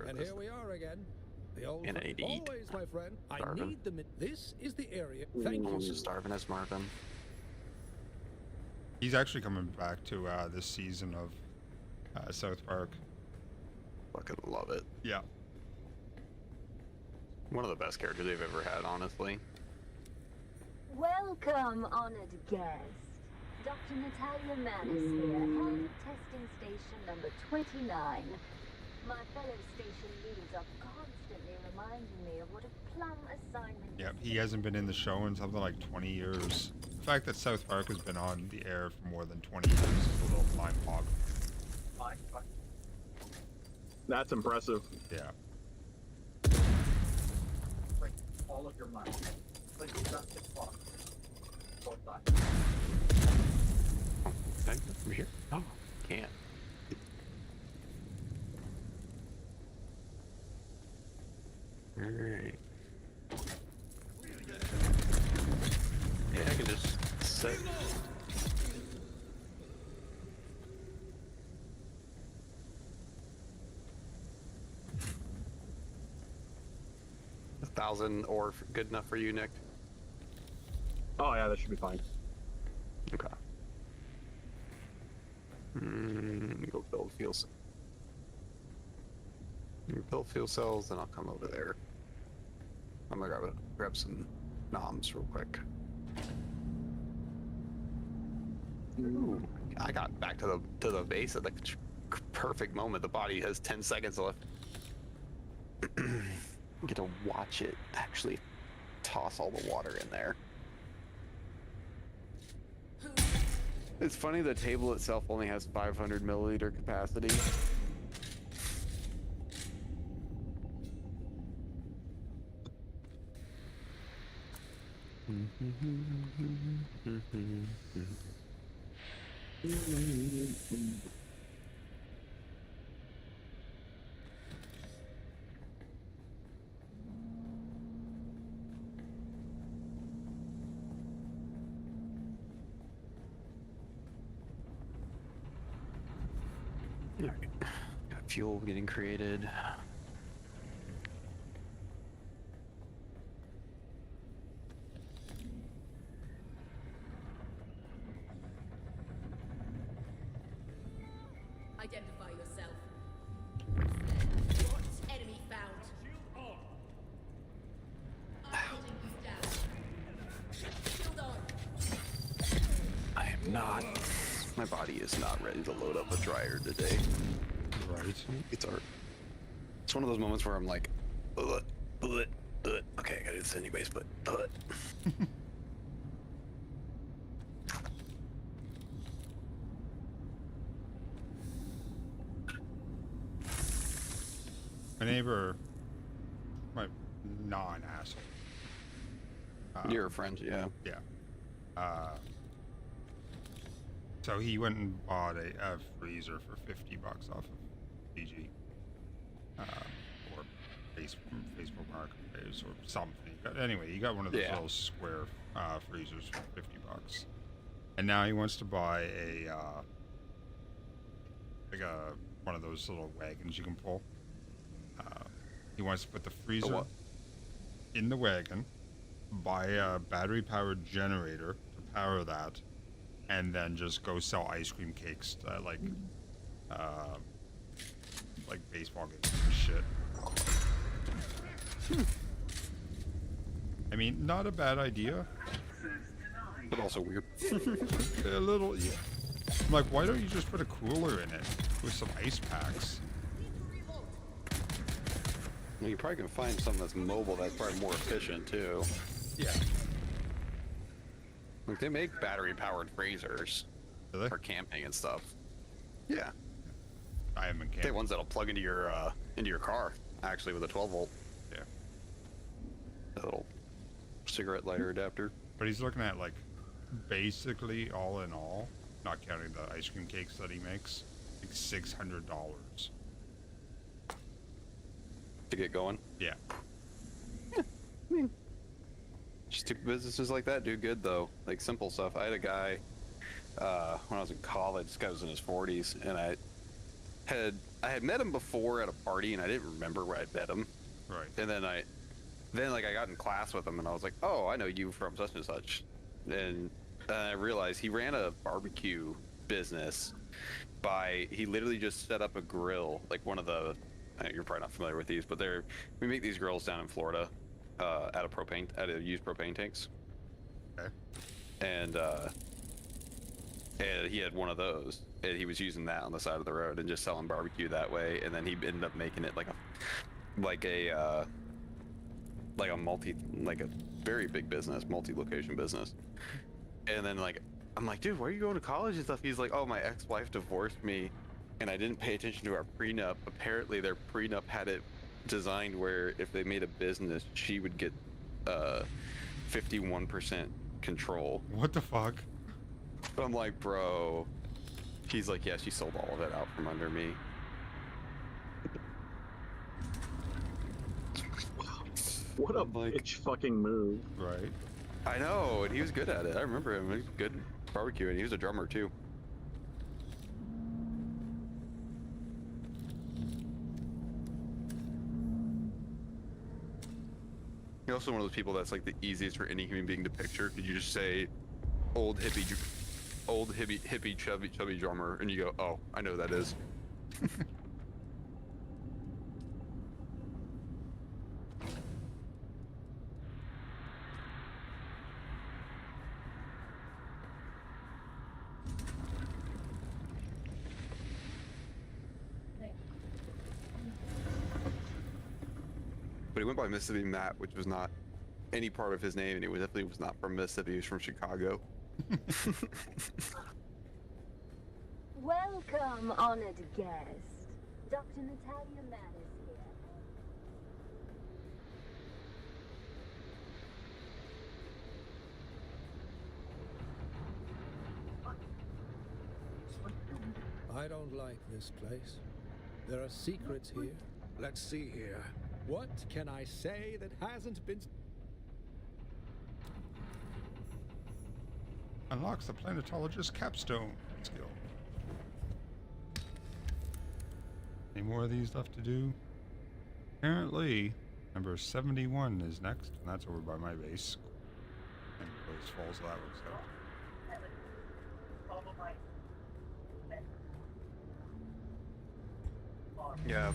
And here we are again. The old And I need to eat. always, my friend. I Starving. need them. This is the area. Thank Almost you. as starving as Marvin. He's actually coming back to this season of South Park. Fucking love it. Yeah. One of the best characters they've ever had, honestly. Welcome, honored guest. Dr. Natalia Manis here, head of testing station number 29. My fellow station leaders are constantly reminding me of what a plum assignment. Yep, he hasn't been in the show in something like 20 years. The fact that South Park has been on the air for more than 20 years is a little mind-boggling. That's impressive. Yeah. All of your money. Like you got this far. Both sides. Okay, over here. Oh, can't. Alright. Yeah, I can just set. 1,000 or good enough for you, Nick? Oh yeah, that should be fine. Okay. Go build fuel cells. Build fuel cells, then I'll come over there. I'm gonna grab some noms real quick. Ooh, I got back to the base at the perfect moment. The body has 10 seconds left. Get to watch it actually toss all the water in there. It's funny, the table itself only has 500 milliliter capacity. Alright, got fuel getting created. Identify yourself. What enemy found? I'm holding you down. Shield on. I am not. My body is not ready to load up a dryer today. Right. It's one of those moments where I'm like, okay, I gotta do this anyways, but My neighbor, my non-asshole. You're a friend, yeah. Yeah. So he went and bought a freezer for $50 off of PG. Or Facebook Marketplace or something. But anyway, he got one of those little square freezers for $50. And now he wants to buy one of those little wagons you can pull. He wants to put the freezer in the wagon, buy a battery-powered generator to power that, and then just go sell ice cream cakes to, like baseball games and shit. I mean, not a bad idea, but also weird. A little, yeah. I'm like, why don't you just put a cooler in it with some ice packs? Well, you probably can find something that's mobile that's probably more efficient too. Yeah. Like they make battery-powered freezers for camping and stuff. Yeah. I haven't camped. They have ones that'll plug into your car actually with a 12 volt. Yeah. A little cigarette lighter adapter. But he's looking at like basically all in all, not counting the ice cream cakes that he makes, like $600. to get going. Yeah. I mean, stupid businesses like that do good though. Like simple stuff. I had a guy when I was in college. This guy was in his 40s, and I had met him before at a party, and I didn't remember where I'd met him. Right. And then I got in class with him, and I was like, oh, I know you from such and such. And I realized he ran a barbecue business he literally just set up a grill, like one of the, you're probably not familiar with these, but we make these grills down in Florida out of used propane tanks. Okay. And he had one of those, and he was using that on the side of the road and just selling barbecue that way. And then he ended up making it like a very big business, multi-location business. And then I'm like, dude, why are you going to college and stuff? He's like, oh, my ex-wife divorced me and I didn't pay attention to our prenup. Apparently their prenup had it designed where if they made a business, she would get 51% control. What the fuck? I'm like, bro. He's like, yeah, she sold all of it out from under me. What a bitch fucking move. Right. I know, and he was good at it. I remember him. He was good at barbecue, and he was a drummer too. You're also one of those people that's like the easiest for any human being to picture. Could you just say, old hippie, chubby drummer, and you go, oh, I know who that is. But he went by Mississippi Matt, which was not any part of his name, and he definitely was not from Mississippi. He was from Chicago. Welcome, honored guest. Dr. Natalia Mann is here. I don't like this place. There are secrets here. Let's see here. What can I say that hasn't been... Unlocks the planetologist capstone skill. Any more of these left to do? Apparently, number 71 is next, and that's over by my base. And Place Falls, that looks out. Yeah,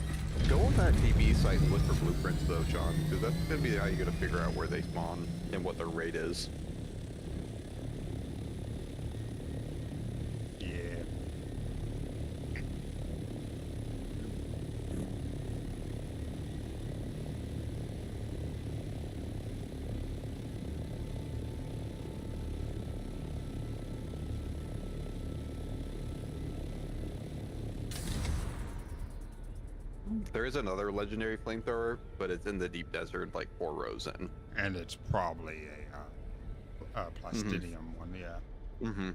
go on that DB site and look for blueprints though, Sean, because that's gonna be how you gotta figure out where they spawn and what their rate is. Yeah. There is another legendary flamethrower, but it's in the deep desert, like 4 rows in. And it's probably a plastidium one, yeah. Mm-hmm.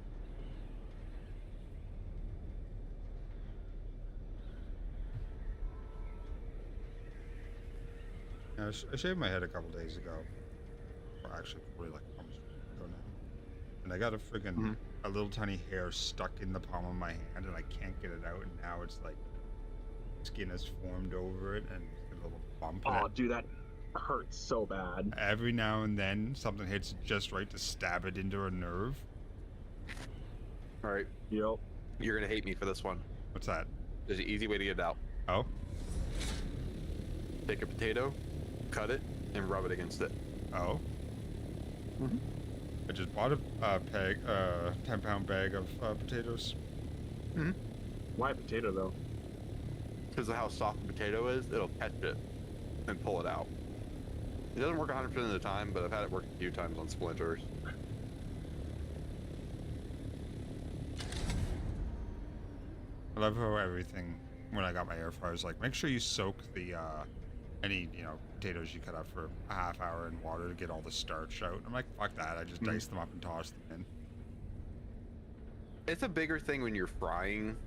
Now, I shaved my head a couple days ago. Or actually, probably like almost a week ago now. And I got a friggin' a little tiny hair stuck in the palm of my hand, and I can't get it out. And now it's like skin has formed over it, and it's a little bump. Oh, dude, that hurts so bad. Every now and then, something hits just right to stab it into a nerve. All right. Yep. You're gonna hate me for this one. What's that? There's an easy way to get it out. Oh? Take a potato, cut it, and rub it against it. Oh? Mm-hmm. I just bought a 10-pound bag of potatoes. Mm-hmm. Why a potato, though? Because of how soft the potato is, it'll catch it and pull it out. It doesn't work 100% of the time, but I've had it work a few times on splinters. I love how everything, when I got my air fryer, was like, make sure you soak the, any, potatoes you cut up for a half hour in water to get all the starch out. I'm like, fuck that, I just dice them up and toss them in. It's a bigger thing when you're frying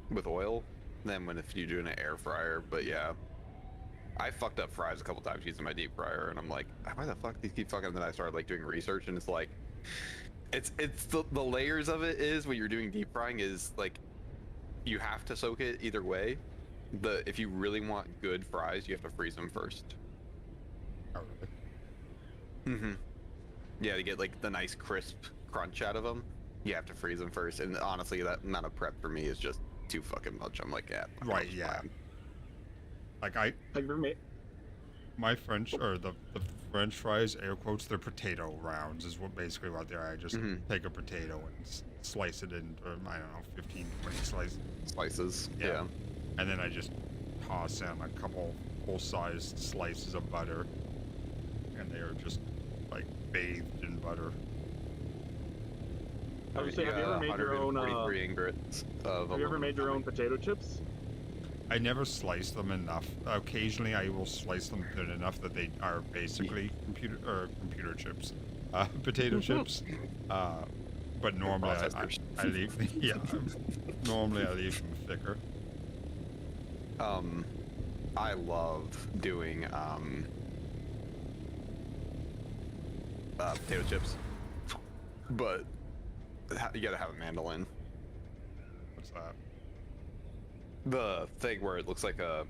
with oil than if you do in an air fryer, but yeah. I fucked up fries a couple times using my deep fryer, and I'm like, why the fuck these keep fucking? And then I started like doing research, and it's like, it's the layers of it is when you're doing deep frying is like, you have to soak it either way. If you really want good fries, you have to freeze them first. Oh, really? Mm-hmm. Yeah, to get like the nice crisp crunch out of them, you have to freeze them first. And honestly, that amount of prep for me is just too fucking much. I'm like, yeah. Right, yeah. Like Have you ever made? my French, or the French fries, air quotes, they're potato rounds is what basically what they are. I just take a potato and slice it into, I don't know, 15, 20 slices. Yeah. And then I just toss in a couple full-sized slices of butter, and they are just like bathed in butter. I would say, have you ever made your own? Have you ever made your own potato chips? I never slice them enough. Occasionally, I will slice them thin enough that they are basically computer chips, potato chips. But normally I leave normally I leave them thicker. I love doing potato chips, but you gotta have a mandolin. What's that? The thing where it looks like a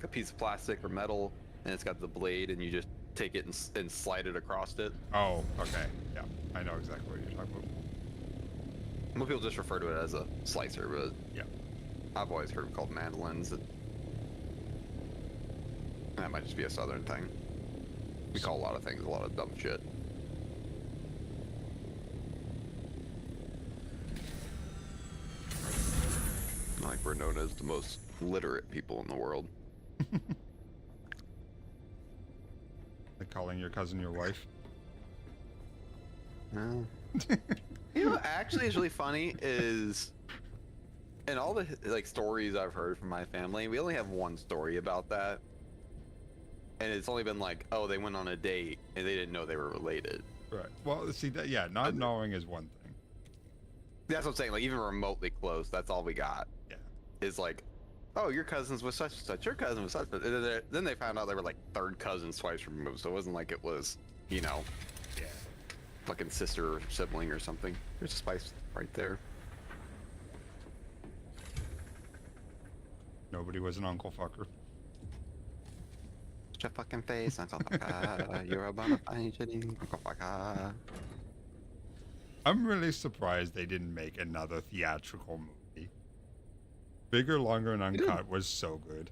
piece of plastic or metal, and it's got the blade, and you just take it and slide it across it. Oh, okay. Yeah, I know exactly what you're talking about. Most people just refer to it as a slicer, but yeah, I've always heard them called mandolins. That might just be a southern thing. We call a lot of things a lot of dumb shit. Like we're known as the most literate people in the world. Like calling your cousin your wife? No. You know what actually is really funny is, in all the like stories I've heard from my family, we only have one story about that. And it's only been like, oh, they went on a date and they didn't know they were related. Right. Well, see that, yeah, not knowing is one thing. That's what I'm saying, like even remotely close, that's all we got. Yeah. Is like, oh, your cousin's with such and such, your cousin was such, but then they found out they were like third cousins twice removed, so it wasn't like it was, you know, yeah, fucking sister or sibling or something. There's a spice right there. Nobody was an uncle fucker. Shut your fucking face, uncle fucker. You're a bona fide shitty uncle fucker. I'm really surprised they didn't make another theatrical movie. Bigger, Longer, and Uncut was so good.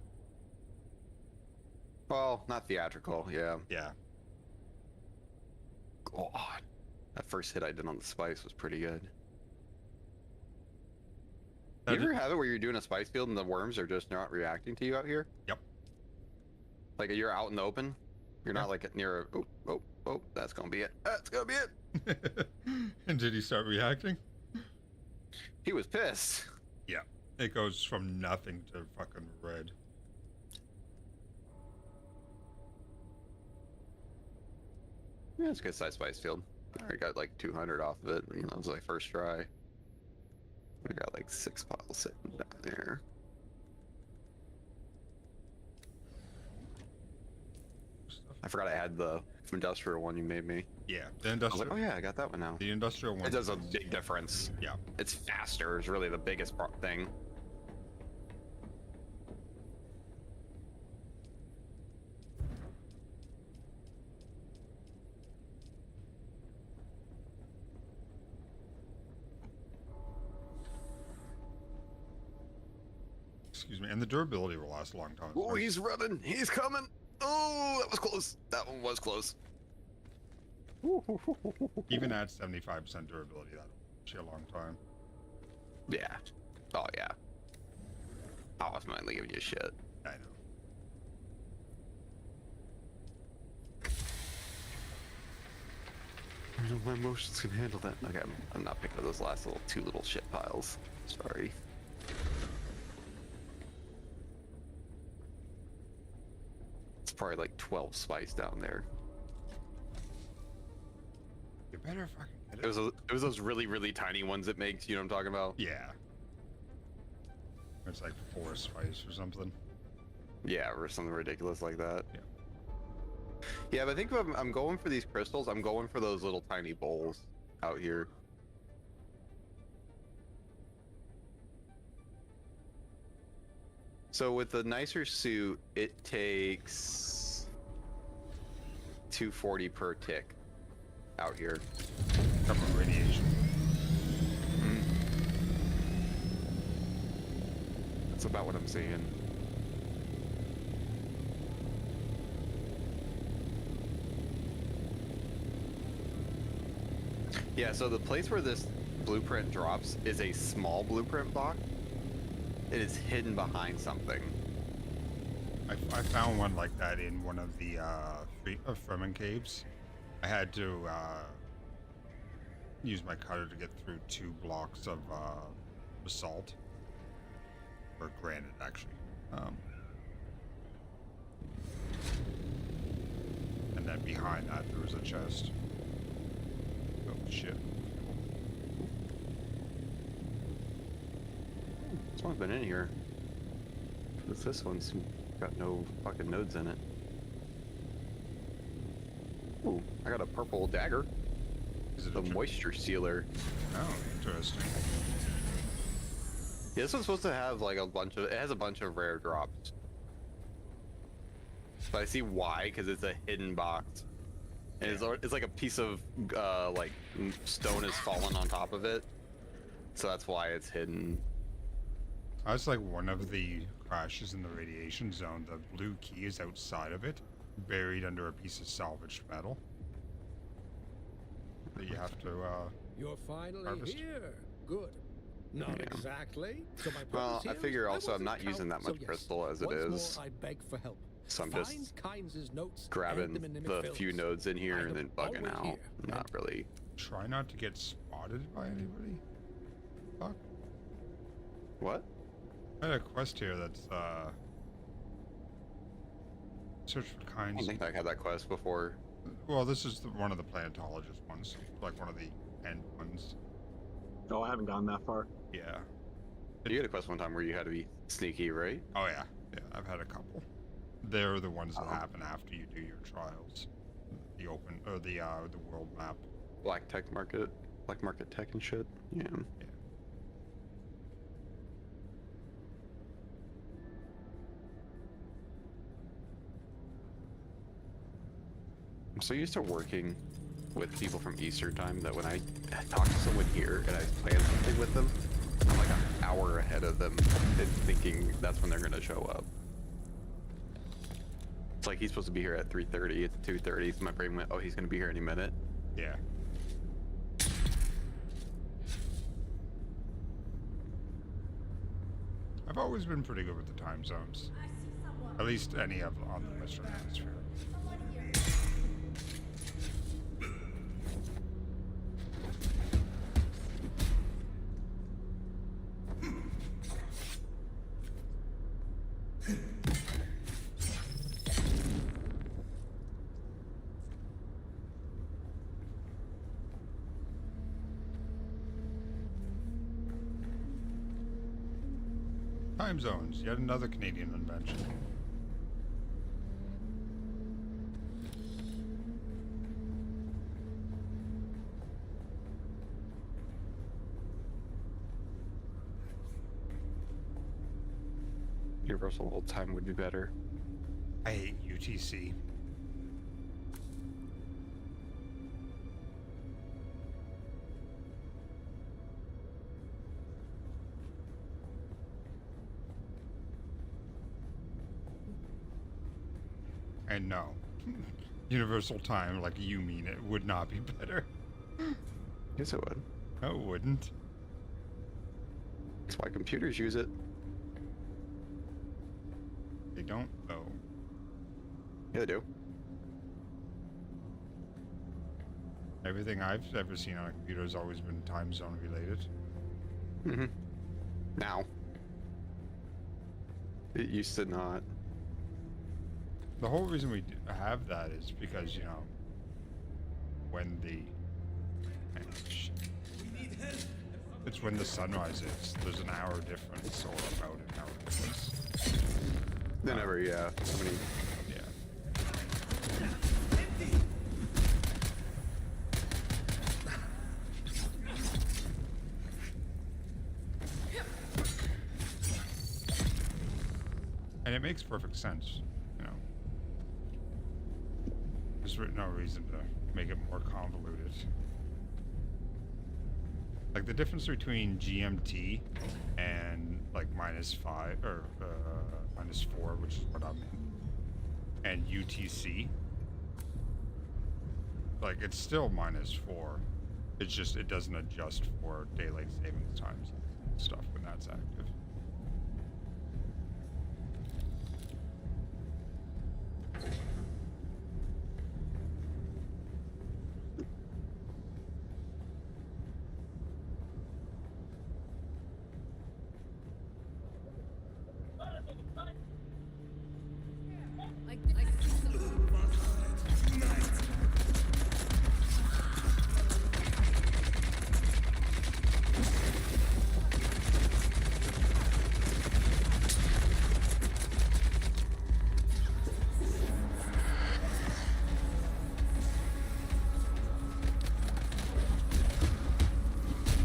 Well, not theatrical, yeah. Yeah. God. That first hit I did on the spice was pretty good. You ever have it where you're doing a spice field and the worms are just not reacting to you out here? Yep. Like you're out in the open? You're not like near a, oh, that's gonna be it. That's gonna be it. And did he start reacting? He was pissed. Yeah. It goes from nothing to fucking red. Yeah, it's a good size spice field. I already got like 200 off of it. You know, it was like first try. We got like 6 piles sitting down there. I forgot I had the industrial one you made me. Yeah, the industrial. I was like, oh yeah, I got that one now. The industrial one. It does a big difference. Yeah. It's faster. It's really the biggest thing. Excuse me, and the durability will last a long time. Oh, he's running. He's coming. Oh, that was close. That one was close. Even at 75% durability, that'll last you a long time. Yeah. Oh, yeah. I was mainly giving you shit. I know. I know my emotions can handle that. Okay, I'm not picking up those last two little shit piles. Sorry. It's probably like 12 spice down there. You better fucking get it. It was those really, really tiny ones it makes, you know what I'm talking about? Yeah. It's like 4 spice or something. Yeah, or something ridiculous like that. Yeah. Yeah, but I think if I'm going for these crystals, I'm going for those little tiny bowls out here. So with the nicer suit, it takes 240 per tick out here. Couple of radiation. That's about what I'm seeing. Yeah, so the place where this blueprint drops is a small blueprint block. It is hidden behind something. I found one like that in one of the Fremen caves. I had to use my cutter to get through 2 blocks of basalt. Or granite, actually. And then behind that, there was a chest. Oh, shit. Someone's been in here. This one's got no fucking nodes in it. Ooh, I got a purple dagger. Is it a moisture sealer? Oh, interesting. Yeah, this one's supposed to have like a bunch of. It has a bunch of rare drops. But I see why, because it's a hidden box. And it's like a piece of like stone has fallen on top of it, so that's why it's hidden. That's like one of the crashes in the radiation zone. The blue key is outside of it, buried under a piece of salvaged metal that you have to You're finally harvest. here. Good. Not exactly. So my Well, purpose I here figure is also I'm wasn't not using that count, much so crystal as it once is. more, I beg for help. So I'm Find just Kynes' notes, grabbing add them in the films. few nodes in here I and am then bugging always out. here. Not really. Try not to get spotted by anybody. Fuck. What? I had a quest here that's search for I kinds. don't think I had that quest before. Well, this is one of the planetologist ones, like one of the end ones. Oh, I haven't gone that far. Yeah. You had a quest one time where you had to be sneaky, right? Oh yeah, yeah. I've had a couple. They're the ones that happen after you do your trials. The open or the world map. Black market tech and shit. Yeah. I'm so used to working with people from Eastern time that when I talk to someone here and I plan something with them, I'm like an hour ahead of them and thinking that's when they're gonna show up. It's like he's supposed to be here at 3:30, it's 2:30, so my brain went, oh, he's gonna be here any minute. Yeah. I've always been pretty good with the time zones. At least any of on the Western Hemisphere. Time zones, yet another Canadian invention. Universal hold time would be better. I hate UTC. And no, universal time, like you mean it, would not be better. Yes, it would. No, it wouldn't. That's why computers use it. They don't, though. Yeah, they do. Everything I've ever seen on a computer has always been time zone related. Mm-hmm. Now. It used to not. The whole reason we have that is because, you know, when the... It's when the sunrise is. There's an hour difference, or about an hour difference. They never, yeah. How many? Yeah. And it makes perfect sense, you know. There's no reason to make it more convoluted. Like the difference between GMT and like -5 or -4, which is what I'm in, and UTC. Like it's still -4. It's just it doesn't adjust for daylight savings times and stuff when that's active.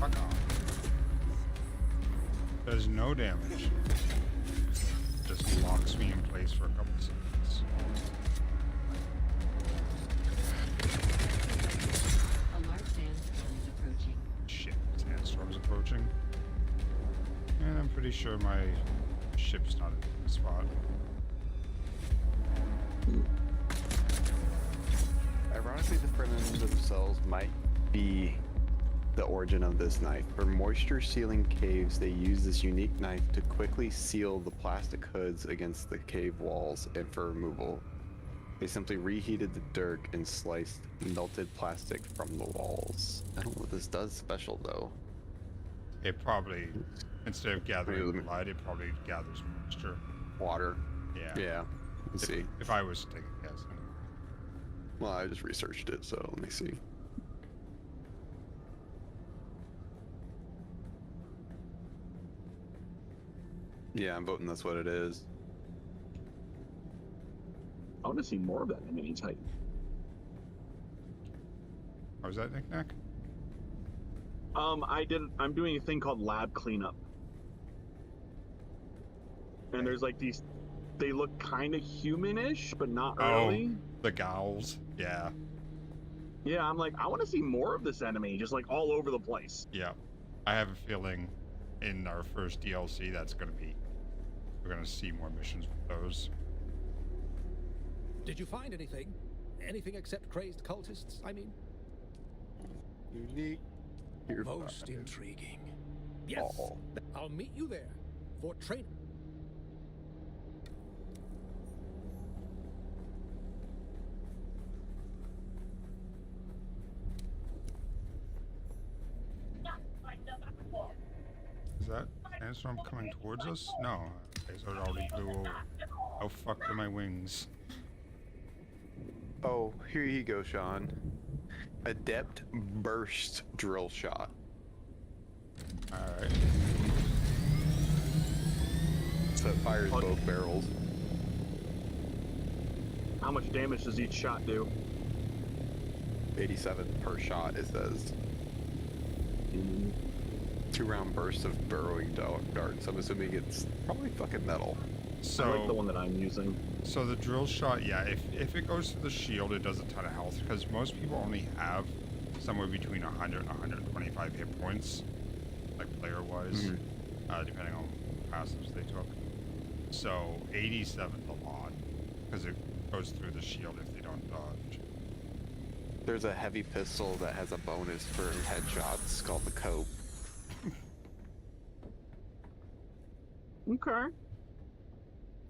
Fuck off. Does no damage. Just locks me in place for a couple seconds. A large sandstorm is approaching. Shit, sandstorm's approaching. And I'm pretty sure my ship's not in the spot. Ironically, the Fremen themselves might be the origin of this knife. For moisture-sealing caves, they use this unique knife to quickly seal the plastic hoods against the cave walls, and for removal, they simply reheated the dirt and sliced melted plastic from the walls. I don't know what this does special, though. It probably, instead of gathering light, it probably gathers moisture. Water. Yeah. Yeah. Let's see. If I was to take a guess. Anyway. Well, I just researched it, so let me see. Yeah, I'm voting that's what it is. I want to see more of that enemy type. How was that, Knick-Knack? I'm doing a thing called lab cleanup. And there's like these, they look kind of humanish, but not really. The Gals, yeah. Yeah, I'm like, I want to see more of this enemy, just like all over the place. Yeah. I have a feeling in our first DLC that's going to be, we're going to see more missions with those. Did you find anything? Anything except crazed cultists, I mean? Unique. Most intriguing. Yes, I'll meet you there for training. Is that sandstorm coming towards us? No. Okay, so it already blew over. Oh, fuck to my wings. Oh, here you go, Sean. Adept burst drill shot. Alright. So it fires both barrels. How much damage does each shot do? 87 per shot, it says. 2-round bursts of burrowing darts. I'm assuming it's probably fucking metal. So, I like the one that I'm using. So the drill shot, yeah, if it goes to the shield, it does a ton of health, because most people only have somewhere between 100 and 125 hit points, like player-wise, depending on passives they took. So 87's a lot, because it goes through the shield if they don't dodge. There's a heavy pistol that has a bonus for headshots called the Cope. Okay.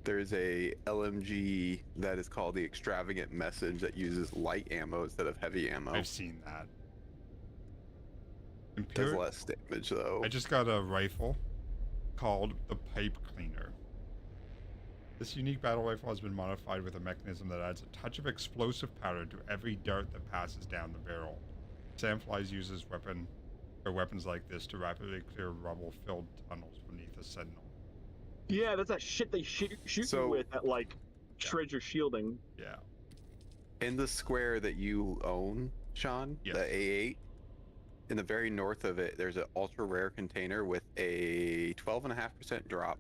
There's a LMG that is called the Extravagant Message that uses light ammo instead of heavy ammo. I've seen that. Does less damage though. I just got a rifle called the Pipe Cleaner. This unique battle rifle has been modified with a mechanism that adds a touch of explosive powder to every dart that passes down the barrel. Sandflies uses weapons like this to rapidly clear rubble-filled tunnels beneath a sentinel. Yeah, that's that shit they shoot you with that like shreds your shielding. Yeah. In the square that you own, Sean, Yes. the A8, in the very north of it, there's an ultra rare container with a 12.5% drop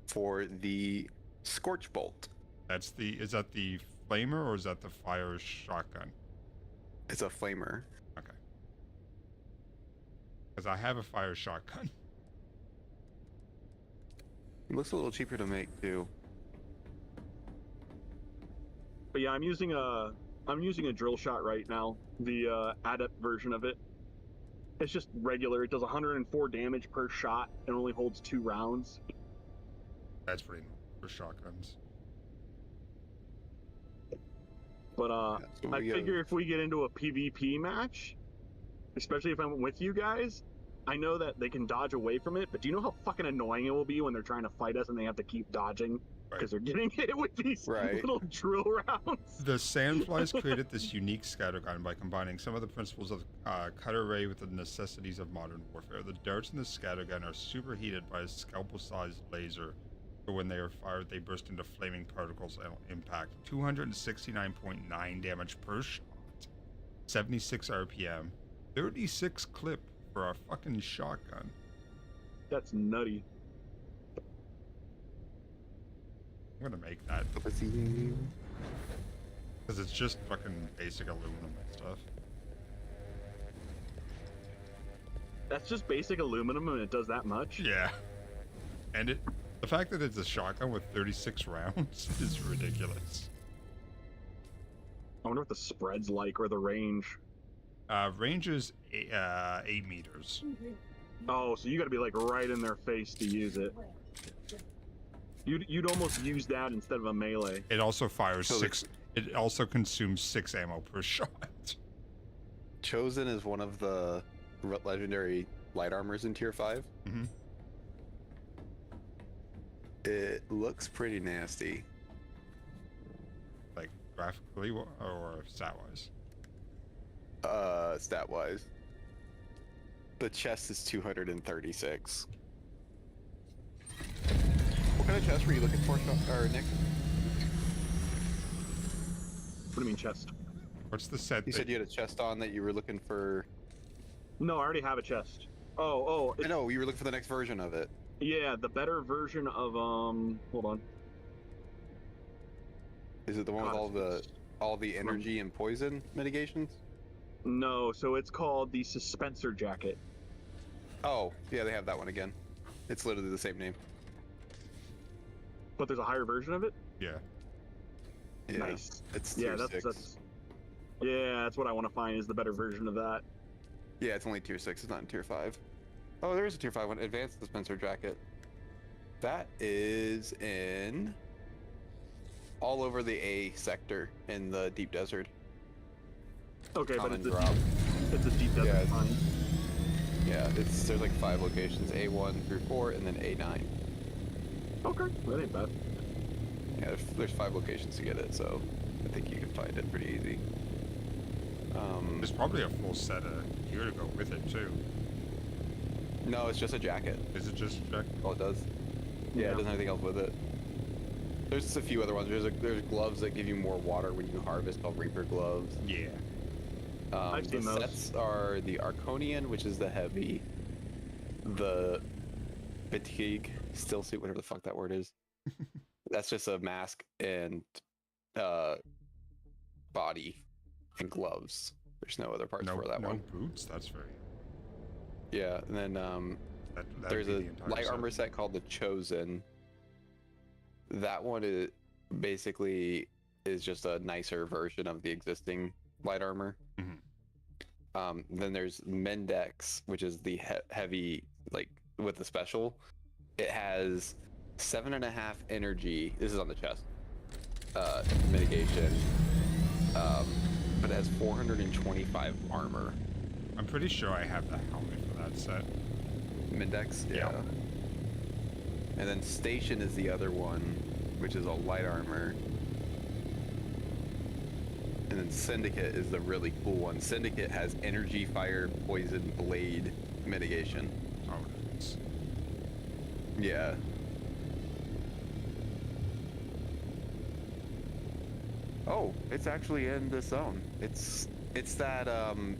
for the Scorch Bolt. Is that the flamer or is that the fire shotgun? It's a flamer. Okay. Because I have a fire shotgun. It looks a little cheaper to make too. But yeah, I'm using a drill shot right now, the adept version of it. It's just regular. It does 104 damage per shot and only holds 2 rounds. That's pretty normal for shotguns. But so I figure if we get into a PvP match, especially if I'm with you guys, I know that they can dodge away from it, but do you know how fucking annoying it will be when they're trying to fight us and they have to keep dodging because they're getting hit with these little drill rounds? The Sandflies created this unique scattergun by combining some of the principles of cutter ray with the necessities of modern warfare. The darts in the scattergun are superheated by a scalpel-sized laser, so when they are fired, they burst into flaming particles and impact. 269.9 damage per shot, 76 RPM, 36 clip for a fucking shotgun. That's nutty. I'm gonna make that. Because it's just fucking basic aluminum and stuff. That's just basic aluminum and it does that much? Yeah. And the fact that it's a shotgun with 36 rounds is ridiculous. I wonder what the spread's like or the range. Range is 8 meters. Oh, so you gotta be like right in their face to use it. You'd almost use that instead of a melee. It also fires 6. It also consumes 6 ammo per shot. Chosen is one of the legendary light armors in tier 5. Mm-hmm. It looks pretty nasty. Like graphically or stat wise? Stat wise. The chest is 236. What kind of chest were you looking for, Nick? What do you mean chest? What's the set? You said you had a chest on that you were looking for. No, I already have a chest. Oh. I know, you were looking for the next version of it. Yeah, the better version of hold on. Is it the one with all the energy and poison mitigations? No, so it's called the Suspensor Jacket. Oh, yeah, they have that one again. It's literally the same name. But there's a higher version of it? Yeah. Yeah. Nice. It's tier 6. That's what I want to find is the better version of that. Yeah, it's only tier 6, it's not in tier 5. Oh, there is a tier 5 one, Advanced Dispenser Jacket. That is in all over the A sector in the deep desert. Okay, Common but drop. It's a deep desert find. Yeah, there's like 5 locations, A1 through 4, and then A9. Okay, that ain't bad. Yeah, there's 5 locations to get it, so I think you can find it pretty easy. There's probably a full set of gear to go with it too. No, it's just a jacket. Is it just a jacket? Oh, it does. Yeah, it doesn't have anything else with it. There's just a few other ones. There's gloves that give you more water when you harvest, called Reaper gloves. Yeah. I've seen those. Sets are the Arconian, which is the heavy, the fatigue, still suit, whatever the fuck that word is. That's just a mask and body and gloves. There's no other parts for that one. No boots. That's very. Yeah, and then there's a light armor set called the Chosen. That one is basically just a nicer version of the existing light armor. Mm-hmm. Then there's Mendex, which is the heavy, like with the special. It has 7.5 energy. This is on the chest. Mitigation. But it has 425 armor. I'm pretty sure I have the helmet for that set. Mendex, yeah. And then Station is the other one, which is a light armor. And then Syndicate is the really cool one. Syndicate has energy, fire, poison, blade mitigation. Oh, nice. Yeah. Oh, it's actually in the zone. It's that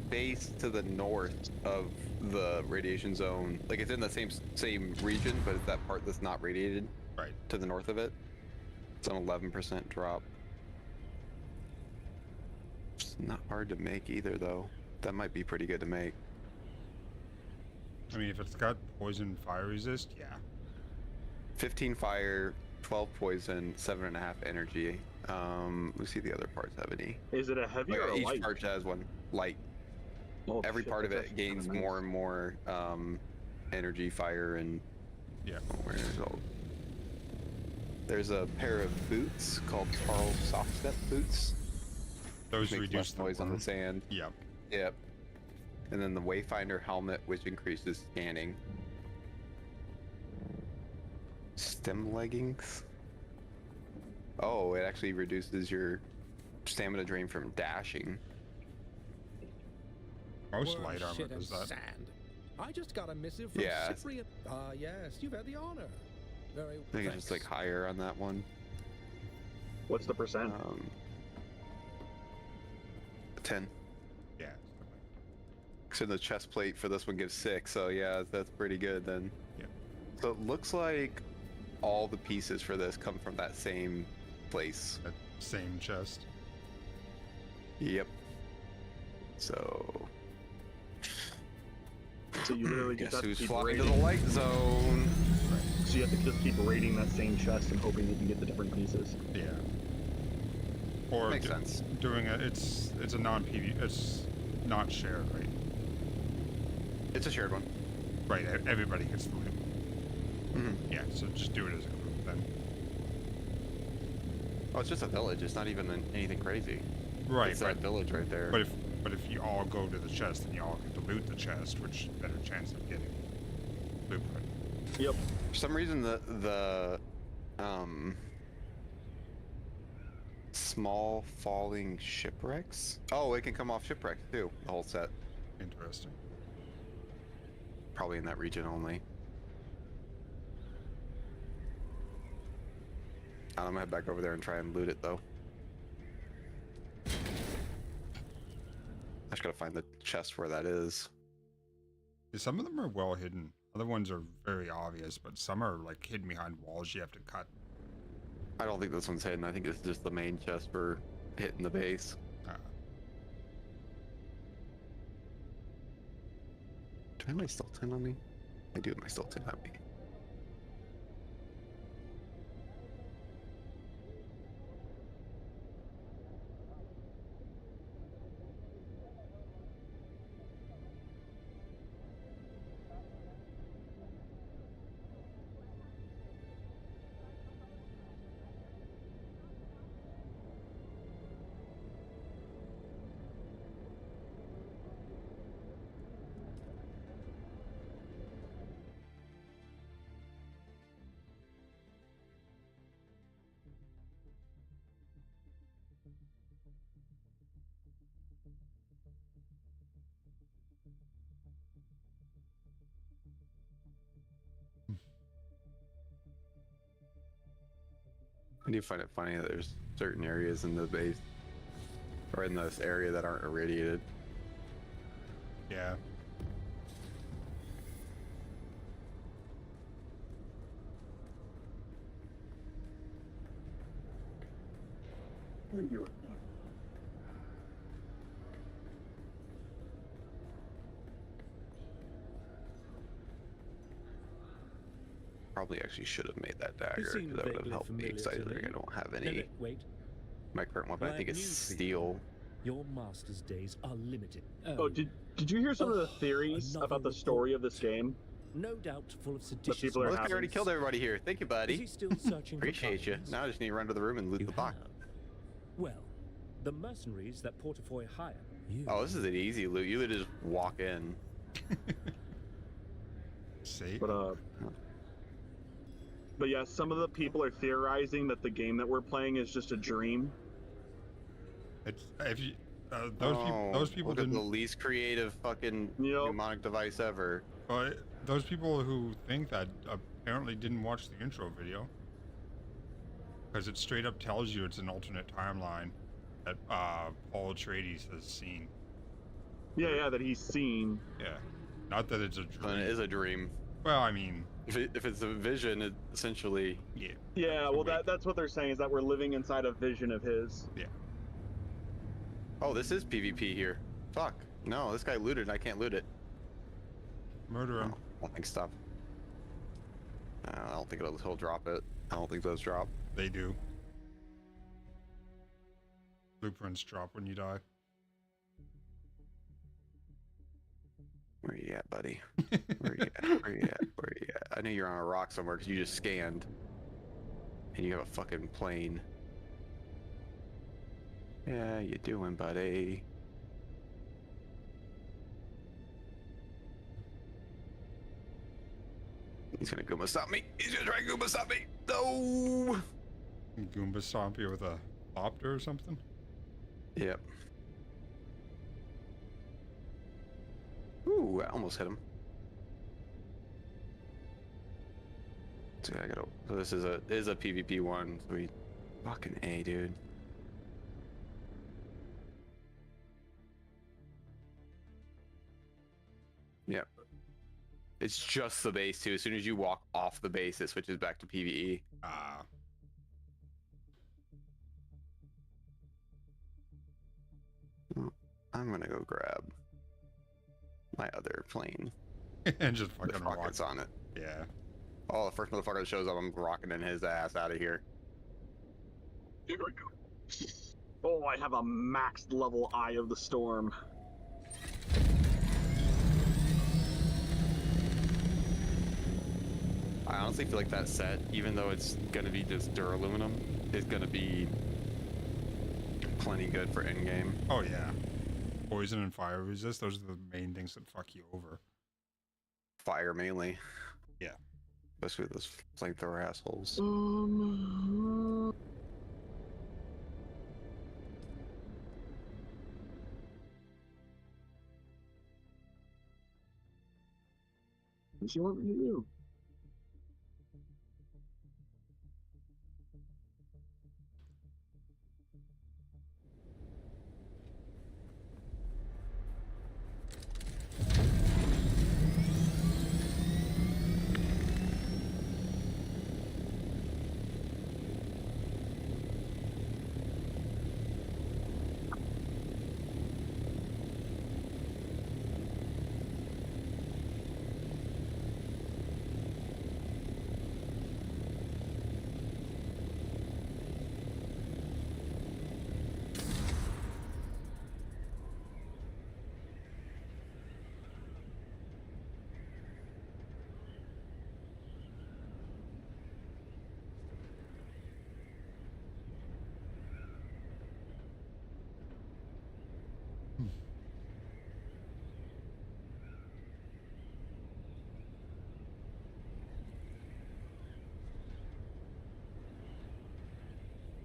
base to the north of the radiation zone. Like it's in the same region, but it's that part that's not radiated. Right. To the north of it. It's an 11% drop. It's not hard to make either, though. That might be pretty good to make. I mean, if it's got poison fire resist, yeah. 15 fire, 12 poison, 7.5 energy. Let's see if the other parts have any. Is it a heavy or a each light? part has one light. Oh, Every shit, part of that's it gains kinda nice. more and more energy, fire, and yeah. There's a pair of boots called Carl Soft Step boots. Those which makes reduce less the noise on the burn. sand. Yep. Yep. And then the Wayfinder helmet, which increases scanning. Stem leggings. Oh, it actually reduces your stamina drain from dashing. Most Worm, light armor shit, and does that. sand. I just got a missive from Yeah. Cyprian. Ah, yes, you've had the honor. Very. I think it's just like higher on that one. What's the percent? 10. Yeah. So the chest plate for this one gives 6, so yeah, that's pretty good then. Yeah. So it looks like all the pieces for this come from that same place. That same chest. Yep. So you literally just guess have to who's keep flying to raiding. the light zone? So you have to just keep raiding that same chest and hoping that you get the different pieces. Yeah. Or Makes sense. Doing it. It's a non-PV. It's not shared, right? It's a shared one. Right. Everybody gets the loot. Mm-hmm. Yeah. So just do it as a group then. Oh, it's just a village. It's not even anything crazy. Right. It's that village right there. But if you all go to the chest, then you all get to loot the chest, which better chance of getting blueprint. Yep. For some reason, the small falling shipwrecks. Oh, it can come off shipwrecks too. The whole set. Interesting. Probably in that region only. I'm gonna head back over there and try and loot it though. I just gotta find the chest where that is. Yeah, some of them are well hidden. Other ones are very obvious, but some are like hidden behind walls you have to cut. I don't think this one's hidden. I think it's just the main chest for hitting the base. Do I have my Stilton on me? I do have my Stilton on me. I do find it funny that there's certain areas in the base or in this area that aren't irradiated. Yeah. Probably actually should have made that dagger seem because that would have vaguely helped me. familiar Because I to me. don't have No, any. no, wait. My current weapon, Well, I think, I is have news for you. steel. Your master's days are limited. Oh, did you hear some of the theories another about the story of this game? No doubt full of The seditious people are Look, I having. already killed everybody here. Thank you, buddy. Is he still searching for Appreciate you. coins? Now I just need to run to the room and loot You the box. have. Well, the mercenaries that Portafoy hired. You. Oh, this is an easy loot. You literally just walk in. See? But yeah, some of the people are theorizing that the game that we're playing is just a dream. It's if you those people look at didn't. the least creative fucking mnemonic device ever. But those people who think that apparently didn't watch the intro video, because it straight up tells you it's an alternate timeline. that Paul Atreides has seen. Yeah, that he's seen. Yeah, not that it's a dream. And it is a dream. Well, I mean, if it's a vision, it essentially. Yeah. Yeah, well, that's what they're saying is that we're living inside a vision of his. Yeah. Oh, this is PvP here. Fuck. No, this guy looted. I can't loot it. Murder him. I don't think stop. I don't think he'll drop it. I don't think those drop. They do. Blueprints drop when you die. Where you at, buddy? Where you at? Where you at? Where you at? I know you're on a rock somewhere because you just scanned. And you have a fucking plane. Yeah, you doing, buddy? He's gonna Goomba stop me. He's gonna try and Goomba stop me. No. Goomba stomp you with a lobster or something? Yep. Ooh, I almost hit him. So I gotta. So this is a PvP one. So we fucking A, dude. Yep. It's just the base too. As soon as you walk off the base, it switches back to PvE. Ah. I'm gonna go grab my other plane. And just fucking with rockets on it. Yeah. Oh, the first motherfucker that shows up, I'm rocketing his ass out of here. Here we go. Oh, I have a maxed level Eye of the Storm. I honestly feel like that set, even though it's gonna be just duraluminum, is gonna be plenty good for endgame. Oh yeah. Poison and fire resist, those are the main things that fuck you over. Fire mainly. Yeah. Especially those flamethrower assholes. What do you want me to do?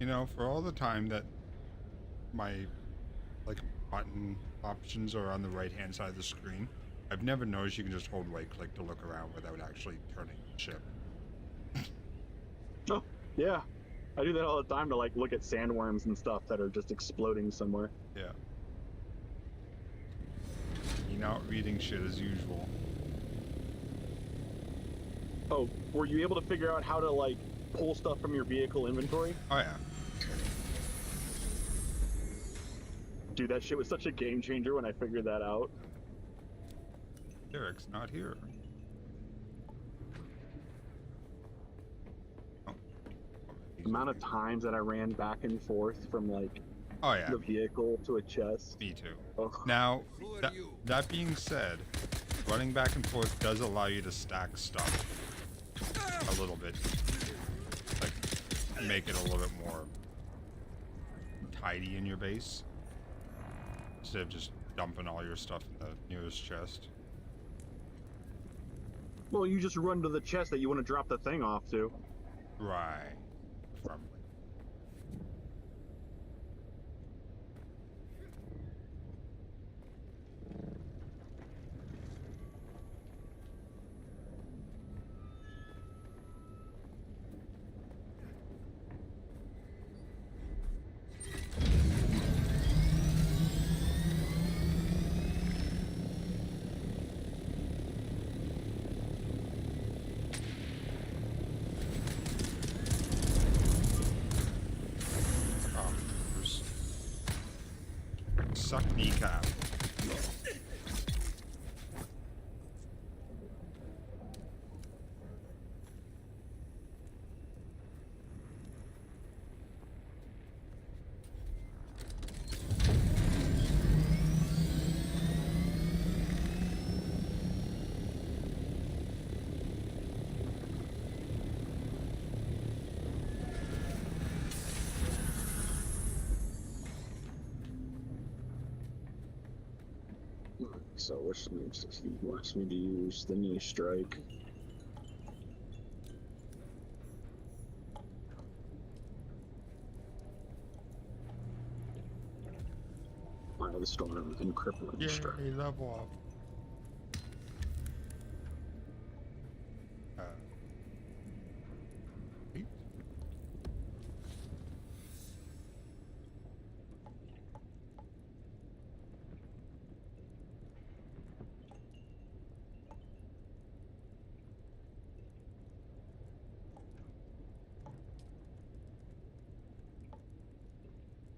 You know, for all the time that my like button options are on the right hand side of the screen, I've never noticed you can just hold right click to look around without actually turning the ship. Oh, yeah. I do that all the time to like look at sandworms and stuff that are just exploding somewhere. Yeah. You're not reading shit as usual. Oh, were you able to figure out how to like pull stuff from your vehicle inventory? Oh yeah. Dude, that shit was such a game changer when I figured that out. Derek's not here. Oh. The amount of times that I ran back and forth from like Oh yeah. the vehicle to a chest. Me too. Oh. Now, that being said, running back and forth does allow you to stack stuff a little bit. Like, make it a little bit more tidy in your base. Instead of just dumping all your stuff in the nearest chest. Well, you just run to the chest that you want to drop the thing off to. Right. Probably. suck kneecap. So which moves does he wants me to use? The knee strike. Fire the storm and crippling strike. Yay, level up. Eight.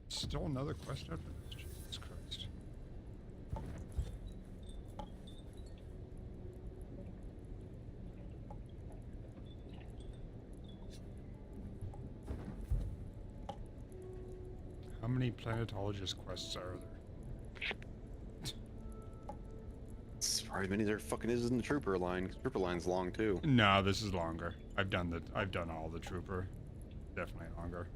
Still another quest after this? Jesus Christ. How many planetologist quests are there? It's probably as many as there fucking is in the trooper line, 'cause trooper line's long too. No, this is longer. I've done all the trooper. Definitely longer.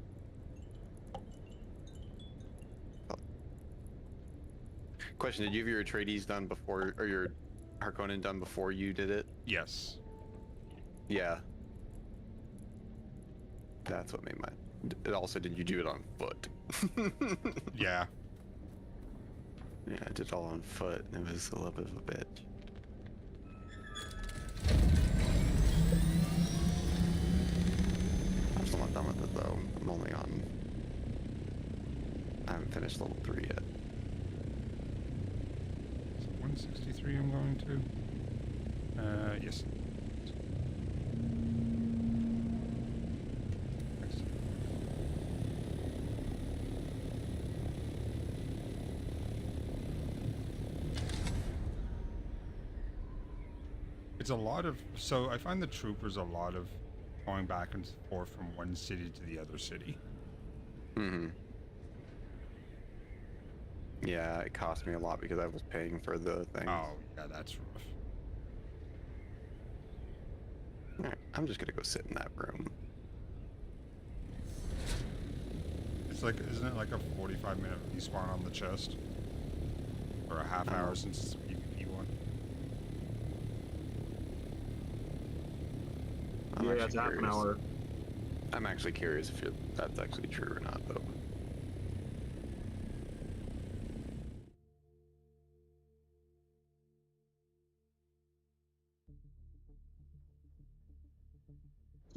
Question, did you have your Atreides done before, or your Harkonnen done before you did it? Yes. Yeah. That's what made my... It also, did you do it on foot? Yeah. Yeah, I did it all on foot, and it was a little bit of a bitch. I'm still not done with it though. I'm only on... I haven't finished level 3 yet. 163 I'm going to. Yes. Thanks. It's a lot of, so I find the troopers a lot of going back and forth from one city to the other city. Mm-hmm. Yeah, it cost me a lot because I was paying for the thing. Oh, yeah, that's rough. Alright, I'm just gonna go sit in that room. It's like, isn't it like a 45-minute respawn on the chest? Or a half hour since it's a PvP one? I'm Yeah, actually it's half an curious. hour. I'm actually curious if that's actually true or not, though.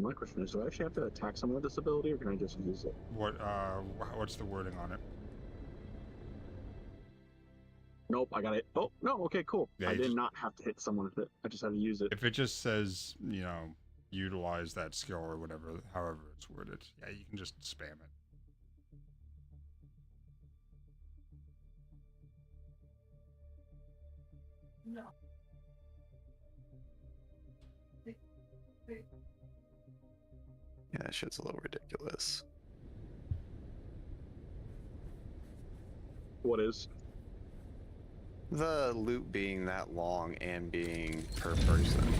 My question is, do I actually have to attack someone with this ability, or can I just use it? What's the wording on it? Nope, I got it. Oh, no, okay, cool. Yeah, I you did just- not have to hit someone with it. I just had to use it. If it just says, you know, utilize that skill or whatever, however it's worded, yeah, you can just spam it. No. Yeah, that shit's a little ridiculous. What is? The loot being that long and being per person.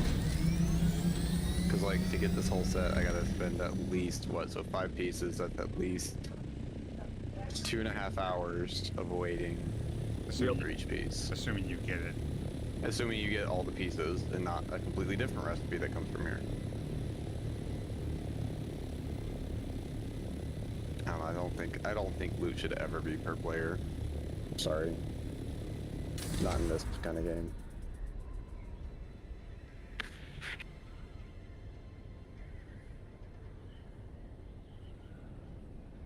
Because, like, to get this whole set, I gotta spend at least, what, so 5 pieces, that's at least 2.5 hours of waiting for each piece. Assuming you get it. Assuming you get all the pieces and not a completely different recipe that comes from here. I don't think loot should ever be per player. Sorry. Not in this kind of game.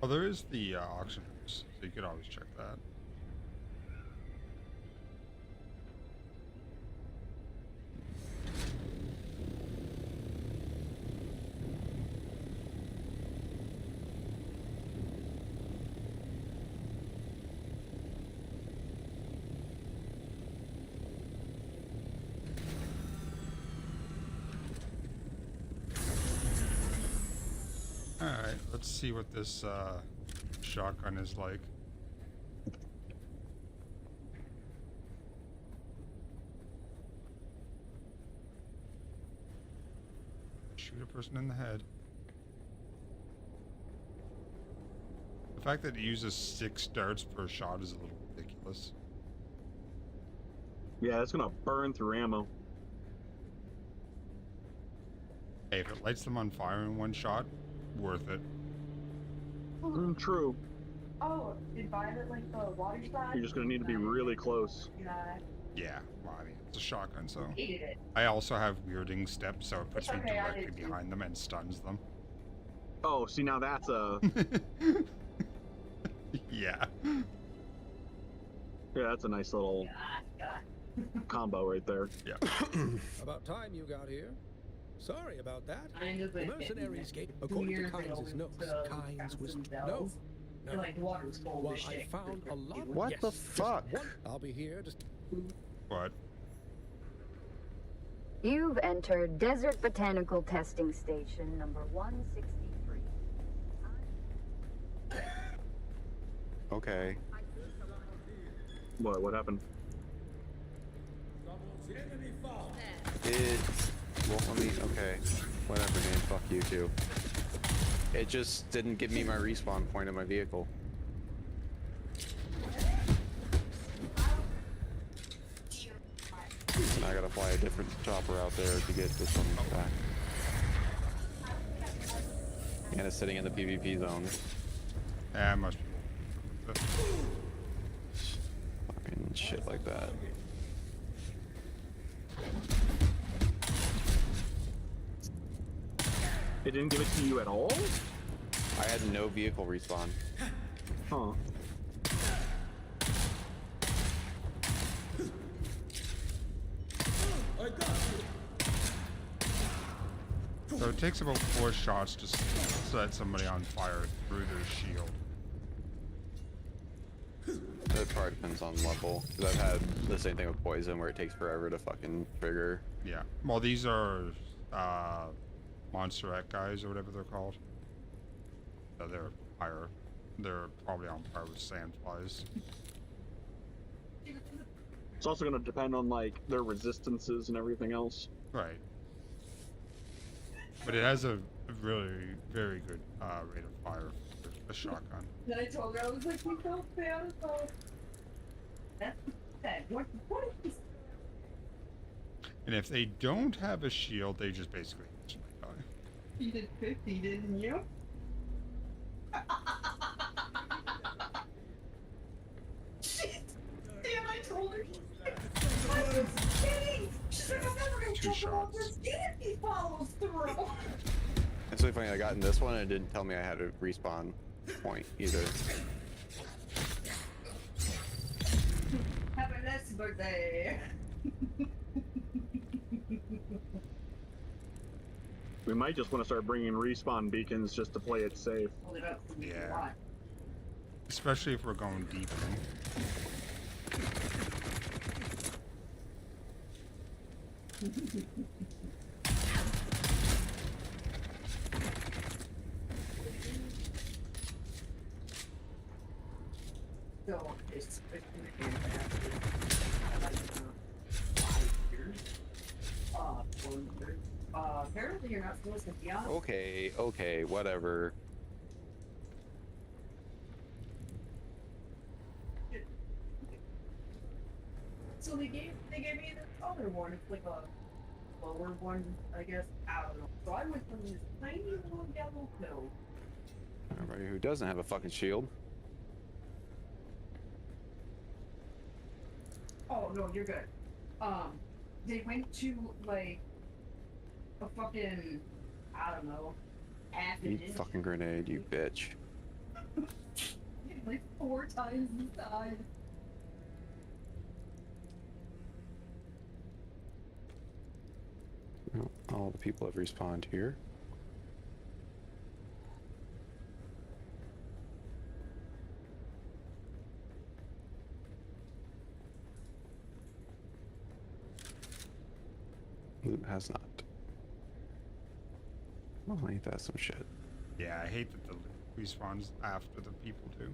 Oh, there is the auction house, so you could always check that. let's see what this shotgun is like. Shoot a person in the head. The fact that it uses 6 darts per shot is a little ridiculous. Yeah, it's gonna burn through ammo. Hey, if it lights them on fire in one shot, worth it. True. Oh, did Violet like the water slide? You're just gonna need to be really close. Yeah. Yeah, well, I mean, it's a shotgun, so. Hated it. I also have weirding steps, so it puts me okay, I directly did too. behind them and stuns them. Oh, see, now that's a... Yeah. Yeah, that's a nice little combo right there. Yeah. About time you got here. Sorry about that. I know, The but mercenaries gave, two according to years Kynes' ago, notes, the Kynes was no. bells. No. Like the water was cold Well, as I shit. found a lot. What yes, the just fuck? one- I'll be here. Just What? You've entered Desert Botanical Testing Station number 163. Okay. What happened? It won't let me. Okay. Whatever, man. Fuck you too. It just didn't give me my respawn point of my vehicle. Now I gotta fly a different chopper out there to get this one back. And it's sitting in the PvP zone. Yeah, must be. Fucking shit like that. It didn't give it to you at all? I had no vehicle respawn. Huh. So it takes about 4 shots to set somebody on fire through their shield. That probably depends on level. Because I've had the same thing with poison where it takes forever to fucking trigger. Yeah. Well, these are Monsterette guys or whatever they're called. So they're higher. They're probably on par with sandflies. It's also gonna depend on like their resistances and everything else. Right. But it has a really very good rate of fire for a shotgun. Then I told her, I was like, you felt bad about that's sad. What is this? And if they don't have a shield, they just basically die. You did 50, didn't you? Shit! Damn, I told her. I was kidding! She's like, I'm never gonna 2 talk about shots. this if he follows through. It's really funny, I got in this one and it didn't tell me I had a respawn point either. Happy next birthday! We might just want to start bringing respawn beacons just to play it safe. Hold it up. Yeah. Especially if we're going deep in. So, it's been I like 5 years. 4 years. Apparently you're not supposed to be on. Okay, whatever. So they gave me this other one. It's like a lower one, I guess. I don't know. So I went from this tiny little yellow pill. Everybody who doesn't have a fucking shield. Oh no, you're good. They went to like a fucking, I don't know, half an Eat inch. fucking grenade, you bitch. Like 4 times the size. Well, all the people have respawned here. Loot has not. Oh, ain't that some shit? Yeah, I hate that the loot respawns after the people do.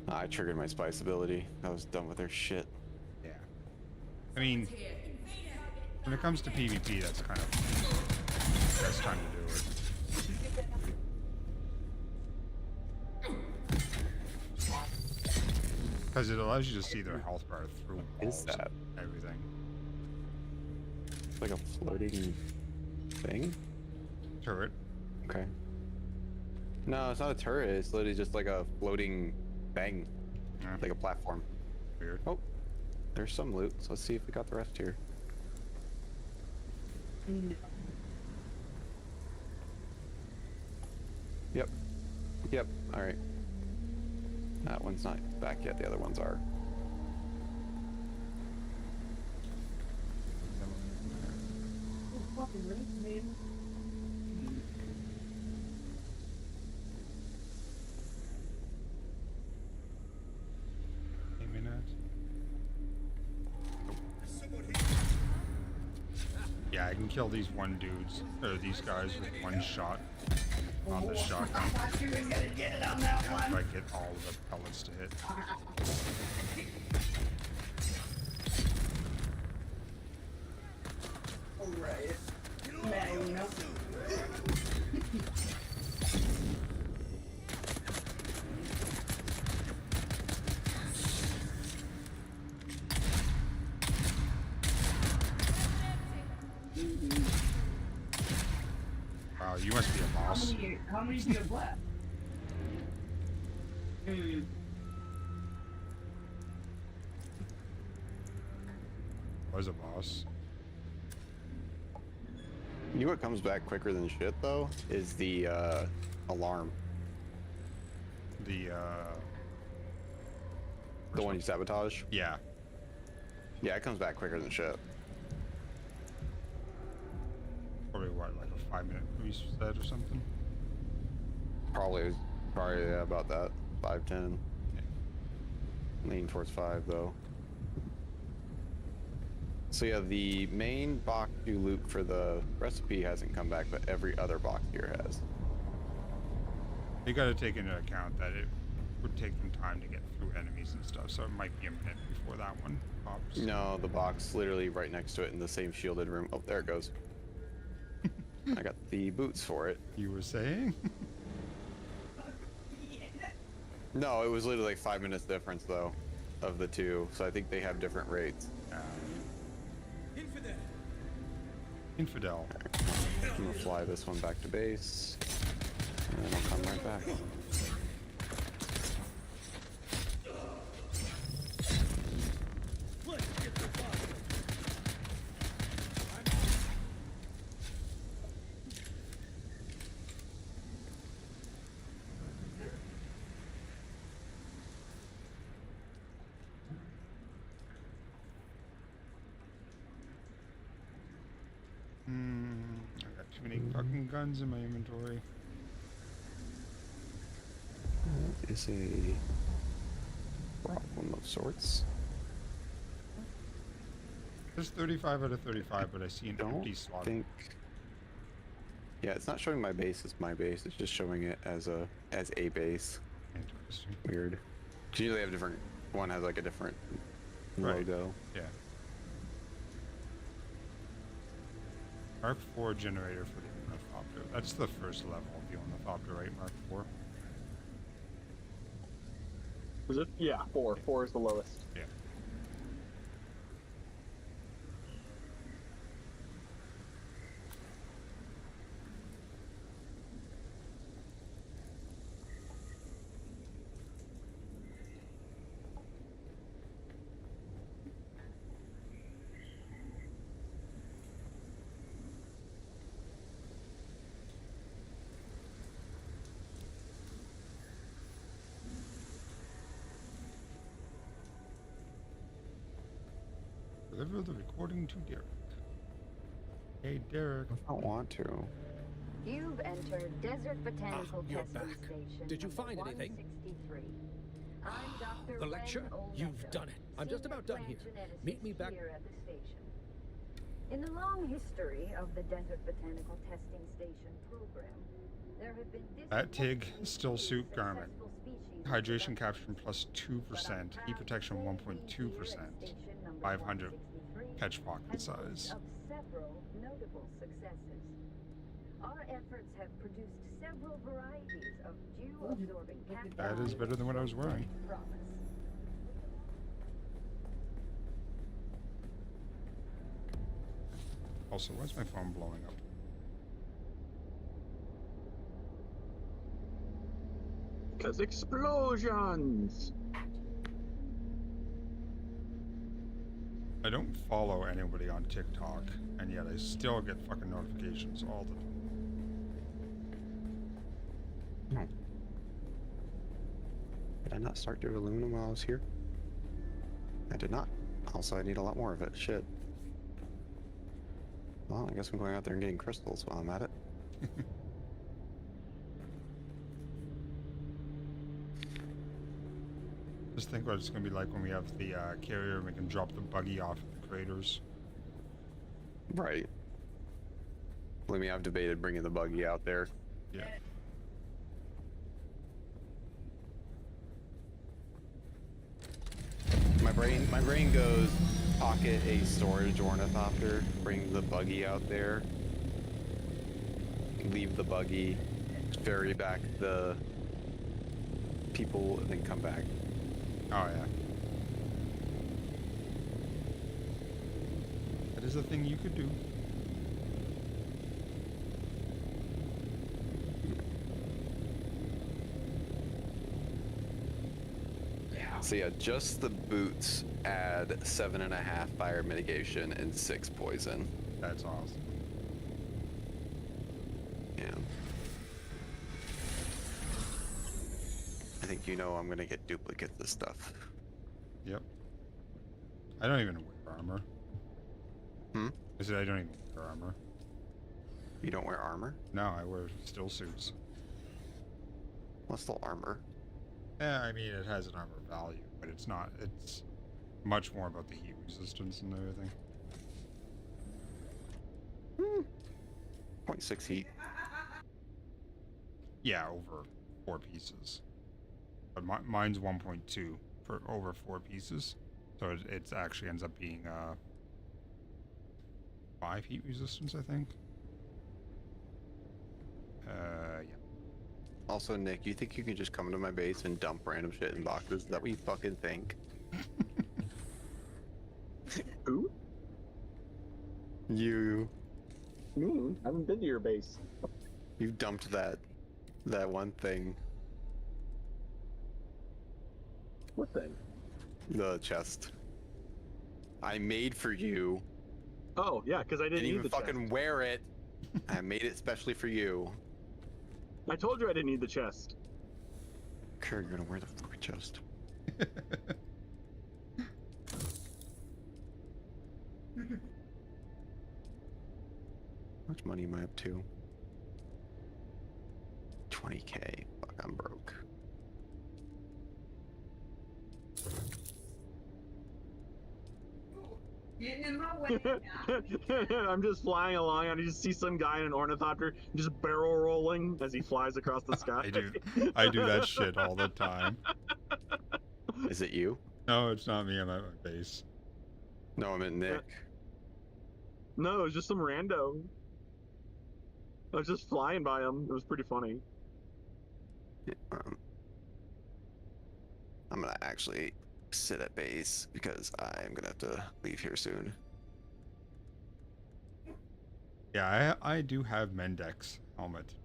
I triggered my spice ability. I was done with their shit. Yeah. I mean, when it comes to PvP, that's kind of the best time to do it. Because it allows you to see their health bar through walls and everything. It's like a floating thing? Turret. Okay. No, it's not a turret. It's literally just like a floating bang. Yeah. Like a platform. Weird. Oh, there's some loot. So let's see if we got the rest here. Yep. Yep. All right. That one's not back yet. The other ones are. Fucking race, man. A minute. Yeah, I can kill these dudes, or these guys with one shot on the shotgun. I thought you were gonna get it on that If one. I get all the pellets to hit. Alright. Man, you know. Wow, you must be a boss. How many do you have left? Was a boss. You know what comes back quicker than shit though is the alarm. The one you sabotage. Yeah. Yeah, it comes back quicker than shit. Probably what, like a 5-minute reset or something? Probably yeah, about that. 5, 10. Yeah. Leaning towards 5 though. So yeah, the main box you loot for the recipe hasn't come back, but every other box here has. You gotta take into account that it would take them time to get through enemies and stuff, so it might be a minute before that one pops. No, the box literally right next to it in the same shielded room. Oh, there it goes. I got the boots for it. You were saying? No, it was literally like 5 minutes difference though, of the two. So I think they have different rates. Infidel. I'm gonna fly this one back to base, and then I'll come right back. I got too many fucking guns in my inventory. That is a problem of sorts. There's 35 out of 35, but I see an empty slot. Yeah, it's not showing my base as my base. It's just showing it as a base. Interesting. Weird. 'Cause usually have different. One has like a different logo. Yeah. Mark 4 generator for the ornithopter. That's the first level of the ornithopter, right? Mark 4. Was it? Yeah, 4. 4 is the lowest. Yeah. Deliver the recording to Derek. Hey, Derek. I don't want to. You've entered Desert Botanical you're Testing back. Station. Did you number find anything? 163. I'm Dr. The lecture? Ren You've Olmeco, done it. I'm just senior about done here. plant geneticist Meet me back. here at the station. In the long history of the Desert Botanical Testing Station program, there have been That TIG still suit successful garment. species Hydration capture plus 2%. Heat protection 1.2%. 500 catch pocket size. of several notable successes. Our efforts have produced several varieties of dew-absorbing cacti. That is better than what I was wearing. Promise. Also, why's my phone blowing up? Because explosions! I don't follow anybody on TikTok, and yet I still get fucking notifications all the time. No. Did I not start doing aluminum while I was here? I did not. Also, I need a lot more of it. Shit. Well, I guess I'm going out there and getting crystals while I'm at it. Just think what it's going to be like when we have the carrier and we can drop the buggy off at the craters. Right. Believe me, I've debated bringing the buggy out there. Yeah. My brain goes pocket a storage ornithopter, bring the buggy out there, leave the buggy, ferry back the people, and then come back. Oh, yeah. That is a thing you could do. So yeah, just the boots add 7.5 fire mitigation and 6 poison. That's awesome. Yeah. I think you know I'm gonna get duplicates of stuff. Yep. I don't even wear armor. Hmm? I said I don't even wear armor. You don't wear armor? No, I wear still suits. What's still armor? Yeah, I mean, it has an armor value, but it's not, it's much more about the heat resistance and everything. 0.6 heat. Yeah, over 4 pieces. But mine's 1.2 for over 4 pieces. So it actually ends up being 5 heat resistance, I think. Yeah. Also, Nick, you think you can just come to my base and dump random shit in boxes? Is that what you fucking think? Who? You. Me? I haven't been to your base. You dumped that one thing. What thing? The chest. I made for you. Oh, yeah, because I didn't need even the fucking chest. wear it. I made it specially for you. I told you I didn't need the chest. Sure, you're gonna wear the fucking chest. How much money am I up to? 20k. Fuck, I'm broke. Getting in my way now. I'm just flying along and I just see some guy in an ornithopter just barrel rolling as he flies across the sky. I do that shit all the time. Is it you? No, it's not me. I'm at my base. No, I meant Nick. No, it was just some rando. I was just flying by him. It was pretty funny. Yeah, I'm gonna actually sit at base because I'm gonna have to leave here soon. Yeah, I do have Mendex helmet.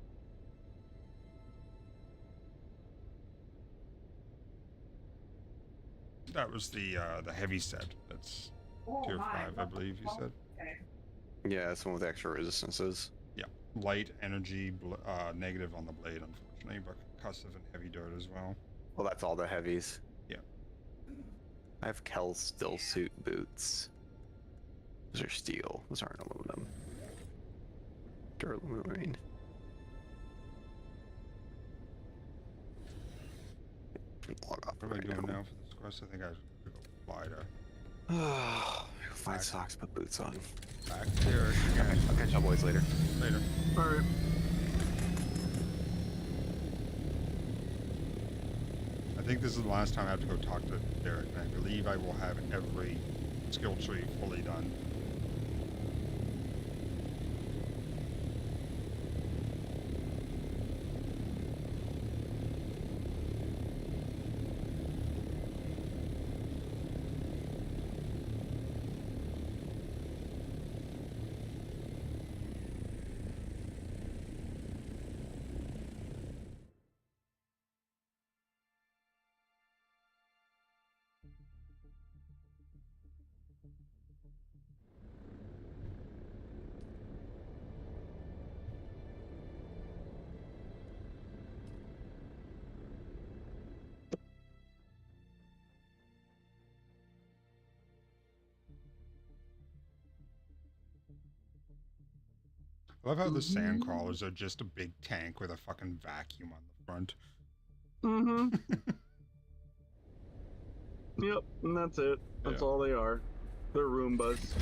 That was the heavy set. That's tier 5, I believe you said. Yeah, it's one with extra resistances. Yeah, light energy, negative on the blade, unfortunately, but concussive and heavy dirt as well. Well, that's all the heavies. Yeah. I have Kel's still suit boots. Those are steel. Those aren't aluminum. They're aluminum, I mean. Log off. What am I doing now for this quest? I think I should go fly to... Find socks, put boots on. Back there again. I'll catch y'all boys later. Later. All right. I think this is the last time I have to go talk to Derek, and I believe I will have every skill tree fully done. I love how the sand crawlers are just a big tank with a fucking vacuum on the front. Mm-hmm. Yep, and that's it. That's all they are. They're Roombas.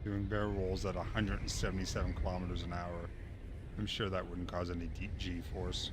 Doing barrel rolls at 177 kilometers an hour. I'm sure that wouldn't cause any G-force.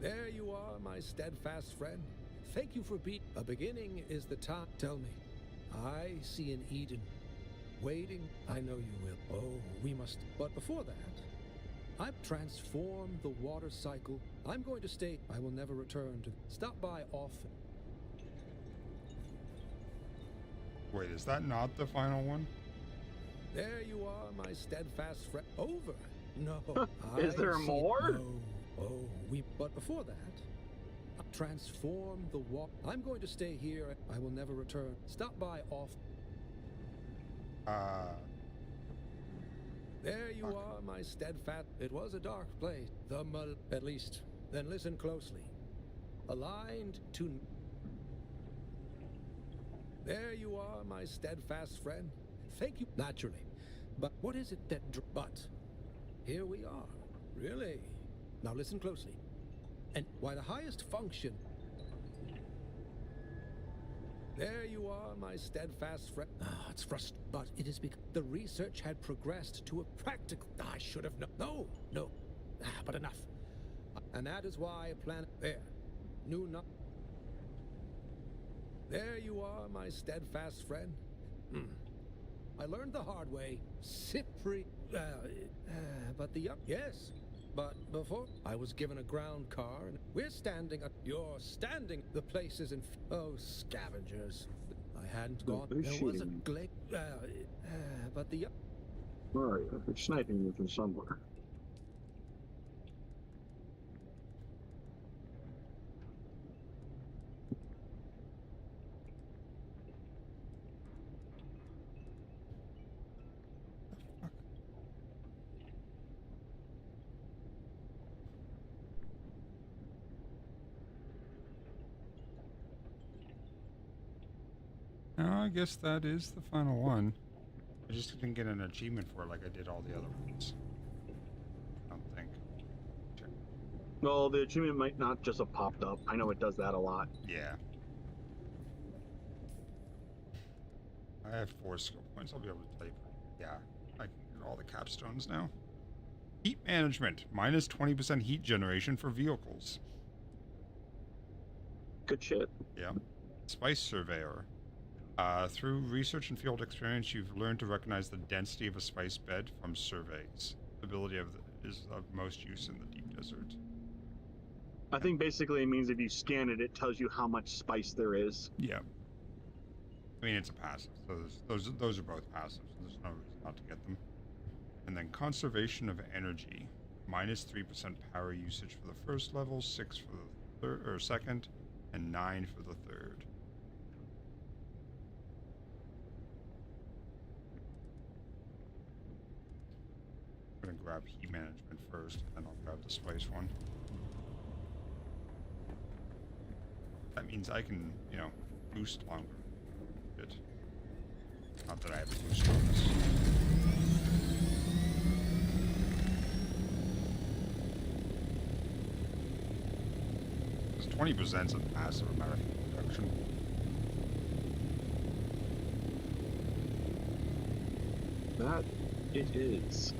There you are, my steadfast friend. Thank you for being. A beginning is the time. Tell me, I see an Eden. Waiting, I know you will. Oh, we must. But before that, I've transformed the water cycle. I'm going to stay. I will never return to. Stop by often. Wait, is that not the final one? There you are, my steadfast friend. Over. No. Is there more? No. Oh, but before that, transform the walk. I'm going to stay here. I will never return. Stop by off. There you are, my steadfast. It was a dark place. At least. Then listen closely. Aligned to. There you are, my steadfast friend. Thank you. Naturally. But what is it that. But. Here we are. Really? Now listen closely. And why the highest function. There you are, my steadfast friend. It's frustrating. But it is because the research had progressed to a practical. I should have known. No. But enough. And that is why a planet. There. Knew not. There you are, my steadfast friend. I learned the hard way. Cypri. But the. Yes. But before, I was given a ground car, and we're standing at. You're standing. The place is in. Oh, scavengers. I hadn't gone. There was a glade. But the. Where are you? They're sniping you from somewhere. No, I guess that is the final one. I just didn't get an achievement for it like I did all the other ones. Well, the achievement might not just have popped up. I know it does that a lot. Yeah. I have 4 skill points. I'll be able to type. Yeah, I can get all the capstones now. Heat management. Minus 20% heat generation for vehicles. Good shit. Yeah. Spice surveyor. Through research and field experience, you've learned to recognize the density of a spice bed from surveys. The ability is of most use in the deep desert. I think basically it means if you scan it, it tells you how much spice there is. Yeah. I mean, it's a passive, so those are both passives. So there's no reason not to get them. And then conservation of energy, minus 3% power usage for the first level, 6 for the third or second, and 9 for the third. I'm gonna grab heat management first, and then I'll grab the spice one. That means I can, you know, boost longer. Good. Not that I have a boost on this. Because 20% is a massive amount of heat reduction. That it is.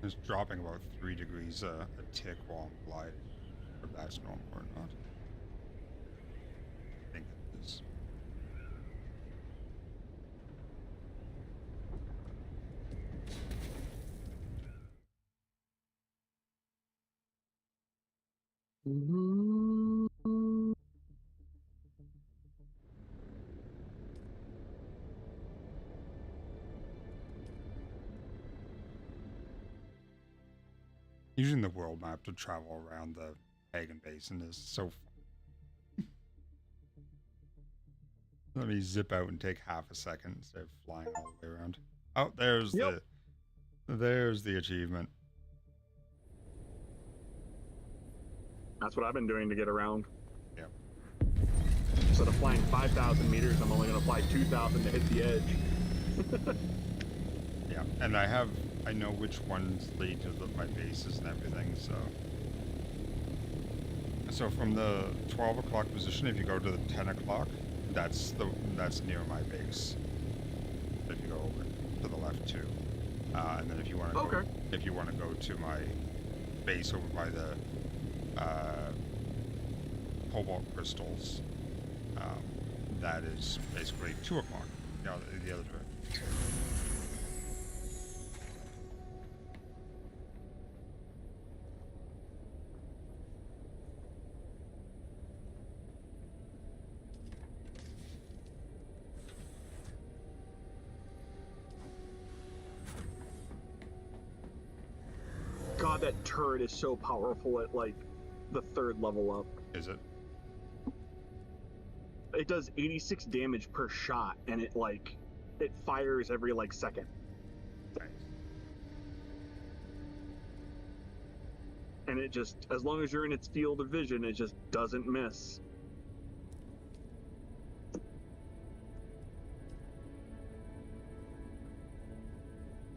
It's dropping about 3 degrees a tick while I'm gliding. If that's normal or not. I think it is. Using the world map to travel around the Pagan Basin is so fun. Let me zip out and take half a second instead of flying all the way around. Oh, there's the achievement. That's what I've been doing to get around. Yep. Instead of flying 5,000 meters, I'm only going to fly 2,000 to hit the edge. Yeah, and I know which ones lead to my bases and everything, so from the 12 o'clock position, if you go to the 10 o'clock, that's near my base. If you go over to the left too, and then if you want to go to my base over by the cobalt crystals, that is basically 2 o'clock. The other direction. God, that turret is so powerful at, like, the 3rd level up. Is it? It does 86 damage per shot, and it fires every, like, second. Nice. And it just, as long as you're in its field of vision, it just doesn't miss.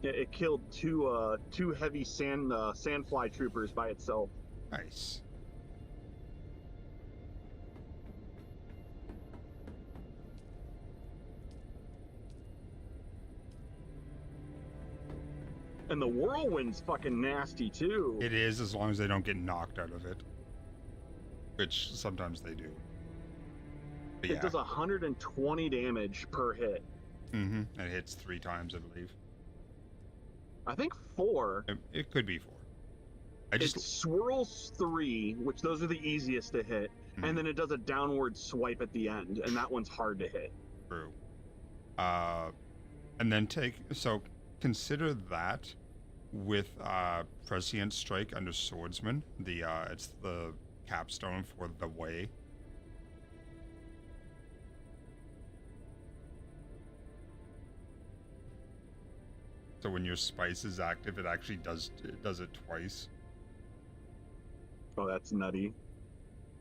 It killed two heavy sandfly troopers by itself. Nice. And the whirlwind's fucking nasty too. It is, as long as they don't get knocked out of it, which sometimes they do. But it does 120 damage per hit. Mm-hmm. It hits 3 times, I believe. I think 4. It could be 4. It swirls 3, which those are the easiest to hit, and then it does a downward swipe at the end, and that one's hard to hit. True. And then consider that with Prescient Strike under Swordsman. It's the capstone for the way. So when your spice is active, it actually does it twice. Oh, that's nutty.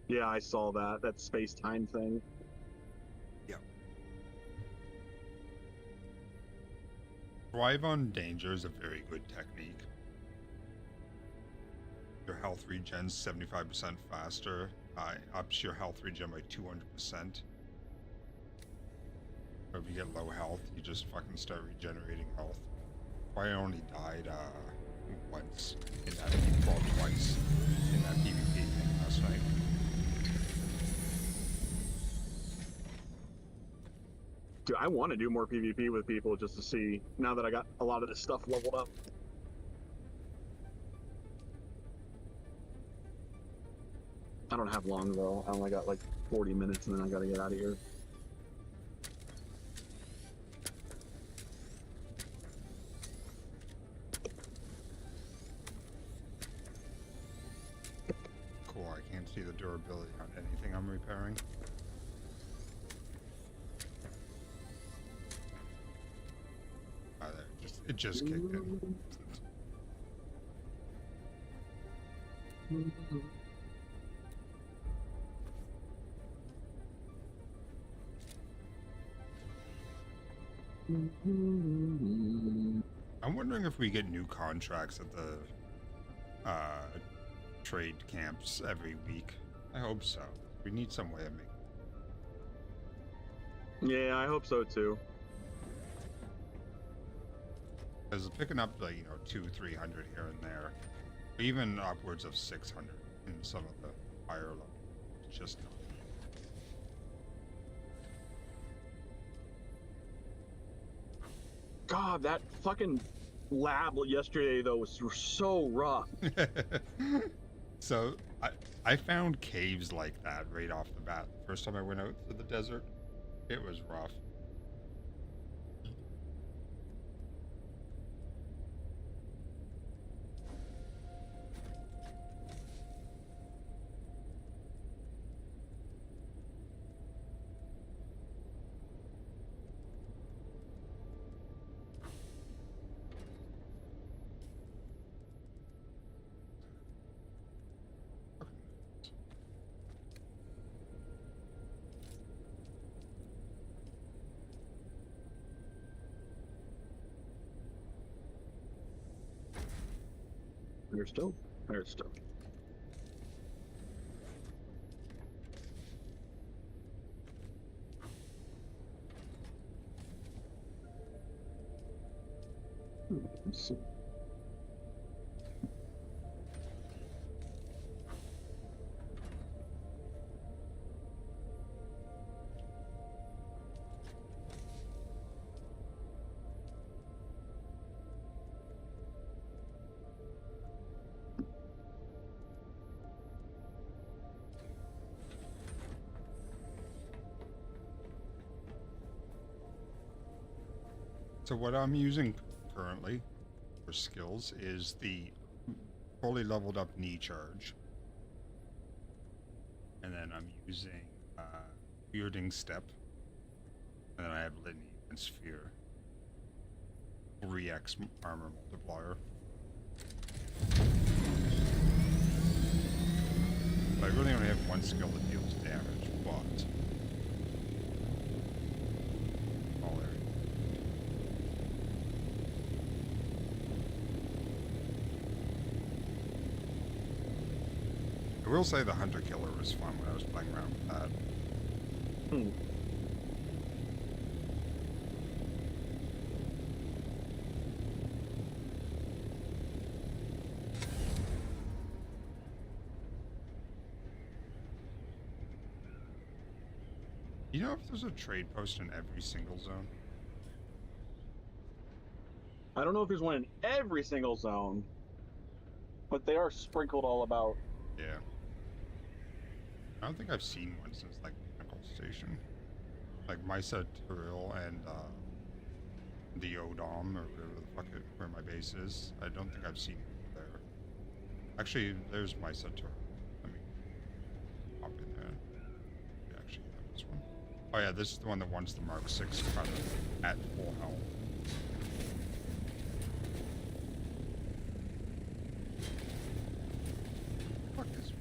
Yeah, I saw that. That space-time thing. Yep. Thrive on danger is a very good technique. Your health regen's 75% faster. Ups your health regen by 200%. If you get low health, you just fucking start regenerating health. I only died once in that, well, twice in that PvP thing last night. Dude, I want to do more PvP with people just to see, now that I got a lot of this stuff leveled up. I don't have long though. I only got like 40 minutes and then I gotta get out of here. Cool, I can't see the durability on anything I'm repairing. It just kicked in. I'm wondering if we get new contracts at the trade camps every week. I hope so. We need some way of making. Yeah, I hope so too. Because picking up like 200-300 here and there, even upwards of 600 in some of the higher levels, it's just not. God, that fucking lab yesterday though was so rough. So I found caves like that right off the bat. First time I went out to the desert, it was rough. There's still. There's still. Let's see. So what I'm using currently for skills is the fully leveled up knee charge. And then I'm using Bearding Step. And then I have Litany and Sphere. 3x armor multiplier. But I really only have one skill that deals damage, but all area. I will say the Hunter Killer was fun when I was playing around with that. You know if there's a trade post in every single zone? I don't know if there's one in every single zone, but they are sprinkled all about. Yeah. I don't think I've seen one since like Pinnacle Station. Like Mysa Turil and the Odom or whatever the fuck where my base is. I don't think I've seen it there. Actually, there's Mysa Turil. Let me hop in there. Yeah, actually, that was one. Oh yeah, this is the one that wants the Mark 6 kind of at full health.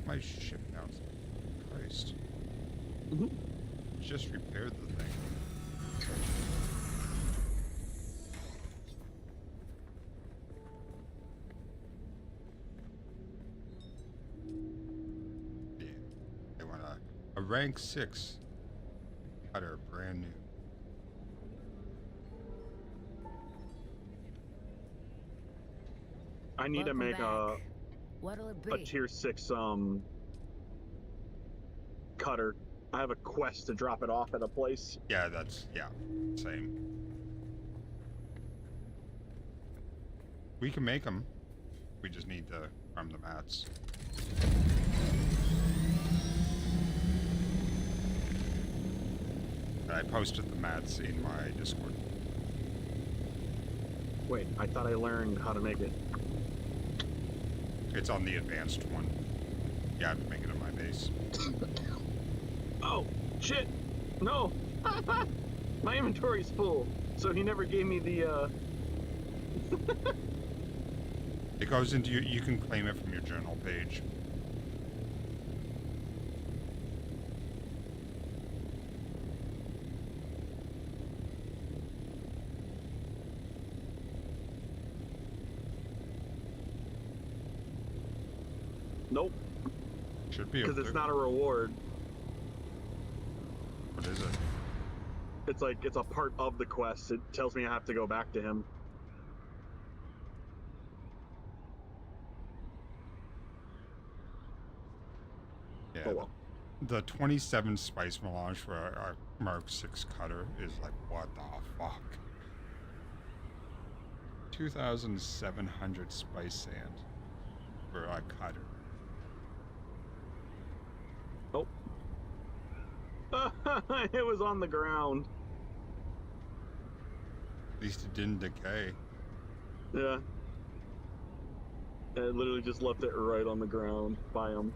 my ship down. Christ. Mhm. Just repaired the thing. Yeah. They want a rank 6 cutter, brand new. I need to Welcome make back. What'll it a be? tier 6 cutter. I have a quest to drop it off at a place. Yeah, same. We can make them. We just need to farm the mats. I posted the mats in my Discord. Wait, I thought I learned how to make it. It's on the advanced one. Yeah, I've been making it on my base. Oh, shit! No! My inventory's full, so he never gave me the, It goes into you can claim it from your journal page. Nope. Should be able Because it's to. not a reward. What is it? It's like, it's a part of the quest. It tells me I have to go back to him. Yeah. Oh well. The 27 spice melange for our Mark 6 cutter is like, what the fuck? 2,700 spice sand for a cutter. Oh. It was on the ground. At least it didn't decay. Yeah. And it literally just left it right on the ground by him.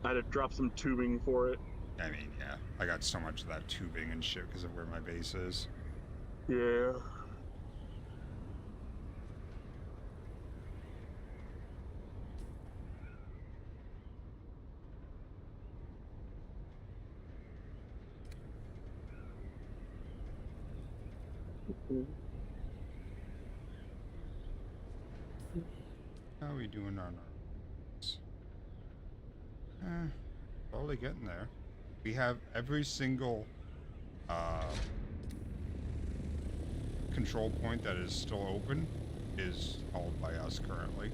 I had to drop some tubing for it. I mean, yeah. I got so much of that tubing and shit because of where my base is. Yeah. How are we doing on our... slowly getting there. We have every single control point that is still open is held by us currently.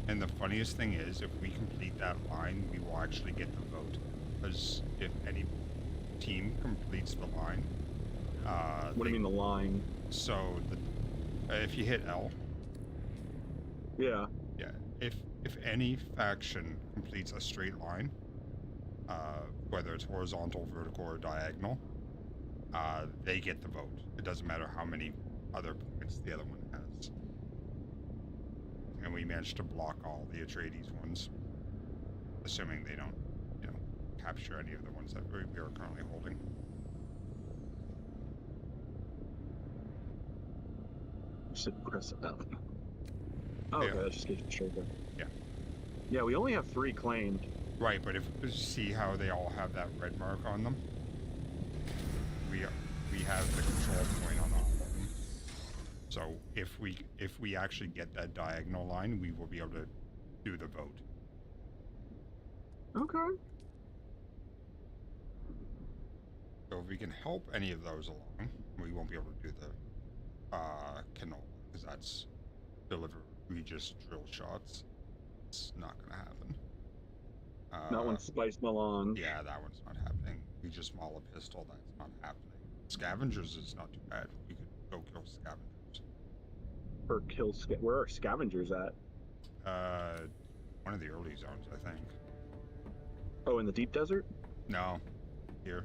And the funniest thing is, if we complete that line, we will actually get the vote. Because if any team completes the line, what do you mean the line? So if you hit L, yeah, if any faction completes a straight line, whether it's horizontal, vertical, or diagonal, they get the vote. It doesn't matter how many other points the other one has. And we managed to block all the Atreides ones, assuming they don't, capture any of the ones that we are currently holding. Should press F. Oh, okay, that just gets straight there. Yeah. Yeah, we only have 3 claimed. Right, but if you see how they all have that red mark on them, we have the control point on all of them. So if we actually get that diagonal line, we will be able to do the vote. Okay. So if we can help any of those along, we won't be able to do the canola because that's deliver Regis drill shots. It's not going to happen. That one's spice melange. Yeah, that one's not happening. We just maul a pistol. That's not happening. Scavengers is not too bad. We could go kill scavengers. Where are scavengers at? One of the early zones, I think. Oh, in the deep desert? No, here.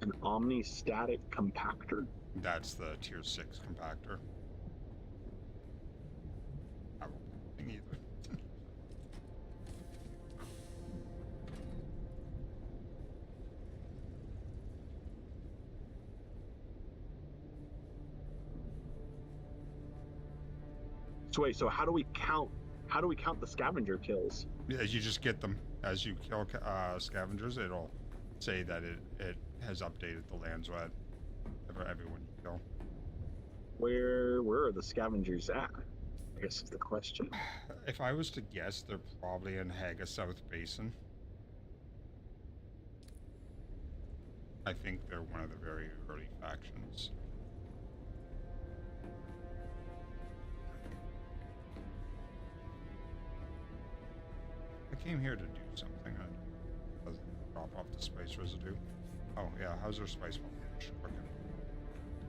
An omni-static compactor? That's the tier 6 compactor. I won't be either. So wait, so how do we count the scavenger kills? Yeah, you just get them as you kill scavengers. It'll say that it has updated the lands for everyone you kill. Where are the scavengers at? I guess is the question. If I was to guess, they're probably in Haga South Basin. I think they're one of the very early factions. I came here to do something. I drop off the spice residue. Oh yeah, how's our spice cooking?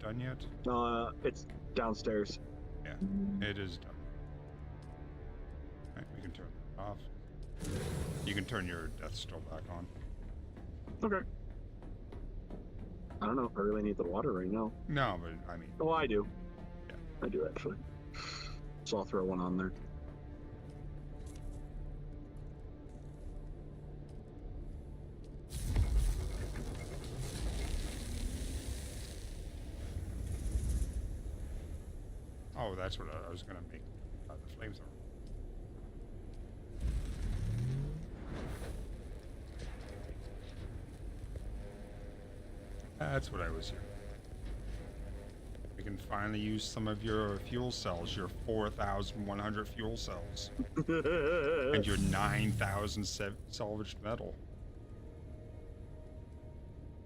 Done yet? It's downstairs. Yeah, it is done. Right, we can turn it off. You can turn your death still back on. Okay. I don't know if I really need the water right now. No, but I mean... Oh, I do. Yeah. I do, actually. So I'll throw one on there. Oh, that's what I was going to make the flamethrower. That's what I was here. We can finally use some of your fuel cells, your 4,100 fuel cells, and your 9,000 salvaged metal.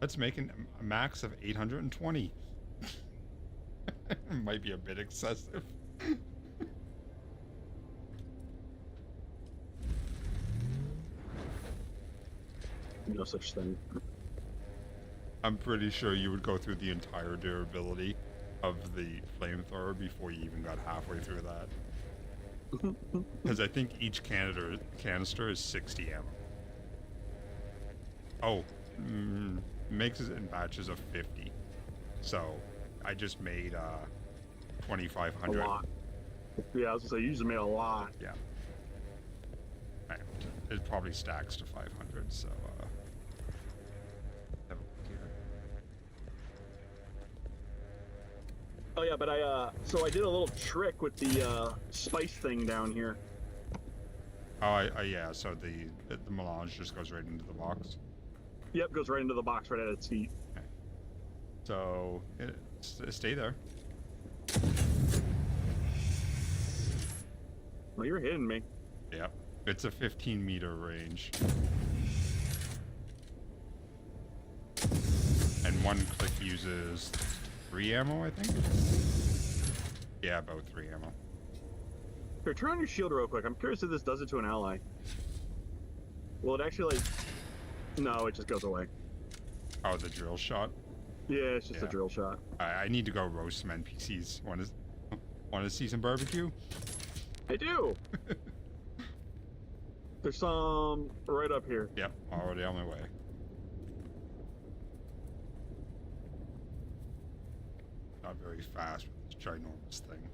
Let's make a max of 820. Might be a bit excessive. No such thing. I'm pretty sure you would go through the entire durability of the flamethrower before you even got halfway through that. Because I think each canister is 60 ammo. Oh, makes it in batches of 50. So I just made 2,500. A lot. Yeah, I was gonna say you usually made a lot. Yeah. Right. It probably stacks to 500. So. Have a look here. Oh yeah, but so I did a little trick with the spice thing down here. Oh, yeah. So the melange just goes right into the box. Yep, goes right into the box right at its feet. Okay. So stay there. Well, you're hitting me. Yep. It's a 15-meter range. And one click uses 3 ammo, I think? Yeah, about 3 ammo. Here, turn on your shield real quick. I'm curious if this does it to an ally. Will it actually, like... No, it just goes away. Oh, the drill shot? Yeah, it's just a drill shot. I need to go roast some NPCs. Want to see some barbecue? I do! There's some right up here. Yep, already on my way. Not very fast with this ginormous thing.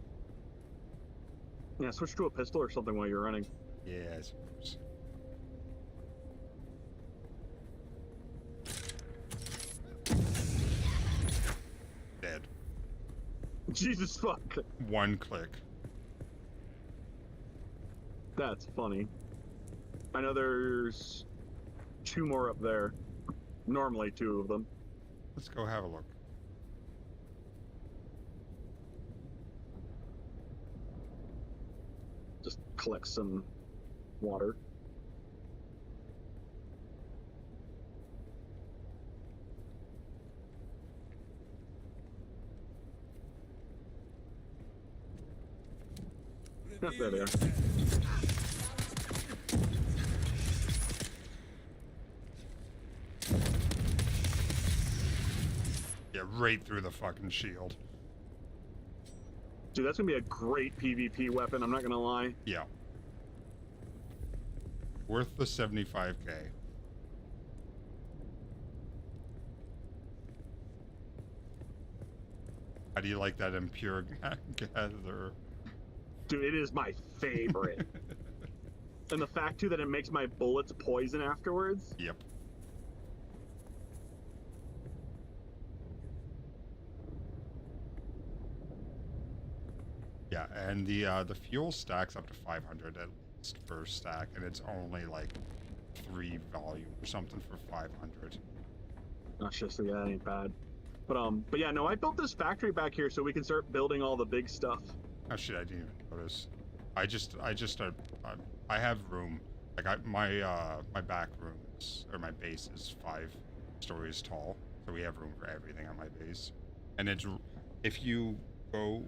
Yeah, switch to a pistol or something while you're running. Yeah, I suppose. Dead. Jesus fuck. One click. That's funny. I know there's 2 more up there. Normally 2 of them. Let's go have a look. Just collect some water. There they are. Yeah, right through the fucking shield. Dude, that's gonna be a great PvP weapon, I'm not gonna lie. Yeah. Worth the 75k. How do you like that impure gather? Dude, it is my favorite. And the fact, too, that it makes my bullets poison afterwards. Yep. Yeah, and the fuel stacks up to 500 at least per stack, and it's only like 3 volume or something for 500. Not just so yeah, that ain't bad. But yeah, no, I built this factory back here so we can start building all the big stuff. Oh shit, I didn't even notice. I have room. Like my back room is, or my base is 5 stories tall, so we have room for everything on my base. And it's, if you go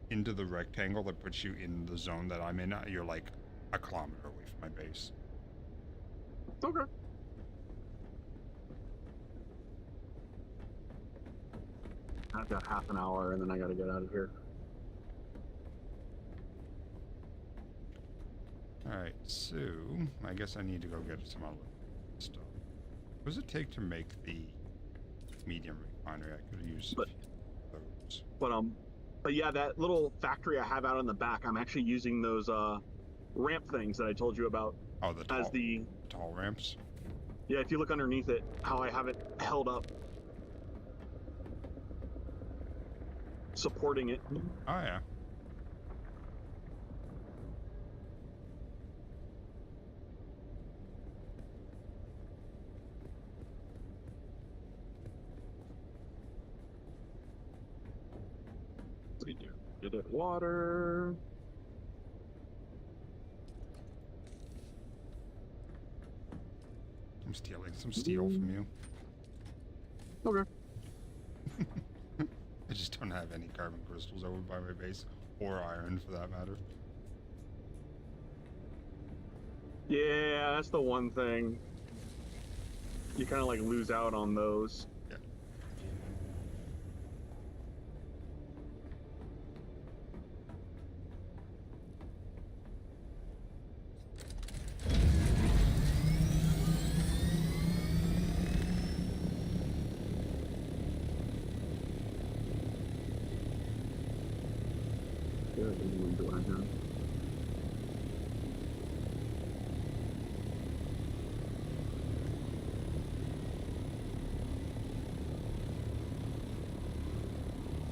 into the rectangle that puts you in the zone that I'm in, you're like a kilometer away from my base. Okay. I've got half an hour and then I gotta get out of here. Alright, so I guess I need to go get some other stuff. What does it take to make the medium refinery? I could use those. But yeah, that little factory I have out in the back, I'm actually using those ramp things that I told you about. Oh, the tall ramps? Yeah, if you look underneath it, how I have it held up. Supporting it. Oh, yeah. Get it water. I'm stealing some steel from you. Okay. I just don't have any carbon crystals over by my base, or iron for that matter. Yeah, that's the one thing. You kind of like lose out on those. Yeah. Do I have?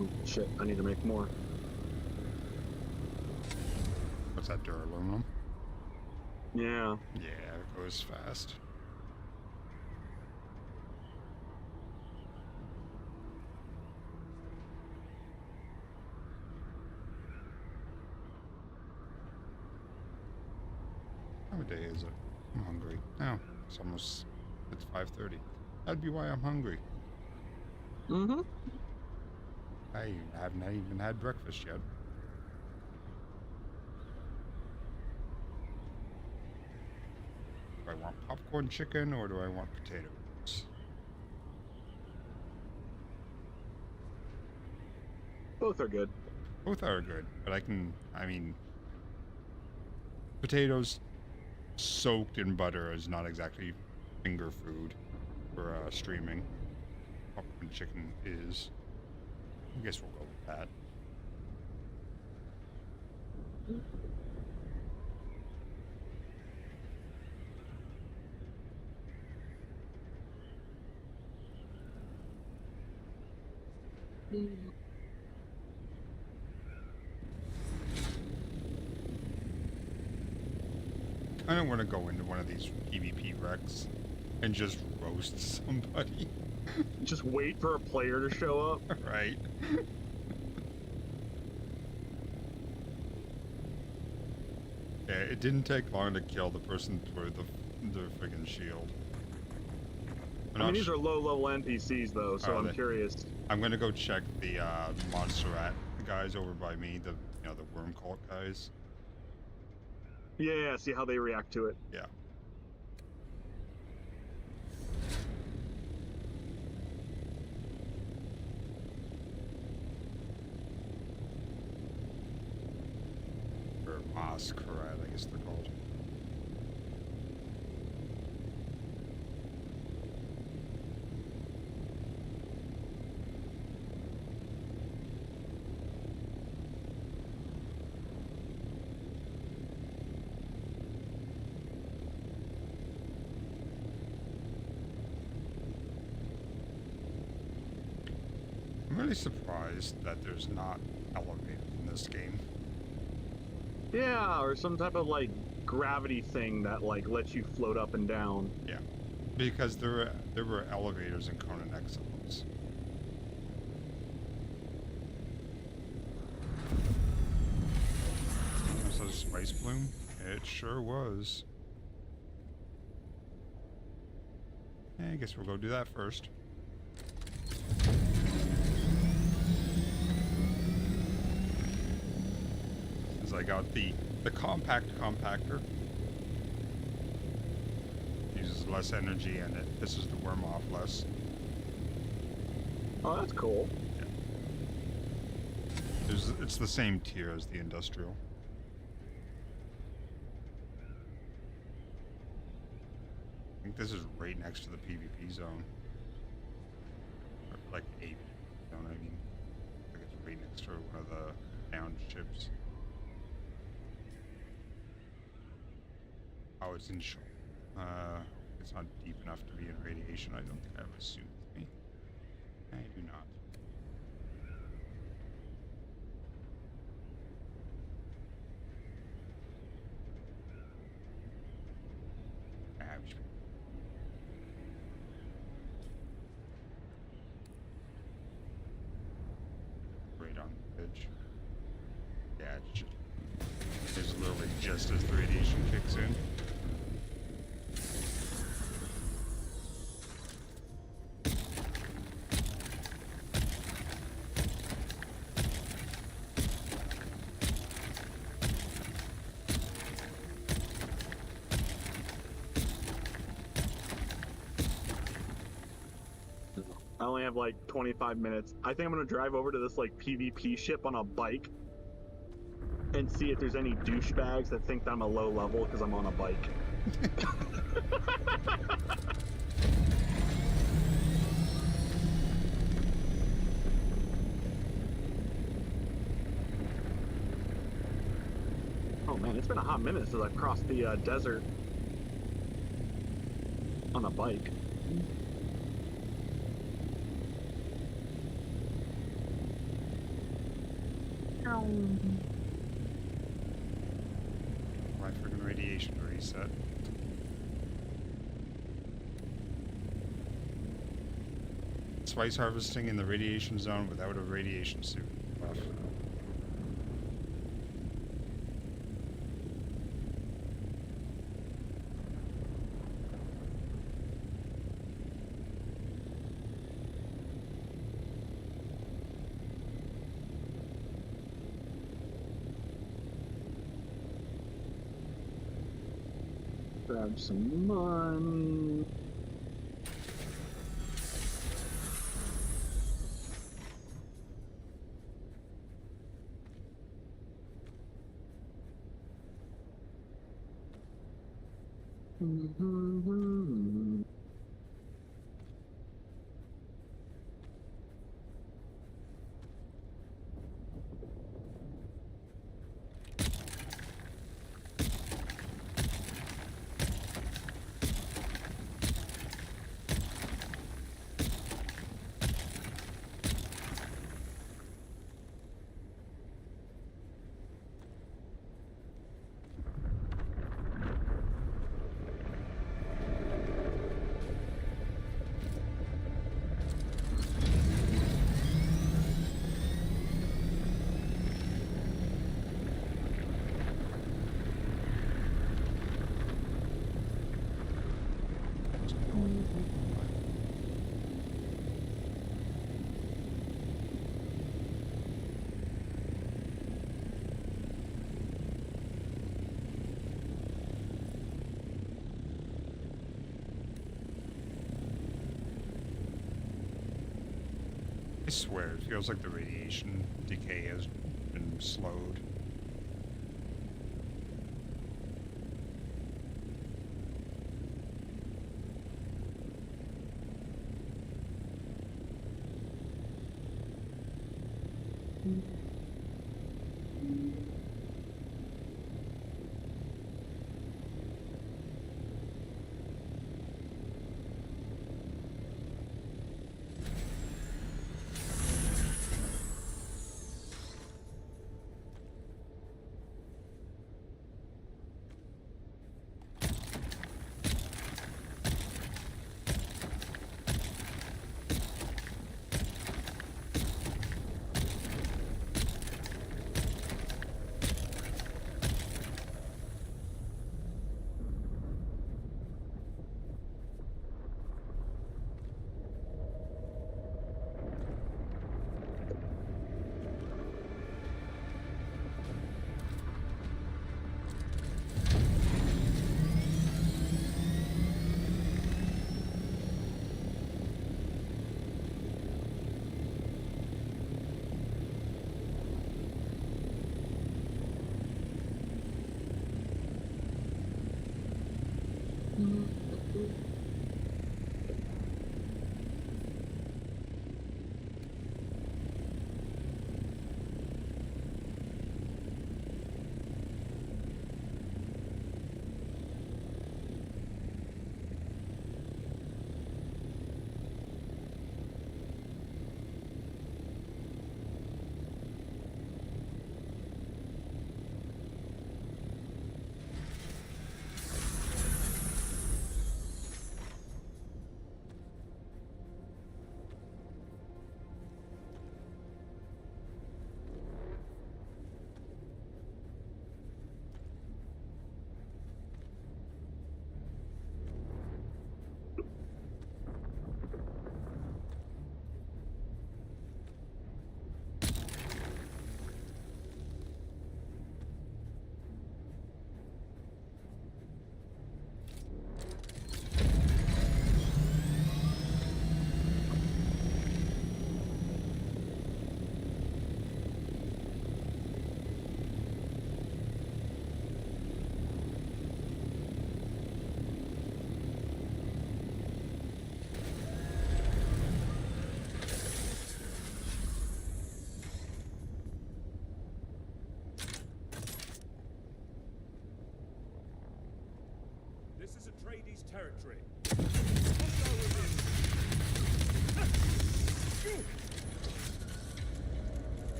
Oh, shit, I need to make more. What's that, duraluminum? Yeah. Yeah, it goes fast. What day is it? I'm hungry. Oh, it's 5:30. That'd be why I'm hungry. Mm-hmm. I haven't even had breakfast yet. Do I want popcorn chicken or do I want potatoes? Both are good. Both are good, but I mean, potatoes soaked in butter is not exactly finger food for streaming. Popcorn chicken is. I guess we'll go with that. I don't want to go into one of these PvP wrecks and just roast somebody. Just wait for a player to show up. Right. Yeah, it didn't take long to kill the person through the friggin' shield. I mean, these are low-level NPCs, though, so I'm curious. I'm gonna go check the Montserrat guys over by me, the worm cult guys. Yeah, see how they react to it. Yeah. Or Masquerade, I guess they're called. I'm really surprised that there's not elevators in this game. Yeah, or some type of like gravity thing that like lets you float up and down. Yeah, because there were elevators in Conan Exiles. Was that a spice bloom? It sure was. I guess we'll go do that first. Since I got the compact compactor. Uses less energy and it pisses the worm off less. Oh, that's cool. Yeah. It's the same tier as the industrial. I think this is right next to the PvP zone. Or like a zone, I mean. I think it's right next to one of the townships. Oh, it's in shore. It's not deep enough to be in radiation. I don't think I have a suit with me. I do not. Ouch. Right on the edge. Yeah, it's literally just as the radiation kicks in. I only have like 25 minutes. I think I'm gonna drive over to this like PvP ship on a bike and see if there's any douchebags that think that I'm a low level because I'm on a bike. Oh man, it's been a hot minute since I've crossed the desert on a bike. My freaking radiation reset. Spice harvesting in the radiation zone without a radiation suit. Rough. Grab some money. I swear, it feels like the radiation decay has been slowed. This is Atreides territory.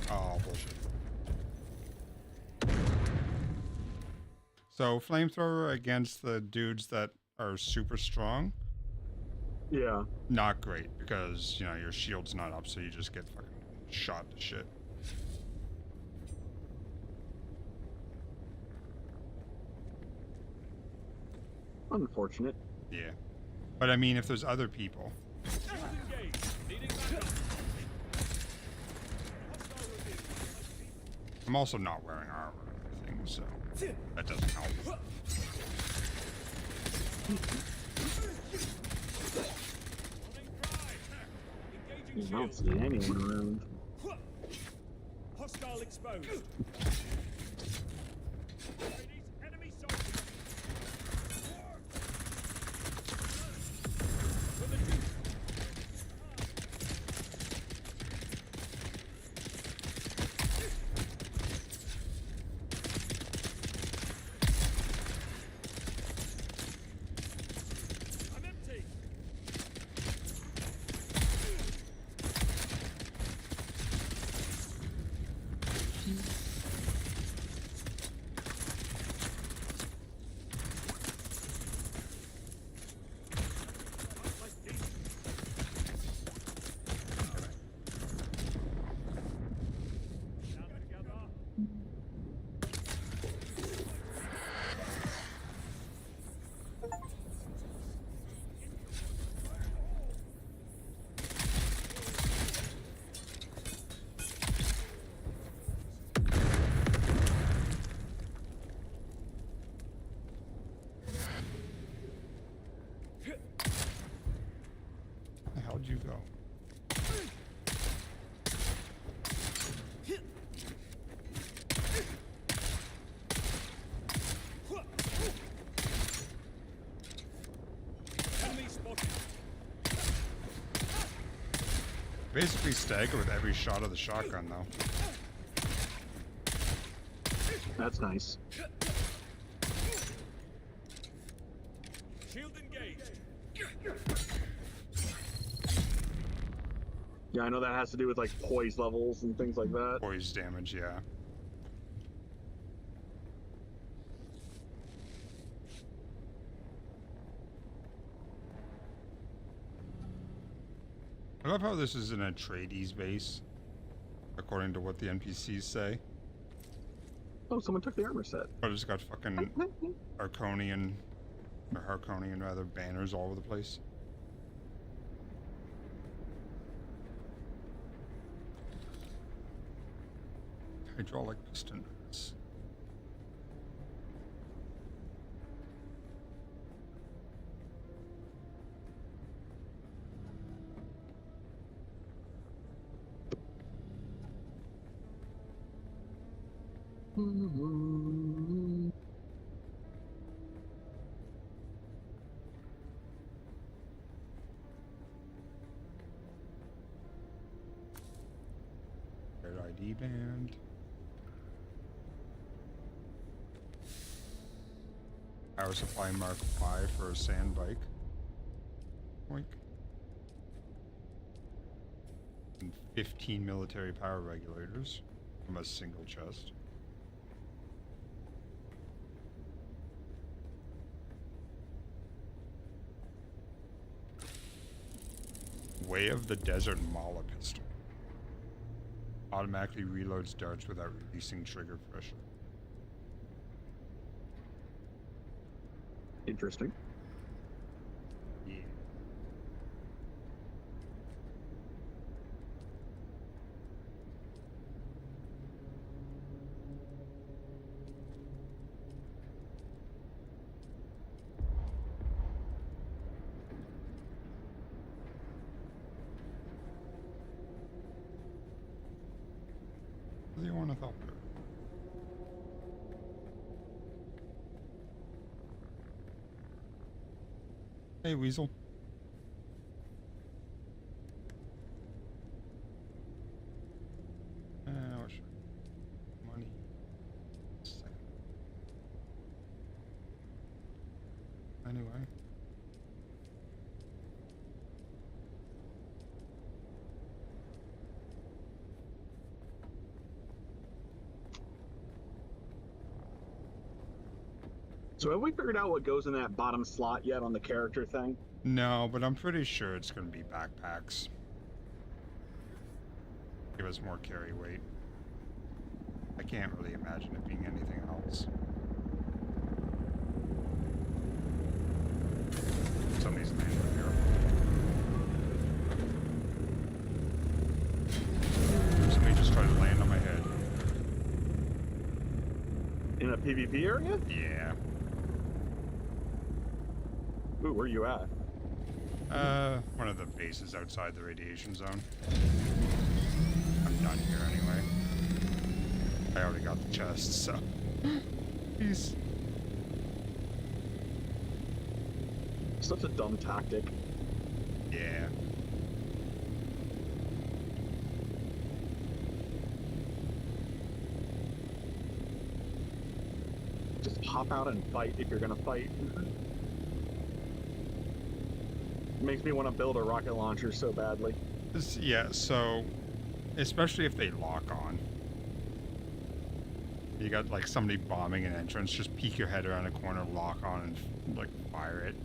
Oh, bullshit. So, flamethrower against the dudes that are super strong? Yeah. Not great, because, you know, your shield's not up, so you just get fucking shot to shit. Unfortunate. Yeah. But I mean, if there's other people. I'm also not wearing armor or anything, so that doesn't help. I don't see anyone around. Hostile exposed. Enemy soldiers. I'm empty. The hell did you go? Enemy spotted. Basically stagger with every shot of the shotgun, though. That's nice. Shield engaged. Yeah, I know that has to do with like poise levels and things like that. Poise damage, yeah. I love how this is an Atreides base, according to what the NPCs say. Oh, someone took the armor set. But it's got fucking Harkonian, or Harkonian rather, banners all over the place. Hydraulic pistons. Red ID band. Power supply Mark 5 for a sand bike. Oink. And 15 military power regulators from a single chest. Way of the Desert Mala pistol. Automatically reloads darts without releasing trigger pressure. Interesting. Yeah. What do you want to help her? Hey, Weasel. What should money? Second. Anyway. So have we figured out what goes in that bottom slot yet on the character thing? No, but I'm pretty sure it's going to be backpacks. Give us more carry weight. I can't really imagine it being anything else. Somebody's landing here. Somebody just tried to land on my head. In a PvP area? Yeah. Ooh, where are you at? One of the bases outside the radiation zone. I'm done here anyway. I already got the chest, so. Peace. Such a dumb tactic. Yeah. Just hop out and fight if you're gonna fight. Makes me want to build a rocket launcher so badly. Yeah, so especially if they lock on. You got like somebody bombing an entrance, just peek your head around a corner, lock on, and like fire it.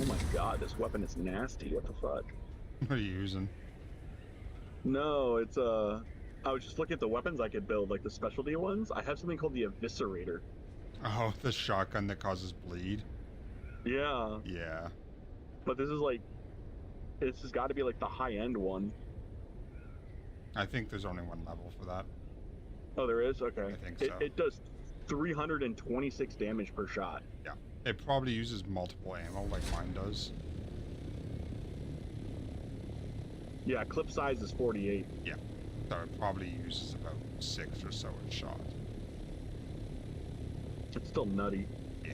Oh my god, this weapon is nasty. What the fuck? What are you using? No, it's I was just looking at the weapons I could build, like the specialty ones. I have something called the Eviscerator. Oh, the shotgun that causes bleed? Yeah. Yeah. But this is like, this has got to be like the high-end one. I think there's only one level for that. Oh, there is? Okay. I think so. It does 326 damage per shot. Yeah. It probably uses multiple ammo like mine does. Yeah, clip size is 48. Yeah. So it probably uses about 6 or so a shot. It's still nutty. Yeah.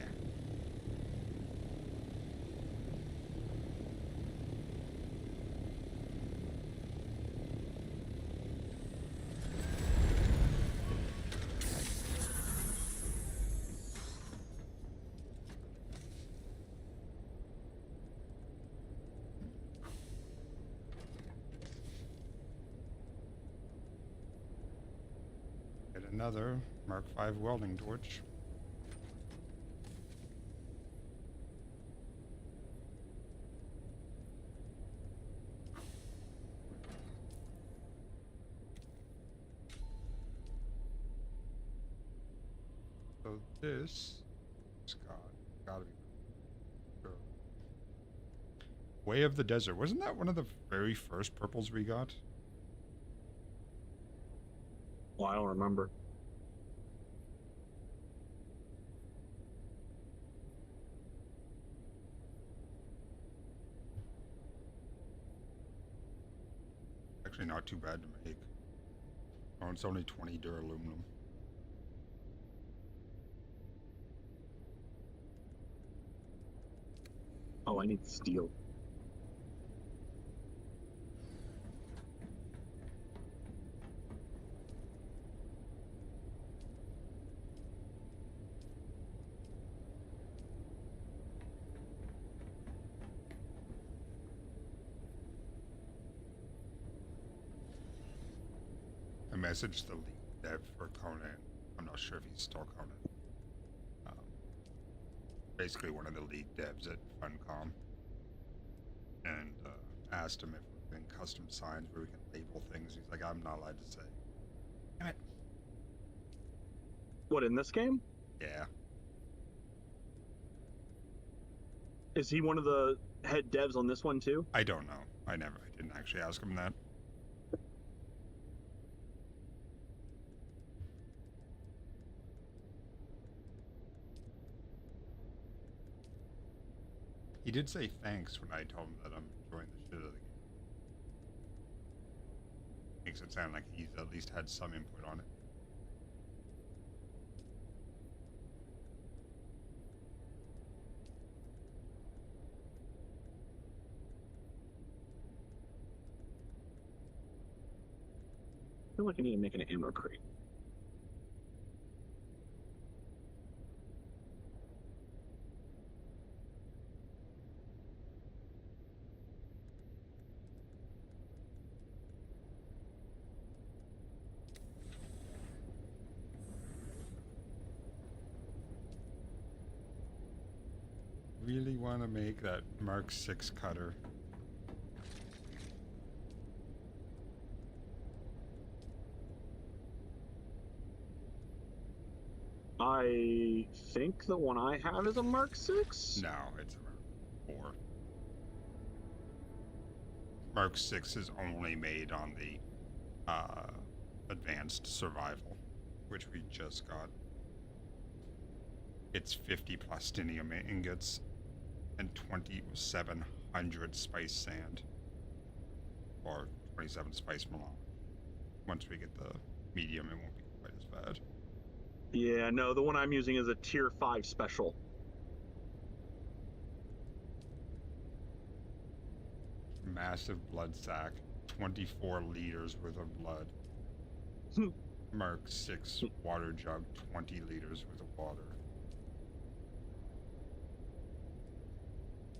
Get another Mark V welding torch. This. Gotta be. Sure. Way of the Desert. Wasn't that one of the very first purples we got? Well, I don't remember. Actually, not too bad to make. Oh, it's only 20 duraluminum. Oh, I need steel. I messaged the lead dev for Conan. I'm not sure if he's still Conan. Basically one of the lead devs at Funcom. And asked him if we can custom signs where we can label things. He's like, I'm not allowed to say. Damn it. What, in this game? Yeah. Is he one of the head devs on this one too? I don't know. I didn't actually ask him that. He did say thanks when I told him that I'm enjoying the shit out of the game. Makes it sound like he's at least had some input on it. I feel like I need to make an ammo crate. Really want to make that Mark 6 cutter. I think the one I have is a Mark 6? No, it's a Mark 4. Mark 6 is only made on the advanced survival, which we just got. It's 50 plastinium ingots and 2,700 spice sand. Or 27 spice melange. Once we get the medium, it won't be quite as bad. Yeah, no, the one I'm using is a tier 5 special. Massive blood sack, 24 liters worth of blood. Mark 6 water jug, 20 liters worth of water.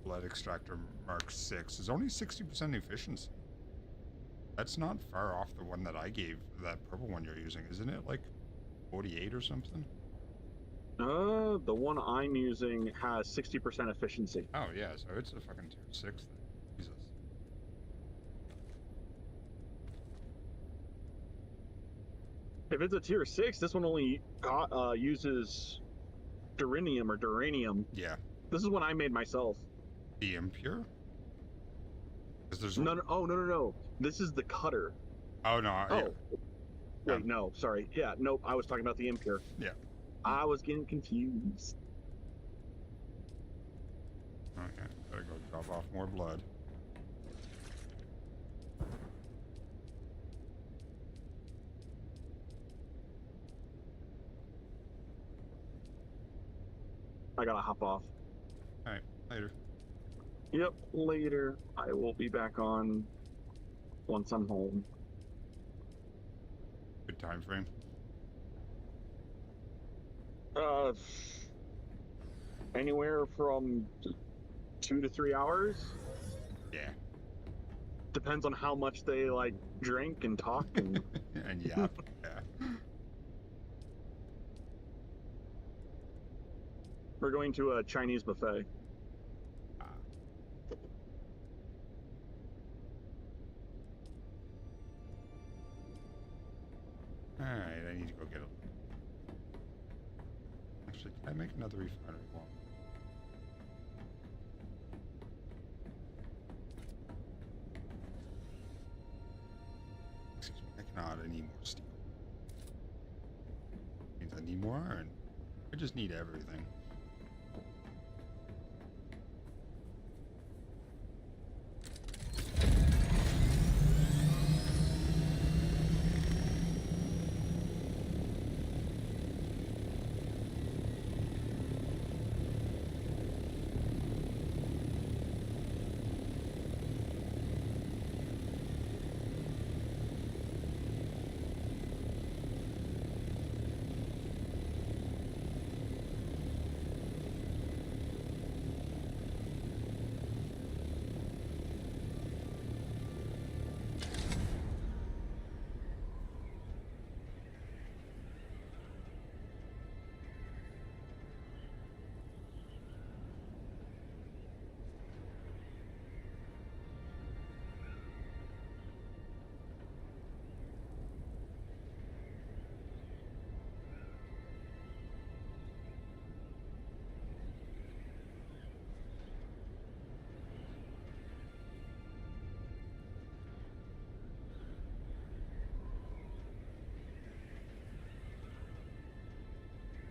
Blood extractor Mark 6 is only 60% efficiency. That's not far off the one that I gave, that purple one you're using, isn't it? Like 48 or something? The one I'm using has 60% efficiency. Oh yeah, so it's a fucking tier 6 then. Jesus. If it's a tier 6, this one only uses duranium. Yeah. This is one I made myself. The impure? There's No. This is the cutter. Oh, no. Oh. Yeah. Wait, no. Sorry. Yeah, nope. I was talking about the impure. Yeah. I was getting confused. Okay. Gotta go drop off more blood. I gotta hop off. Alright. Later. Yep, later. I will be back on once I'm home. Good time frame. Anywhere from 2 to 3 hours. Yeah. Depends on how much they like drink and talk and and yap. Yeah. We're going to a Chinese buffet. Alright, I need to go get Actually, can I make another refinery one? Excuse me, I cannot. I need more steel. Means I need more iron. I just need everything.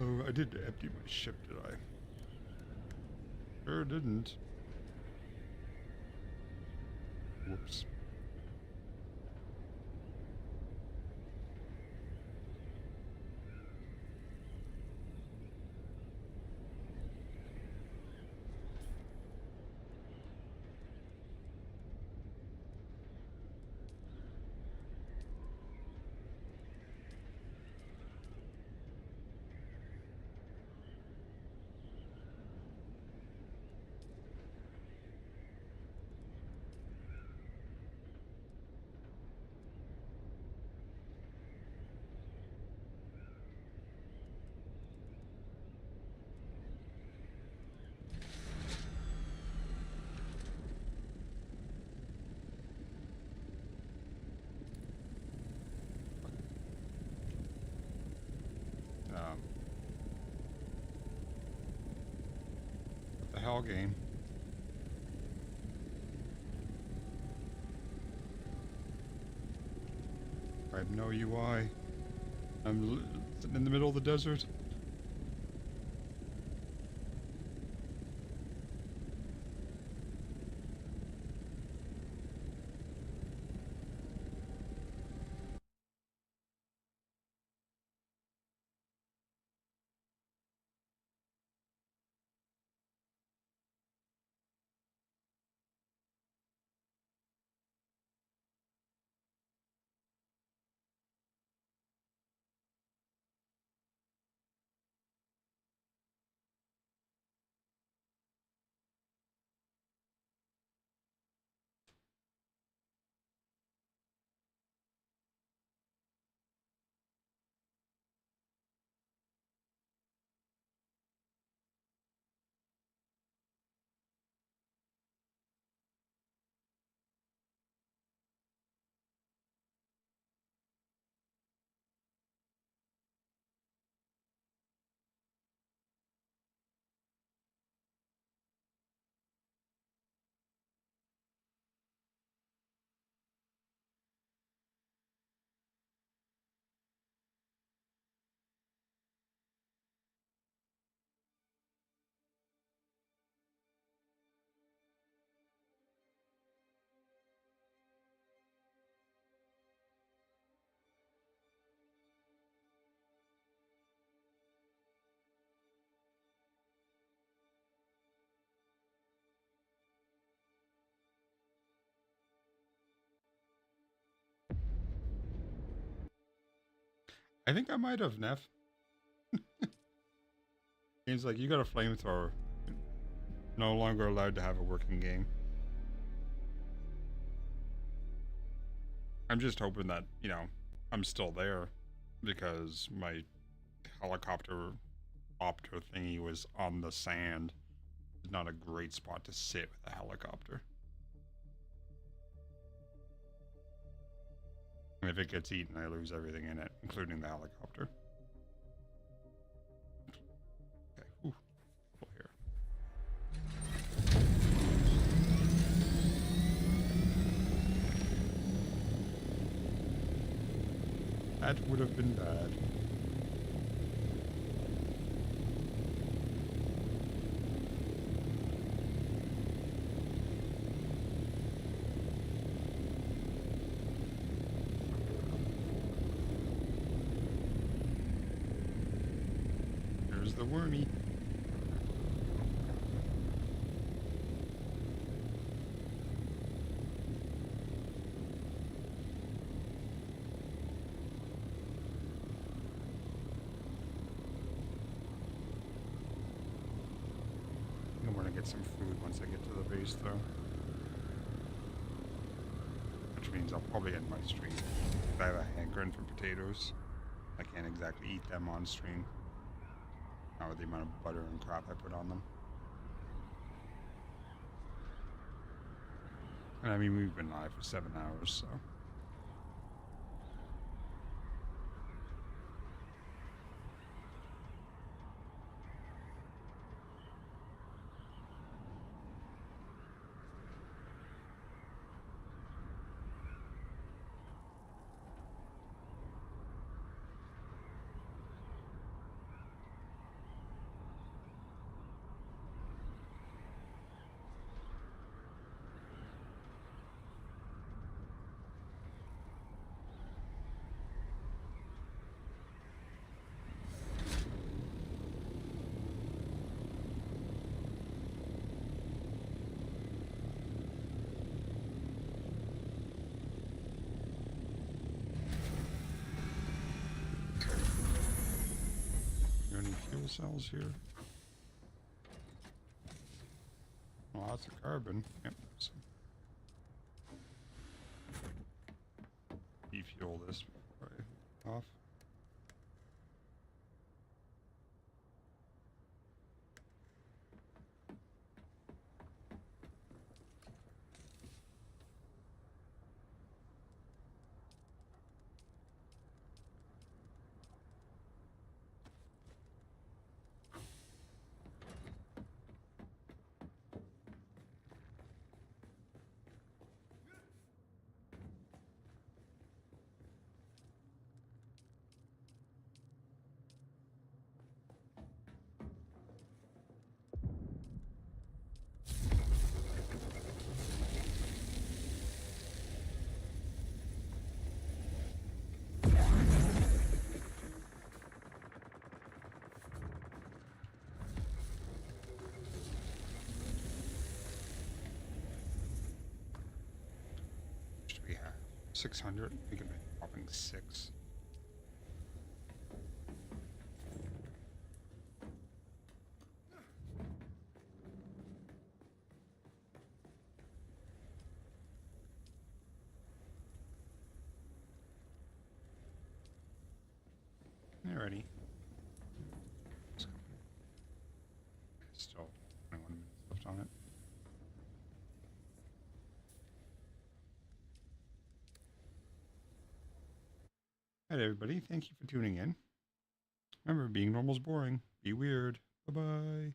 Oh, I did empty my ship, did I? Sure didn't. Whoops. What the hell, game? I have no UI. I'm sitting in the middle of the desert. I think I might have, Neff. Seems like you got a flamethrower. No longer allowed to have a working game. I'm just hoping that, you know, I'm still there because my helicopter opter thingy was on the sand. It's not a great spot to sit with a helicopter. And if it gets eaten, I lose everything in it, including the helicopter. That would have been bad. There's the wormy. I'm gonna get some food once I get to the base, though. Which means I'll probably end my stream. If I have a hankering for potatoes, I can't exactly eat them on stream. Not with the amount of butter and crap I put on them. And I mean, we've been live for 7 hours, so. Any fuel cells here? Lots of carbon. Yep. So defuel this before I off. Should we have 600? We could make popping 6. Alrighty. Still 21 minutes left on it. Alright, everybody. Thank you for tuning in. Remember, being normal is boring. Be weird. Bye-bye.